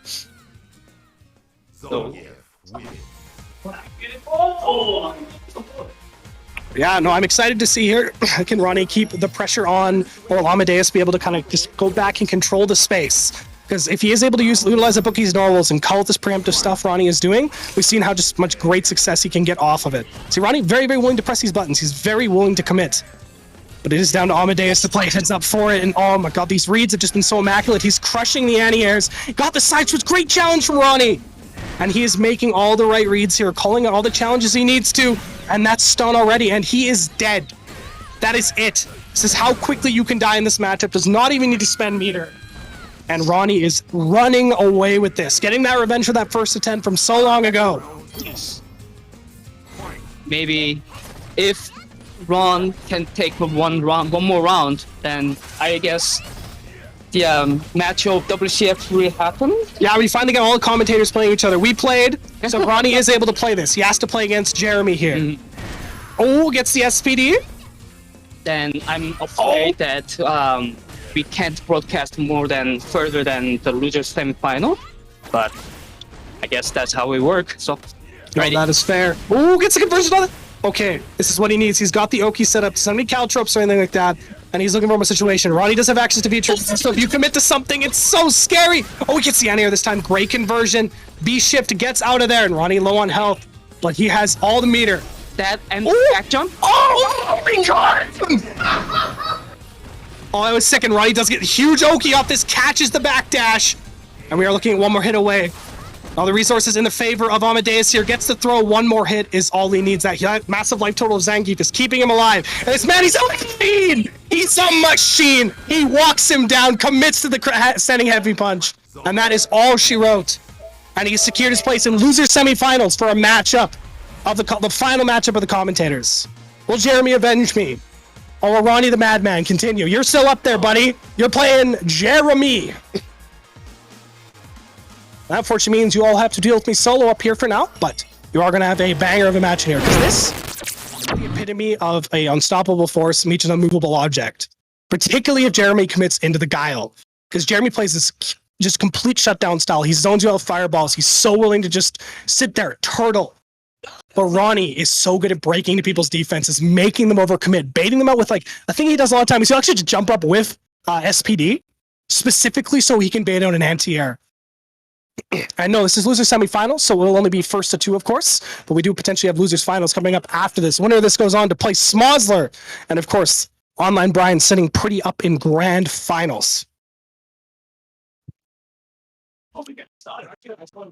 Yeah, no, I'm excited to see here. Can Ronnie keep the pressure on, or will Amadeus be able to kind of just go back and control the space? Because if he is able to utilize the bookie's normals and call this preemptive stuff Ronnie is doing, we've seen how just much great success he can get off of it. See, Ronnie, very, very willing to press these buttons. He's very willing to commit. But it is down to Amadeus to play heads up for it, and oh my god, these reads have just been so immaculate. He's crushing the anti-airs. Got the side switch, great challenge from Ronnie! And he is making all the right reads here, calling out all the challenges he needs to, and that's stun already, and he is dead. That is it. This is how quickly you can die in this matchup. Does not even need to spend meter. And Ronnie is running away with this, getting that revenge for that first attempt from so long ago. Maybe if Ron can take one more round, then I guess the matchup WCF will happen. Yeah, we finally got all the commentators playing each other. We played, so Ronnie is able to play this. He has to play against Jeremy here. Oh, gets the SPD. Then I'm afraid that we can't broadcast more than further than the loser's semifinal. But I guess that's how we work. So no, that is fair. Oh, gets a conversion on it. Okay, this is what he needs. He's got the Oki set up. Doesn't need Caltropes or anything like that. And he's looking for a situation. Ronnie does have access to features, so if you commit to something, it's so scary. Oh, he gets the anti-air this time. Great conversion. B-shift gets out of there, and Ronnie low on health, but he has all the meter. That and back jump. Oh my god! Oh, that was sick, and Ronnie does get huge Oki off this, catches the backdash, and we are looking at one more hit away. All the resources in the favor of Amadeus here. Gets to throw one more hit is all he needs. That massive life total of Zangief is keeping him alive. And this man, he's a machine! He's a machine! He walks him down, commits to the standing heavy punch. And that is all she wrote. And he secured his place in loser semifinals for a matchup of the final matchup of the commentators. Will Jeremy avenge me? Or will Ronnie the Madman continue? You're still up there, buddy. You're playing Jeremy. That unfortunately means you all have to deal with me solo up here for now, but you are going to have a banger of a match here, because this is the epitome of a unstoppable force meets an unmovable object. Particularly if Jeremy commits into the Guile, because Jeremy plays this just complete shutdown style. He zones you out with fireballs. He's so willing to just sit there, turtle. But Ronnie is so good at breaking into people's defenses, making them overcommit, baiting them out with, like, a thing he does a lot of times. He'll actually just jump up with SPD, specifically so he can bait out an anti-air. I know this is losers semifinals, so it will only be first to 2, of course, but we do potentially have losers finals coming up after this. Winner of this goes on to play Smosler, and of course, Online Brian sitting pretty up in grand finals.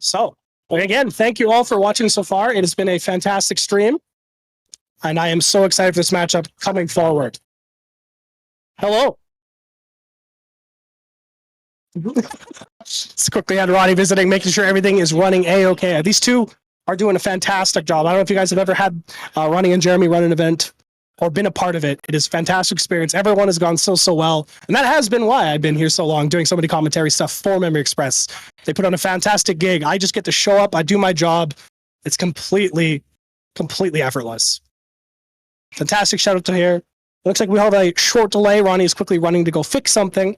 So, again, thank you all for watching so far. It has been a fantastic stream, and I am so excited for this matchup coming forward. Hello. Just quickly had Ronnie visiting, making sure everything is running A-okay. These two are doing a fantastic job. I don't know if you guys have ever had Ronnie and Jeremy run an event or been a part of it. It is a fantastic experience. Everyone has gone so well. And that has been why I've been here so long, doing so many commentary stuff for Memory Express. They put on a fantastic gig. I just get to show up. I do my job. It's completely effortless. Fantastic shout out to here. Looks like we have a short delay. Ronnie is quickly running to go fix something.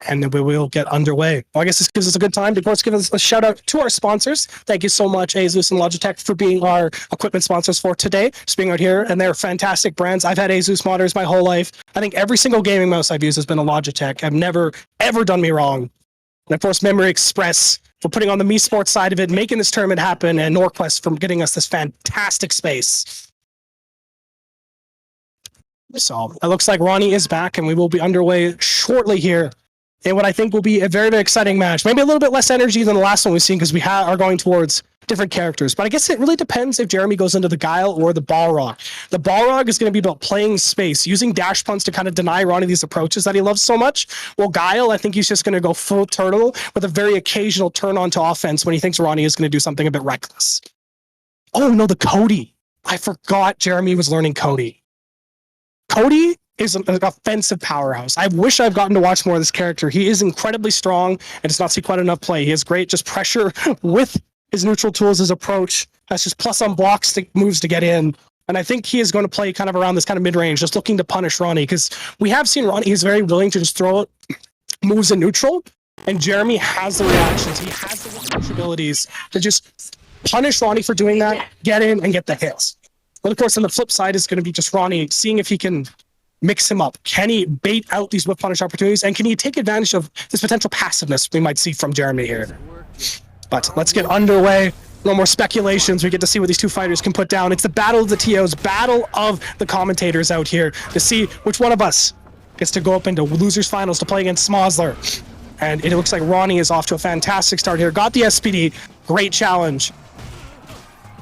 and then we will get underway. Well, I guess this gives us a good time to, of course, give us a shout out to our sponsors. Thank you so much, Asus and Logitech, for being our equipment sponsors for today, just being out here, and they're fantastic brands. I've had Asus monitors my whole life. I think every single gaming mouse I've used has been a Logitech. I've never, ever done me wrong. And of course, Memory Express for putting on the MEsports side of it, making this tournament happen, and NorQuest for getting us this fantastic space. So it looks like Ronnie is back, and we will be underway shortly here in what I think will be a very, very exciting match. Maybe a little bit less energy than the last one we've seen because we are going towards different characters. But I guess it really depends if Jeremy goes into the Guile or the Balrog. The Balrog is going to be about playing space, using dash punts to kind of deny Ronnie these approaches that he loves so much. Well, Guile, I think he's just going to go full turtle with a very occasional turn on to offense when he thinks Ronnie is going to do something a bit reckless. Oh, no, the Cody. I forgot Jeremy was learning Cody. Cody is an offensive powerhouse. I wish I've gotten to watch more of this character. He is incredibly strong and does not see quite enough play. He has great just pressure with his neutral tools, his approach. That's just plus on blocks to moves to get in. And I think he is going to play kind of around this kind of mid-range, just looking to punish Ronnie, because we have seen Ronnie, he's very willing to just throw moves in neutral, and Jeremy has the reactions. He has the abilities to just punish Ronnie for doing that, get in, and get the hits. But of course, on the flip side is going to be just Ronnie seeing if he can mix him up. Can he bait out these whip punish opportunities? And can he take advantage of this potential passiveness we might see from Jeremy here? But let's get underway. No more speculations. We get to see what these two fighters can put down. It's the battle of the TOs, battle of the commentators out here to see which one of us gets to go up into losers finals to play against Smosler. And it looks like Ronnie is off to a fantastic start here. Got the SPD. Great challenge.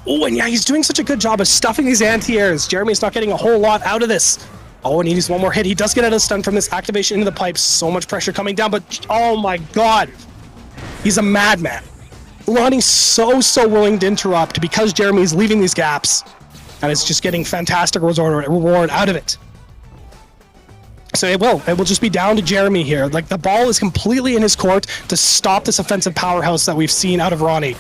Oh, and yeah, he's doing such a good job of stuffing these anti-airs. Jeremy's not getting a whole lot out of this. Oh, and he needs one more hit. He does get out of stun from this activation into the pipes. So much pressure coming down, but oh my god. He's a madman. Ronnie's so willing to interrupt because Jeremy's leaving these gaps. And it's just getting fantastic reward out of it. So it will just be down to Jeremy here. Like, the ball is completely in his court to stop this offensive powerhouse that we've seen out of Ronnie.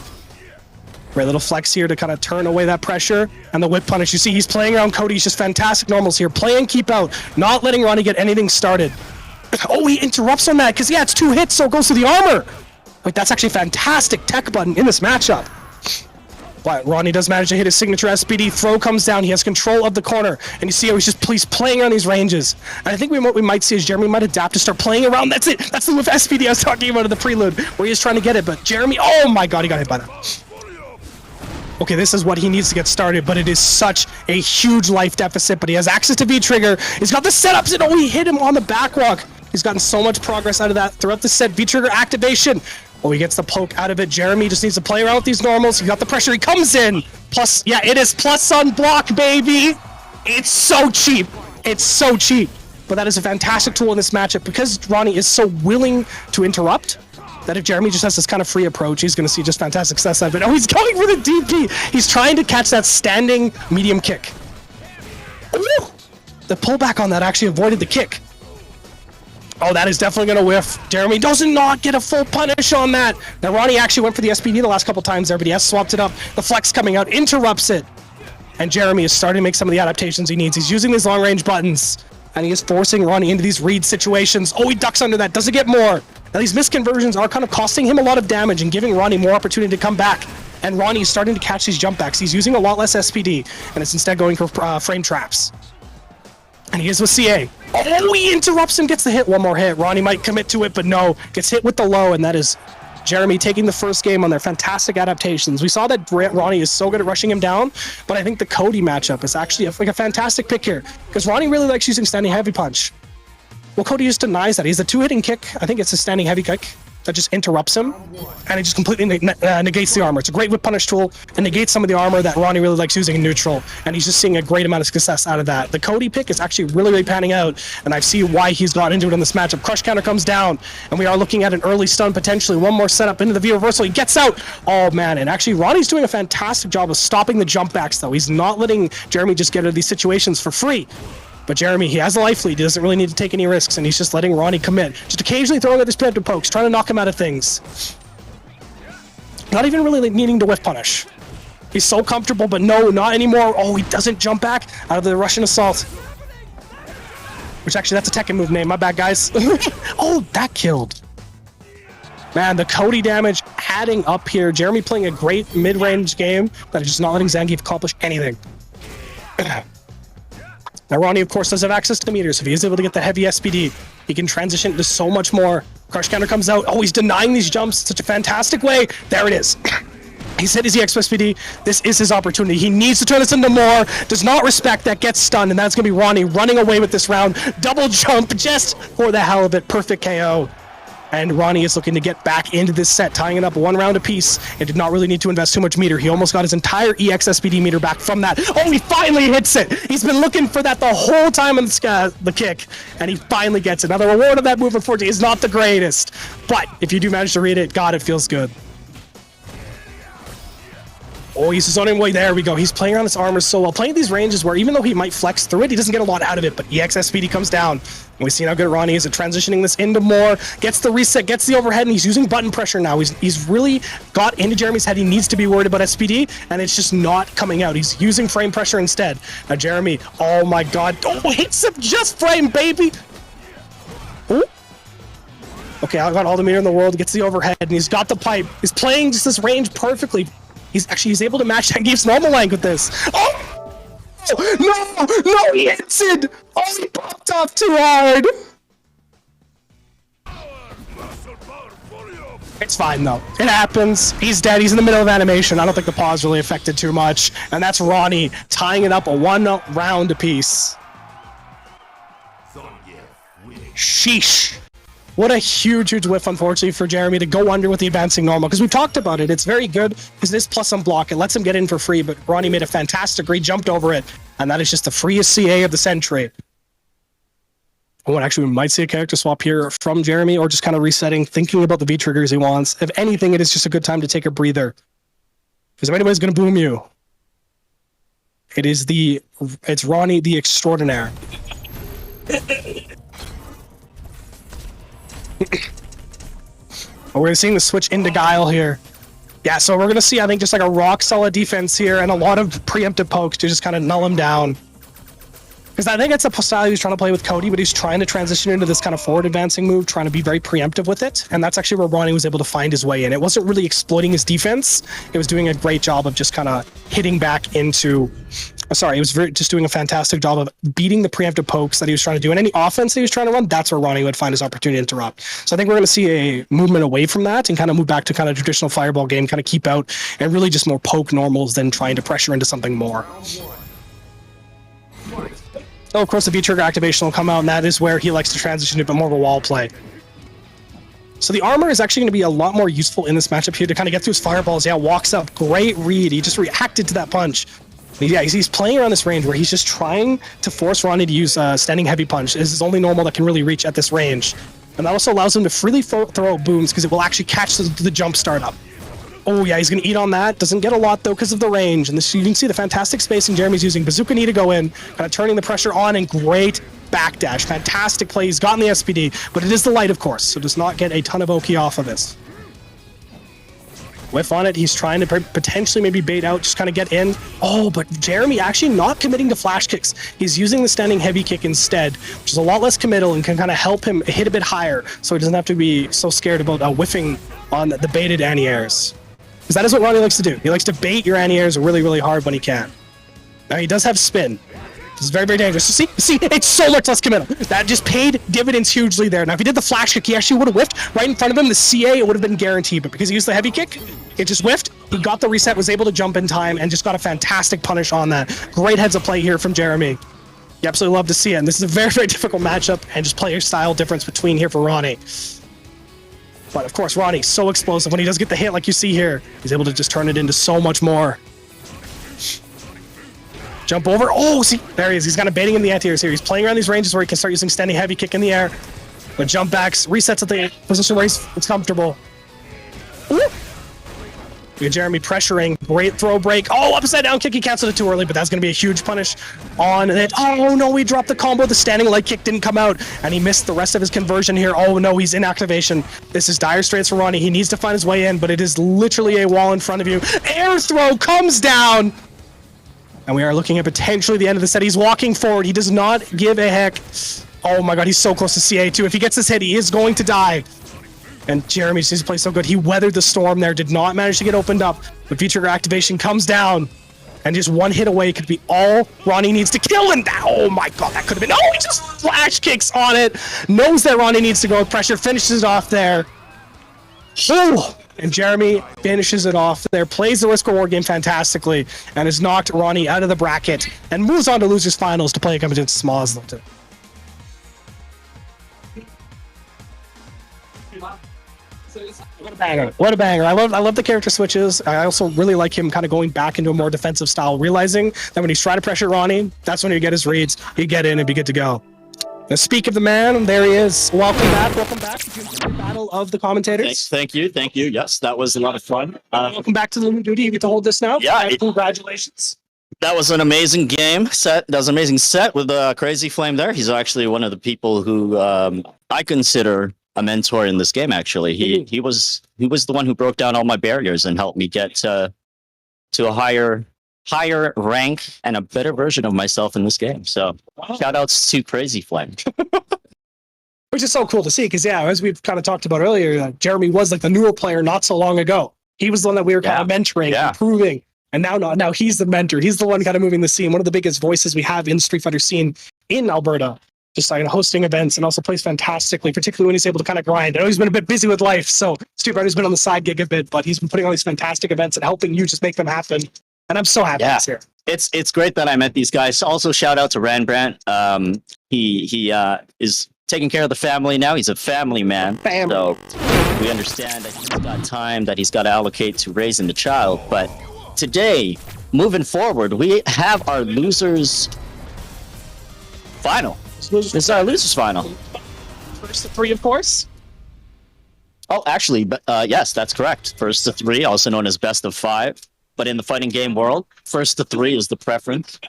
Great little flex here to kind of turn away that pressure, and the whip punish. You see he's playing around Cody. He's just fantastic normals here. Play and keep out, not letting Ronnie get anything started. Oh, he interrupts on that because, yeah, it's 2 hits, so it goes to the armor. Wait, that's actually a fantastic tech button in this matchup. But Ronnie does manage to hit his signature SPD. Throw comes down. He has control of the corner, and you see how he's just playing around these ranges. And I think what we might see is Jeremy might adapt to start playing around. That's it. That's the with SPD I was talking about in the prelude, where he was trying to get it. But Jeremy, oh my god, he got hit by that. Okay, this is what he needs to get started, but it is such a huge life deficit, but he has access to V-Trigger. He's got the setups, and oh, he hit him on the back walk. He's gotten so much progress out of that throughout the set. V-Trigger activation. Oh, he gets the poke out of it. Jeremy just needs to play around with these normals. He got the pressure. He comes in. Plus, yeah, it is plus on block, baby. It's so cheap. It's so cheap. But that is a fantastic tool in this matchup because Ronnie is so willing to interrupt. That if Jeremy just has this kind of free approach, he's going to see just fantastic success out of it. Oh, he's going for the DP! He's trying to catch that standing medium kick. Ooh! The pullback on that actually avoided the kick. Oh, that is definitely going to whiff. Jeremy does not get a full punish on that. Now, Ronnie actually went for the SPD the last couple times there, but he has swapped it up. The flex coming out, interrupts it. And Jeremy is starting to make some of the adaptations he needs. He's using these long-range buttons, and he is forcing Ronnie into these read situations. Oh, he ducks under that. Doesn't get more. Now, these misconversions are kind of costing him a lot of damage and giving Ronnie more opportunity to come back. And Ronnie is starting to catch these jump backs. He's using a lot less SPD, and it's instead going for frame traps. And he is with CA. Oh, he interrupts him, gets the hit. One more hit. Ronnie might commit to it, but no. Gets hit with the low, and that is Jeremy taking the first game on their fantastic adaptations. We saw that Ronnie is so good at rushing him down, but I think the Cody matchup is actually like a fantastic pick here, because Ronnie really likes using standing heavy punch. Well, Cody just denies that. He's a 2-hitting kick. I think it's a standing heavy kick that just interrupts him, and it just completely negates the armor. It's a great whip punish tool, and negates some of the armor that Ronnie really likes using in neutral, and he's just seeing a great amount of success out of that. The Cody pick is actually really panning out, and I see why he's got into it in this matchup. Crush counter comes down, and we are looking at an early stun potentially. One more setup into the V reversal. He gets out. Oh, man, and actually Ronnie's doing a fantastic job of stopping the jump backs, though. He's not letting Jeremy just get out of these situations for free. But Jeremy, he has a life lead. He doesn't really need to take any risks, and he's just letting Ronnie commit. Just occasionally throwing out his preemptive pokes, trying to knock him out of things. Not even really needing to whiff punish. He's so comfortable, but no, not anymore. Oh, he doesn't jump back out of the Russian assault. Which actually, that's a Tekken move name. My bad, guys. Oh, that killed. Man, the Cody damage adding up here. Jeremy playing a great mid-range game that is just not letting Zangief accomplish anything. Now, Ronnie, of course, does have access to the meters. If he is able to get the heavy SPD, he can transition into so much more. Crush counter comes out. Oh, he's denying these jumps in such a fantastic way. There it is. He's hit his EX SPD. This is his opportunity. He needs to turn this into more. Does not respect that. Gets stunned, and that's going to be Ronnie running away with this round. Double jump just for the hell of it. Perfect KO. And Ronnie is looking to get back into this set, tying it up 1 round apiece. It did not really need to invest too much meter. He almost got his entire EX SPD meter back from that. Oh, he finally hits it. He's been looking for that the whole time in the kick, and he finally gets it. Now, the reward of that move, unfortunately, is not the greatest. But if you do manage to read it, God, it feels good. Oh, he's zoning way. There we go. He's playing around this armor so well. Playing these ranges where even though he might flex through it, he doesn't get a lot out of it. But EX SPD comes down. And we see how good Ronnie is at transitioning this into more. Gets the reset, gets the overhead, and he's using button pressure now. He's really got into Jeremy's head. He needs to be worried about SPD, and it's just not coming out. He's using frame pressure instead. Now, Jeremy, oh my God. Oh, hits him just frame, baby. Ooh. Okay, I got all the meter in the world. Gets the overhead, and he's got the pipe. He's playing just this range perfectly. He's able to match Zangief's normal length with this. Oh! No, he hits it! Oh, he popped off too hard! It's fine, though. It happens. He's dead. He's in the middle of animation. I don't think the pause really affected too much. And that's Ronnie tying it up a 1 round apiece. Sheesh. What a huge whiff, unfortunately, for Jeremy to go under with the advancing normal. Because we've talked about it. It's very good because it is plus some block. It lets him get in for free, but Ronnie made a fantastic read, jumped over it. And that is just the freest CA of the century. Oh, and actually, we might see a character swap here from Jeremy, or just kind of resetting, thinking about the V-triggers he wants. If anything, it is just a good time to take a breather. Because if anybody's going to boom you, it's Ronnie the Extraordinaire. We're seeing the switch into Guile here. Yeah, so we're going to see, I think, just like a rock-solid defense here and a lot of preemptive pokes to just kind of null him down. Because I think it's a style he's trying to play with Cody, but he's trying to transition into this kind of forward advancing move, trying to be very preemptive with it. And that's actually where Ronnie was able to find his way in. It wasn't really exploiting his defense. It was doing a great job of just kind of hitting back into... Sorry, it was just doing a fantastic job of beating the preemptive pokes that he was trying to do. And any offense that he was trying to run, that's where Ronnie would find his opportunity to interrupt. So I think we're going to see a movement away from that and kind of move back to kind of traditional fireball game, kind of keep out and really just more poke normals than trying to pressure into something more. Oh, of course, the V-trigger activation will come out, and that is where he likes to transition to a bit more of a wall play. So the armor is actually going to be a lot more useful in this matchup here to kind of get through his fireballs. Yeah, walks up, great read. He just reacted to that punch. Yeah, he's playing around this range where he's just trying to force Ronnie to use standing heavy punch. This is only normal that can really reach at this range. And that also allows him to freely throw booms because it will actually catch the jump startup. Oh yeah, he's going to eat on that. Doesn't get a lot though because of the range. And this, you can see the fantastic spacing Jeremy's using. Bazooka knee to go in, kind of turning the pressure on, and great backdash. Fantastic play. He's gotten the SPD, but it is the light, of course, so does not get a ton of Oki off of this. Whiff on it. He's trying to potentially maybe bait out, just kind of get in. Oh, but Jeremy actually not committing to flash kicks. He's using the standing heavy kick instead, which is a lot less committal and can kind of help him hit a bit higher, so he doesn't have to be so scared about whiffing on the baited anti-airs. Because that is what Ronnie likes to do. He likes to bait your anti-airs really, really hard when he can. Now, he does have spin. This is very, very dangerous. So see, it's so much less committal. That just paid dividends hugely there. Now, if he did the flash kick, he actually would have whiffed right in front of him. The CA, it would have been guaranteed. But because he used the heavy kick, it just whiffed. He got the reset, was able to jump in time, and just got a fantastic punish on that. Great heads of play here from Jeremy. You absolutely love to see it. And this is a very, very difficult matchup, and just player style difference between here for Ronnie. But of course, Ronnie, so explosive. When he does get the hit like you see here, he's able to just turn it into so much more. Jump over. Oh, see, there he is. He's kind of baiting in the anti-airs here. He's playing around these ranges where he can start using standing heavy kick in the air. But jump backs, resets at the position where it's comfortable. Ooh. We got Jeremy pressuring. Great throw break. Oh, upside down kick. He canceled it too early, but that's going to be a huge punish on it. Oh, no, we dropped the combo. The standing leg kick didn't come out, and he missed the rest of his conversion here. Oh, no, he's in activation. This is dire straits for Ronnie. He needs to find his way in, but it is literally a wall in front of you. Air throw comes down. And we are looking at potentially the end of the set. He's walking forward. He does not give a heck. Oh my god, he's so close to CA too. If he gets this hit, he is going to die. And Jeremy just plays so good. He weathered the storm there, did not manage to get opened up. But V-Trigger activation comes down. And just one hit away could be all Ronnie needs to kill him. Oh my god, that could have been. Oh, he just flash kicks on it. Knows that Ronnie needs to go with pressure. Finishes it off there. Oh! And Jeremy finishes it off there. Plays the risk reward game fantastically. And has knocked Ronnie out of the bracket. And moves on to losers finals to play against Smosler. What a banger. What a banger. I love the character switches. I also really like him kind of going back into a more defensive style, realizing that when he's trying to pressure Ronnie, that's when you get his reads. You get in and be good to go. Now, speak of the man, there he is. Welcome back. Welcome back to the Battle of the Commentators. Thank you. Yes, that was a lot of fun. Welcome back to the Lunar Duty. You get to hold this now. Yeah. Congratulations. That was an amazing game set. That was an amazing set with Crazy Flame there. He's actually one of the people who I consider a mentor in this game. Actually, he was the one who broke down all my barriers and helped me get to a higher rank and a better version of myself in this game. So shout outs to Crazy Flame. Which is so cool to see because, yeah, as we've kind of talked about earlier, Jeremy was like the newer player not so long ago. He was the one that we were kind of mentoring, improving. And now he's the mentor. He's the one kind of moving the scene. One of the biggest voices we have in Street Fighter scene in Alberta. Just like hosting events and also plays fantastically, particularly when he's able to kind of grind. I know he's been a bit busy with life, so Street Fighter's been on the side gig a bit, but he's been putting on these fantastic events and helping you just make them happen. And I'm so happy he's here. It's great that I met these guys. Also, shout out to Rembrandt. He is taking care of the family now. He's a family man. So we understand that he's got time that he's got to allocate to raising the child. But today, moving forward, we have our losers final. This is our losers final. First to three, of course. Oh, actually, yes, that's correct. First to three, also known as best of five. But in the fighting game world, first to three is the preference.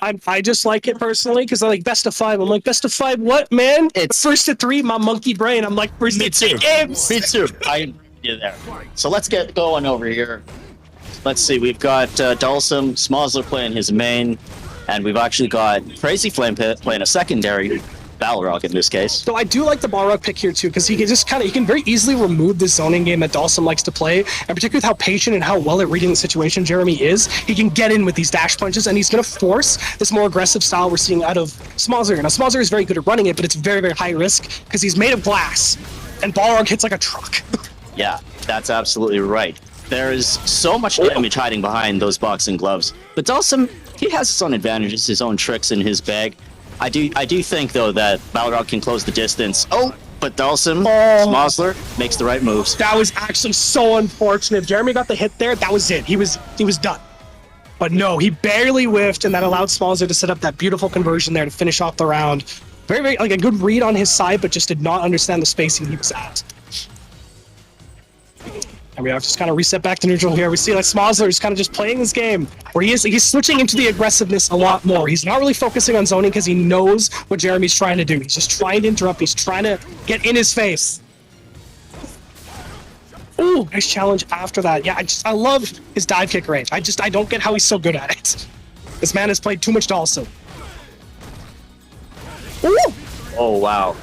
I just like it personally because I like best of five. I'm like, best of five, what, man? It's first to three, my monkey brain. I'm like, first to three games. Me too. I agree with you there. So let's get going over here. Let's see, we've got Dulcim, Smosler playing his main. And we've actually got Crazy Flame playing a secondary, Balrog in this case. So I do like the Balrog pick here too, because he can just he can very easily remove the zoning game that Dawson likes to play, and particularly with how patient and how well at reading the situation Jeremy is, he can get in with these dash punches, and he's going to force this more aggressive style we're seeing out of Smosler. Now Smosler is very good at running it, but it's very, very high risk, because he's made of glass, and Balrog hits like a truck. Yeah, that's absolutely right. There is so much damage hiding behind those boxing gloves, but Dawson, he has his own advantages, his own tricks in his bag. I do think though that Balrog can close the distance. Oh, but Dawson, Smosler makes the right moves. That was actually so unfortunate. If Jeremy got the hit there, that was it. He was done. But no, he barely whiffed, and that allowed Smosler to set up that beautiful conversion there to finish off the round. Very, very like a good read on his side, but just did not understand the spacing he was at. And we have to just kind of reset back to neutral here. We see like Smosler is kind of just playing this game where he's switching into the aggressiveness a lot more. He's not really focusing on zoning because he knows what Jeremy's trying to do. He's just trying to interrupt. He's trying to get in his face. Ooh, nice challenge after that. Yeah, I love his dive kick range. I don't get how he's so good at it. This man has played too much Dalso. Ooh! Oh, wow.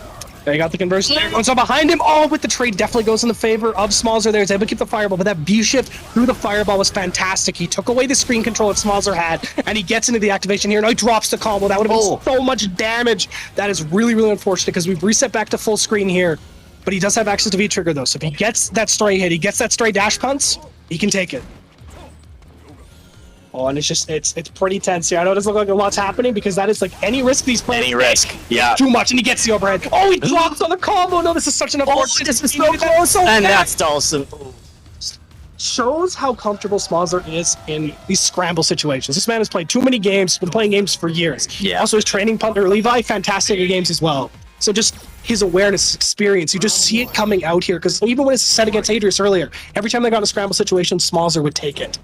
There you got the conversion there. Goes on behind him. Oh, with the trade definitely goes in the favor of Smosler there. He's able to keep the fireball, but that view shift through the fireball was fantastic. He took away the screen control that Smosler had, and he gets into the activation here. Now he drops the combo. That would have been so much damage. That is really, really unfortunate because we've reset back to full screen here. But he does have access to V-trigger though, so if he gets that stray hit, he gets that stray dash punch, he can take it. Oh, and it's pretty tense here. I know it doesn't look like a lot's happening because that is like any risk these players Any risk, yeah. Too much, and he gets the overhead. Oh, he drops on the combo. No, this is such an unfortunate. This is so close. And that's Dawson. Shows how comfortable Smosler is in these scramble situations. This man has played too many games, been playing games for years. Yeah. Also, his training partner, Levi, fantastic at games as well. So just his awareness, experience, you just see it coming out here because even when it's set against Adrius earlier, every time they got in a scramble situation, Smosler would take it.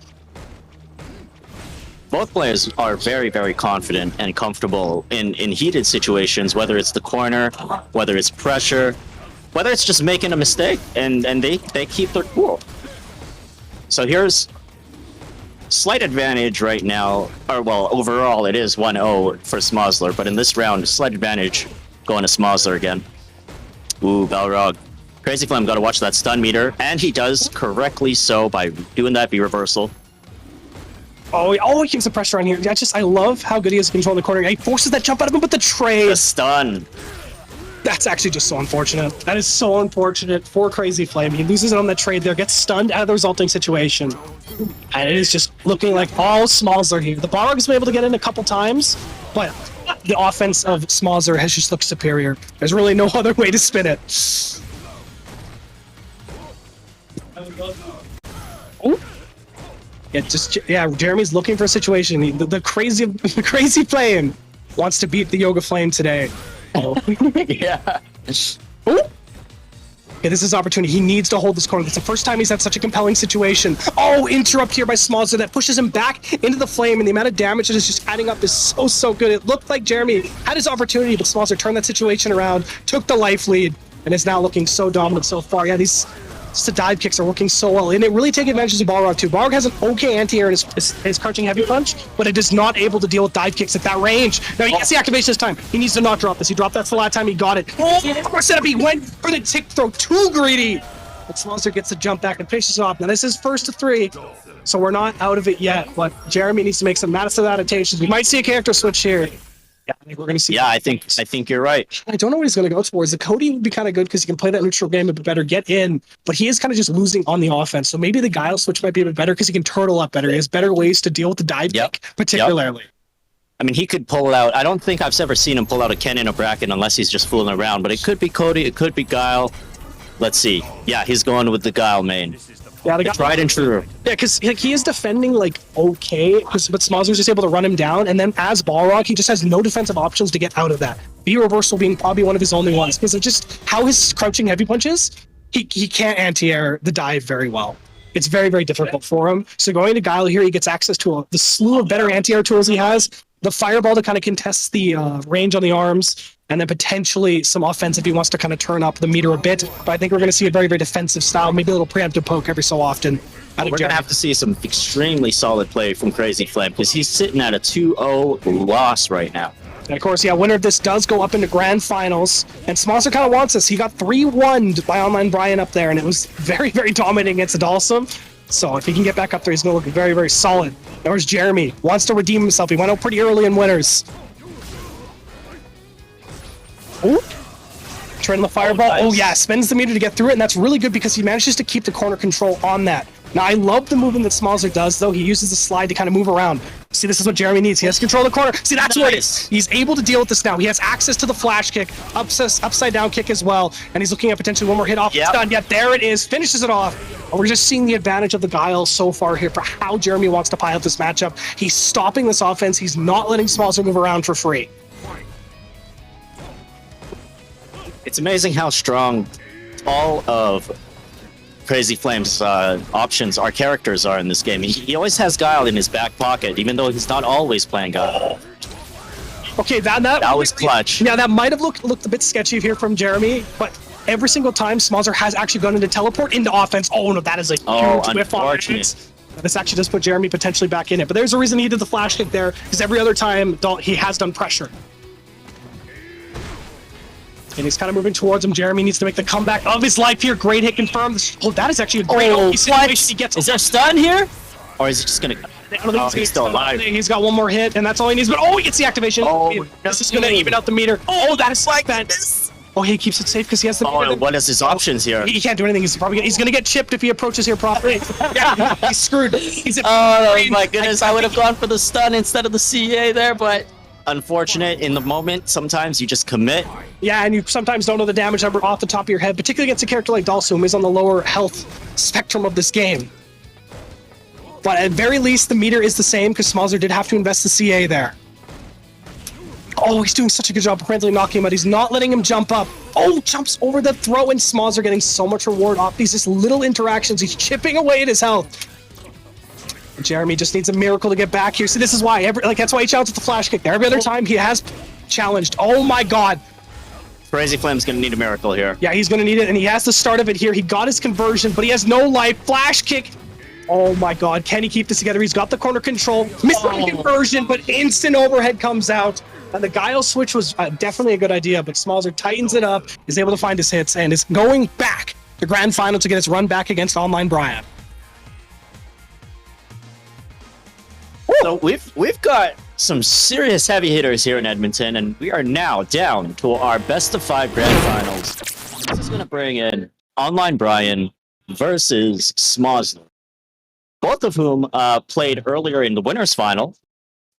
Both players are very, very confident and comfortable in heated situations, whether it's the corner, whether it's pressure, whether it's just making a mistake, and they keep their cool. So here's slight advantage right now, or well, overall it is 1-0 for Smosler, but in this round, slight advantage Going to Smozler again. Ooh, Balrog. Crazy Flame got to watch that stun meter, and he does correctly so by doing that V reversal. Oh, he keeps the pressure on here. I love how good he is controlling the corner. He forces that jump out of him, but the trade. The stun. That's actually just so unfortunate. That is so unfortunate for Crazy Flame. He loses it on the trade there, gets stunned out of the resulting situation. And it is just looking like all Smozler here. The Balrog's been able to get in a couple times, but the offense of Smozler has just looked superior. There's really no other way to spin it. Oh. Yeah, Jeremy's looking for a situation. The crazy Flame wants to beat the Yoga Flame today. Oh. Yeah. Ooh. Okay, this is opportunity. He needs to hold this corner. It's the first time he's had such a compelling situation. Oh, interrupt here by Smozler that pushes him back into the flame, and the amount of damage that is just adding up is so good. It looked like Jeremy had his opportunity, but Smozler turned that situation around, took the life lead, and is now looking so dominant so far. Yeah, these the dive kicks are working so well, and it really takes advantage of Balrog too. Balrog has an okay anti-air in his crouching heavy punch, but it is not able to deal with dive kicks at that range. Now he gets the activation this time. He needs to not drop this. He dropped that the last time he got it. Oh, of course, setup. He went for the tick throw, too greedy. But Smozler gets the jump back and finishes off. Now this is first to 3, so we're not out of it yet. But Jeremy needs to make some massive adaptations. We might see a character switch here. Yeah, I think we're gonna see. Yeah, I think you're right. I don't know what he's gonna go towards. The Cody would be kind of good because he can play that neutral game a bit better, get in, but he is kind of just losing on the offense. So maybe the Guile switch might be a bit better because he can turtle up better. He has better ways to deal with the dive kick, particularly. I mean, he could pull out. I don't think I've ever seen him pull out a Ken in a bracket unless he's just fooling around. But it could be Cody. It could be Guile. Let's see. Yeah, he's going with the Guile main. Yeah, it's tried and true. Yeah, because he is defending okay, but Smozler's just able to run him down, and then as Balrog, he just has no defensive options to get out of that. V reversal being probably one of his only ones because of just how his crouching heavy punches, he can't anti-air the dive very well. It's very difficult for him. So going to Guile here, he gets access to the slew of better anti-air tools he has. The fireball to kind of contest the range on the arms, and then potentially some offense if he wants to kind of turn up the meter a bit. But I think we're going to see a very defensive style, maybe a little preemptive poke every so often. We're going to have to see some extremely solid play from Crazy Flame because he's sitting at a 2-0 loss right now. And of course, yeah, winner of this does go up into grand finals, and Smozler kind of wants this. He got 3-1'd by Online Brian up there, and it was very dominating against Adalsum. So if he can get back up there, he's going to look very solid. There's Jeremy. Wants to redeem himself. He went out pretty early in winners. Ooh. Trading the fireball. Oh, yeah. Spends the meter to get through it, and that's really good because he manages to keep the corner control on that. Now, I love the movement that Smozler does, though. He uses the slide to kind of move around. See, this is what Jeremy needs. He has to control the corner. See, that's what it is. He's able to deal with this now. He has access to the flash kick, upside down kick as well, and he's looking at potentially one more hit off the stun. Yep, there it is. Finishes it off. And we're just seeing the advantage of the Guile so far here for how Jeremy wants to pile up this matchup. He's stopping this offense. He's not letting Smozler move around for free. It's amazing how strong all of Crazy Flame's options, our characters are in this game. He always has Guile in his back pocket, even though he's not always playing Guile. Okay, that was clutch. Yeah, that might have looked a bit sketchy here from Jeremy, but every single time Smozler has actually gone into teleport into offense. Oh no, that is a huge whiff on it. This actually does put Jeremy potentially back in it, but there's a reason he did the flash kick there, because every other time he has done pressure. And he's kind of moving towards him. Jeremy needs to make the comeback of his life here. Great hit confirmed. Oh, that is actually a great situation. He gets. Is there stun here? Or is he just going to... I don't think he's still alive. He's got one more hit, and that's all he needs. But he gets the activation. This is going to even out the meter. Oh, that is like that. Oh, he keeps it safe because he has the... what is his options here? He can't do anything. He's going to get chipped if he approaches here properly. Yeah, he's screwed. My goodness, I would have gone for the stun instead of the CA there, but... Unfortunate in the moment. Sometimes you just commit. Yeah, and you sometimes don't know the damage number off the top of your head, particularly against a character like Dalsum, who is on the lower health spectrum of this game. But at very least, the meter is the same because Smozler did have to invest the CA there. Oh, he's doing such a good job of friendly knocking him, but he's not letting him jump up. Oh, jumps over the throw, and Smozler getting so much reward off these just little interactions. He's chipping away at his health. Jeremy just needs a miracle to get back here. See, this is why that's why he challenges the flash kick there. Every other time he has challenged. Oh my god. Crazy Flame's gonna need a miracle here. Yeah, he's gonna need it, and he has the start of it here. He got his conversion, but he has no life. Flash kick. Oh my god, can he keep this together? He's got the corner control. Missed the conversion, but instant overhead comes out. And the Guile switch was definitely a good idea, but Smalzer tightens it up, is able to find his hits, and is going back to Grand Final to get his run back against Online Brian. So we've got some serious heavy hitters here in Edmonton, and we are now down to our best of 5 grand finals. This is going to bring in Online Brian versus Smosler, both of whom played earlier in the winners final,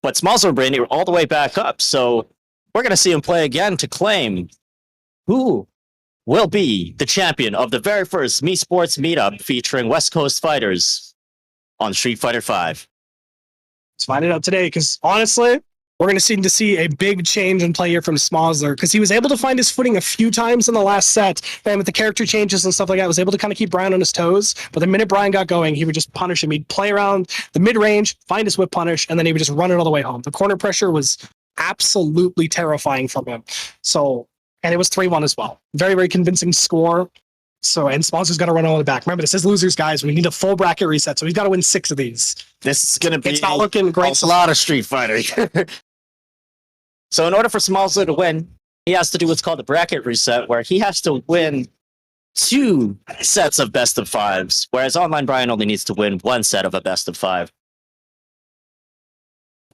but Smosler bringing it all the way back up. So we're going to see him play again to claim who will be the champion of the very first MEsports meetup featuring West Coast fighters on Street Fighter V. Let's find it out today, because honestly, we're going to see a big change in play here from Smosler, because he was able to find his footing a few times in the last set, and with the character changes and stuff like that, was able to kind of keep Brian on his toes. But the minute Brian got going, he would just punish him. He'd play around the mid-range, find his whip punish, and then he would just run it all the way home. The corner pressure was absolutely terrifying from him. So, and it was 3-1 as well. Very, very convincing score. So, and Smozler's got to run all the way back. Remember, this is losers, guys. We need a full bracket reset, so he's got to win 6 of these. This is going to be it's not looking great. A lot of Street Fighter. So in order for Smosler to win, he has to do what's called the bracket reset, where he has to win 2 sets of best of 5s, whereas Online Brian only needs to win 1 set of a best of 5.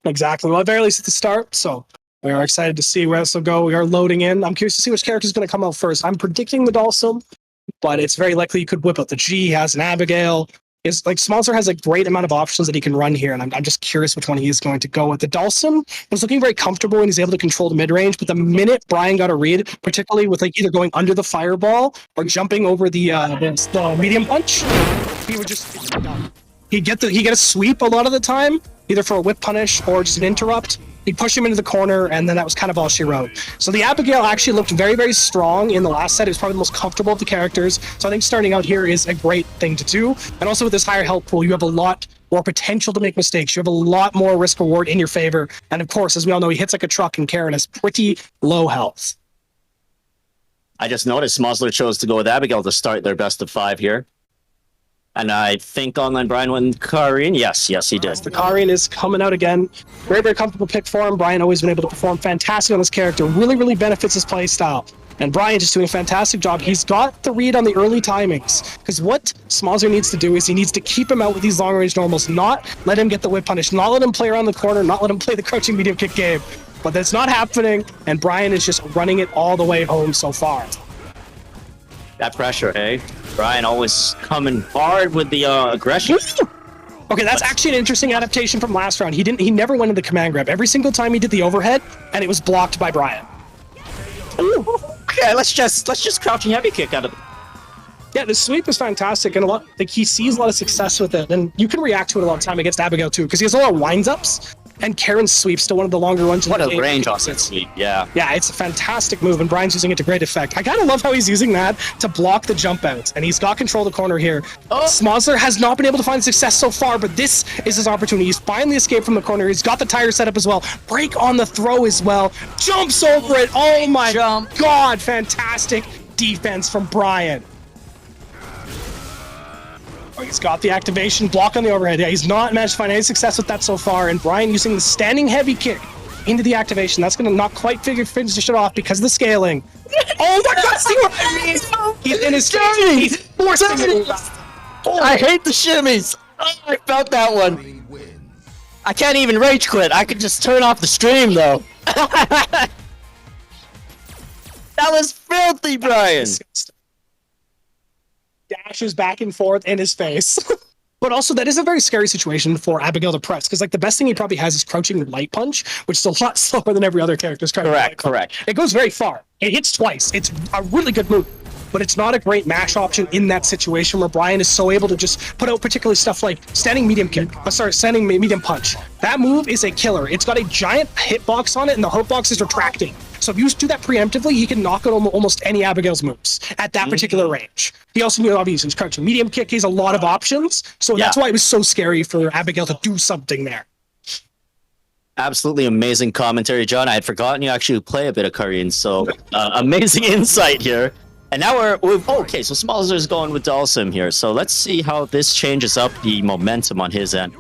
Exactly. Well, at very least at the start, so we are excited to see where this will go. We are loading in. I'm curious to see which character is going to come out first. I'm predicting the Dhalsim, but it's very likely you could whip out the G. He has an Abigail. Is like Smosler has a great amount of options that he can run here, and I'm just curious which one he is going to go with. The Dhalsim was looking very comfortable and he's able to control the mid range, but the minute Brian got a read, particularly with like either going under the fireball or jumping over the medium punch, he would just he'd get a sweep a lot of the time, either for a whip punish or just an interrupt. He'd push him into the corner, and then that was kind of all she wrote. So the Abigail actually looked very, very strong in the last set. It was probably the most comfortable of the characters. So I think starting out here is a great thing to do. And also with this higher health pool, you have a lot more potential to make mistakes. You have a lot more risk reward in your favor. And of course, as we all know, he hits like a truck, and Karen has pretty low health. I just noticed Smosler chose to go with Abigail to start their best of 5 here. And I think Online Brian went Karine. Yes, he did. The Karine is coming out again. Very, very comfortable pick for him. Brian always been able to perform fantastic on this character. Really, really benefits his play style. And Brian just doing a fantastic job. He's got the read on the early timings. Because what Smosler needs to do is he needs to keep him out with these long-range normals, not let him get the whip punish, not let him play around the corner, not let him play the crouching medium kick game. But that's not happening, and Brian is just running it all the way home so far. That pressure, hey? Brian always coming hard with the aggression. Okay, that's actually an interesting adaptation from last round. He never went into the command grab. Every single time he did the overhead, and it was blocked by Brian. Ooh. Okay, let's just crouching heavy kick out of it. Yeah, the sweep is fantastic, and he sees a lot of success with it, and you can react to it a lot of time against Abigail too, because he has a lot of winds-ups. And Karen's sweep's still one of the longer ones. What a range on that sweep, yeah. Yeah, it's a fantastic move, and Brian's using it to great effect. I kind of love how he's using that to block the jump out, and he's got control of the corner here. Oh. Smosler has not been able to find success so far, but this is his opportunity. He's finally escaped from the corner. He's got the tire set up as well. Break on the throw as well. Jumps over it. Oh my God, fantastic defense from Brian. Oh, he's got the activation, block on the overhead. Yeah, he's not managed to find any success with that so far. And Brian using the standing heavy kick into the activation. That's going to not quite finish it off because of the scaling. Oh my God, see what I mean? He's in his shimmies. He's forcing it. Oh, I hate the shimmies. Oh, I felt that one. I can't even rage quit. I could just turn off the stream though. That was filthy, Brian. Dashes back and forth in his face. But also, that is a very scary situation for Abigail to press, because like the best thing he probably has is crouching light punch, which is a lot slower than every other character's crouching. Correct. It goes very far. It hits twice. It's a really good move, but it's not a great mash option in that situation where Brian is so able to just put out particular stuff like standing medium kick. Standing medium punch. That move is a killer. It's got a giant hitbox on it, and the hitbox is retracting. So if you do that preemptively, he can knock out almost any Abigail's moves at that particular range. He also obviously uses crouching medium kick. He has a lot of options. So that's why it was so scary for Abigail to do something there. Absolutely amazing commentary, John. I had forgotten you actually play a bit of Karine, so amazing insight here. And now okay, so Smosler is going with Dhalsim here. So let's see how this changes up the momentum on his end.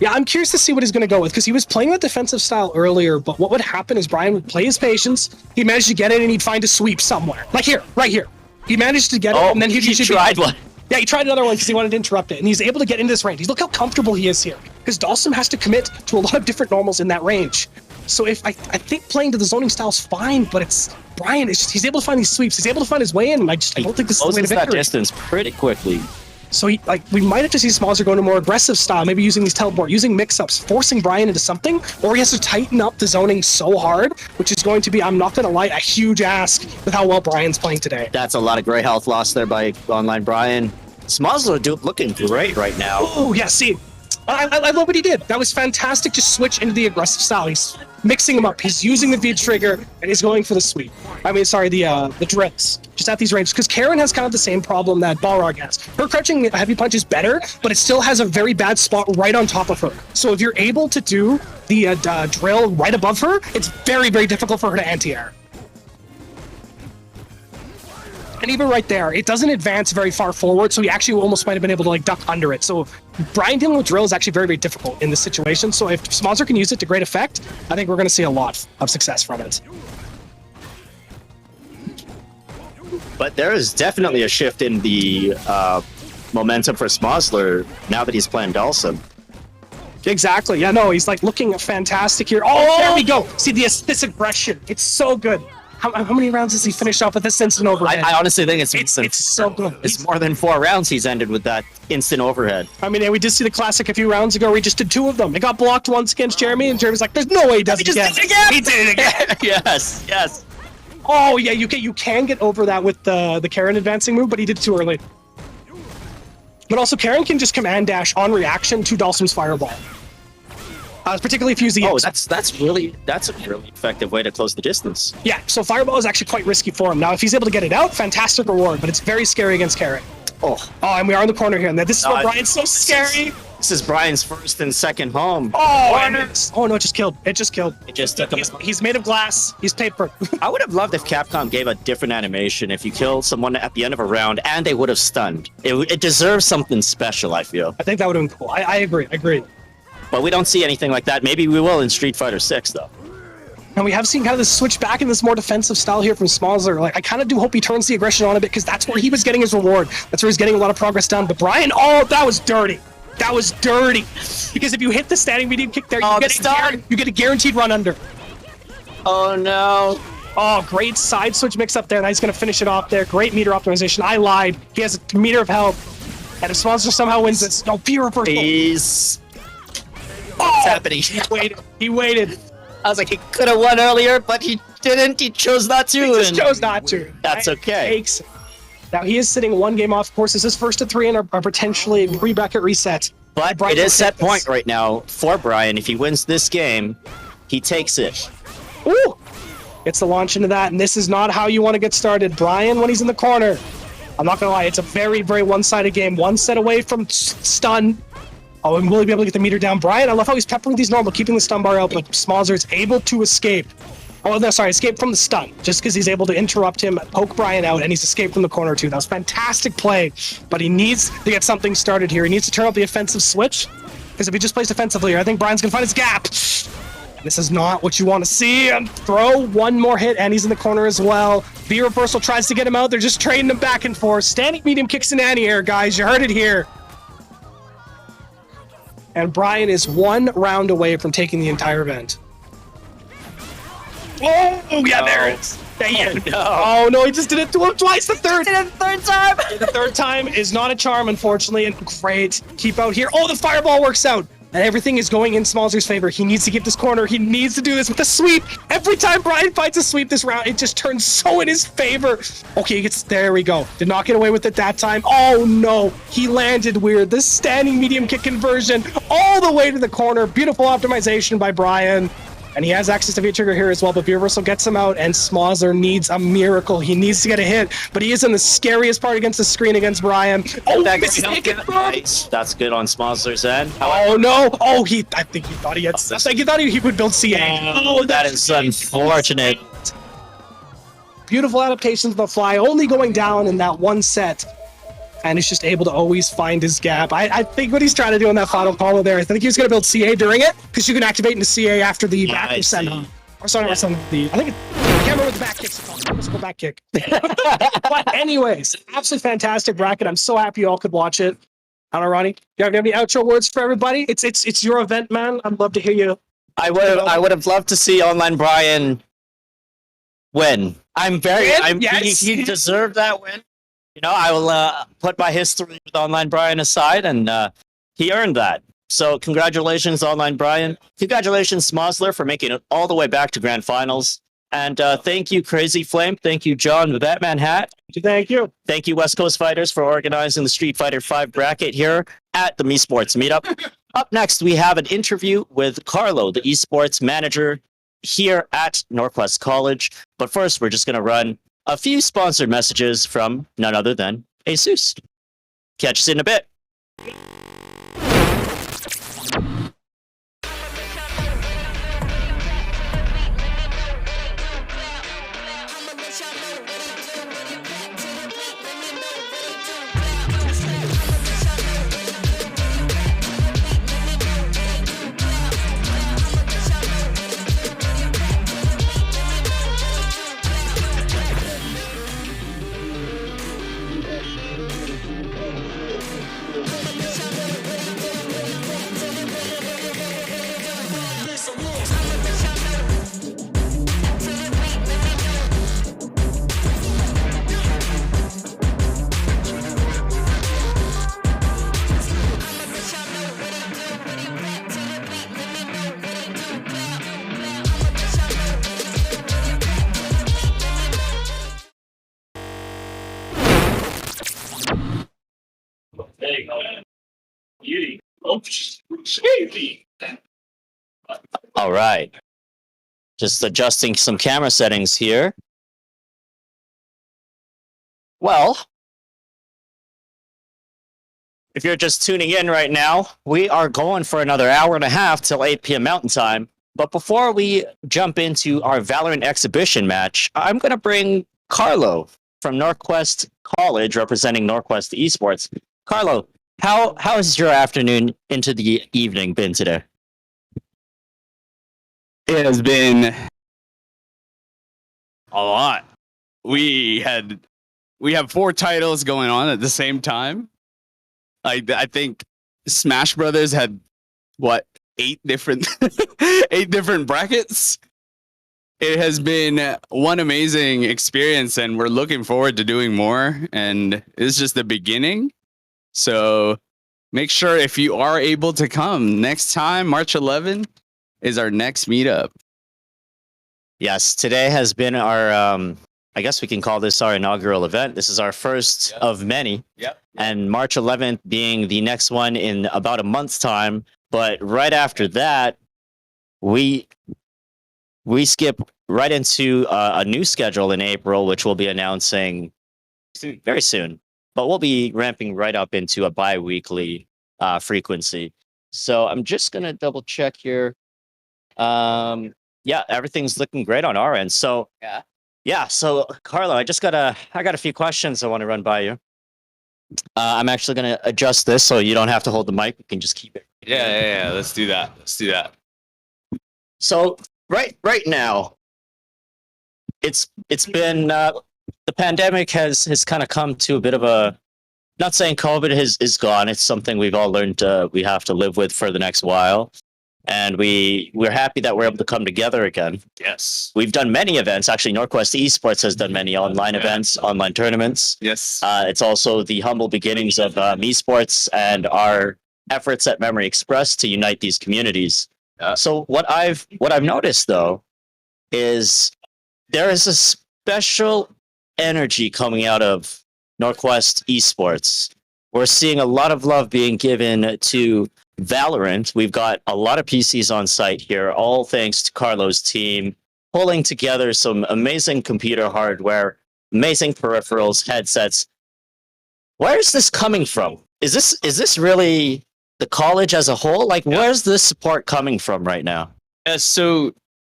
Yeah, I'm curious to see what he's going to go with because he was playing that defensive style earlier, but what would happen is Brian would play his patience, he'd manage to get it, and he'd find a sweep somewhere. Like here, right here. He managed to get it, and then he tried one. Yeah, he tried another one because he wanted to interrupt it, and he's able to get into this range. Look how comfortable he is here because Dalsum has to commit to a lot of different normals in that range. So if I think playing to the zoning style is fine, but it's Brian, he's able to find these sweeps, he's able to find his way in, and I don't think this is the way to Closes that victory. distance pretty quickly. So we might have to see Smalzer go into more aggressive style, maybe using these teleport, using mix-ups, forcing Brian into something, or he has to tighten up the zoning so hard, which is going to be, I'm not going to lie, a huge ask with how well Brian's playing today. That's a lot of gray health lost there by online Brian. Smalzer looking great right now. Oh, yeah, see, I love what he did. That was fantastic to switch into the aggressive style. He's mixing them up. He's using the V trigger, and he's going for the sweep. I mean, sorry, the drills. Just at these ranges. Because Karen has kind of the same problem that Balrog has. Her crouching heavy punch is better, but it still has a very bad spot right on top of her. So if you're able to do the drill right above her, it's very, very difficult for her to anti-air. And even right there, it doesn't advance very far forward, so he actually almost might have been able to duck under it. So Brian dealing with drill is actually very, very difficult in this situation. So if Smalzer can use it to great effect, I think we're going to see a lot of success from it. But there is definitely a shift in the momentum for Smalzer now that he's playing Dalsum. Exactly. Yeah, no, he's looking fantastic here. Oh, there we go. See this aggression. It's so good. How many rounds has he finished off with this instant overhead? I honestly think it's so good. It's more than 4 rounds he's ended with that instant overhead. I mean, yeah, we did see the classic a few rounds ago where he just did 2 of them. It got blocked once against Jeremy, and Jeremy's like, there's no way he does it again. Did it again. He did it again. Yes. Oh, yeah, you can get over that with the Karen advancing move, but he did it too early. But also, Karen can just command dash on reaction to Dalsum's fireball. Particularly if you use the that's a really effective way to close the distance. Yeah, so fireball is actually quite risky for him. Now, if he's able to get it out, fantastic reward, but it's very scary against Karen. Oh, and we are in the corner here, and this is where Brian's so scary. This is Brian's first and second home. Oh no, it just killed. It just took him. He's made of glass. He's paper. I would have loved if Capcom gave a different animation if you killed someone at the end of a round and they would have stunned. It deserves something special, I feel. I think that would have been cool. I agree. But we don't see anything like that. Maybe we will in Street Fighter 6, though. And we have seen kind of this switch back in this more defensive style here from Smalzer. I kind of do hope he turns the aggression on a bit because that's where he was getting his reward. That's where he's getting a lot of progress done. But Brian, that was dirty. That was dirty. Because if you hit the standing medium kick there, you get a guaranteed run under. Oh, no. Oh, great side switch mix up there. Now he's going to finish it off there. Great meter optimization. I lied. He has a meter of health. And if Smalzer somehow wins this, fear reversal. What's happening? He waited. I was like, he could have won earlier, but he didn't. He chose not to. He just chose not to. That's okay. Now he is sitting 1 game off. Of course, this is first to 3 and are potentially 3 bracket reset. But Brian it is set point right now for Brian. If he wins this game, he takes it. Ooh! Gets the launch into that, and this is not how you want to get started. Brian, when he's in the corner, I'm not going to lie, it's a very, very one-sided game. 1 set away from stun. Oh, and will he be able to get the meter down? Brian, I love how he's peppering these normal, keeping the stun bar out, but Smalzer is able to escape. Oh, no, sorry, escape from the stun, just because he's able to interrupt him, poke Brian out, and he's escaped from the corner too. That was fantastic play, but he needs to get something started here. He needs to turn up the offensive switch, because if he just plays defensively, I think Brian's going to find his gap. This is not what you want to see. And throw 1 more hit, and he's in the corner as well. V reversal tries to get him out. They're just trading him back and forth. Standing medium kicks in anti-air, guys. You heard it here. And Brian is 1 round away from taking the entire event. Oh, yeah, there it is. Oh, no, he just did it to him twice. The third time. The third time is not a charm, unfortunately. And great. Keep out here. Oh, the fireball works out. And everything is going in Smalzer's favor. He needs to get this corner. He needs to do this with a sweep. Every time Brian fights a sweep this round, it just turns so in his favor. Okay, he gets, there we go. Did not get away with it that time. Oh no, he landed weird. This standing medium kick conversion all the way to the corner. Beautiful optimization by Brian. And he has access to V-Trigger here as well, but V-Reversal gets him out, and Smalzer needs a miracle. He needs to get a hit, but he is in the scariest part against the screen against Brian. Oh, nice. That's good on Smalzer's end. Oh, no. Oh, I think he thought he had... I think he thought he would build CA. Oh, that is unfortunate. Beautiful adaptations on the fly, only going down in that 1 set. and he's just able to always find his gap. I think what he's trying to do in that final combo there, I think he was going to build CA during it, because you can activate into CA after the back send off. Or sorry, not send the, I think I can't remember what the back kick's called. Physical back kick. But anyways, absolutely fantastic bracket. I'm so happy you all could watch it. I don't know, Ronnie, do you have any outro words for everybody? It's your event, man. I'd love to hear you. I would have loved to see Online Brian win. He deserved that win. You know, I will put my history with Online Brian aside, and he earned that. So congratulations, Online Brian. Congratulations, Smosler, for making it all the way back to Grand Finals. And thank you, Crazy Flame. Thank you, John, the Batman hat. Thank you. Thank you, West Coast Fighters, for organizing the Street Fighter V bracket here at the MEsports Meetup. Up next, we have an interview with Carlo, the esports manager here at NorQuest College. But first, we're just going to run a few sponsored messages from none other than ASUS. Catch us in a bit. All right. Just adjusting some camera settings here. Well, if you're just tuning in right now, we are going for another hour and a half till 8 p.m. Mountain Time. But before we jump into our Valorant exhibition match, I'm going to bring Carlo from NorQuest College, representing NorQuest Esports. Carlo, how has your afternoon into the evening been today? It has been a lot. We have 4 titles going on at the same time. I think Smash Brothers had what 8 different 8 different brackets. It has been one amazing experience, and we're looking forward to doing more. And it's just the beginning. So make sure if you are able to come next time, March 11 is our next meetup. Yes, today has been our, I guess we can call this our inaugural event. This is our first of many. Yep. And March 11th being the next one in about a month's time. But right after that, we skip right into a new schedule in April, which we'll be announcing very soon. But we'll be ramping right up into a bi-weekly frequency. So I'm just going to double check here. Yeah, everything's looking great on our end. So yeah. So Carlo, I got a few questions I want to run by you. I'm actually going to adjust this so you don't have to hold the mic. You can just keep it. Yeah. Let's do that. So right now, it's been the pandemic has kind of come to a bit of a. Not saying COVID is gone. It's something we've all learned we have to live with for the next while. And we're happy that we're able to come together again. Yes. We've done many events. Actually, NorQuest Esports has done many online events, online tournaments. Yes. It's also the humble beginnings of MEsports and our efforts at Memory Express to unite these communities. So what I've noticed though is there is a special energy coming out of NorQuest Esports. We're seeing a lot of love being given to Valorant. We've got a lot of PCs on site here, all thanks to Carlo's team, pulling together some amazing computer hardware, amazing peripherals, headsets. Where is this coming from? Is this really the college as a whole? Like, where's this support coming from right now? So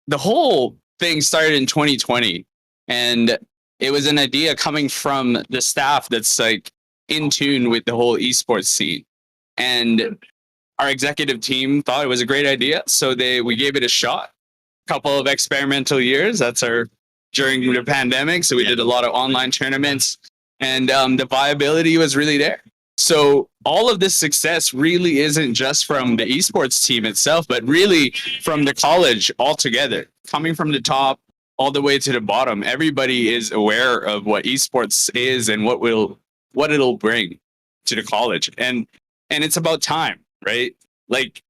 the whole thing started in 2020, and it was an idea coming from the staff that's like, in tune with the whole esports scene. And our executive team thought it was a great idea, so we gave it a shot. Couple of experimental years. That's our during the pandemic, so we did a lot of online tournaments, and the viability was really there. So all of this success really isn't just from the esports team itself, but really from the college altogether. Coming from the top all the way to the bottom, everybody is aware of what esports is and what it'll bring to the college. And it's about time, right? Like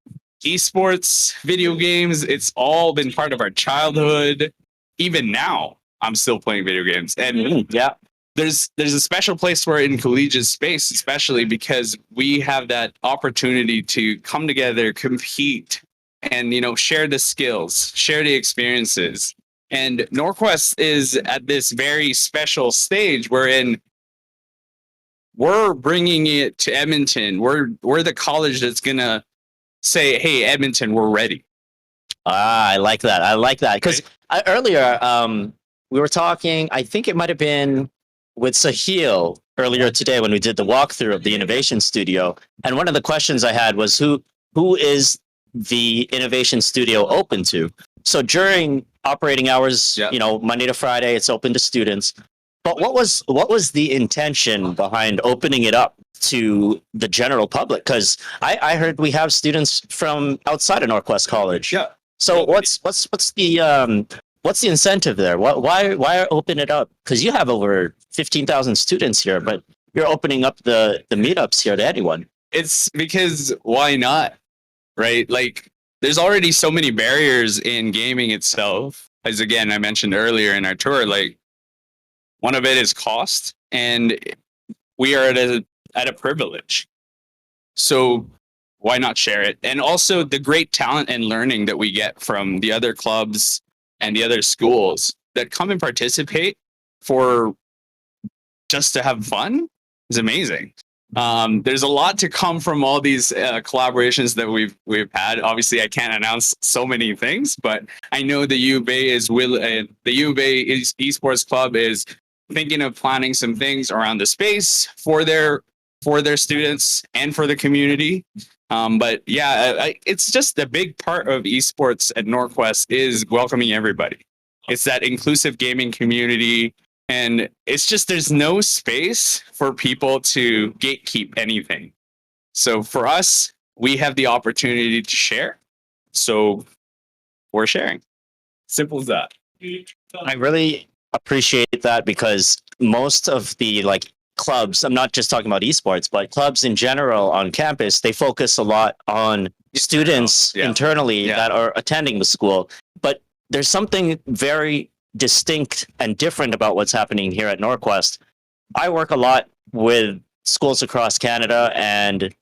esports, video games, it's all been part of our childhood. Even now, I'm still playing video games. And there's a special place for it in collegiate space, especially because we have that opportunity to come together, compete, and share the skills, share the experiences. And NorQuest is at this very special stage wherein we're bringing it to Edmonton. We're the college that's gonna say, "Hey, Edmonton, we're ready." I like that. I like that because earlier we were talking. I think it might have been with Sahil earlier today when we did the walkthrough of the innovation studio, and one of the questions I had was who is the innovation studio open to? So during operating hours, Monday to Friday, it's open to students. But what was the intention behind opening it up to the general public? Because I heard we have students from outside of NorQuest College. Yeah. So what's the incentive there? Why open it up? Because you have over 15,000 students here, but you're opening up the meetups here to anyone. It's because why not? Right? Like there's already so many barriers in gaming itself. As again, I mentioned earlier in our tour, like one of it is cost, and we are at a privilege. So why not share it? And also the great talent and learning that we get from the other clubs and the other schools that come and participate for just to have fun is amazing. There's a lot to come from all these collaborations that we've had. Obviously, I can't announce so many things, but I know the U of A Esports Club is thinking of planning some things around the space for their students and for the community. But yeah, it's just a big part of esports at NorQuest is welcoming everybody. It's that inclusive gaming community. And it's just there's no space for people to gatekeep anything. So for us, we have the opportunity to share. So we're sharing. Simple as that. I really appreciate that because most of the clubs, I'm not just talking about esports, but clubs in general on campus, they focus a lot on students internally that are attending the school. But there's something very distinct and different about what's happening here at NorQuest. I work a lot with schools across Canada, and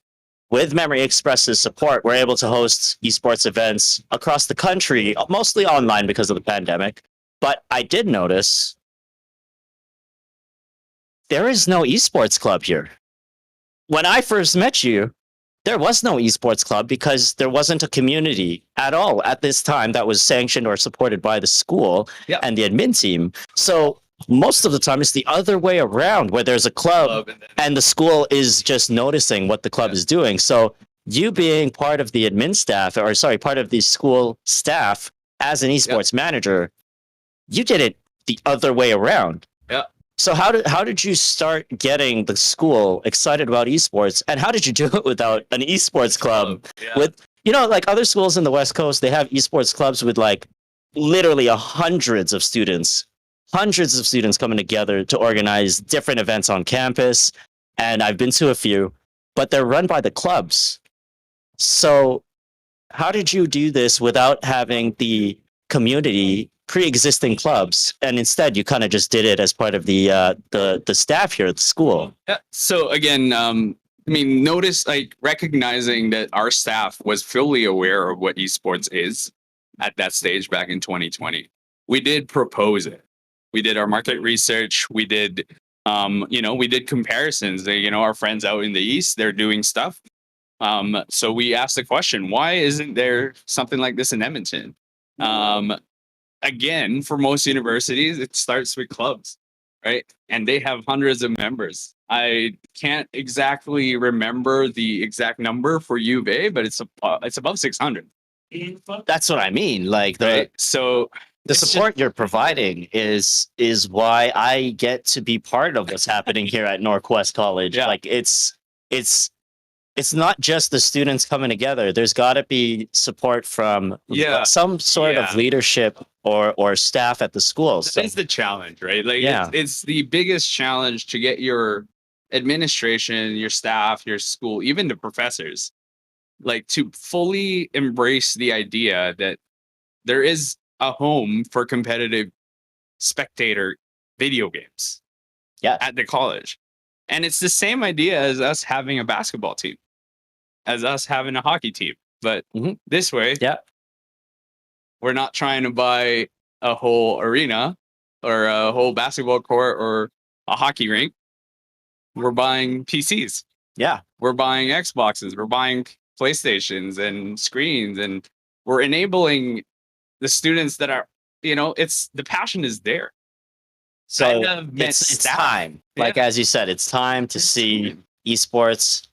with Memory Express's support, we're able to host esports events across the country, mostly online because of the pandemic. But I did notice there is no esports club here. When I first met you, there was no esports club because there wasn't a community at all at this time that was sanctioned or supported by the school and the admin team. So most of the time it's the other way around where there's a club and the school is just noticing what the club is doing. So you being part of the admin staff, part of the school staff as an esports manager, you did it the other way around. Yeah. So how did you start getting the school excited about esports, and how did you do it without an esports club? With other schools in the West Coast, they have esports clubs with literally hundreds of students coming together to organize different events on campus. And I've been to a few, but they're run by the clubs. So how did you do this without having the community pre-existing clubs, and instead you kind of just did it as part of the staff here at the school? Yeah. So again, notice recognizing that our staff was fully aware of what esports is at that stage back in 2020. We did propose it. We did our market research. We did, we did comparisons. Our friends out in the East, they're doing stuff. So we asked the question, why isn't there something like this in Edmonton? Again, for most universities, it starts with clubs, right? And they have hundreds of members. I can't exactly remember the exact number for U of A, but it's above 600. That's what I mean. Like Right? So the it's just- support you're providing is why I get to be part of what's happening here at NorQuest College. Yeah. Like it's not just the students coming together. There's got to be support from some sort of leadership or staff at the school. So That is the challenge, right? Like Yeah. it's the biggest challenge to get your administration, your staff, your school, even the professors, like to fully embrace the idea that there is a home for competitive spectator video games at the college. And it's the same idea as us having a basketball team, as us having a hockey team. But this way, we're not trying to buy a whole arena or a whole basketball court or a hockey rink. We're buying PCs. Yeah. We're buying Xboxes. We're buying PlayStations and screens. And we're enabling the students that are, it's the passion is there. So Kind of meant it's staff. time. Like as you said, it's time to see esports.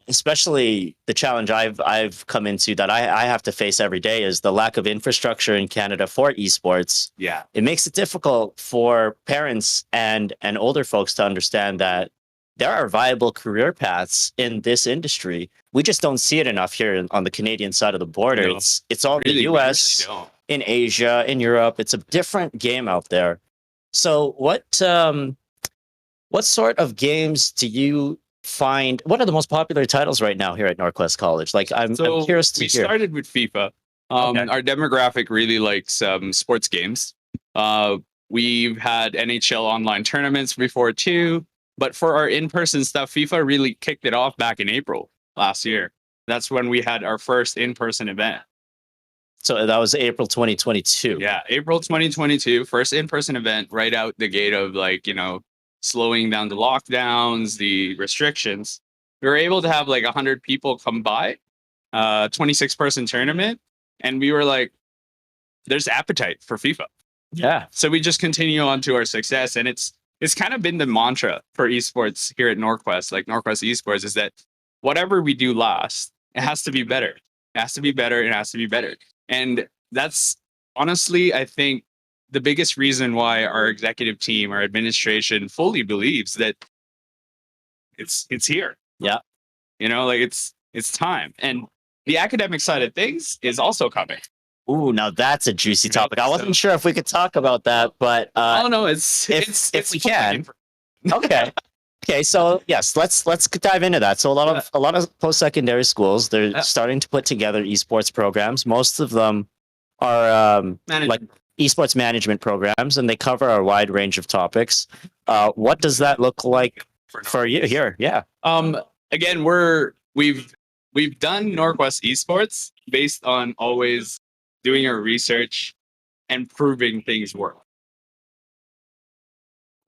Especially the challenge I've come into that I have to face every day is the lack of infrastructure in Canada for esports. Yeah. It makes it difficult for parents and older folks to understand that there are viable career paths in this industry. We just don't see it enough here on the Canadian side of the border. No. It's all Really, the we US, really don't. in Asia, in Europe. It's a different game out there. So what sort of games do you find? What are the most popular titles right now here at NorQuest College? Like I'm curious to we hear. started with FIFA. Our demographic really likes sports games. We've had NHL online tournaments before too, but for our in-person stuff, FIFA really kicked it off back in April last year. That's when we had our first in-person event. So that was April 2022. Yeah, April 2022, first in-person event right out the gate of slowing down the lockdowns, the restrictions. We were able to have 100 people come by, 26-person tournament, and we were like, there's appetite for FIFA. Yeah. So we just continue on to our success, and it's kind of been the mantra for esports here at NorQuest, like NorQuest Esports, is that whatever we do last, it has to be better. It has to be better. It has to be better. And that's honestly, I think, the biggest reason why our executive team, our administration fully believes that it's here. Yeah. It's time. And the academic side of things is also coming. Ooh, now that's a juicy topic. I wasn't sure if we could talk about that, but oh no, it's we can. Okay. Okay, so yes, let's dive into that. So a lot of post-secondary schools, they're starting to put together esports programs. Most of them are like esports management programs, and they cover a wide range of topics. What does that look like for you here? Yeah. Again, we've done NorQuest Esports based on always doing our research and proving things work.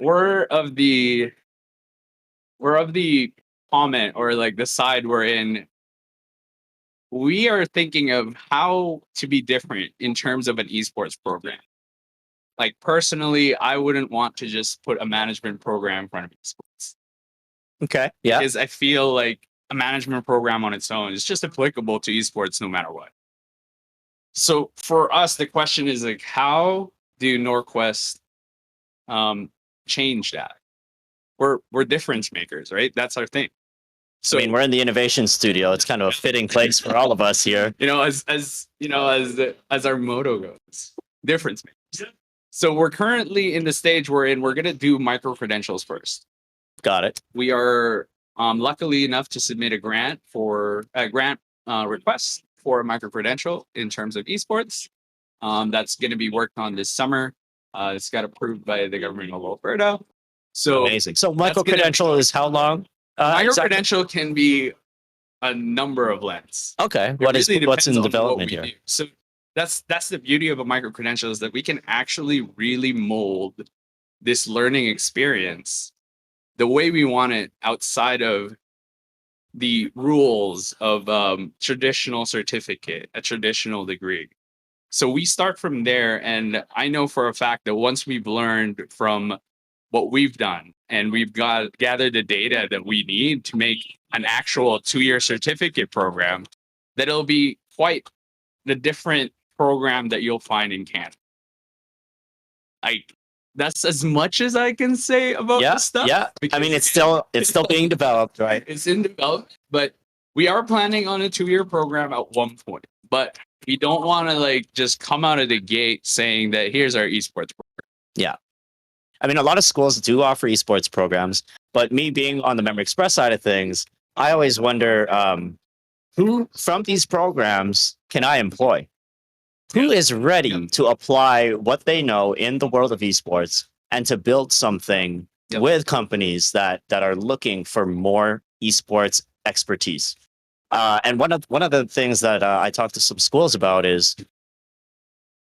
We're of the comment, or the side we're in. We are thinking of how to be different in terms of an esports program. Like personally, I wouldn't want to just put a management program in front of esports. Okay. Yeah. Because I feel like a management program on its own is just applicable to esports no matter what. So for us, the question is how do NorQuest change that? We're difference makers, right? That's our thing. So I mean, we're in the innovation studio. It's kind of a fitting place for all of us here. As our motto goes, difference makers. So we're currently in the stage we're in. We're gonna do micro credentials first. Got it. We are luckily enough to submit a grant request for a micro credential in terms of esports. That's going to be worked on this summer. It's got approved by the government of Alberta. So amazing. So micro credential is how long? Micro credential can be a number of lengths. Okay. It What's really in depends on development what we here? do. So that's the beauty of a micro credential, is that we can actually really mold this learning experience the way we want it outside of the rules of traditional certificate, a traditional degree. So we start from there, and I know for a fact that once we've learned from what we've done, and we've gathered the data that we need to make an actual 2-year certificate program that'll be quite the different program that you'll find in Canada. Like, that's as much as I can say about this stuff. Yeah. I mean, it's still being developed, right? It's in development, but we are planning on a 2-year program at one point. But we don't want to like just come out of the gate saying that here's our esports program. Yeah. I mean, a lot of schools do offer esports programs, but me being on the Memory Express side of things, I always wonder who from these programs can I employ? Who is ready to apply what they know in the world of esports and to build something with companies that are looking for more esports expertise? And one of the things that I talked to some schools about is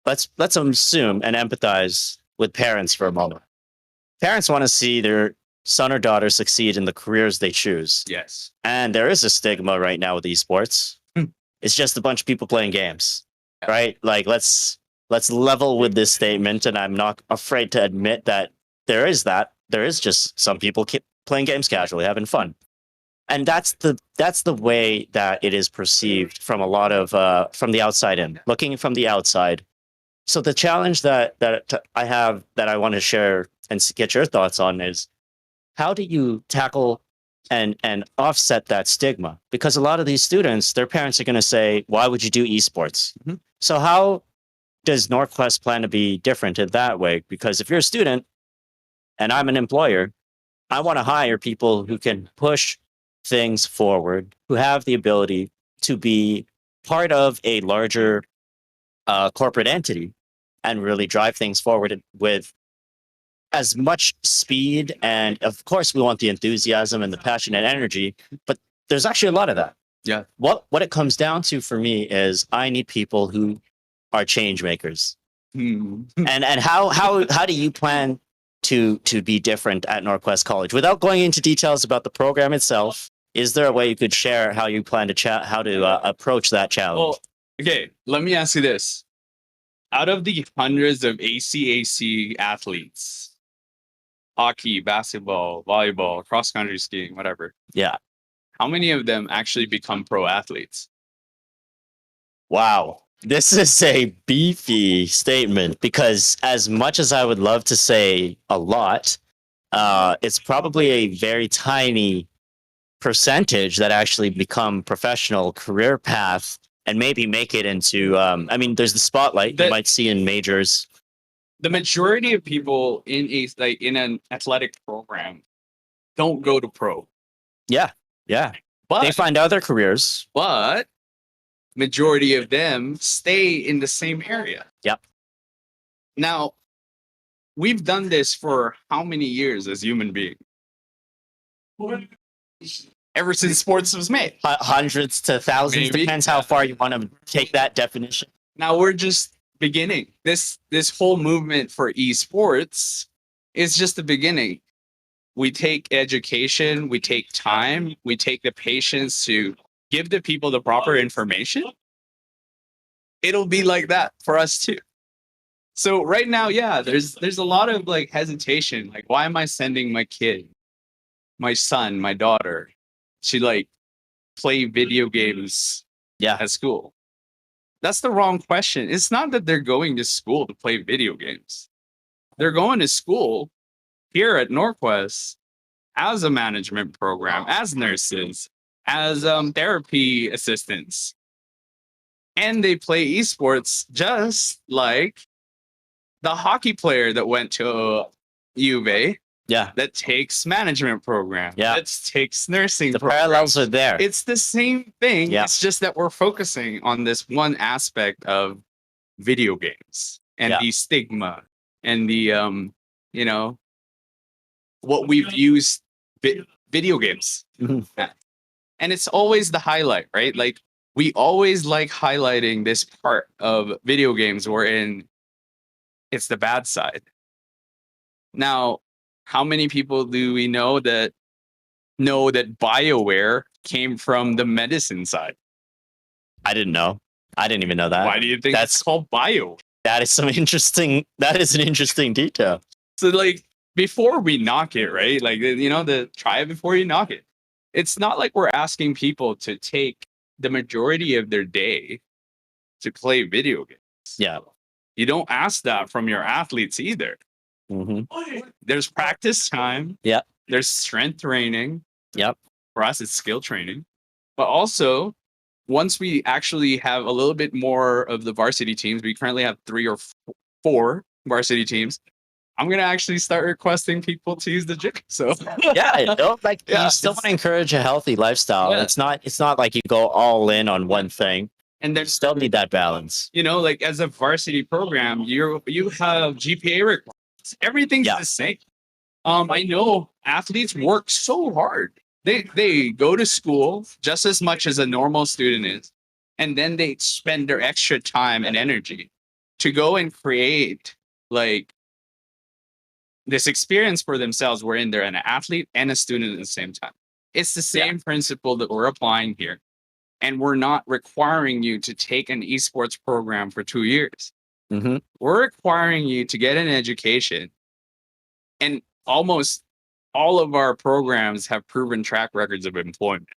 let's assume and empathize with parents for a moment. Parents want to see their son or daughter succeed in the careers they choose. Yes. And there is a stigma right now with esports. It's just a bunch of people playing games, right? Like let's level with this statement, and I'm not afraid to admit that there is that. There is just some people playing games casually, having fun. And that's the way that it is perceived from a lot of from the outside in, looking from the outside. So the challenge that I have that I want to share and get your thoughts on is how do you tackle and offset that stigma? Because a lot of these students, their parents are going to say, "Why would you do esports?" Mm-hmm. So how does NorQuest plan to be different in that way? Because if you're a student and I'm an employer, I want to hire people who can push things forward, who have the ability to be part of a larger corporate entity and really drive things forward with as much speed. And of course, we want the enthusiasm and the passion and energy, but there's actually a lot of that. Yeah. What it comes down to for me is I need people who are change makers. And how do you plan to be different at NorQuest College without going into details about the program itself? Is there a way you could share how you plan to approach that challenge? Well, okay, let me ask you this. Out of the hundreds of ACAC athletes, hockey, basketball, volleyball, cross-country skiing, whatever. Yeah. How many of them actually become pro athletes? Wow. This is a beefy statement because as much as I would love to say a lot, it's probably a very tiny percentage that actually become professional career path and maybe make it into, I mean, there's the spotlight you might see in majors. The majority of people in an athletic program don't go to pro. Yeah. But they find other careers. But majority of them stay in the same area. Yep. Now, we've done this for how many years as human beings? Ever since sports was made. Hundreds to thousands, Maybe. depends how far you want to take that definition. Now we're just beginning. This whole movement for esports is just the beginning. We take education, we take time, we take the patience to give the people the proper information. It'll be like that for us too. So right now, yeah, there's a lot of like hesitation. Like, why am I sending my kid, my son, my daughter to like play video games at school? That's the wrong question. It's not that they're going to school to play video games. They're going to school here at NorQuest as a management program, as nurses, as therapy assistants. And they play esports just like the hockey player that went to U of A. Yeah. That takes management program. Yeah. That takes nursing. The parallels are there. It's the same thing. Yeah. It's just that we're focusing on this one aspect of video games and the stigma and the what we've used video games. Yeah. And it's always the highlight, right? Like we always like highlighting this part of video games wherein it's the bad side. Now, how many people do we know that BioWare came from the medicine side? I didn't know. I didn't even know that. Why do you think it's called Bio? That is an interesting detail. So like before we knock it, right? Like, the try it before you knock it. It's not like we're asking people to take the majority of their day to play video games. Yeah. You don't ask that from your athletes either. There's practice time. Yep. There's strength training. Yep. For us, it's skill training. But also, once we actually have a little bit more of the varsity teams, we currently have 3 or 4 varsity teams. I'm gonna actually start requesting people to use the gym. So yeah, you still want to encourage a healthy lifestyle. Yeah. It's not like you go all in on one thing. And there's still need that balance. Like as a varsity program, you have GPA requirements. Everything's the same. I know athletes work so hard. They go to school just as much as a normal student is, and then they spend their extra time and energy to go and create like this experience for themselves wherein they're an athlete and a student at the same time. It's the same principle that we're applying here. And we're not requiring you to take an esports program for 2 years. We're requiring you to get an education. And almost all of our programs have proven track records of employment.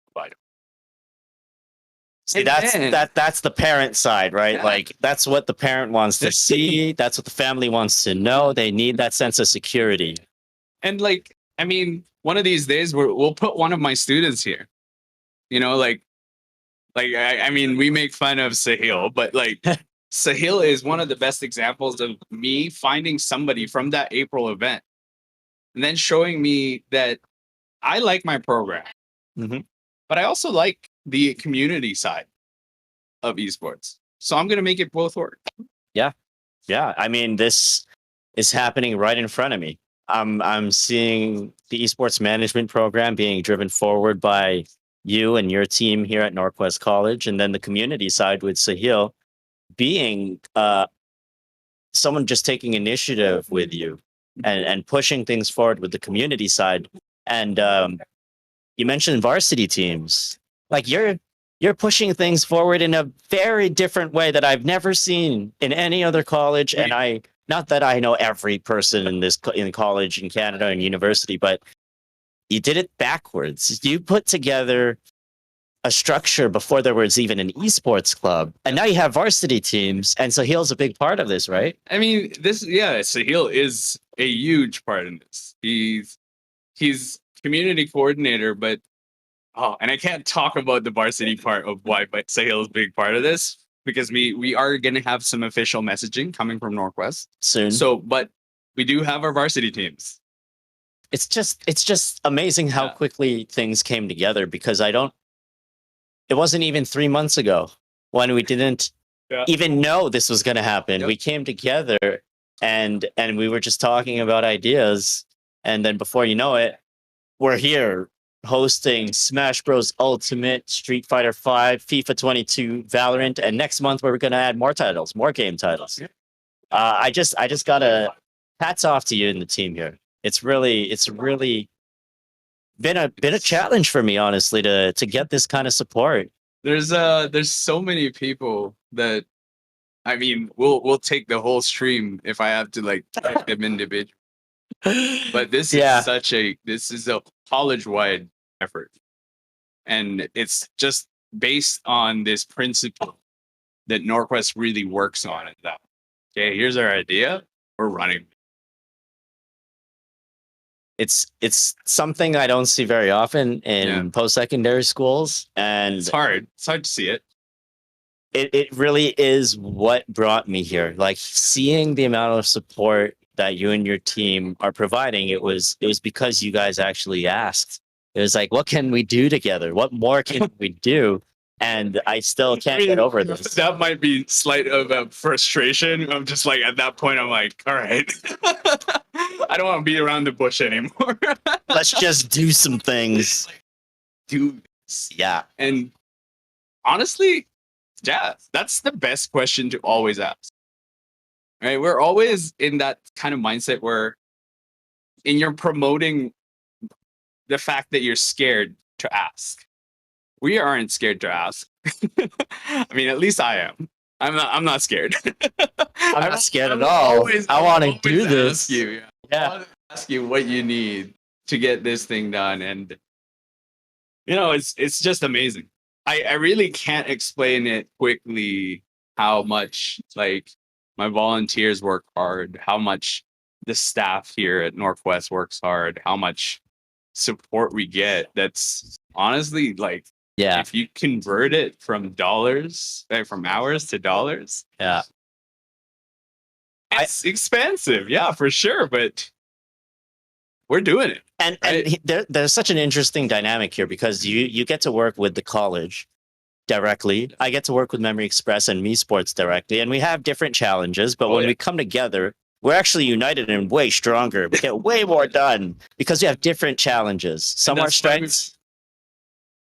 See, that's the parent side, right? Yeah. Like that's what the parent wants to see. That's what the family wants to know. They need that sense of security. And like, I mean, one of these days we'll put one of my students here. I mean, we make fun of Sahil, but like Sahil is one of the best examples of me finding somebody from that April event and then showing me that I like my program, but I also like the community side of esports. So I'm going to make it both work. Yeah. Yeah. I mean, this is happening right in front of me. I'm seeing the esports management program being driven forward by you and your team here at NorQuest College, and then the community side with Sahil being someone just taking initiative with you and pushing things forward with the community side. And you mentioned varsity teams. Like you're pushing things forward in a very different way that I've never seen in any other college. And not that I know every person in college in Canada and university, but you did it backwards. You put together a structure before there was even an esports club, and now you have varsity teams. And Sahil's a big part of this, right? I mean, Sahil is a huge part in this. He's community coordinator, but and I can't talk about the varsity part of why, but Sahil is a big part of this because we are going to have some official messaging coming from NorQuest soon. So, but we do have our varsity teams. It's just amazing how quickly things came together because it wasn't even 3 months ago when we didn't even know this was going to happen. We came together and we were just talking about ideas. And then before you know it, we're here hosting Smash Bros. Ultimate, Street Fighter 5, FIFA 22, Valorant. And next month we're going to add more titles, more game titles. I just got hats off to you and the team here. It's really been a challenge for me, honestly, to get this kind of support. There's so many people that, I mean, we'll take the whole stream if I have to like type them individually. But this is a college-wide effort, and it's just based on this principle that NorQuest really works on. It that here's our idea, we're running. It's something I don't see very often in post-secondary schools, and it's hard to see it. It really is what brought me here. Like seeing the amount of support that you and your team are providing, it was because you guys actually asked. It was like, what can we do together? What more can we do? And I still can't get over this. That might be slight of frustration. I'm just like, at that point, I'm like, all right, I don't want to be around the bush anymore. Let's just do some things. Yeah. And honestly, that's the best question to always ask. Right? We're always in that kind of mindset where you're promoting the fact that you're scared to ask. We aren't scared to ask. I mean, at least I am. I'm not scared. I'm not scared at all. I want to do this. You. Yeah. ask you what you need to get this thing done, and you know, it's just amazing. I really can't explain it quickly how much like my volunteers work hard, how much the staff here at NorQuest works hard, how much support we get. That's honestly like, Yeah. if you convert it from dollars, from hours to dollars, Yeah. it's expensive, yeah, for sure, but we're doing it. And right? there's such an interesting dynamic here because you get to work with the college directly. I get to work with Memory Express and MEsports directly, and we have different challenges. But when we come together, we're actually united and way stronger. We get way more done because we have different challenges. Some are strengths.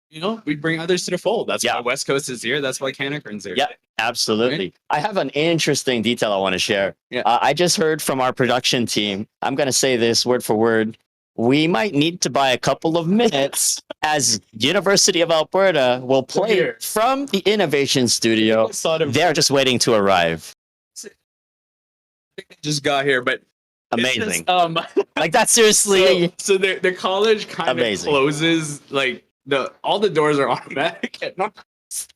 You know, we bring others to the fold. That's why West Coast is here. That's why Canacron's here. Yeah, absolutely. Right? I have an interesting detail I want to share. Yeah. I just heard from our production team. I'm going to say this word for word. We might need to buy a couple of minutes as University of Alberta will play from the Innovation Studio. They're just waiting to arrive. Just got here, but amazing. Just, like that seriously. So the college kind of closes like all the doors are automatic at NorQuest.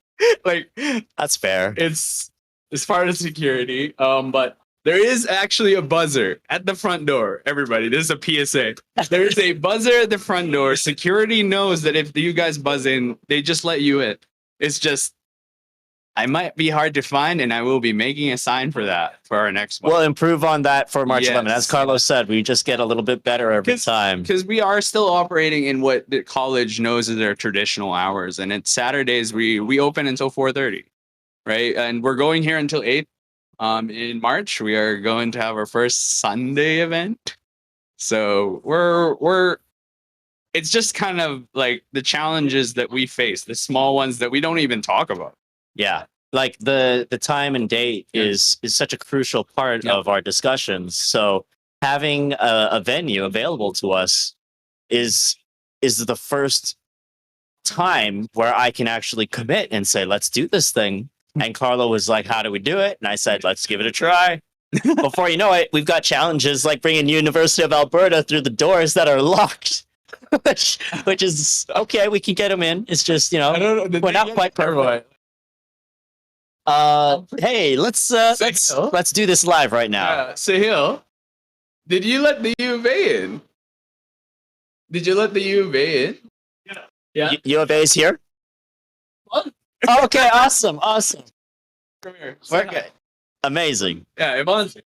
Like that's fair. It's as far as security, but there is actually a buzzer at the front door. Everybody, this is a PSA. There is a buzzer at the front door. Security knows that if you guys buzz in, they just let you in. It's just, I might be hard to find, and I will be making a sign for that for our next one. We'll improve on that for March 11th. As Carlos said, we just get a little bit better every time. Because we are still operating in what the college knows is their traditional hours, and it's Saturdays we open until 4:30, right? And we're going here until 8. In March, we are going to have our first Sunday event. So we're it's just kind of like the challenges that we face, the small ones that we don't even talk about. Yeah. Like the time and date is such a crucial part of our discussions. So having a venue available to us is the first time where I can actually commit and say, let's do this thing. And Carlo was like, how do we do it? And I said, let's give it a try. Before you know it, we've got challenges like bringing University of Alberta through the doors that are locked, which is okay. We can get them in. It's just, you know, we're not quite perfect. Hey, let's do this live right now. Sahil, did you let the U of A in? Did you let the U of A in? Yeah. U of A is here? What? Okay, awesome. Come here. We're good. Amazing. Yeah, Yvonne's here.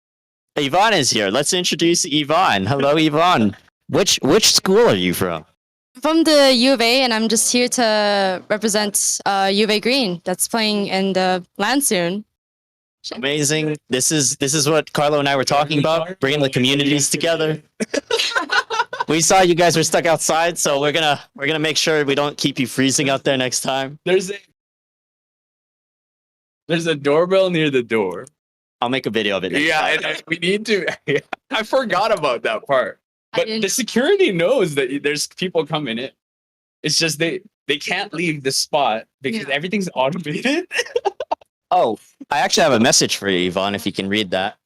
Yvonne is here. Let's introduce Yvonne. Hello, Yvonne. Which school are you from? From the U of A, and I'm just here to represent U of A Green that's playing in the LAN soon. Amazing. This is what Carlo and I were talking about, bringing the communities together. We saw you guys were stuck outside, so we're gonna make sure we don't keep you freezing out there next time. There's a doorbell near the door. I'll make a video of it. We need to. I forgot about that part. But the security knows that there's people coming in. It's just they can't leave the spot because everything's automated. Oh, I actually have a message for you, Yvonne, if you can read that.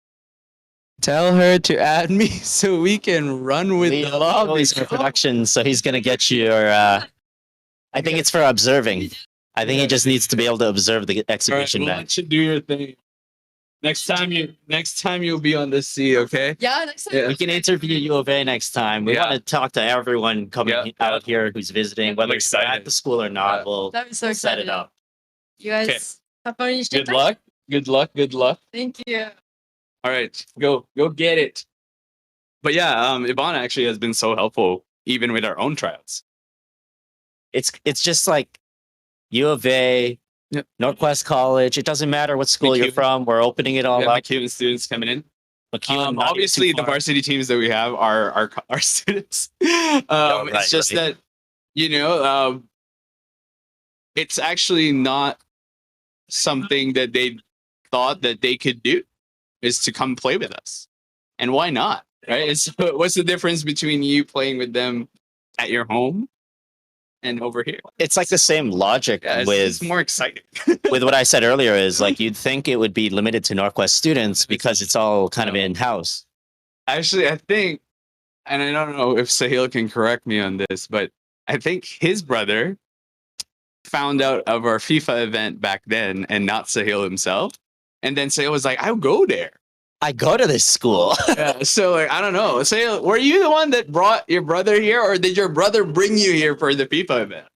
Tell her to add me so we can run with the lobby. For production, so he's gonna get your. I think it's for observing. I think he just needs to be able to observe the exhibition. All right, we'll let you do your thing. Next time you'll be on the sea, okay? Yeah, next time. We can interview U of A next time. We want to talk to everyone coming out here who's visiting, whether it's at the school or not. We'll That'd be so set it exciting. up. You guys have fun. Good luck. Good luck. Good luck. Thank you. All right, go get it. But yeah, Yvonne actually has been so helpful, even with our own tryouts. It's just like U of A, NorQuest College. It doesn't matter what school you're from. We're opening it all up. McEwen students coming in. McEwen, obviously, the varsity teams that we have are our students. It's just that, you know, it's actually not something that they thought that they could do, is to come play with us. And why not? Right? What's the difference between you playing with them at your home and over here? It's like the same logic it's more exciting. with what I said earlier is like you'd think it would be limited to NorQuest students because it's all kind of in-house. Actually, I think and I don't know if Sahil can correct me on this, but I think his brother found out of our FIFA event back then and not Sahil himself. And then Sahil was like, I'll go there. I go to this school. Yeah, so like I don't know. Sahil, were you the one that brought your brother here, or did your brother bring you here for the FIFA event?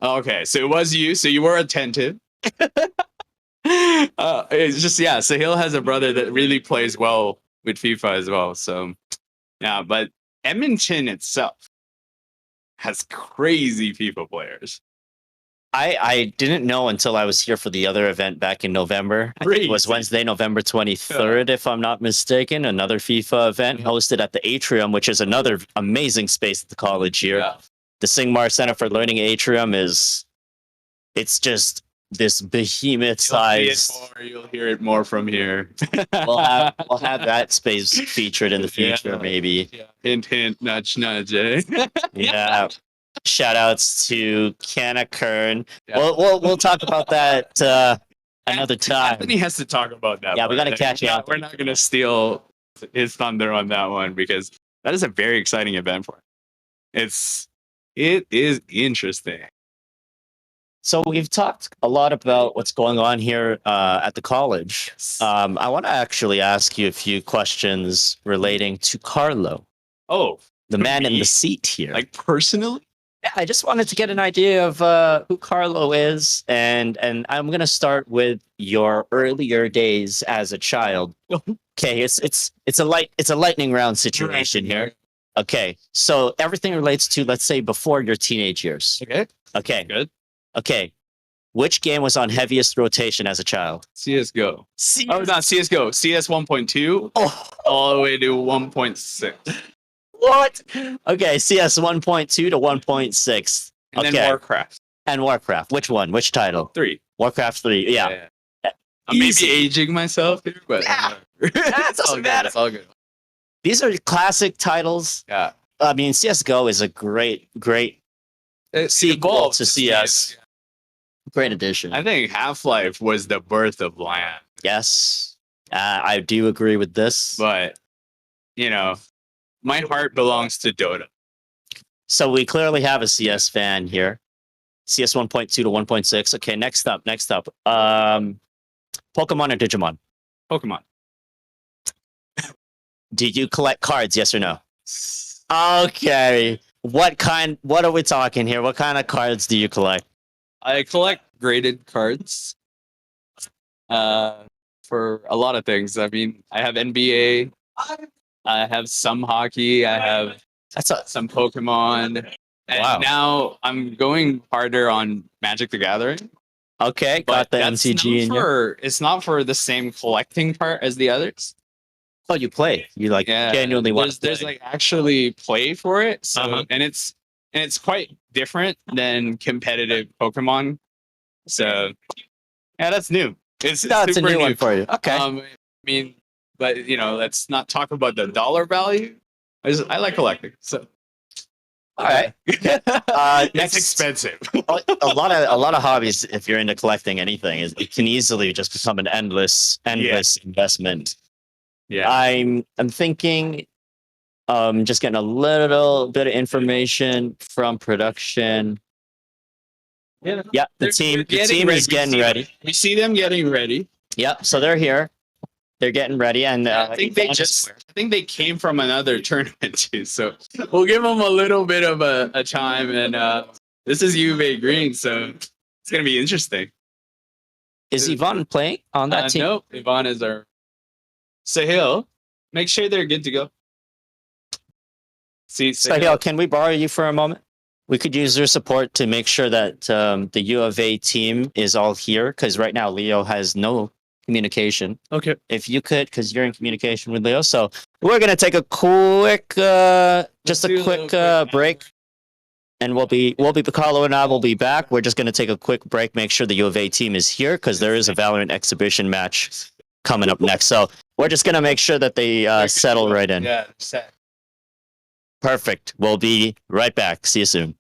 Okay, so it was you, so you were attentive. It's just yeah, Sahil has a brother that really plays well with FIFA as well. So yeah, but Edmonton itself has crazy FIFA players. I didn't know until I was here for the other event back in November. I think it was Wednesday, November 23rd, if I'm not mistaken. Another FIFA event hosted at the Atrium, which is another amazing space at the college here. Yeah. The Singmar Center for Learning Atrium it's just this behemoth size. You'll hear it more from here. we'll have that space featured in the future, maybe. Yeah. Hint, hint, nudge, nudge. Eh? Yeah. Shout outs to Canna Kern. Yeah. We'll talk about that another time. Anthony has to talk about that. Yeah, we got to catch up. We're not going to steal his thunder on that one because that is a very exciting event for him. It is interesting. So we've talked a lot about what's going on here at the college. I want to actually ask you a few questions relating to Carlo. Oh, the man in the seat here. Like personally? Yeah, I just wanted to get an idea of who Carlo is, and I'm gonna start with your earlier days as a child. Okay, it's a lightning round situation here. Okay, so everything relates to, let's say, before your teenage years. Okay, good. Okay, which game was on heaviest rotation as a child? CS:GO. Oh, not CS:GO. CS 1.2 all the way to 1.6. What? Okay, CS 1.2 to 1.6. And then Warcraft. And Warcraft. Which one? Which title? 3. Warcraft 3. Yeah. I'm maybe aging myself here, but that doesn't matter. It's all good. These are classic titles. Yeah. I mean, CS:GO is a great sequel to CS. Great addition. I think Half-Life was the birth of LAN. Yes. I do agree with this. But, you know, my heart belongs to Dota. So we clearly have a CS fan here. CS 1.2 to 1.6. Okay, next up. Pokemon or Digimon? Pokemon. Do you collect cards, yes or no? Okay. What are we talking here? What kind of cards do you collect? I collect graded cards. For a lot of things. I mean, I have NBA. I have some hockey. I have some Pokemon. And now I'm going harder on Magic the Gathering. Okay, got the MCG in here. It's not for the same collecting part as the others. Oh, you play. You like genuinely want to play. There's like actually play for it. So and it's quite different than competitive Pokemon. So yeah, that's new. It's a new one for you. Okay. I mean, but you know, let's not talk about the dollar value. I like collecting. So all right. It's expensive. a lot of hobbies, if you're into collecting anything, it can easily just become an endless investment. Yeah. I'm thinking just getting a little bit of information from production. Yeah, the team is getting ready. We see them getting ready. Yep, so they're here. They're getting ready, and I think they came from another tournament too. So we'll give them a little bit of a time. And this is UVA Green, so it's gonna be interesting. Is Yvonne playing on that team? No, Yvonne is our Sahil. Make sure they're good to go. Sahil, can we borrow you for a moment? We could use your support to make sure that the U of A team is all here, because right now Leo has no communication. Okay. If you could, because you're in communication with Leo. So we're going to take a quick, break. And Carlo and I will be back. We're just going to take a quick break, make sure the U of A team is here, because there is a Valorant exhibition match coming up next. So we're just going to make sure that they settle right in. Yeah, set. Perfect. We'll be right back. See you soon.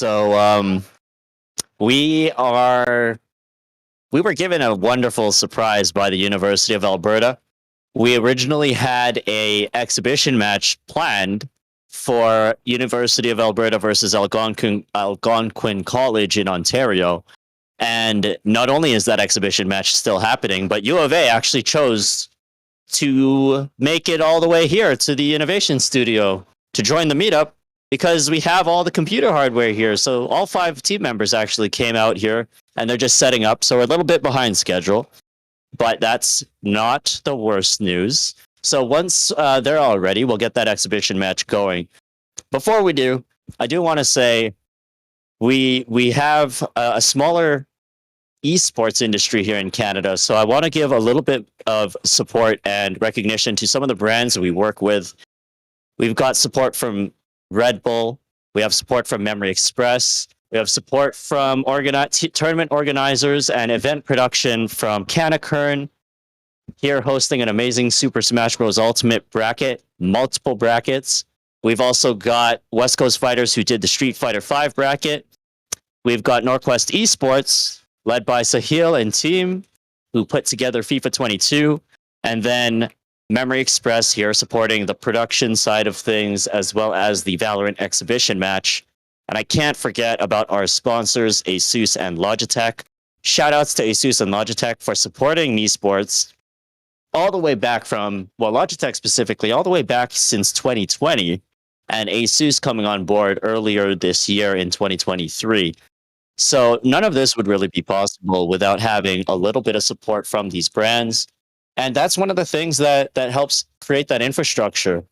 So we were given a wonderful surprise by the University of Alberta. We originally had a exhibition match planned for University of Alberta versus Algonquin College in Ontario. And not only is that exhibition match still happening, but U of A actually chose to make it all the way here to the Innovation Studio to join the meetup because we have all the computer hardware here. So all 5 team members actually came out here and they're just setting up. So we're a little bit behind schedule, but that's not the worst news. So once they're all ready, we'll get that exhibition match going. Before we do, I do want to say we have a smaller esports industry here in Canada. So I want to give a little bit of support and recognition to some of the brands we work with. We've got support from Red Bull. We have support from Memory Express. We have support from tournament organizers and event production from Canakern, here hosting an amazing Super Smash Bros. Ultimate bracket, multiple brackets. We've also got West Coast Fighters who did the Street Fighter V bracket. We've got NorQuest Esports, led by Sahil and team, who put together FIFA 22. And then Memory Express here supporting the production side of things, as well as the Valorant exhibition match. And I can't forget about our sponsors, ASUS and Logitech. Shoutouts to ASUS and Logitech for supporting MEsports all the way back from, well, Logitech specifically, all the way back since 2020, and ASUS coming on board earlier this year in 2023. So none of this would really be possible without having a little bit of support from these brands. And that's one of the things that helps create that infrastructure.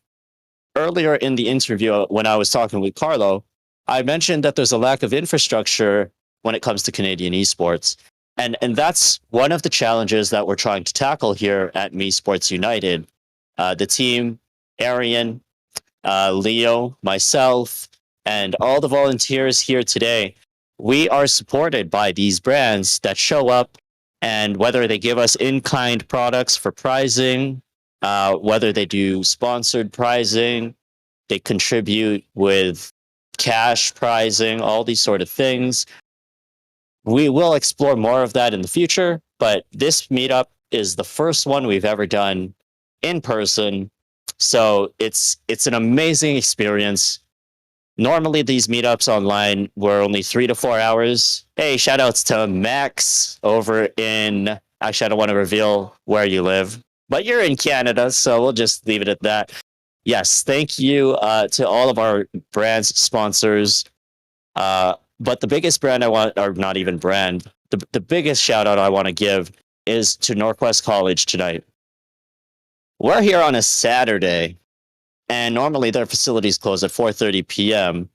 Earlier in the interview, when I was talking with Carlo, I mentioned that there's a lack of infrastructure when it comes to Canadian esports. And that's one of the challenges that we're trying to tackle here at MEsports United. The team, Arian, Leo, myself, and all the volunteers here today, we are supported by these brands that show up, and whether they give us in-kind products for prizing, whether they do sponsored prizing, they contribute with cash prizing, all these sort of things. We will explore more of that in the future, but this meetup is the first one we've ever done in person. So it's an amazing experience. Normally these meetups online were only 3 to 4 hours. Hey, shout outs to Max over in, actually I don't want to reveal where you live, but you're in Canada, so we'll just leave it at that. Yes, thank you to all of our brands, sponsors. But the biggest brand I want, or not even brand, the biggest shout out I want to give is to NorQuest College tonight. We're here on a Saturday, and normally their facilities close at 4:30 p.m.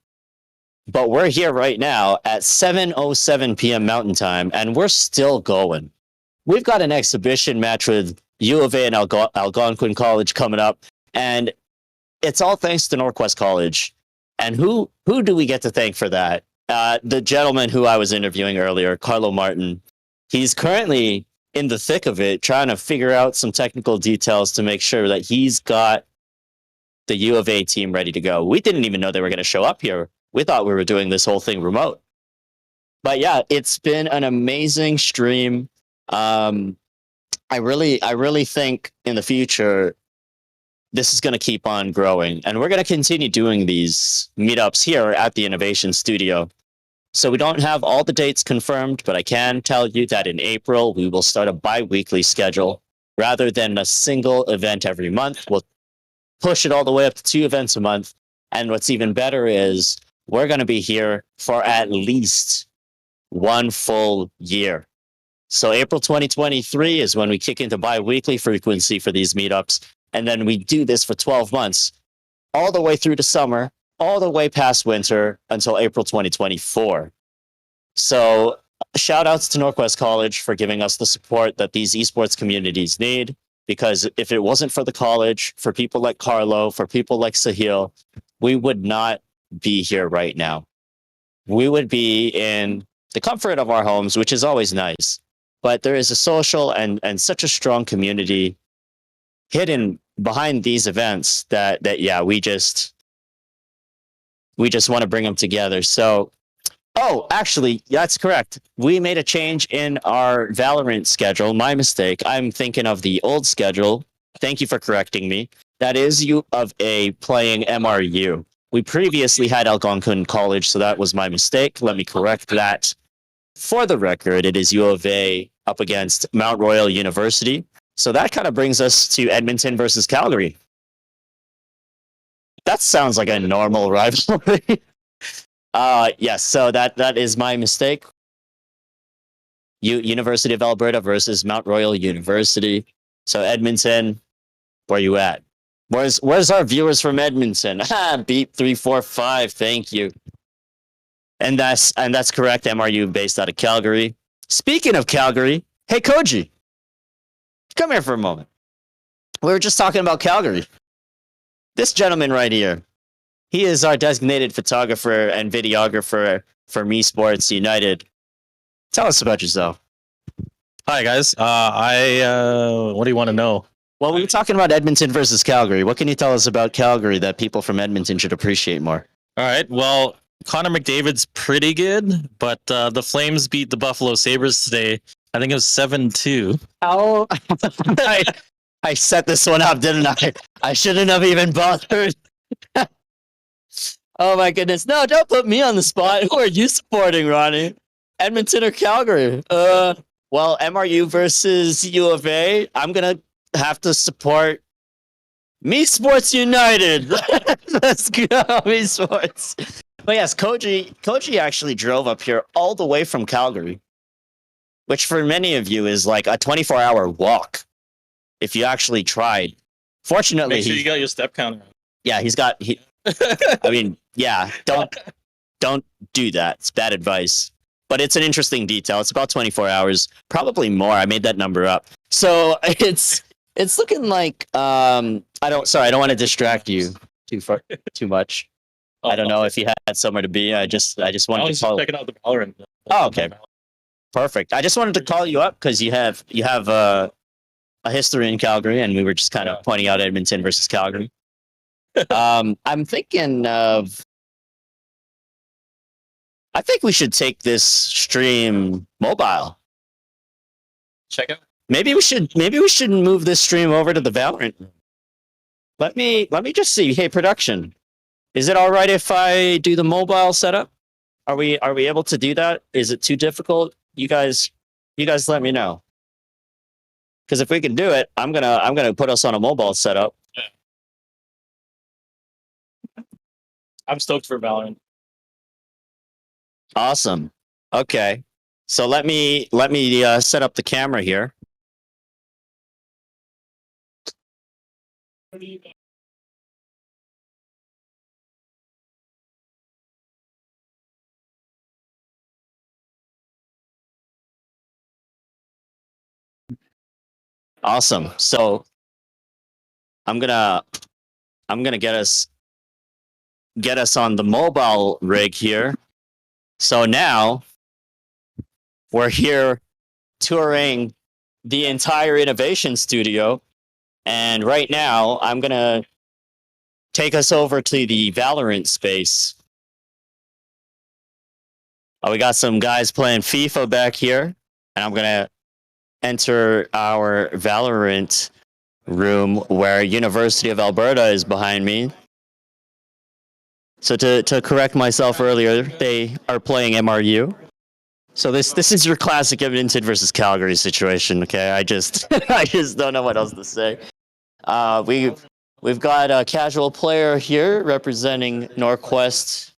But we're here right now at 7:07 p.m. Mountain Time, and we're still going. We've got an exhibition match with U of A and Algonquin College coming up, and it's all thanks to NorQuest College. And who do we get to thank for that? The gentleman who I was interviewing earlier, Carlo Martin. He's currently in the thick of it, trying to figure out some technical details to make sure that he's got the U of A team ready to go. We didn't even know they were going to show up here. We thought we were doing this whole thing remote. But yeah, it's been an amazing stream. I really think in the future, this is going to keep on growing, and we're going to continue doing these meetups here at the Innovation Studio. So we don't have all the dates confirmed, but I can tell you that in April, we will start a bi-weekly schedule rather than a single event every month. We'll push it all the way up to 2 events a month. And what's even better is we're going to be here for at least 1 full year. So April 2023 is when we kick into bi-weekly frequency for these meetups. And then we do this for 12 months, all the way through to summer, all the way past winter until April 2024. So shout outs to NorQuest College for giving us the support that these esports communities need. Because if it wasn't for the college, for people like Carlo, for people like Sahil, we would not be here right now. We would be in the comfort of our homes, which is always nice. But there is a social and such a strong community hidden behind these events that yeah, we just want to bring them together. So, oh, actually, that's correct. We made a change in our Valorant schedule. My mistake. I'm thinking of the old schedule. Thank you for correcting me. That is U of A playing MRU. We previously had Algonquin College, so that was my mistake. Let me correct that. For the record, it is U of A up against Mount Royal University. So that kind of brings us to Edmonton versus Calgary. That sounds like a normal rivalry. Yes, so that is my mistake. University of Alberta versus Mount Royal University. So Edmonton, where you at? Where's our viewers from Edmonton? Beat 345, thank you. And that's correct. MRU based out of Calgary. Speaking of Calgary, hey Koji, come here for a moment. We were just talking about Calgary. This gentleman right here, he is our designated photographer and videographer for MEsports United. Tell us about yourself. Hi guys. What do you want to know? Well, we were talking about Edmonton versus Calgary. What can you tell us about Calgary that people from Edmonton should appreciate more? All right. Well, Connor McDavid's pretty good, but the Flames beat the Buffalo Sabres today. I think it was 7-2. Oh, I set this one up, didn't I? I shouldn't have even bothered. Oh my goodness. No, don't put me on the spot. Who are you supporting, Ronnie? Edmonton or Calgary? Well, MRU versus U of A. I'm going to have to support MEsports United. Let's go, MEsports. But yes, Koji actually drove up here all the way from Calgary, which for many of you is like a 24-hour walk if you actually tried. Fortunately, make sure you got your step counter. Yeah, I mean, yeah, don't do that. It's bad advice. But it's an interesting detail. It's about 24 hours, probably more. I made that number up. So it's looking like I don't want to distract you too much. I don't know if you had somewhere to be. I just wanted to call. Checking out the Valorant. Oh, okay. Perfect. I just wanted to call you up because you have a history in Calgary, and we were just kind of pointing out Edmonton versus Calgary. I'm thinking of. I think we should take this stream mobile. Check out. Maybe we should move this stream over to the Valorant. Let me just see. Hey, production, is it all right if I do the mobile setup? Are we able to do that? Is it too difficult? You guys let me know. Because if we can do it, I'm gonna put us on a mobile setup. I'm stoked for Valorant. Awesome. Okay. So let me set up the camera here. Awesome. So I'm gonna get us on the mobile rig here. So now we're here touring the entire innovation studio, and right now I'm gonna take us over to the Valorant space. Oh, we got some guys playing FIFA back here, and I'm gonna enter our Valorant room where University of Alberta is behind me. So to correct myself earlier, they are playing MRU. So this is your classic Edmonton versus Calgary situation. Okay, I just I just don't know what else to say. We've got a casual player here representing NorQuest,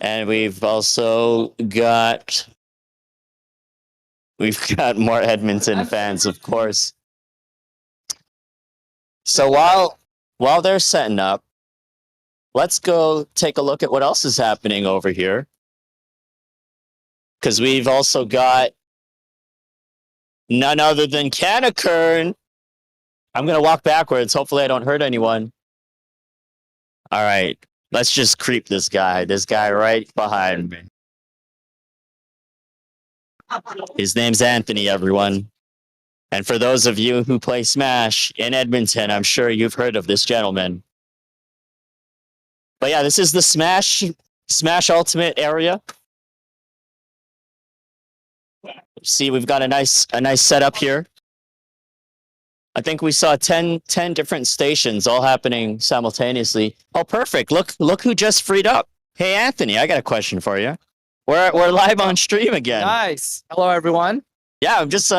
and we've also got more Edmonton fans, of course. So while they're setting up, let's go take a look at what else is happening over here. Because we've also got none other than Kanakern. I'm going to walk backwards. Hopefully I don't hurt anyone. All right. Let's just creep this guy. This guy right behind me. His name's Anthony, everyone. And for those of you who play Smash in Edmonton, I'm sure you've heard of this gentleman. But yeah, this is the Smash Ultimate area. See, we've got a nice setup here. I think we saw 10 different stations all happening simultaneously. Oh, perfect. Look who just freed up. Hey, Anthony, I got a question for you. We're live on stream again. Nice. Hello, everyone. Yeah, I'm just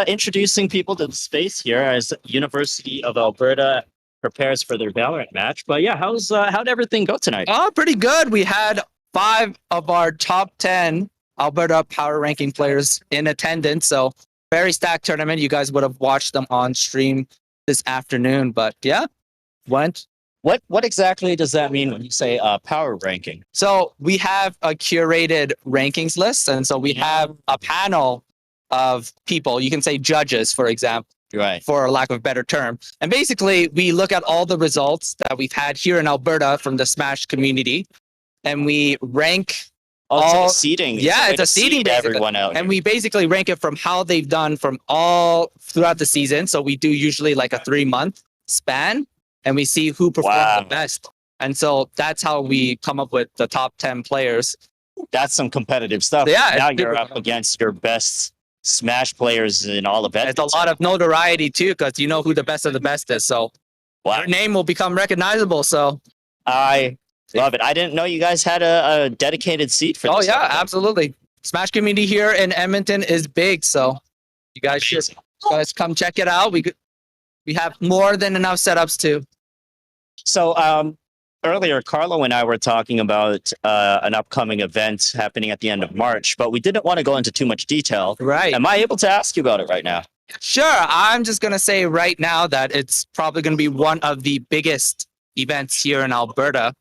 introducing people to the space here as University of Alberta prepares for their Valorant match. But yeah, how'd everything go tonight? Oh, pretty good. We had 5 of our top 10 Alberta power ranking players in attendance. So very stacked tournament. You guys would have watched them on stream this afternoon. But yeah, went. What exactly does that mean when you say power ranking? So we have a curated rankings list, and so we have a panel of people. You can say judges, for example, right? For lack of a better term. And basically, we look at all the results that we've had here in Alberta from the Smash community, and we rank. It's like a seeding. Yeah, it's a seeding, basically. Everyone out. And we basically rank it from how they've done from all throughout the season. So we do usually like a 3-month span, and we see who performed the best. And so that's how we come up with the top 10 players. That's some competitive stuff. Yeah, now you're up against your best Smash players in all of it. It's a lot of notoriety too, because you know who the best of the best is. So your name will become recognizable. So I love it. I didn't know you guys had a dedicated seat for this. Oh yeah, absolutely. Smash community here in Edmonton is big, so you guys should come check it out. We have more than enough setups too. So earlier, Carlo and I were talking about an upcoming event happening at the end of March, but we didn't want to go into too much detail. Right. Am I able to ask you about it right now? Sure. I'm just gonna say right now that it's probably gonna be one of the biggest events here in Alberta.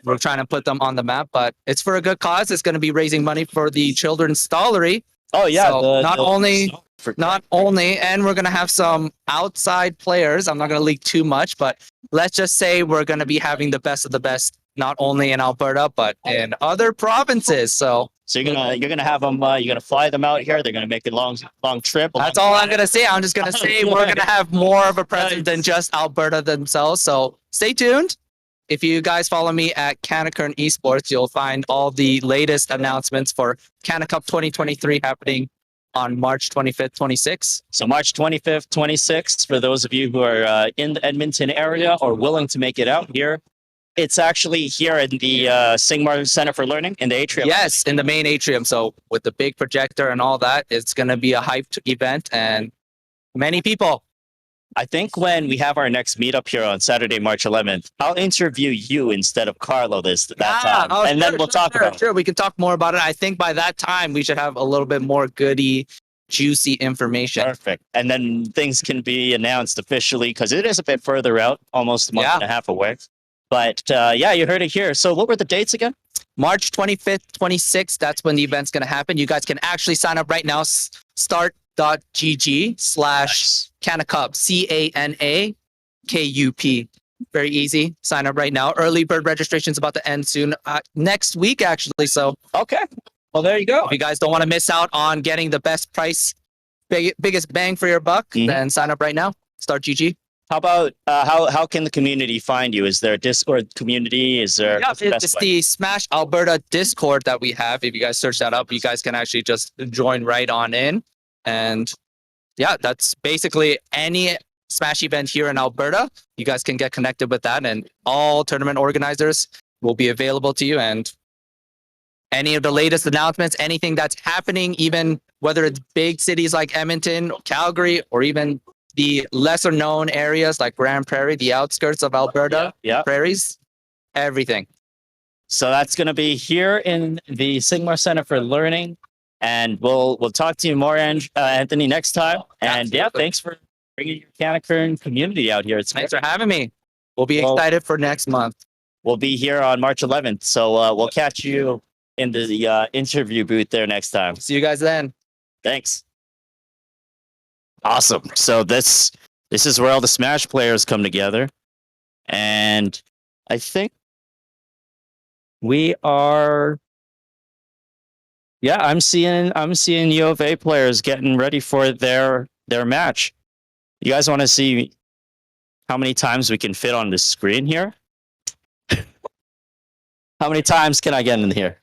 We're trying to put them on the map, but it's for a good cause. It's going to be raising money for the children's stollery. Oh yeah, so not only, and we're going to have some outside players. I'm not going to leak too much, but let's just say we're going to be having the best of the best, not only in Alberta but in other provinces. So you're gonna have them. You're gonna fly them out here. They're gonna make a long trip. That's all I'm gonna say. I'm just gonna say we're gonna have more of a presence than just Alberta themselves. So stay tuned. If you guys follow me at Kanakern Esports, you'll find all the latest announcements for Canacup 2023 happening on March 25th, 26th. So March 25th, 26th, for those of you who are in the Edmonton area or willing to make it out here. It's actually here in the Singmar Center for Learning in the atrium. Yes, in the main atrium. So with the big projector and all that, it's going to be a hyped event and many people. I think when we have our next meetup here on Saturday, March 11th, I'll interview you instead of Carlo that time. Oh, and then we'll talk about it. Sure, we can talk more about it. I think by that time, we should have a little bit more goody, juicy information. Perfect. And then things can be announced officially because it is a bit further out, almost a month and a half away. But yeah, you heard it here. So what were the dates again? March 25th, 26th. That's when the event's going to happen. You guys can actually sign up right now. Start.gg/Canacup. CANAKUP. Very easy. Sign up right now. Early bird registration is about to end soon. Next week, actually. So okay. Well, there you go. If you guys don't want to miss out on getting the best price, biggest bang for your buck, then sign up right now. Start GG. How about how can the community find you? Is there a Discord community? Is there? Yeah, it's the Smash Alberta Discord that we have. If you guys search that up, you guys can actually just join right on in. And yeah, that's basically any Smash event here in Alberta. You guys can get connected with that, and all tournament organizers will be available to you. And any of the latest announcements, anything that's happening, even whether it's big cities like Edmonton, Calgary, or even the lesser known areas like Grand Prairie, the outskirts of Alberta, prairies, everything. So that's going to be here in the Singmar Center for Learning. And we'll talk to you more, Anthony, next time. And yeah, thanks for bringing your Canacurn community out here. Thanks for having me. We'll be excited for next month. We'll be here on March 11th. So we'll catch you in the interview booth there next time. See you guys then. Thanks. Awesome. So this is where all the Smash players come together. And I think we are... Yeah, I'm seeing U of A players getting ready for their match. You guys want to see how many times we can fit on this screen here? How many times can I get in here?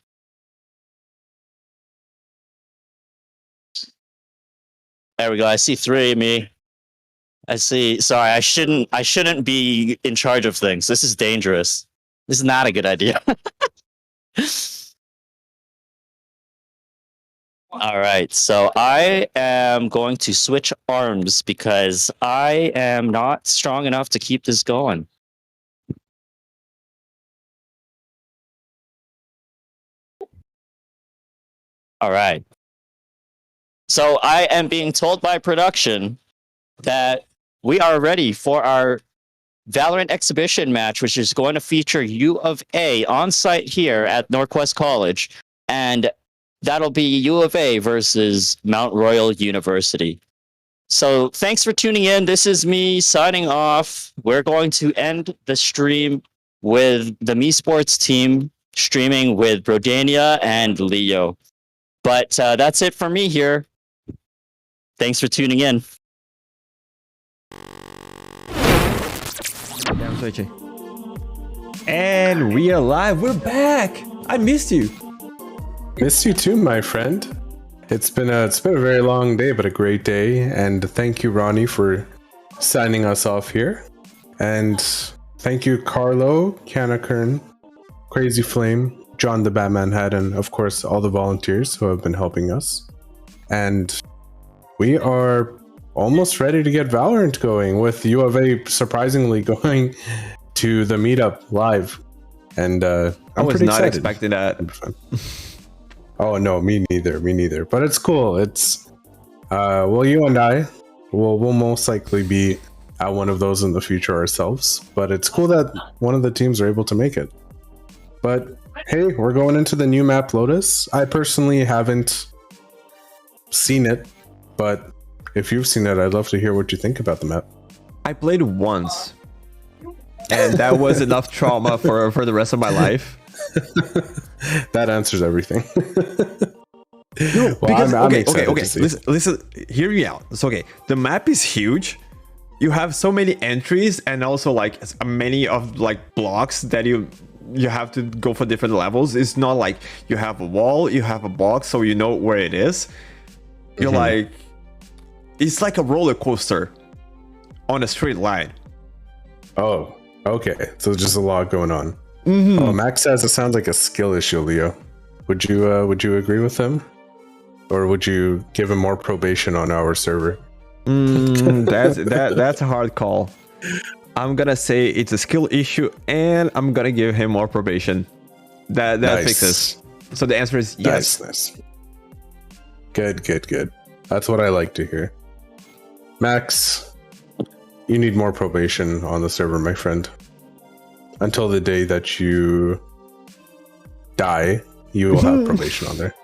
There we go. I see 3 of me. I see. Sorry, I shouldn't be in charge of things. This is dangerous. This is not a good idea. All right, so I am going to switch arms because I am not strong enough to keep this going. All right. So I am being told by production that we are ready for our Valorant exhibition match, which is going to feature U of A on site here at NorQuest College. And that'll be U of A versus Mount Royal University. So thanks for tuning in. This is me signing off. We're going to end the stream with the MEsports team streaming with Brodania and Leo. But that's it for me here. Thanks for tuning in. Yeah, I'm switching. And we are live. We're back. I missed you. Missed you too, my friend. It's been a very long day, but a great day. And thank you, Ronnie, for signing us off here. And thank you, Carlo, Canacurn, Crazy Flame, John the Batman Head, and of course all the volunteers who have been helping us. And we are almost ready to get Valorant going, with U of A surprisingly going to the meetup live. And I was not expecting that. Oh no, me neither. But it's cool. It's well, you and I will most likely be at one of those in the future ourselves. But it's cool that one of the teams are able to make it. But hey, we're going into the new map Lotus. I personally haven't seen it, but if you've seen it, I'd love to hear what you think about the map. I played once, and that was enough trauma for the rest of my life. That answers everything. No, well, because, I'm okay. Listen, hear me out. It's okay. The map is huge. You have so many entries, and also like many of like blocks that you have to go for different levels. It's not like you have a wall, you have a box, so you know where it is. you're like, it's like a roller coaster on a straight line. Oh, okay. So just a lot going on. Mm-hmm. Oh, Max says it sounds like a skill issue, Leo. Would you agree with him, or would you give him more probation on our server? That's a hard call. I'm gonna say it's a skill issue, and I'm gonna give him more probation. That Nice. fixes. So the answer is yes. Nice. Good. That's what I like to hear. Max, you need more probation on the server, my friend. Until the day that you die, you will have probation on there.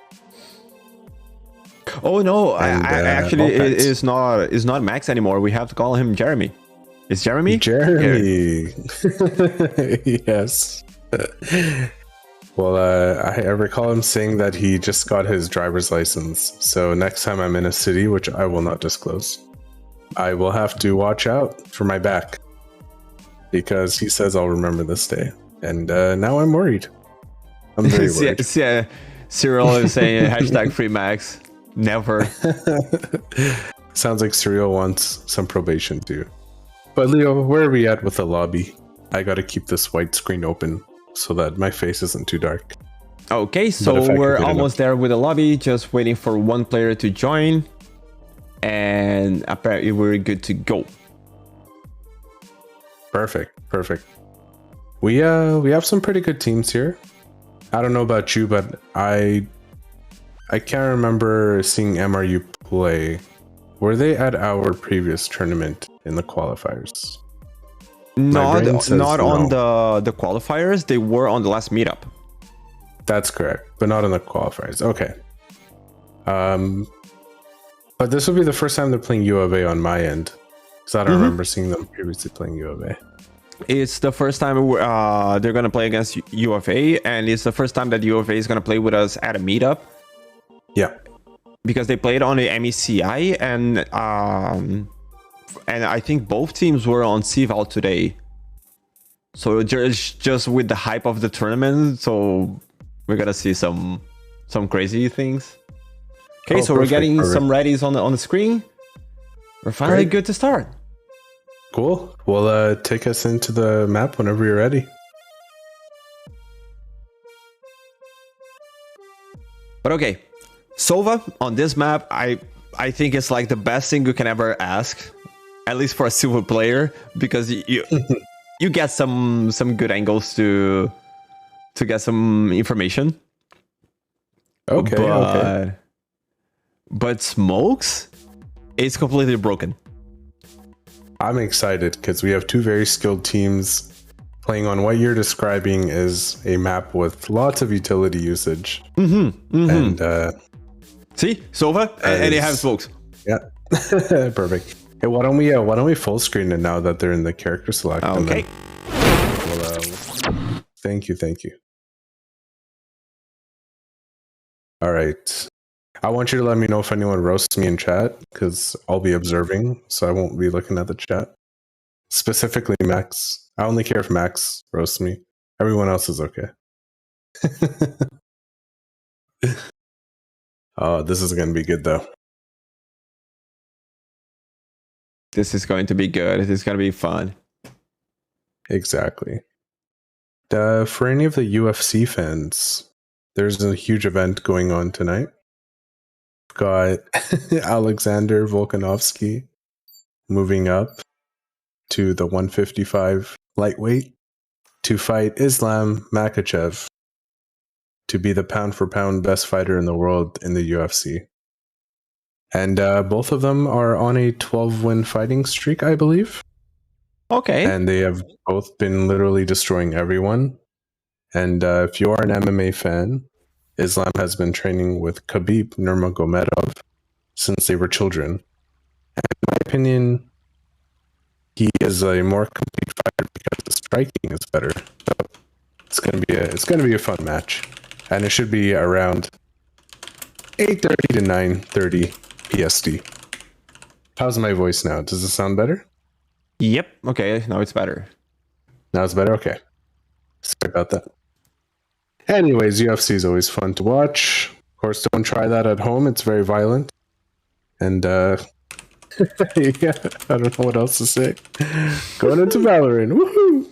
Oh no! And, I actually, all it pets. is not Max anymore. We have to call him Jeremy. Is Jeremy? Jeremy. Yes. Well, I recall him saying that he just got his driver's license. So next time I'm in a city, which I will not disclose, I will have to watch out for my back, because he says I'll remember this day. And now I'm worried. I'm very worried. Yeah, Cyril is saying hashtag free Max. Never. Sounds like Serial wants some probation too. But Leo, where are we at with the lobby? I gotta keep this white screen open so that my face isn't too dark. Okay, But if so I can we're get almost there with the lobby, just waiting for one player to join. And apparently we're good to go. Perfect. We have some pretty good teams here. I don't know about you, but I can't remember seeing MRU play. Were they at our previous tournament in the qualifiers? Not on the qualifiers. They were on the last meetup. That's correct, but not in the qualifiers. Okay. But this will be the first time they're playing U of A on my end, because I don't remember seeing them previously playing U of A. It's the first time they're gonna play against U of A, and it's the first time that U of A is gonna play with us at a meetup. Yeah. Because they played on the MECI, and I think both teams were on CVAL today. So just with the hype of the tournament, so we're gonna see some crazy things. Okay, so we're getting some readies on the screen. We're finally good to start. Cool. Well, take us into the map whenever you're ready. But okay, Sova on this map, I think it's like the best thing you can ever ask, at least for a silver player, because you you get some good angles to get some information. Okay. But Smokes, it's completely broken. I'm excited because we have two very skilled teams playing on what you're describing is a map with lots of utility usage. And see, Sova, and they have Smokes. Yeah, perfect. Hey, why don't we full screen it now that they're in the character select? Okay. Thank you. All right. I want you to let me know if anyone roasts me in chat, because I'll be observing, so I won't be looking at the chat. Specifically, Max. I only care if Max roasts me. Everyone else is okay. Oh, this is going to be good, though. This is going to be good. This is going to be fun. Exactly. For any of the UFC fans, there's a huge event going on tonight. We've got Alexander Volkanovski moving up to the 155 lightweight to fight Islam Makhachev to be the pound-for-pound best fighter in the world in the UFC. And both of them are on a 12-win fighting streak, I believe. Okay. And they have both been literally destroying everyone. And if you are an MMA fan, Islam has been training with Khabib Nurmagomedov since they were children. And in my opinion, he is a more complete fighter because the striking is better. So it's gonna be a fun match, and it should be around 8:30 to 9:30 PST. How's my voice now? Does it sound better? Yep. Okay. Now it's better. Now it's better. Okay. Sorry about that. Anyways, UFC is always fun to watch. Of course, don't try that at home. It's very violent. And yeah, I don't know what else to say. Going into Valorant. Woohoo!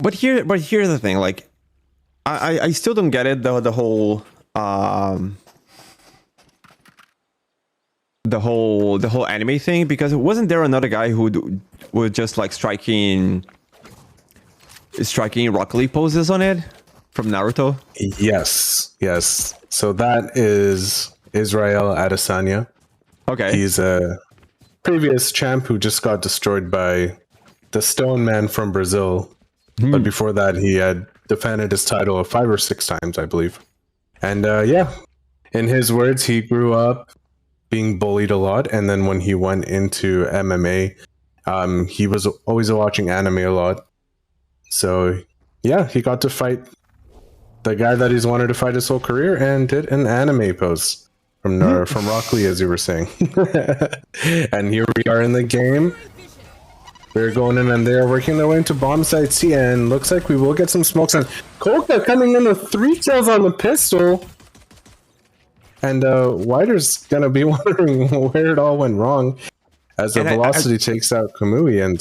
But here's the thing, like, I still don't get it, the whole anime thing, because wasn't there another guy who was just like striking Rocket League poses on it from Naruto? Yes. So that is Israel Adesanya. Okay. He's a previous champ who just got destroyed by the Stone Man from Brazil. But before that, he had defended his title 5 or 6 times, I believe. And yeah, in his words, he grew up being bullied a lot. And then when he went into MMA, he was always watching anime a lot. So yeah, he got to fight the guy that he's wanted to fight his whole career and did an anime pose from Rock Lee, as you were saying. And here we are in the game. They're going in and they're working their way into bomb site C, and looks like we will get some smokes. And Coca coming in with 3 kills on the pistol. And Wider's gonna be wondering where it all went wrong as the Velocity takes out Kamui. And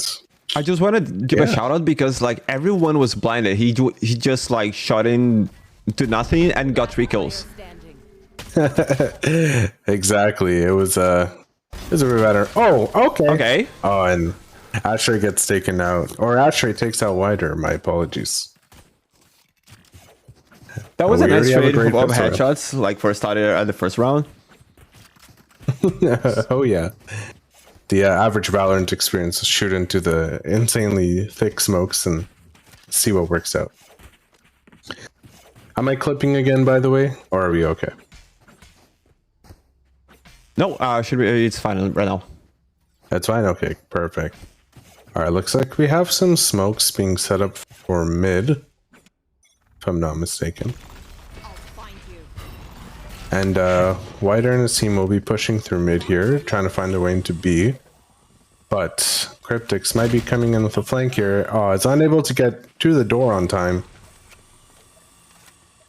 I just want to give a shout out because like everyone was blinded. He just like shot in to nothing and got 3 kills. Exactly. It was a bit better. Oh, okay. Okay. Oh, and Ashtray gets taken out, or Ashtray takes out Wider. My apologies. That was a nice trade of pistol headshots, like for a starter at the first round. Oh yeah. The average Valorant experience is shoot into the insanely thick smokes and see what works out. Am I clipping again, by the way, or are we okay? No, should be. It's fine right now. That's fine. Okay, perfect. All right, looks like we have some smokes being set up for mid, if I'm not mistaken. And Wider and his team will be pushing through mid here, trying to find their way into B. But Cryptix might be coming in with a flank here. Oh, it's unable to get to the door on time.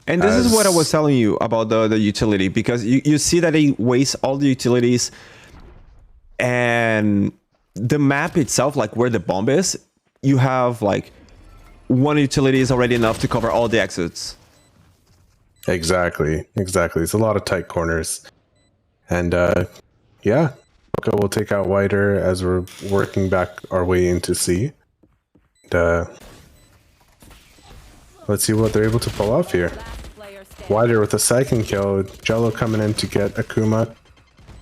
And this is what I was telling you about the utility, because you see that he wastes all the utilities, and the map itself, like where the bomb is, you have like 1 utility is already enough to cover all the exits. Exactly. It's a lot of tight corners. And yeah, Coca will take out Wider as we're working back our way into C. And, let's see what they're able to pull off here. Wider with a second kill, Jello coming in to get Akuma,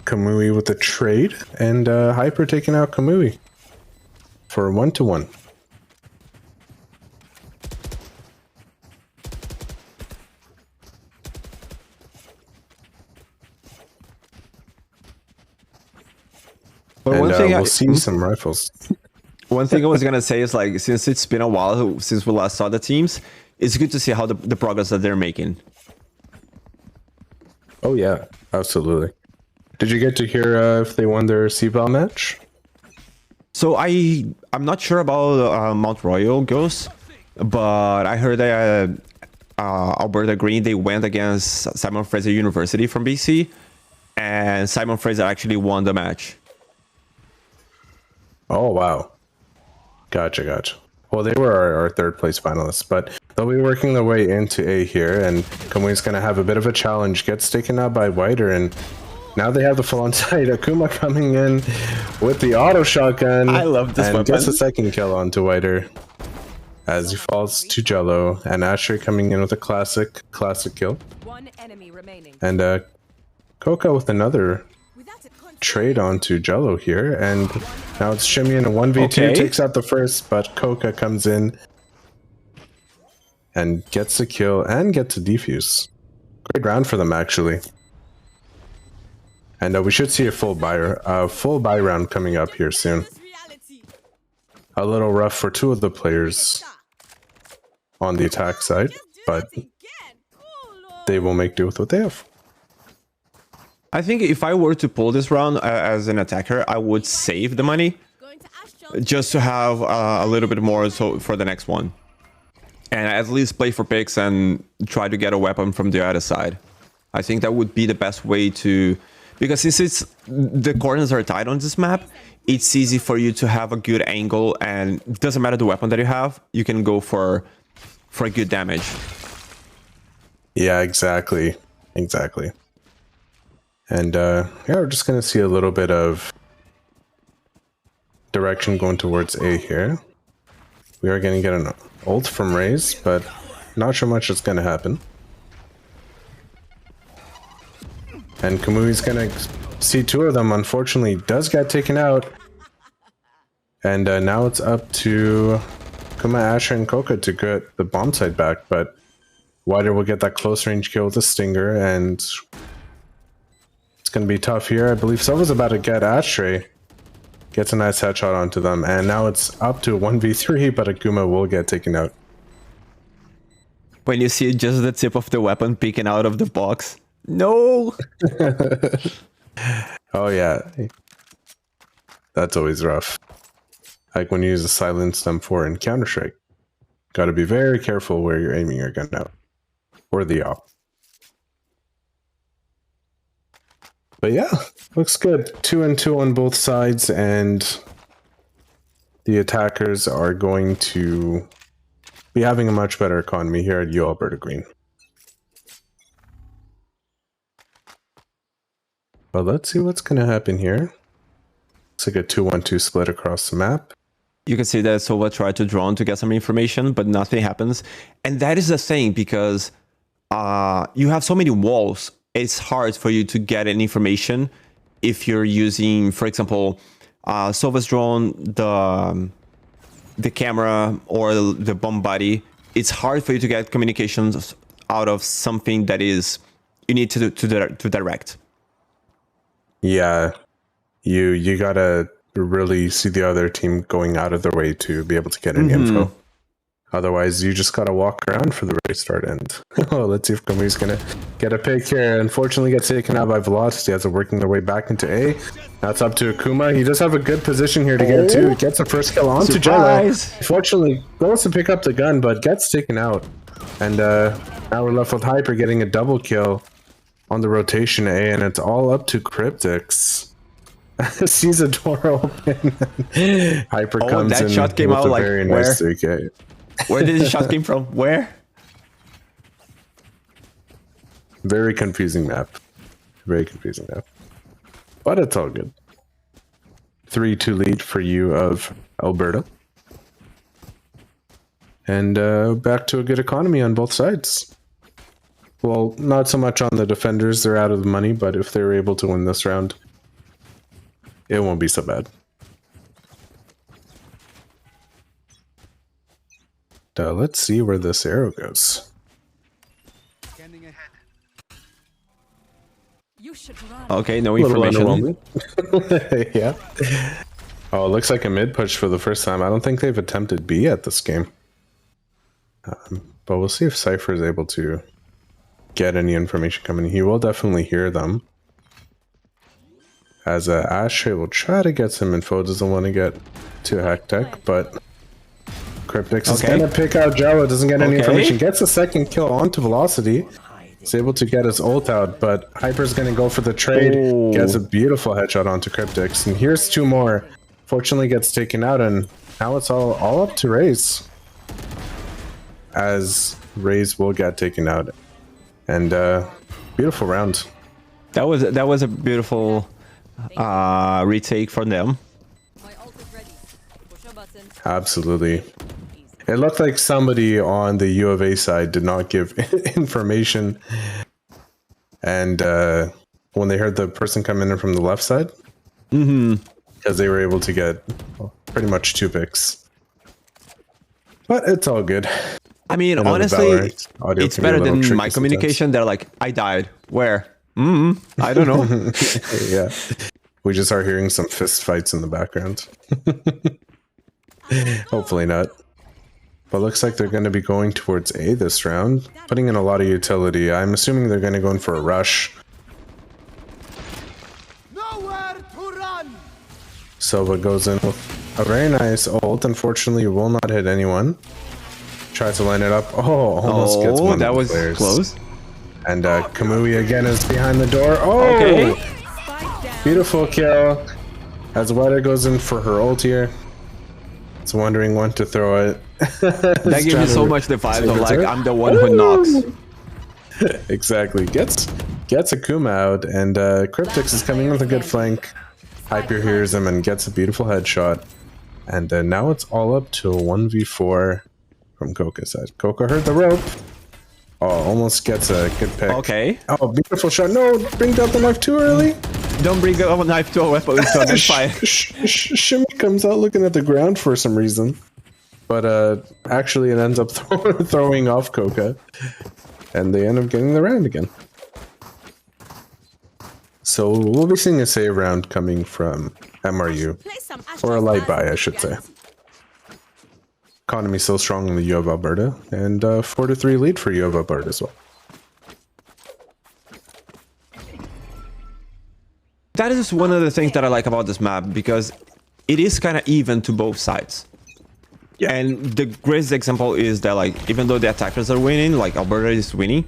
Kamui with a trade, and Hyper taking out Kamui for a 1-to-1. But and one thing we'll see some rifles. One thing I was gonna say is, like, since it's been a while since we last saw the teams, it's good to see how the progress that they're making. Oh yeah, absolutely. Did you get to hear if they won their CVAL match? So I'm not sure about Mount Royal Ghost, but I heard that Alberta Green, they went against Simon Fraser University from BC, and Simon Fraser actually won the match. Oh wow. Gotcha. Well, they were our 3rd place finalists, but they'll be working their way into A here, and Kamui's going to have a bit of a challenge. Gets taken out by Wider, and now they have the full on side. Akuma coming in with the auto shotgun. I love this and weapon. Gets a second kill onto Wider as he falls to Jello, and Asher coming in with a classic kill. 1 enemy remaining. And Coca with another trade onto Jello here, and now it's Shimmy in a 1v2, Okay. takes out the first, but Coca comes in and gets a kill and gets a defuse. Great round for them, actually. And we should see a full buy round coming up here soon. A little rough for 2 of the players on the attack side, but they will make do with what they have. I think if I were to pull this round as an attacker, I would save the money just to have a little bit more for the next one, and at least play for picks and try to get a weapon from the other side. I think that would be the best way to, because since the corners are tight on this map, it's easy for you to have a good angle, and it doesn't matter the weapon that you have, you can go for a good damage. Yeah, exactly. Exactly. And yeah, we're just going to see a little bit of direction going towards A here. We are going to get an ult from Raze, but not sure much is going to happen. And Kamui's going to see two of them, unfortunately, does get taken out. And now it's up to Kuma, Asher, and Koka to get the bomb site back, but Wider will get that close range kill with the Stinger, and it's going to be tough here. I believe Silva's about to get Ashtray. Gets a nice headshot onto them, and now it's up to 1v3, but Akuma will get taken out. When you see just the tip of the weapon peeking out of the box. No! Oh yeah. That's always rough. Like when you use a silenced M4 in Counter-Strike. Gotta be very careful where you're aiming your gun out. Or the op. But yeah, looks good. 2-2 on both sides, and the attackers are going to be having a much better economy here at U Alberta Green. But let's see what's going to happen here. It's like a 2-1-2 split across the map. You can see that Sova tried to drone to get some information, but nothing happens. And that is the thing, because you have so many walls. It's hard for you to get any information if you're using, for example, Sova's drone, the camera, or the bomb body. It's hard for you to get communications out of something that is you need to direct. Yeah, you gotta really see the other team going out of their way to be able to get any info. Otherwise, you just gotta walk around for the restart. And oh, let's see if Kamui's gonna get a pick here. Unfortunately, gets taken out by Velocity as they're working their way back into A. That's up to Akuma. He does have a good position here to get to. He gets the first kill onto Jello. Unfortunately, goes to pick up the gun, but gets taken out. And now we're left with Hyper getting a double kill on the rotation A, and it's all up to Cryptix. Sees a door open. Hyper comes that in shot came with out a like very where? nice 3K. Where did the shot came from? Where? Very confusing map. Very confusing map. But it's all good. 3-2 lead for you of Alberta. And back to a good economy on both sides. Well, not so much on the defenders. They're out of the money, but if they're able to win this round, it won't be so bad. Let's see where this arrow goes. Okay, no information. Yeah. Oh, it looks like a mid push for the first time. I don't think they've attempted B at this game. But we'll see if Cypher is able to get any information coming. He will definitely hear them. As Ashtray will try to get some info. Doesn't want to get too hectic, but Cryptix is going to pick out Jawa. Doesn't get any information. Gets a second kill onto Velocity. He's able to get his ult out, but Hyper's going to go for the trade. Gets a beautiful headshot onto Cryptix. And here's two more. Fortunately gets taken out, and now it's all up to Raze. As Raze will get taken out. And beautiful round. That was a beautiful retake from them. Absolutely. It looked like somebody on the U of A side did not give information. And when they heard the person come in from the left side, because they were able to get pretty much 2 picks. But it's all good. I mean, honestly, it's better than my communication. They're like, I died. Where? I don't know. Yeah. We just are hearing some fist fights in the background. Hopefully not. But looks like they're going to be going towards A this round, putting in a lot of utility. I'm assuming they're going to go in for a rush. Silva goes in with a very nice ult. Unfortunately, will not hit anyone. Tries to line it up. Oh, almost gets one. That of the was players. close. And Kamui again is behind the door. Oh! Okay. Beautiful kill. As Wider goes in for her ult here. It's wondering when to throw it. That gives me so much the vibes of like, I'm the one who knocks. Exactly. Gets Akuma out, and Cryptix is coming with a good flank. Hyper hears him and gets a beautiful headshot. And now it's all up to a 1v4 from Koka's side. Koka heard the rope. Oh, almost gets a good pick. Okay. Oh, beautiful shot. No, bring down the knife too early. Don't bring a knife to a weapon, so that's fine. Shimmy comes out looking at the ground for some reason. But actually it ends up throwing off Koka. And they end up getting the round again. So we'll be seeing a save round coming from MRU. Or a light buy, I should say. Economy so strong in the U of Alberta. And 4-3 lead for U of Alberta as well. That is one of the things that I like about this map, because it is kind of even to both sides. Yeah. And the greatest example is that, like, even though the attackers are winning, like Alberta is winning,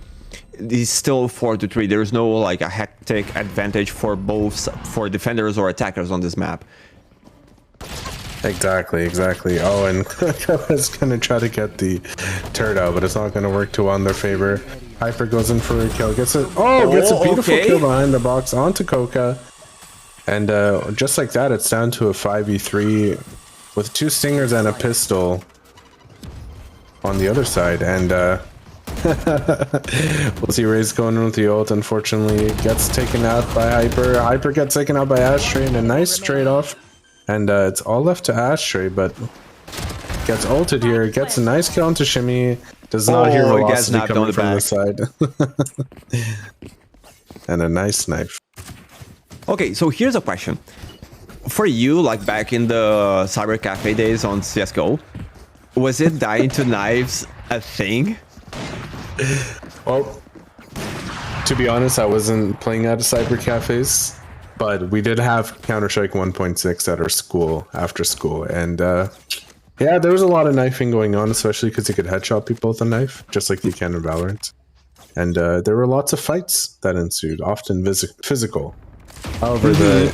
it's still 4-3. There's no like a hectic advantage for defenders or attackers on this map. Exactly. Oh, and Koka's gonna try to get the turret out, but it's not gonna work too well in their favor. Hyper goes in for a kill, gets a beautiful kill behind the box onto Koka. And just like that, it's down to a 5v3 with 2 stingers and a pistol on the other side. And we'll see Ray's going in with the ult. Unfortunately, gets taken out by Hyper. Hyper gets taken out by Ashtray in a nice trade-off. And it's all left to Ashtray, but gets ulted here. Gets a nice kill onto Shimmy. Does not hear velocity coming from the side. And a nice knife. Okay, so here's a question. For you, like back in the Cyber Cafe days on CSGO, was it dying to knives a thing? Well, to be honest, I wasn't playing at Cyber Cafes, but we did have Counter-Strike 1.6 at our school, after school, and yeah, there was a lot of knifing going on, especially because you could headshot people with a knife, just like you can in Valorant. And there were lots of fights that ensued, often physical. However, the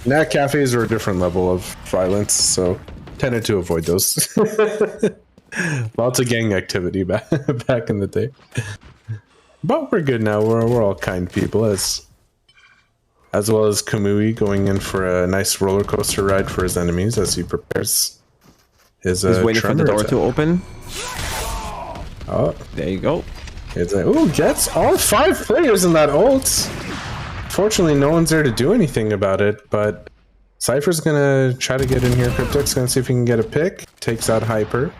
NAT cafes are a different level of violence, so tended to avoid those. Lots of gang activity back in the day. But we're good now. We're all kind people, as well as Kamui going in for a nice roller coaster ride for his enemies as he prepares his. He's waiting for the door to open. Oh, there you go. It's like, ooh, gets all 5 players in that ult. Fortunately, no one's there to do anything about it, but Cypher's gonna try to get in here. Cryptic's gonna see if he can get a pick. Takes out Hyper.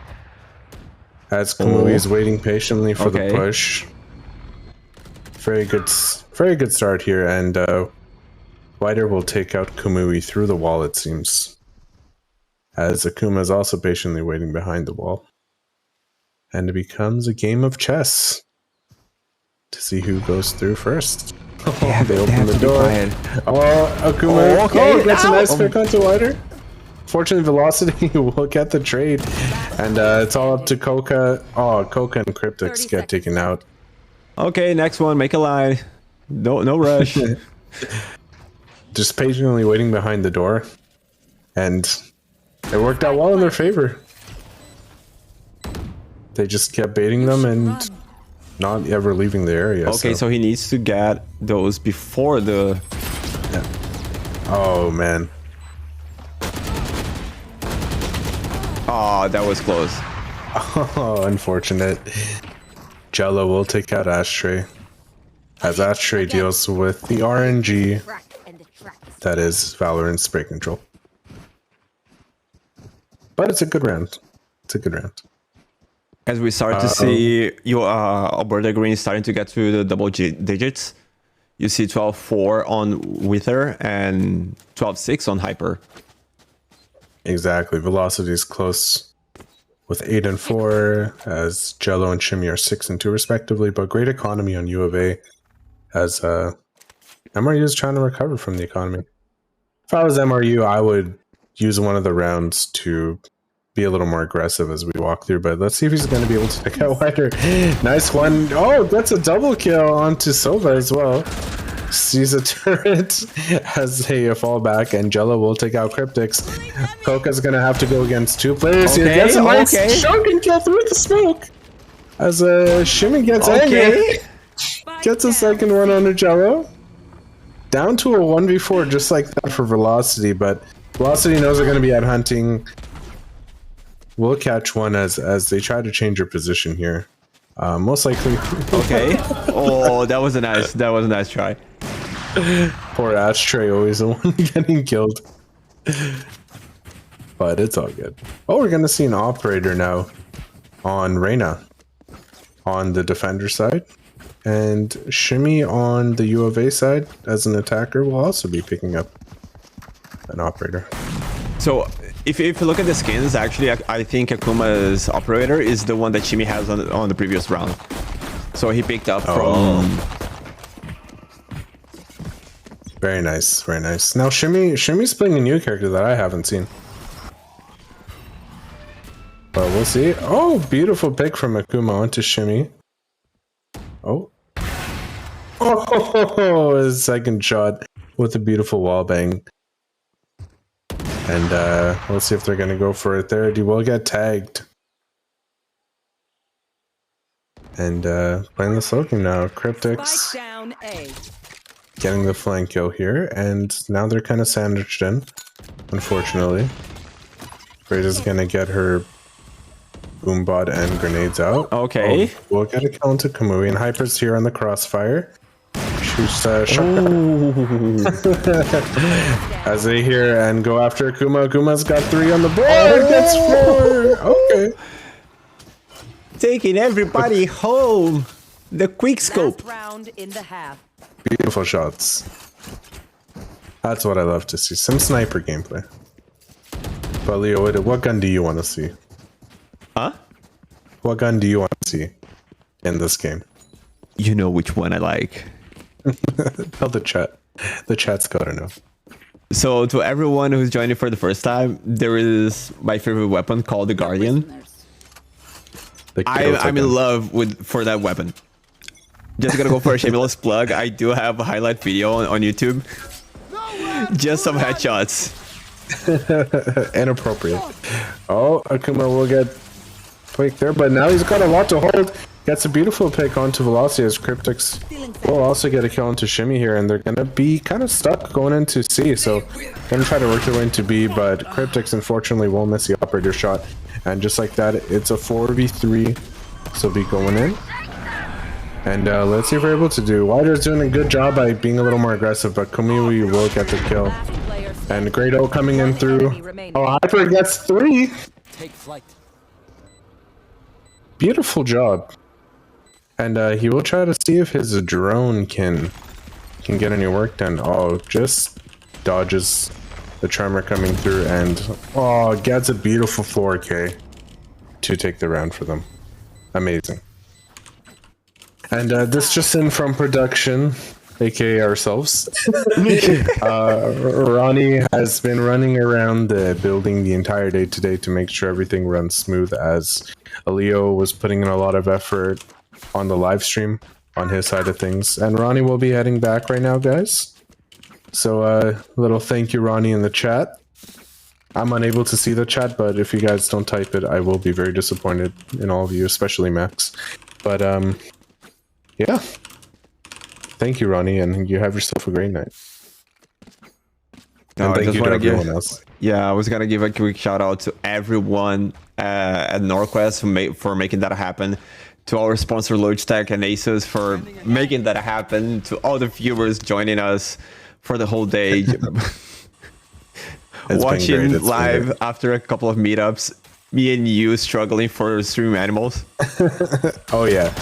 As Kamui is waiting patiently for the push. Very good start here, and Wider will take out Kamui through the wall, it seems. As Akuma is also patiently waiting behind the wall. And it becomes a game of chess to see who goes through first. They open the door. Oh, Akuma gets a nice pick onto Wider. Fortunately, Velocity will get the trade. And it's all up to Koka. Oh, Koka and Cryptix get taken out. Okay, next one, make a line. No rush. Just patiently waiting behind the door. And it worked out well in their favor. They just kept baiting them and not ever leaving the area. Okay, so he needs to get those before the... Yeah. Oh, man. Oh, that was close. Oh, unfortunate. Jello will take out Ashtray. As Ashtray deals with the RNG that is Valorant spray control. But it's a good round. It's a good round. As we start to see Alberta Green starting to get to the double digits, you see 12-4 on Wither and 12-6 on Hyper. Exactly. Velocity is close with 8 and 4, as Jello and Shimmy are 6 and 2 respectively, but great economy on U of A, as MRU is trying to recover from the economy. If I was MRU, I would use one of the rounds to be a little more aggressive as we walk through, but let's see if he's going to be able to pick out wider. Nice one. Oh, that's a double kill onto Sova as well. Sees a turret as a fallback, and Jello will take out Cryptix. Koka's going to have to go against 2 players here. Gets a nice shotgun kill through the smoke. As Shimmy gets angry. Gets a second one on Jello. Down to a 1v4 just like that for Velocity, but Velocity knows they're going to be out hunting. We'll catch one as they try to change their position here. Most likely. Okay. Oh, that was a nice try. Poor Ashtray, always the one getting killed. But it's all good. Oh, we're going to see an operator now on Reyna on the defender side. And Shimmy on the U of A side as an attacker will also be picking up an operator. So if you look at the skins, actually, I think Akuma's operator is the one that Shimmy has on the previous round. So he picked up from... Very nice, very nice. Now Shimmy's playing a new character that I haven't seen. But we'll see. Oh, beautiful pick from Akuma onto Shimmy. Oh. Oh, his second shot with a beautiful wall bang. And let's see if they're going to go for a third. He will get tagged. And playing the slow game now. Cryptix getting the flank kill here. And now they're kind of sandwiched in, unfortunately. Grace is going to get her Boombot and grenades out. Okay. Oh, we'll get a kill into Kamui, and Hyper's here on the crossfire. Shoots shotgun. As they hear and go after Akuma. Akuma's got 3 on the board. Gets 4. Okay. Taking everybody home. The quick scope. Round in the half. Beautiful shots. That's what I love to see. Some sniper gameplay. But Leo, what gun do you want to see? Huh? What gun do you want to see in this game? You know which one I like. Tell the chat. The chat's gotta know. So to everyone who's joining for the first time, there is my favorite weapon called the Guardian. I'm in love for that weapon. Just gonna go for a shameless plug. I do have a highlight video on YouTube. Just some headshots. Inappropriate. Oh, Akuma will get quick there, but now he's got a lot to hold. Gets a beautiful pick onto Velocity as Cryptix will also get a kill into Shimmy here, and they're gonna be kind of stuck going into C, so gonna try to work their way into B, but Cryptix unfortunately will miss the operator shot, and just like that, it's a 4v3, so be going in. And let's see if we're able to do. Wider's doing a good job by being a little more aggressive, but Komiwi will get the kill. And Great O coming in through. Oh, Hyper gets 3. Take flight. Beautiful job. And he will try to see if his drone can get any work done. Oh, just dodges the Charmer coming through and gets a beautiful 4K to take the round for them. Amazing. And this just in from production, aka ourselves. Ronnie has been running around the building the entire day today to make sure everything runs smooth, as Leo was putting in a lot of effort on the live stream on his side of things. And Ronnie will be heading back right now, guys. So a little thank you, Ronnie, in the chat. I'm unable to see the chat, but if you guys don't type it, I will be very disappointed in all of you, especially Max. But yeah. Thank you, Ronnie, and you have yourself a great night. No, and thank you to everyone else. Yeah, I was gonna give a quick shout out to everyone at NorQuest for making that happen, to our sponsor Logitech and Asus for making that happen, to all the viewers joining us for the whole day, watching live after a couple of meetups. Me and you struggling for stream animals. Oh yeah.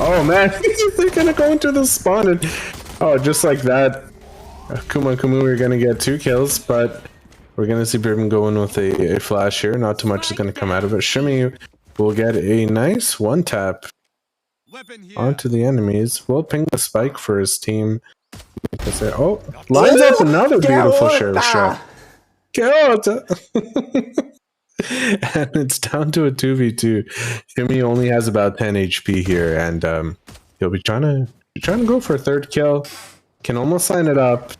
Oh man, they're gonna go into the spawn and just like that, Kuma and Kumu are gonna get 2 kills, but we're gonna see Bourbon going with a flash here. Not too much is gonna come out of it. Shimmy will get a nice 1-tap onto the enemies. We'll ping the spike for his team. Lines up another beautiful share shot. And it's down to a 2v2. Jimmy only has about 10 HP here, and he'll be trying to go for a third kill. Can almost sign it up.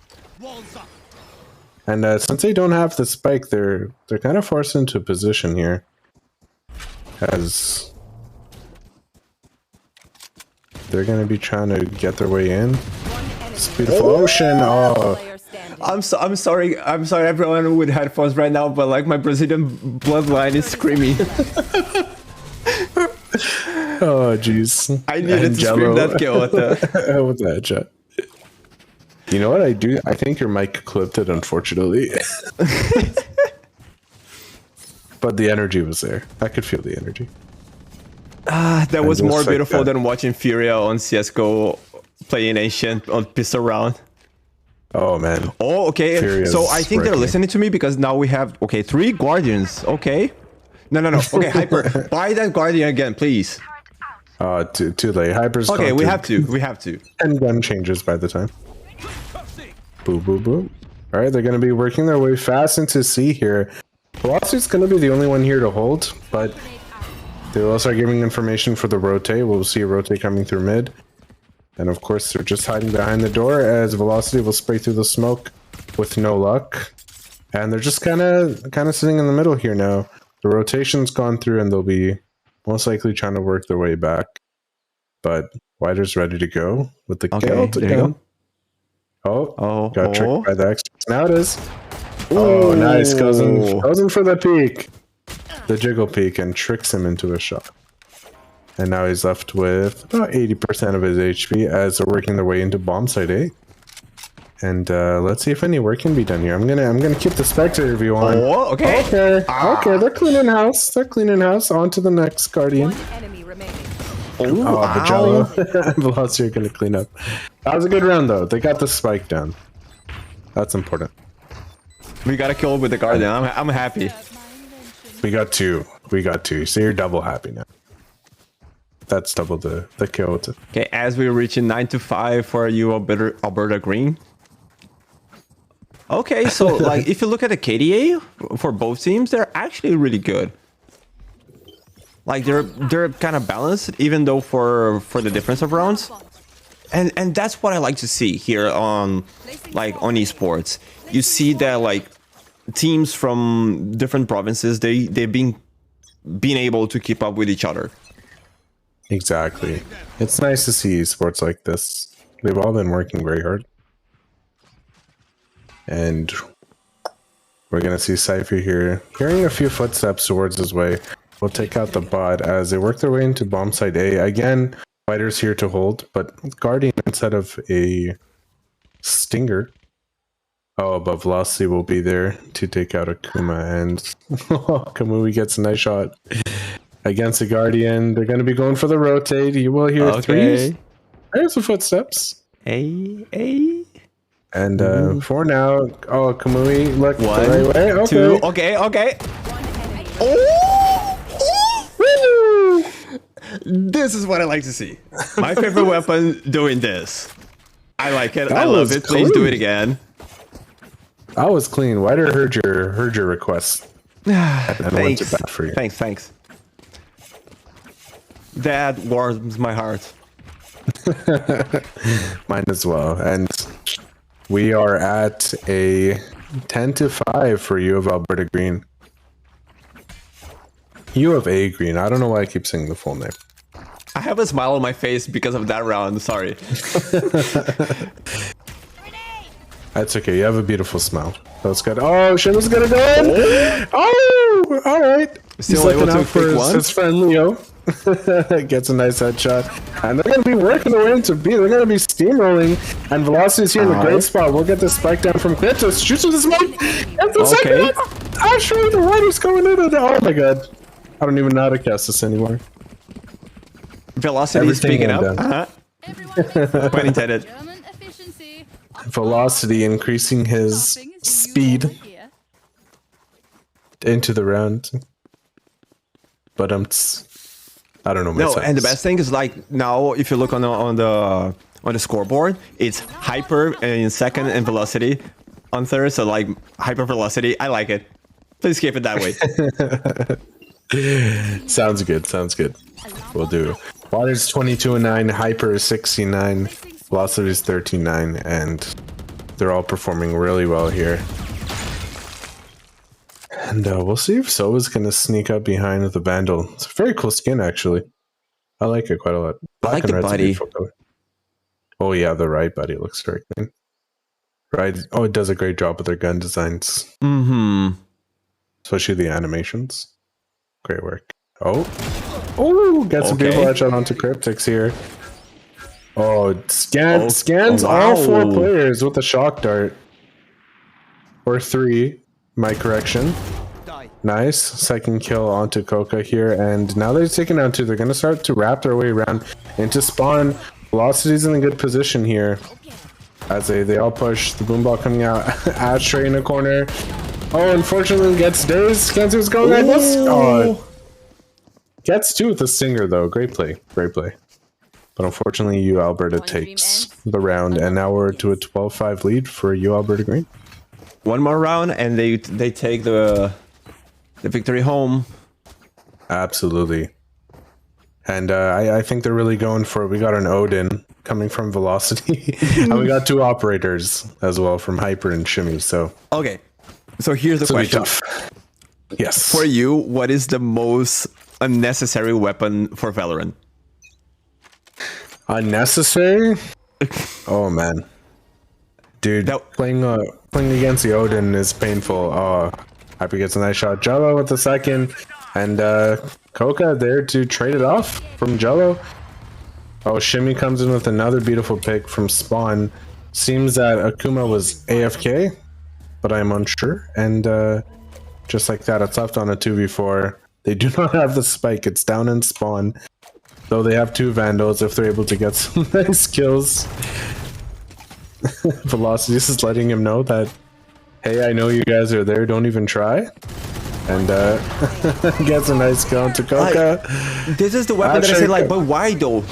And since they don't have the spike, they're kind of forced into a position here. As they're going to be trying to get their way in. It's beautiful ocean. Oh. I'm sorry everyone with headphones right now, but like my Brazilian bloodline is screaming. Oh jeez. I needed to scream that kill with the with that headshot. You know what I do? I think your mic clipped it, unfortunately. But the energy was there. I could feel the energy. That was more beautiful than watching Furia on CSGO playing Ancient on pistol round. Oh man. Oh, okay. Furia's so I think they're listening to me because now we have 3 Guardians. Okay. No. Okay, Hyper, buy that Guardian again, please. Too late. Hyper's okay. We have to. 10 gun changes by the time. Boo, boo, boo. All right, they're going to be working their way fast into C here. Velocity's going to be the only one here to hold, but they will start giving information for the rotate. We'll see a rotate coming through mid. And of course, they're just hiding behind the door as Velocity will spray through the smoke with no luck. And they're just kind of sitting in the middle here now. The rotation's gone through and they'll be most likely trying to work their way back. But Wider's ready to go with the kill. There you go. Got tricked by the extras. Now it is. Oh, nice. Goes in for the peek. The jiggle peek and tricks him into a shot. And now he's left with about 80% of his HP as they're working their way into bomb site A. And let's see if any work can be done here. I'm gonna keep the spectator view on. Oh, okay. Okay, they're cleaning house. On to the next Guardian. Vajalo and Velocity are gonna clean up. That was a good round though. They got the spike down. That's important. We got a kill with the Guardian. I'm happy. We got two. So you're double happy now. That's double the kill. Okay, as we're reaching 9-5 for you, Alberta Green. Okay, so like if you look at the KDA for both teams, they're actually really good. Like they're kind of balanced, even though for the difference of rounds. And that's what I like to see here on esports. You see that like teams from different provinces, they've been able to keep up with each other. Exactly. It's nice to see sports like this. They've all been working very hard. And we're going to see Cypher here. Hearing a few footsteps towards his way. We'll take out the bot as they work their way into bomb site A. Again, Fighter's here to hold, but Guardian instead of a Stinger. Oh, but Velocity will be there to take out Akuma. And Kamui gets a nice shot. Against the Guardian, they're going to be going for the rotate. You will hear threes. There's the footsteps. A. And for now, Kamui, look 1, the right way. Okay. 2. Okay. Oh! This is what I like to see. My favorite weapon doing this. I like it. I love it. Please do it again. That was clean. Wider heard your request. And went to bat for you. Thanks. That warms my heart. Mine as well. And we are at a 10-5 for U of Alberta Green. U of A Green. I don't know why I keep saying the full name. I have a smile on my face because of that round. Sorry. That's okay. You have a beautiful smile. That's good. Oh, shit was gonna go in. Oh, all right. Still able to pick one. His friend Leo gets a nice headshot, and they're gonna be working their way into B. They're gonna be steamrolling, and Velocity's here in a great spot. We'll get the spike down from Cryptos. Shoots with the smoke. That's the second. Actually, the Rider's going in. Oh my god. I don't even know how to cast this anymore. Velocity is picking up. Pun intended. Velocity increasing his speed into the round. But I don't know. No, and the best thing is like now if you look on the scoreboard, it's Hyper in second and Velocity on third. So like Hyper Velocity, I like it. Please keep it that way. Sounds good. Sounds good. We'll do. Water's 22-9, Hyper is 69, Velocity is 13-9, and they're all performing really well here. And we'll see if Sova's gonna sneak up behind with the Vandal. It's a very cool skin, actually. I like it quite a lot. I like the red's a buddy. beautiful color. Oh yeah, the right buddy looks very clean. Right. Oh, it does a great job with their gun designs. Mm-hmm. Especially the animations. Great work. Oh, got some beautiful headshot onto Cryptix here. Oh, scans all 4 players with a shock dart. Or 3, my correction. Nice. Second kill onto Coca here, and now they're taking down 2. They're going to start to wrap their way around into spawn. Velocity's in a good position here. As they all push. The boomball coming out. Ashtray in the corner. Oh, unfortunately gets dazed. Can't see what's going on. Oh, gets 2 with the stinger though. Great play. Great play. But unfortunately, U Alberta takes the round, and now we're to a 12-5 lead for U Alberta Green. One more round, and they take the victory home. Absolutely. And I think they're really going for it. We got an Odin coming from Velocity, and we got 2 operators as well from Hyper and Shimmy. So okay, so here's the question. Yes. For you, what is the most unnecessary weapon for Valorant? Unnecessary? Oh man, dude, playing against the Odin is painful. Oh, Hyper gets a nice shot. Jello with the second, and Coca there to trade it off from Jello. Oh, Shimmy comes in with another beautiful pick from Spawn. Seems that Akuma was AFK, but I'm unsure. And just like that, it's left on a 2v4. They do not have the spike. It's down in Spawn. Though they have 2 Vandals if they're able to get some nice kills. Velocity is letting him know that, hey, I know you guys are there. Don't even try. And gets a nice kill into Coca. This is the weapon that I say, like, but why though?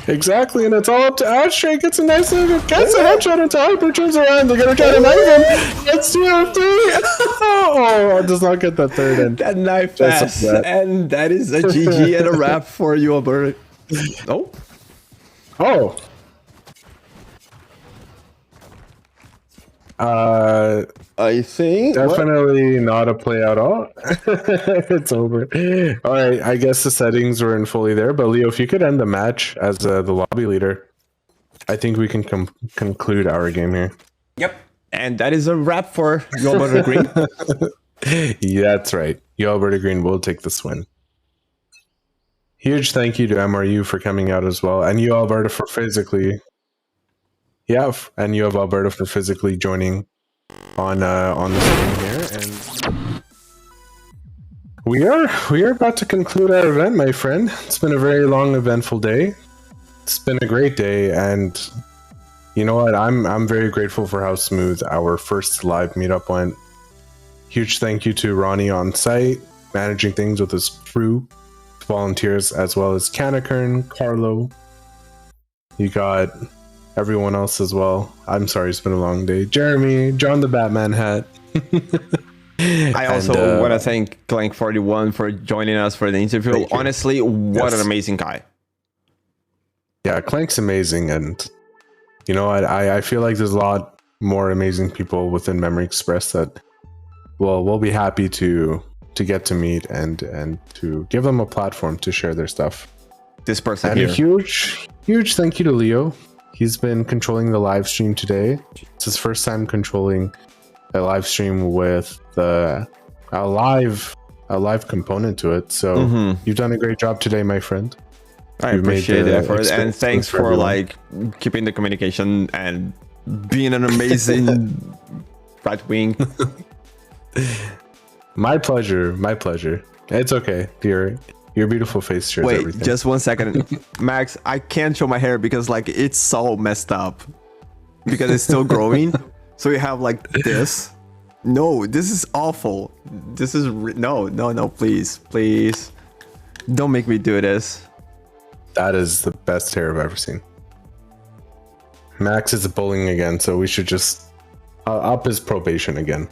Exactly, and it's all up to Ashtray. Gets a nice gets a headshot into Hyper, turns around. They're gonna try to knife him. Gets 2 out of 3. Oh, does not get that third end. That knife pass, and that is a GG and a wrap for you, Alberta. Oh. I think definitely not a play at all. It's over. All right, I guess the settings were in fully there, but Leo, if you could end the match as the lobby leader, I think we can conclude our game here. Yep, and that is a wrap for U Alberta Green. Yeah, that's right. U Alberta Green will take this win. Huge thank you to MRU for coming out as well, and U Alberta for physically. Yeah, and U of Alberta for physically joining on the stream here, and we are about to conclude our event, my friend. It's been a very long, eventful day. It's been a great day, and you know what? I'm very grateful for how smooth our first live meetup went. Huge thank you to Ronnie on site, managing things with his crew, volunteers, as well as Kanakern, Carlo. You got everyone else as well. I'm sorry, it's been a long day. Jeremy, John the Batman hat. I also want to thank Clank41 for joining us for the interview. Honestly, what an amazing guy. Yeah, Clank's amazing, and you know what? I feel like there's a lot more amazing people within Memory Express that we'll be happy to get to meet and to give them a platform to share their stuff. This person and here. A huge thank you to Leo. He's been controlling the live stream today. It's his first time controlling a live stream with a live component to it. So you've done a great job today, my friend. I appreciate the effort, and thanks for like keeping the communication and being an amazing right wing. My pleasure. It's okay. Your beautiful face shares everything. Wait, just 1 second. Max, I can't show my hair because like it's so messed up. Because it's still growing. So you have like this. No, this is awful. This is no, please. Don't make me do this. That is the best hair I've ever seen. Max is bullying again, so we should just up his probation again.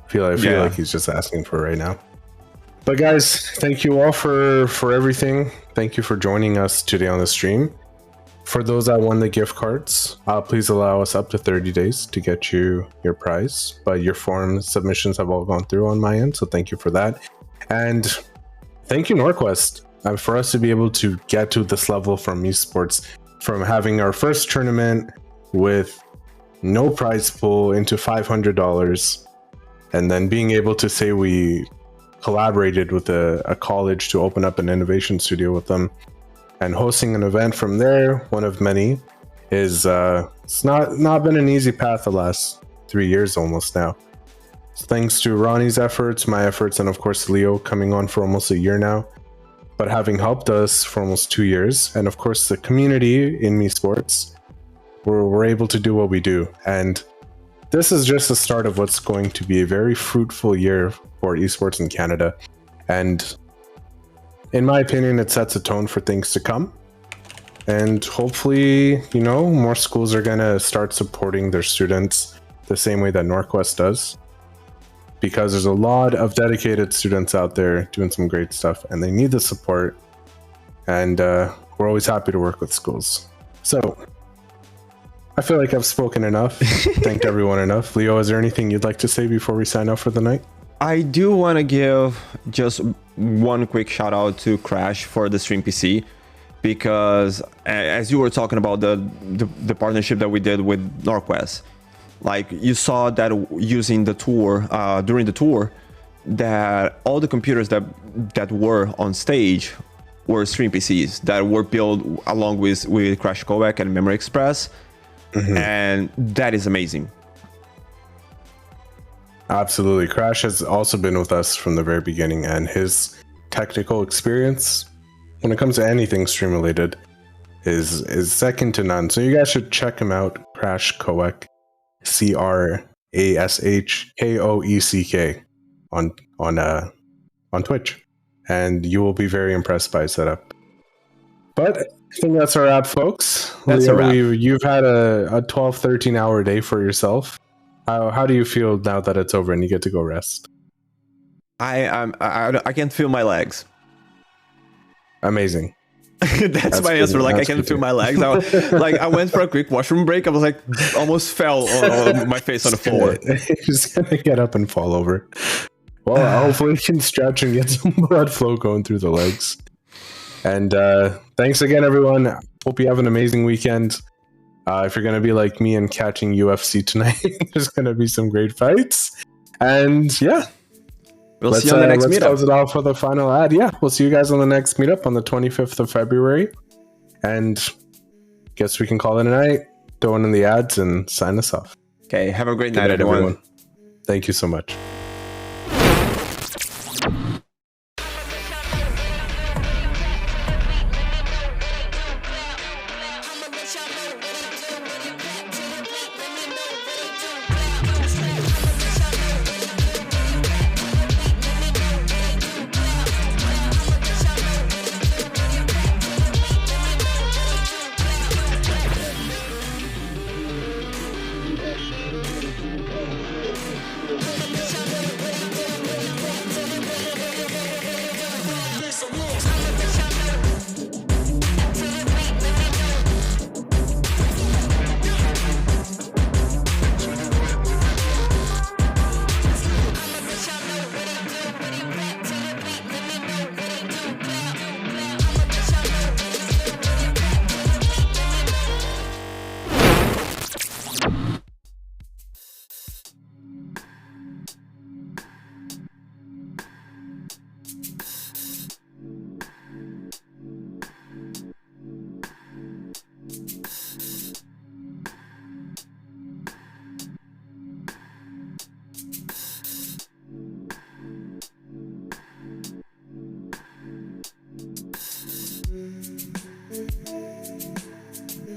I feel like he's just asking for it right now. But guys, thank you all for everything. Thank you for joining us today on the stream. For those that won the gift cards, please allow us up to 30 days to get you your prize. But your form submissions have all gone through on my end, so thank you for that. And thank you, NorQuest, for us to be able to get to this level from esports, from having our first tournament with no prize pool into $500, and then being able to say we collaborated with a college to open up an innovation studio with them and hosting an event from there, one of many, is it's not been an easy path the last 3 years almost now. So thanks to Ronnie's efforts, my efforts, and of course Leo coming on for almost a year now, but having helped us for almost 2 years, and of course the community in MEsports, we're able to do what we do. And this is just the start of what's going to be a very fruitful year for esports in Canada. And in my opinion, it sets a tone for things to come. And hopefully, you know, more schools are going to start supporting their students the same way that NorQuest does. Because there's a lot of dedicated students out there doing some great stuff and they need the support. And we're always happy to work with schools. So I feel like I've spoken enough, thanked everyone enough. Leo, is there anything you'd like to say before we sign off for the night? I do want to give just one quick shout out to Crash for the stream PC, because as you were talking about the partnership that we did with NorQuest, like you saw that using the tour, during the tour, that all the computers that were on stage were stream PCs that were built along with Crash Codec and Memory Express. And that is amazing. Absolutely. Crash has also been with us from the very beginning, and his technical experience when it comes to anything stream related is second to none. So you guys should check him out. Crash Codec, CRASHKOECK on Twitch, and you will be very impressed by his setup. But I think that's a wrap, folks. That's a wrap. You've had a 12-13 hour day for yourself. How do you feel now that it's over and you get to go rest? I can't feel my legs. Amazing. That's my answer. Like, I can't feel my legs. I went for a quick washroom break. I was like, almost fell on my face on the floor. Just gonna get up and fall over. Well, hopefully you can stretch and get some blood flow going through the legs. And thanks again, everyone. Hope you have an amazing weekend. If you're going to be like me and catching UFC tonight, there's going to be some great fights. And yeah, we'll see you on the next let's meetup. Close it off with a final ad. Yeah, we'll see you guys on the next meetup on the 25th of February. And guess we can call it a night, throw in the ads, and sign us off. Okay, have a great night, everyone. Thank you so much.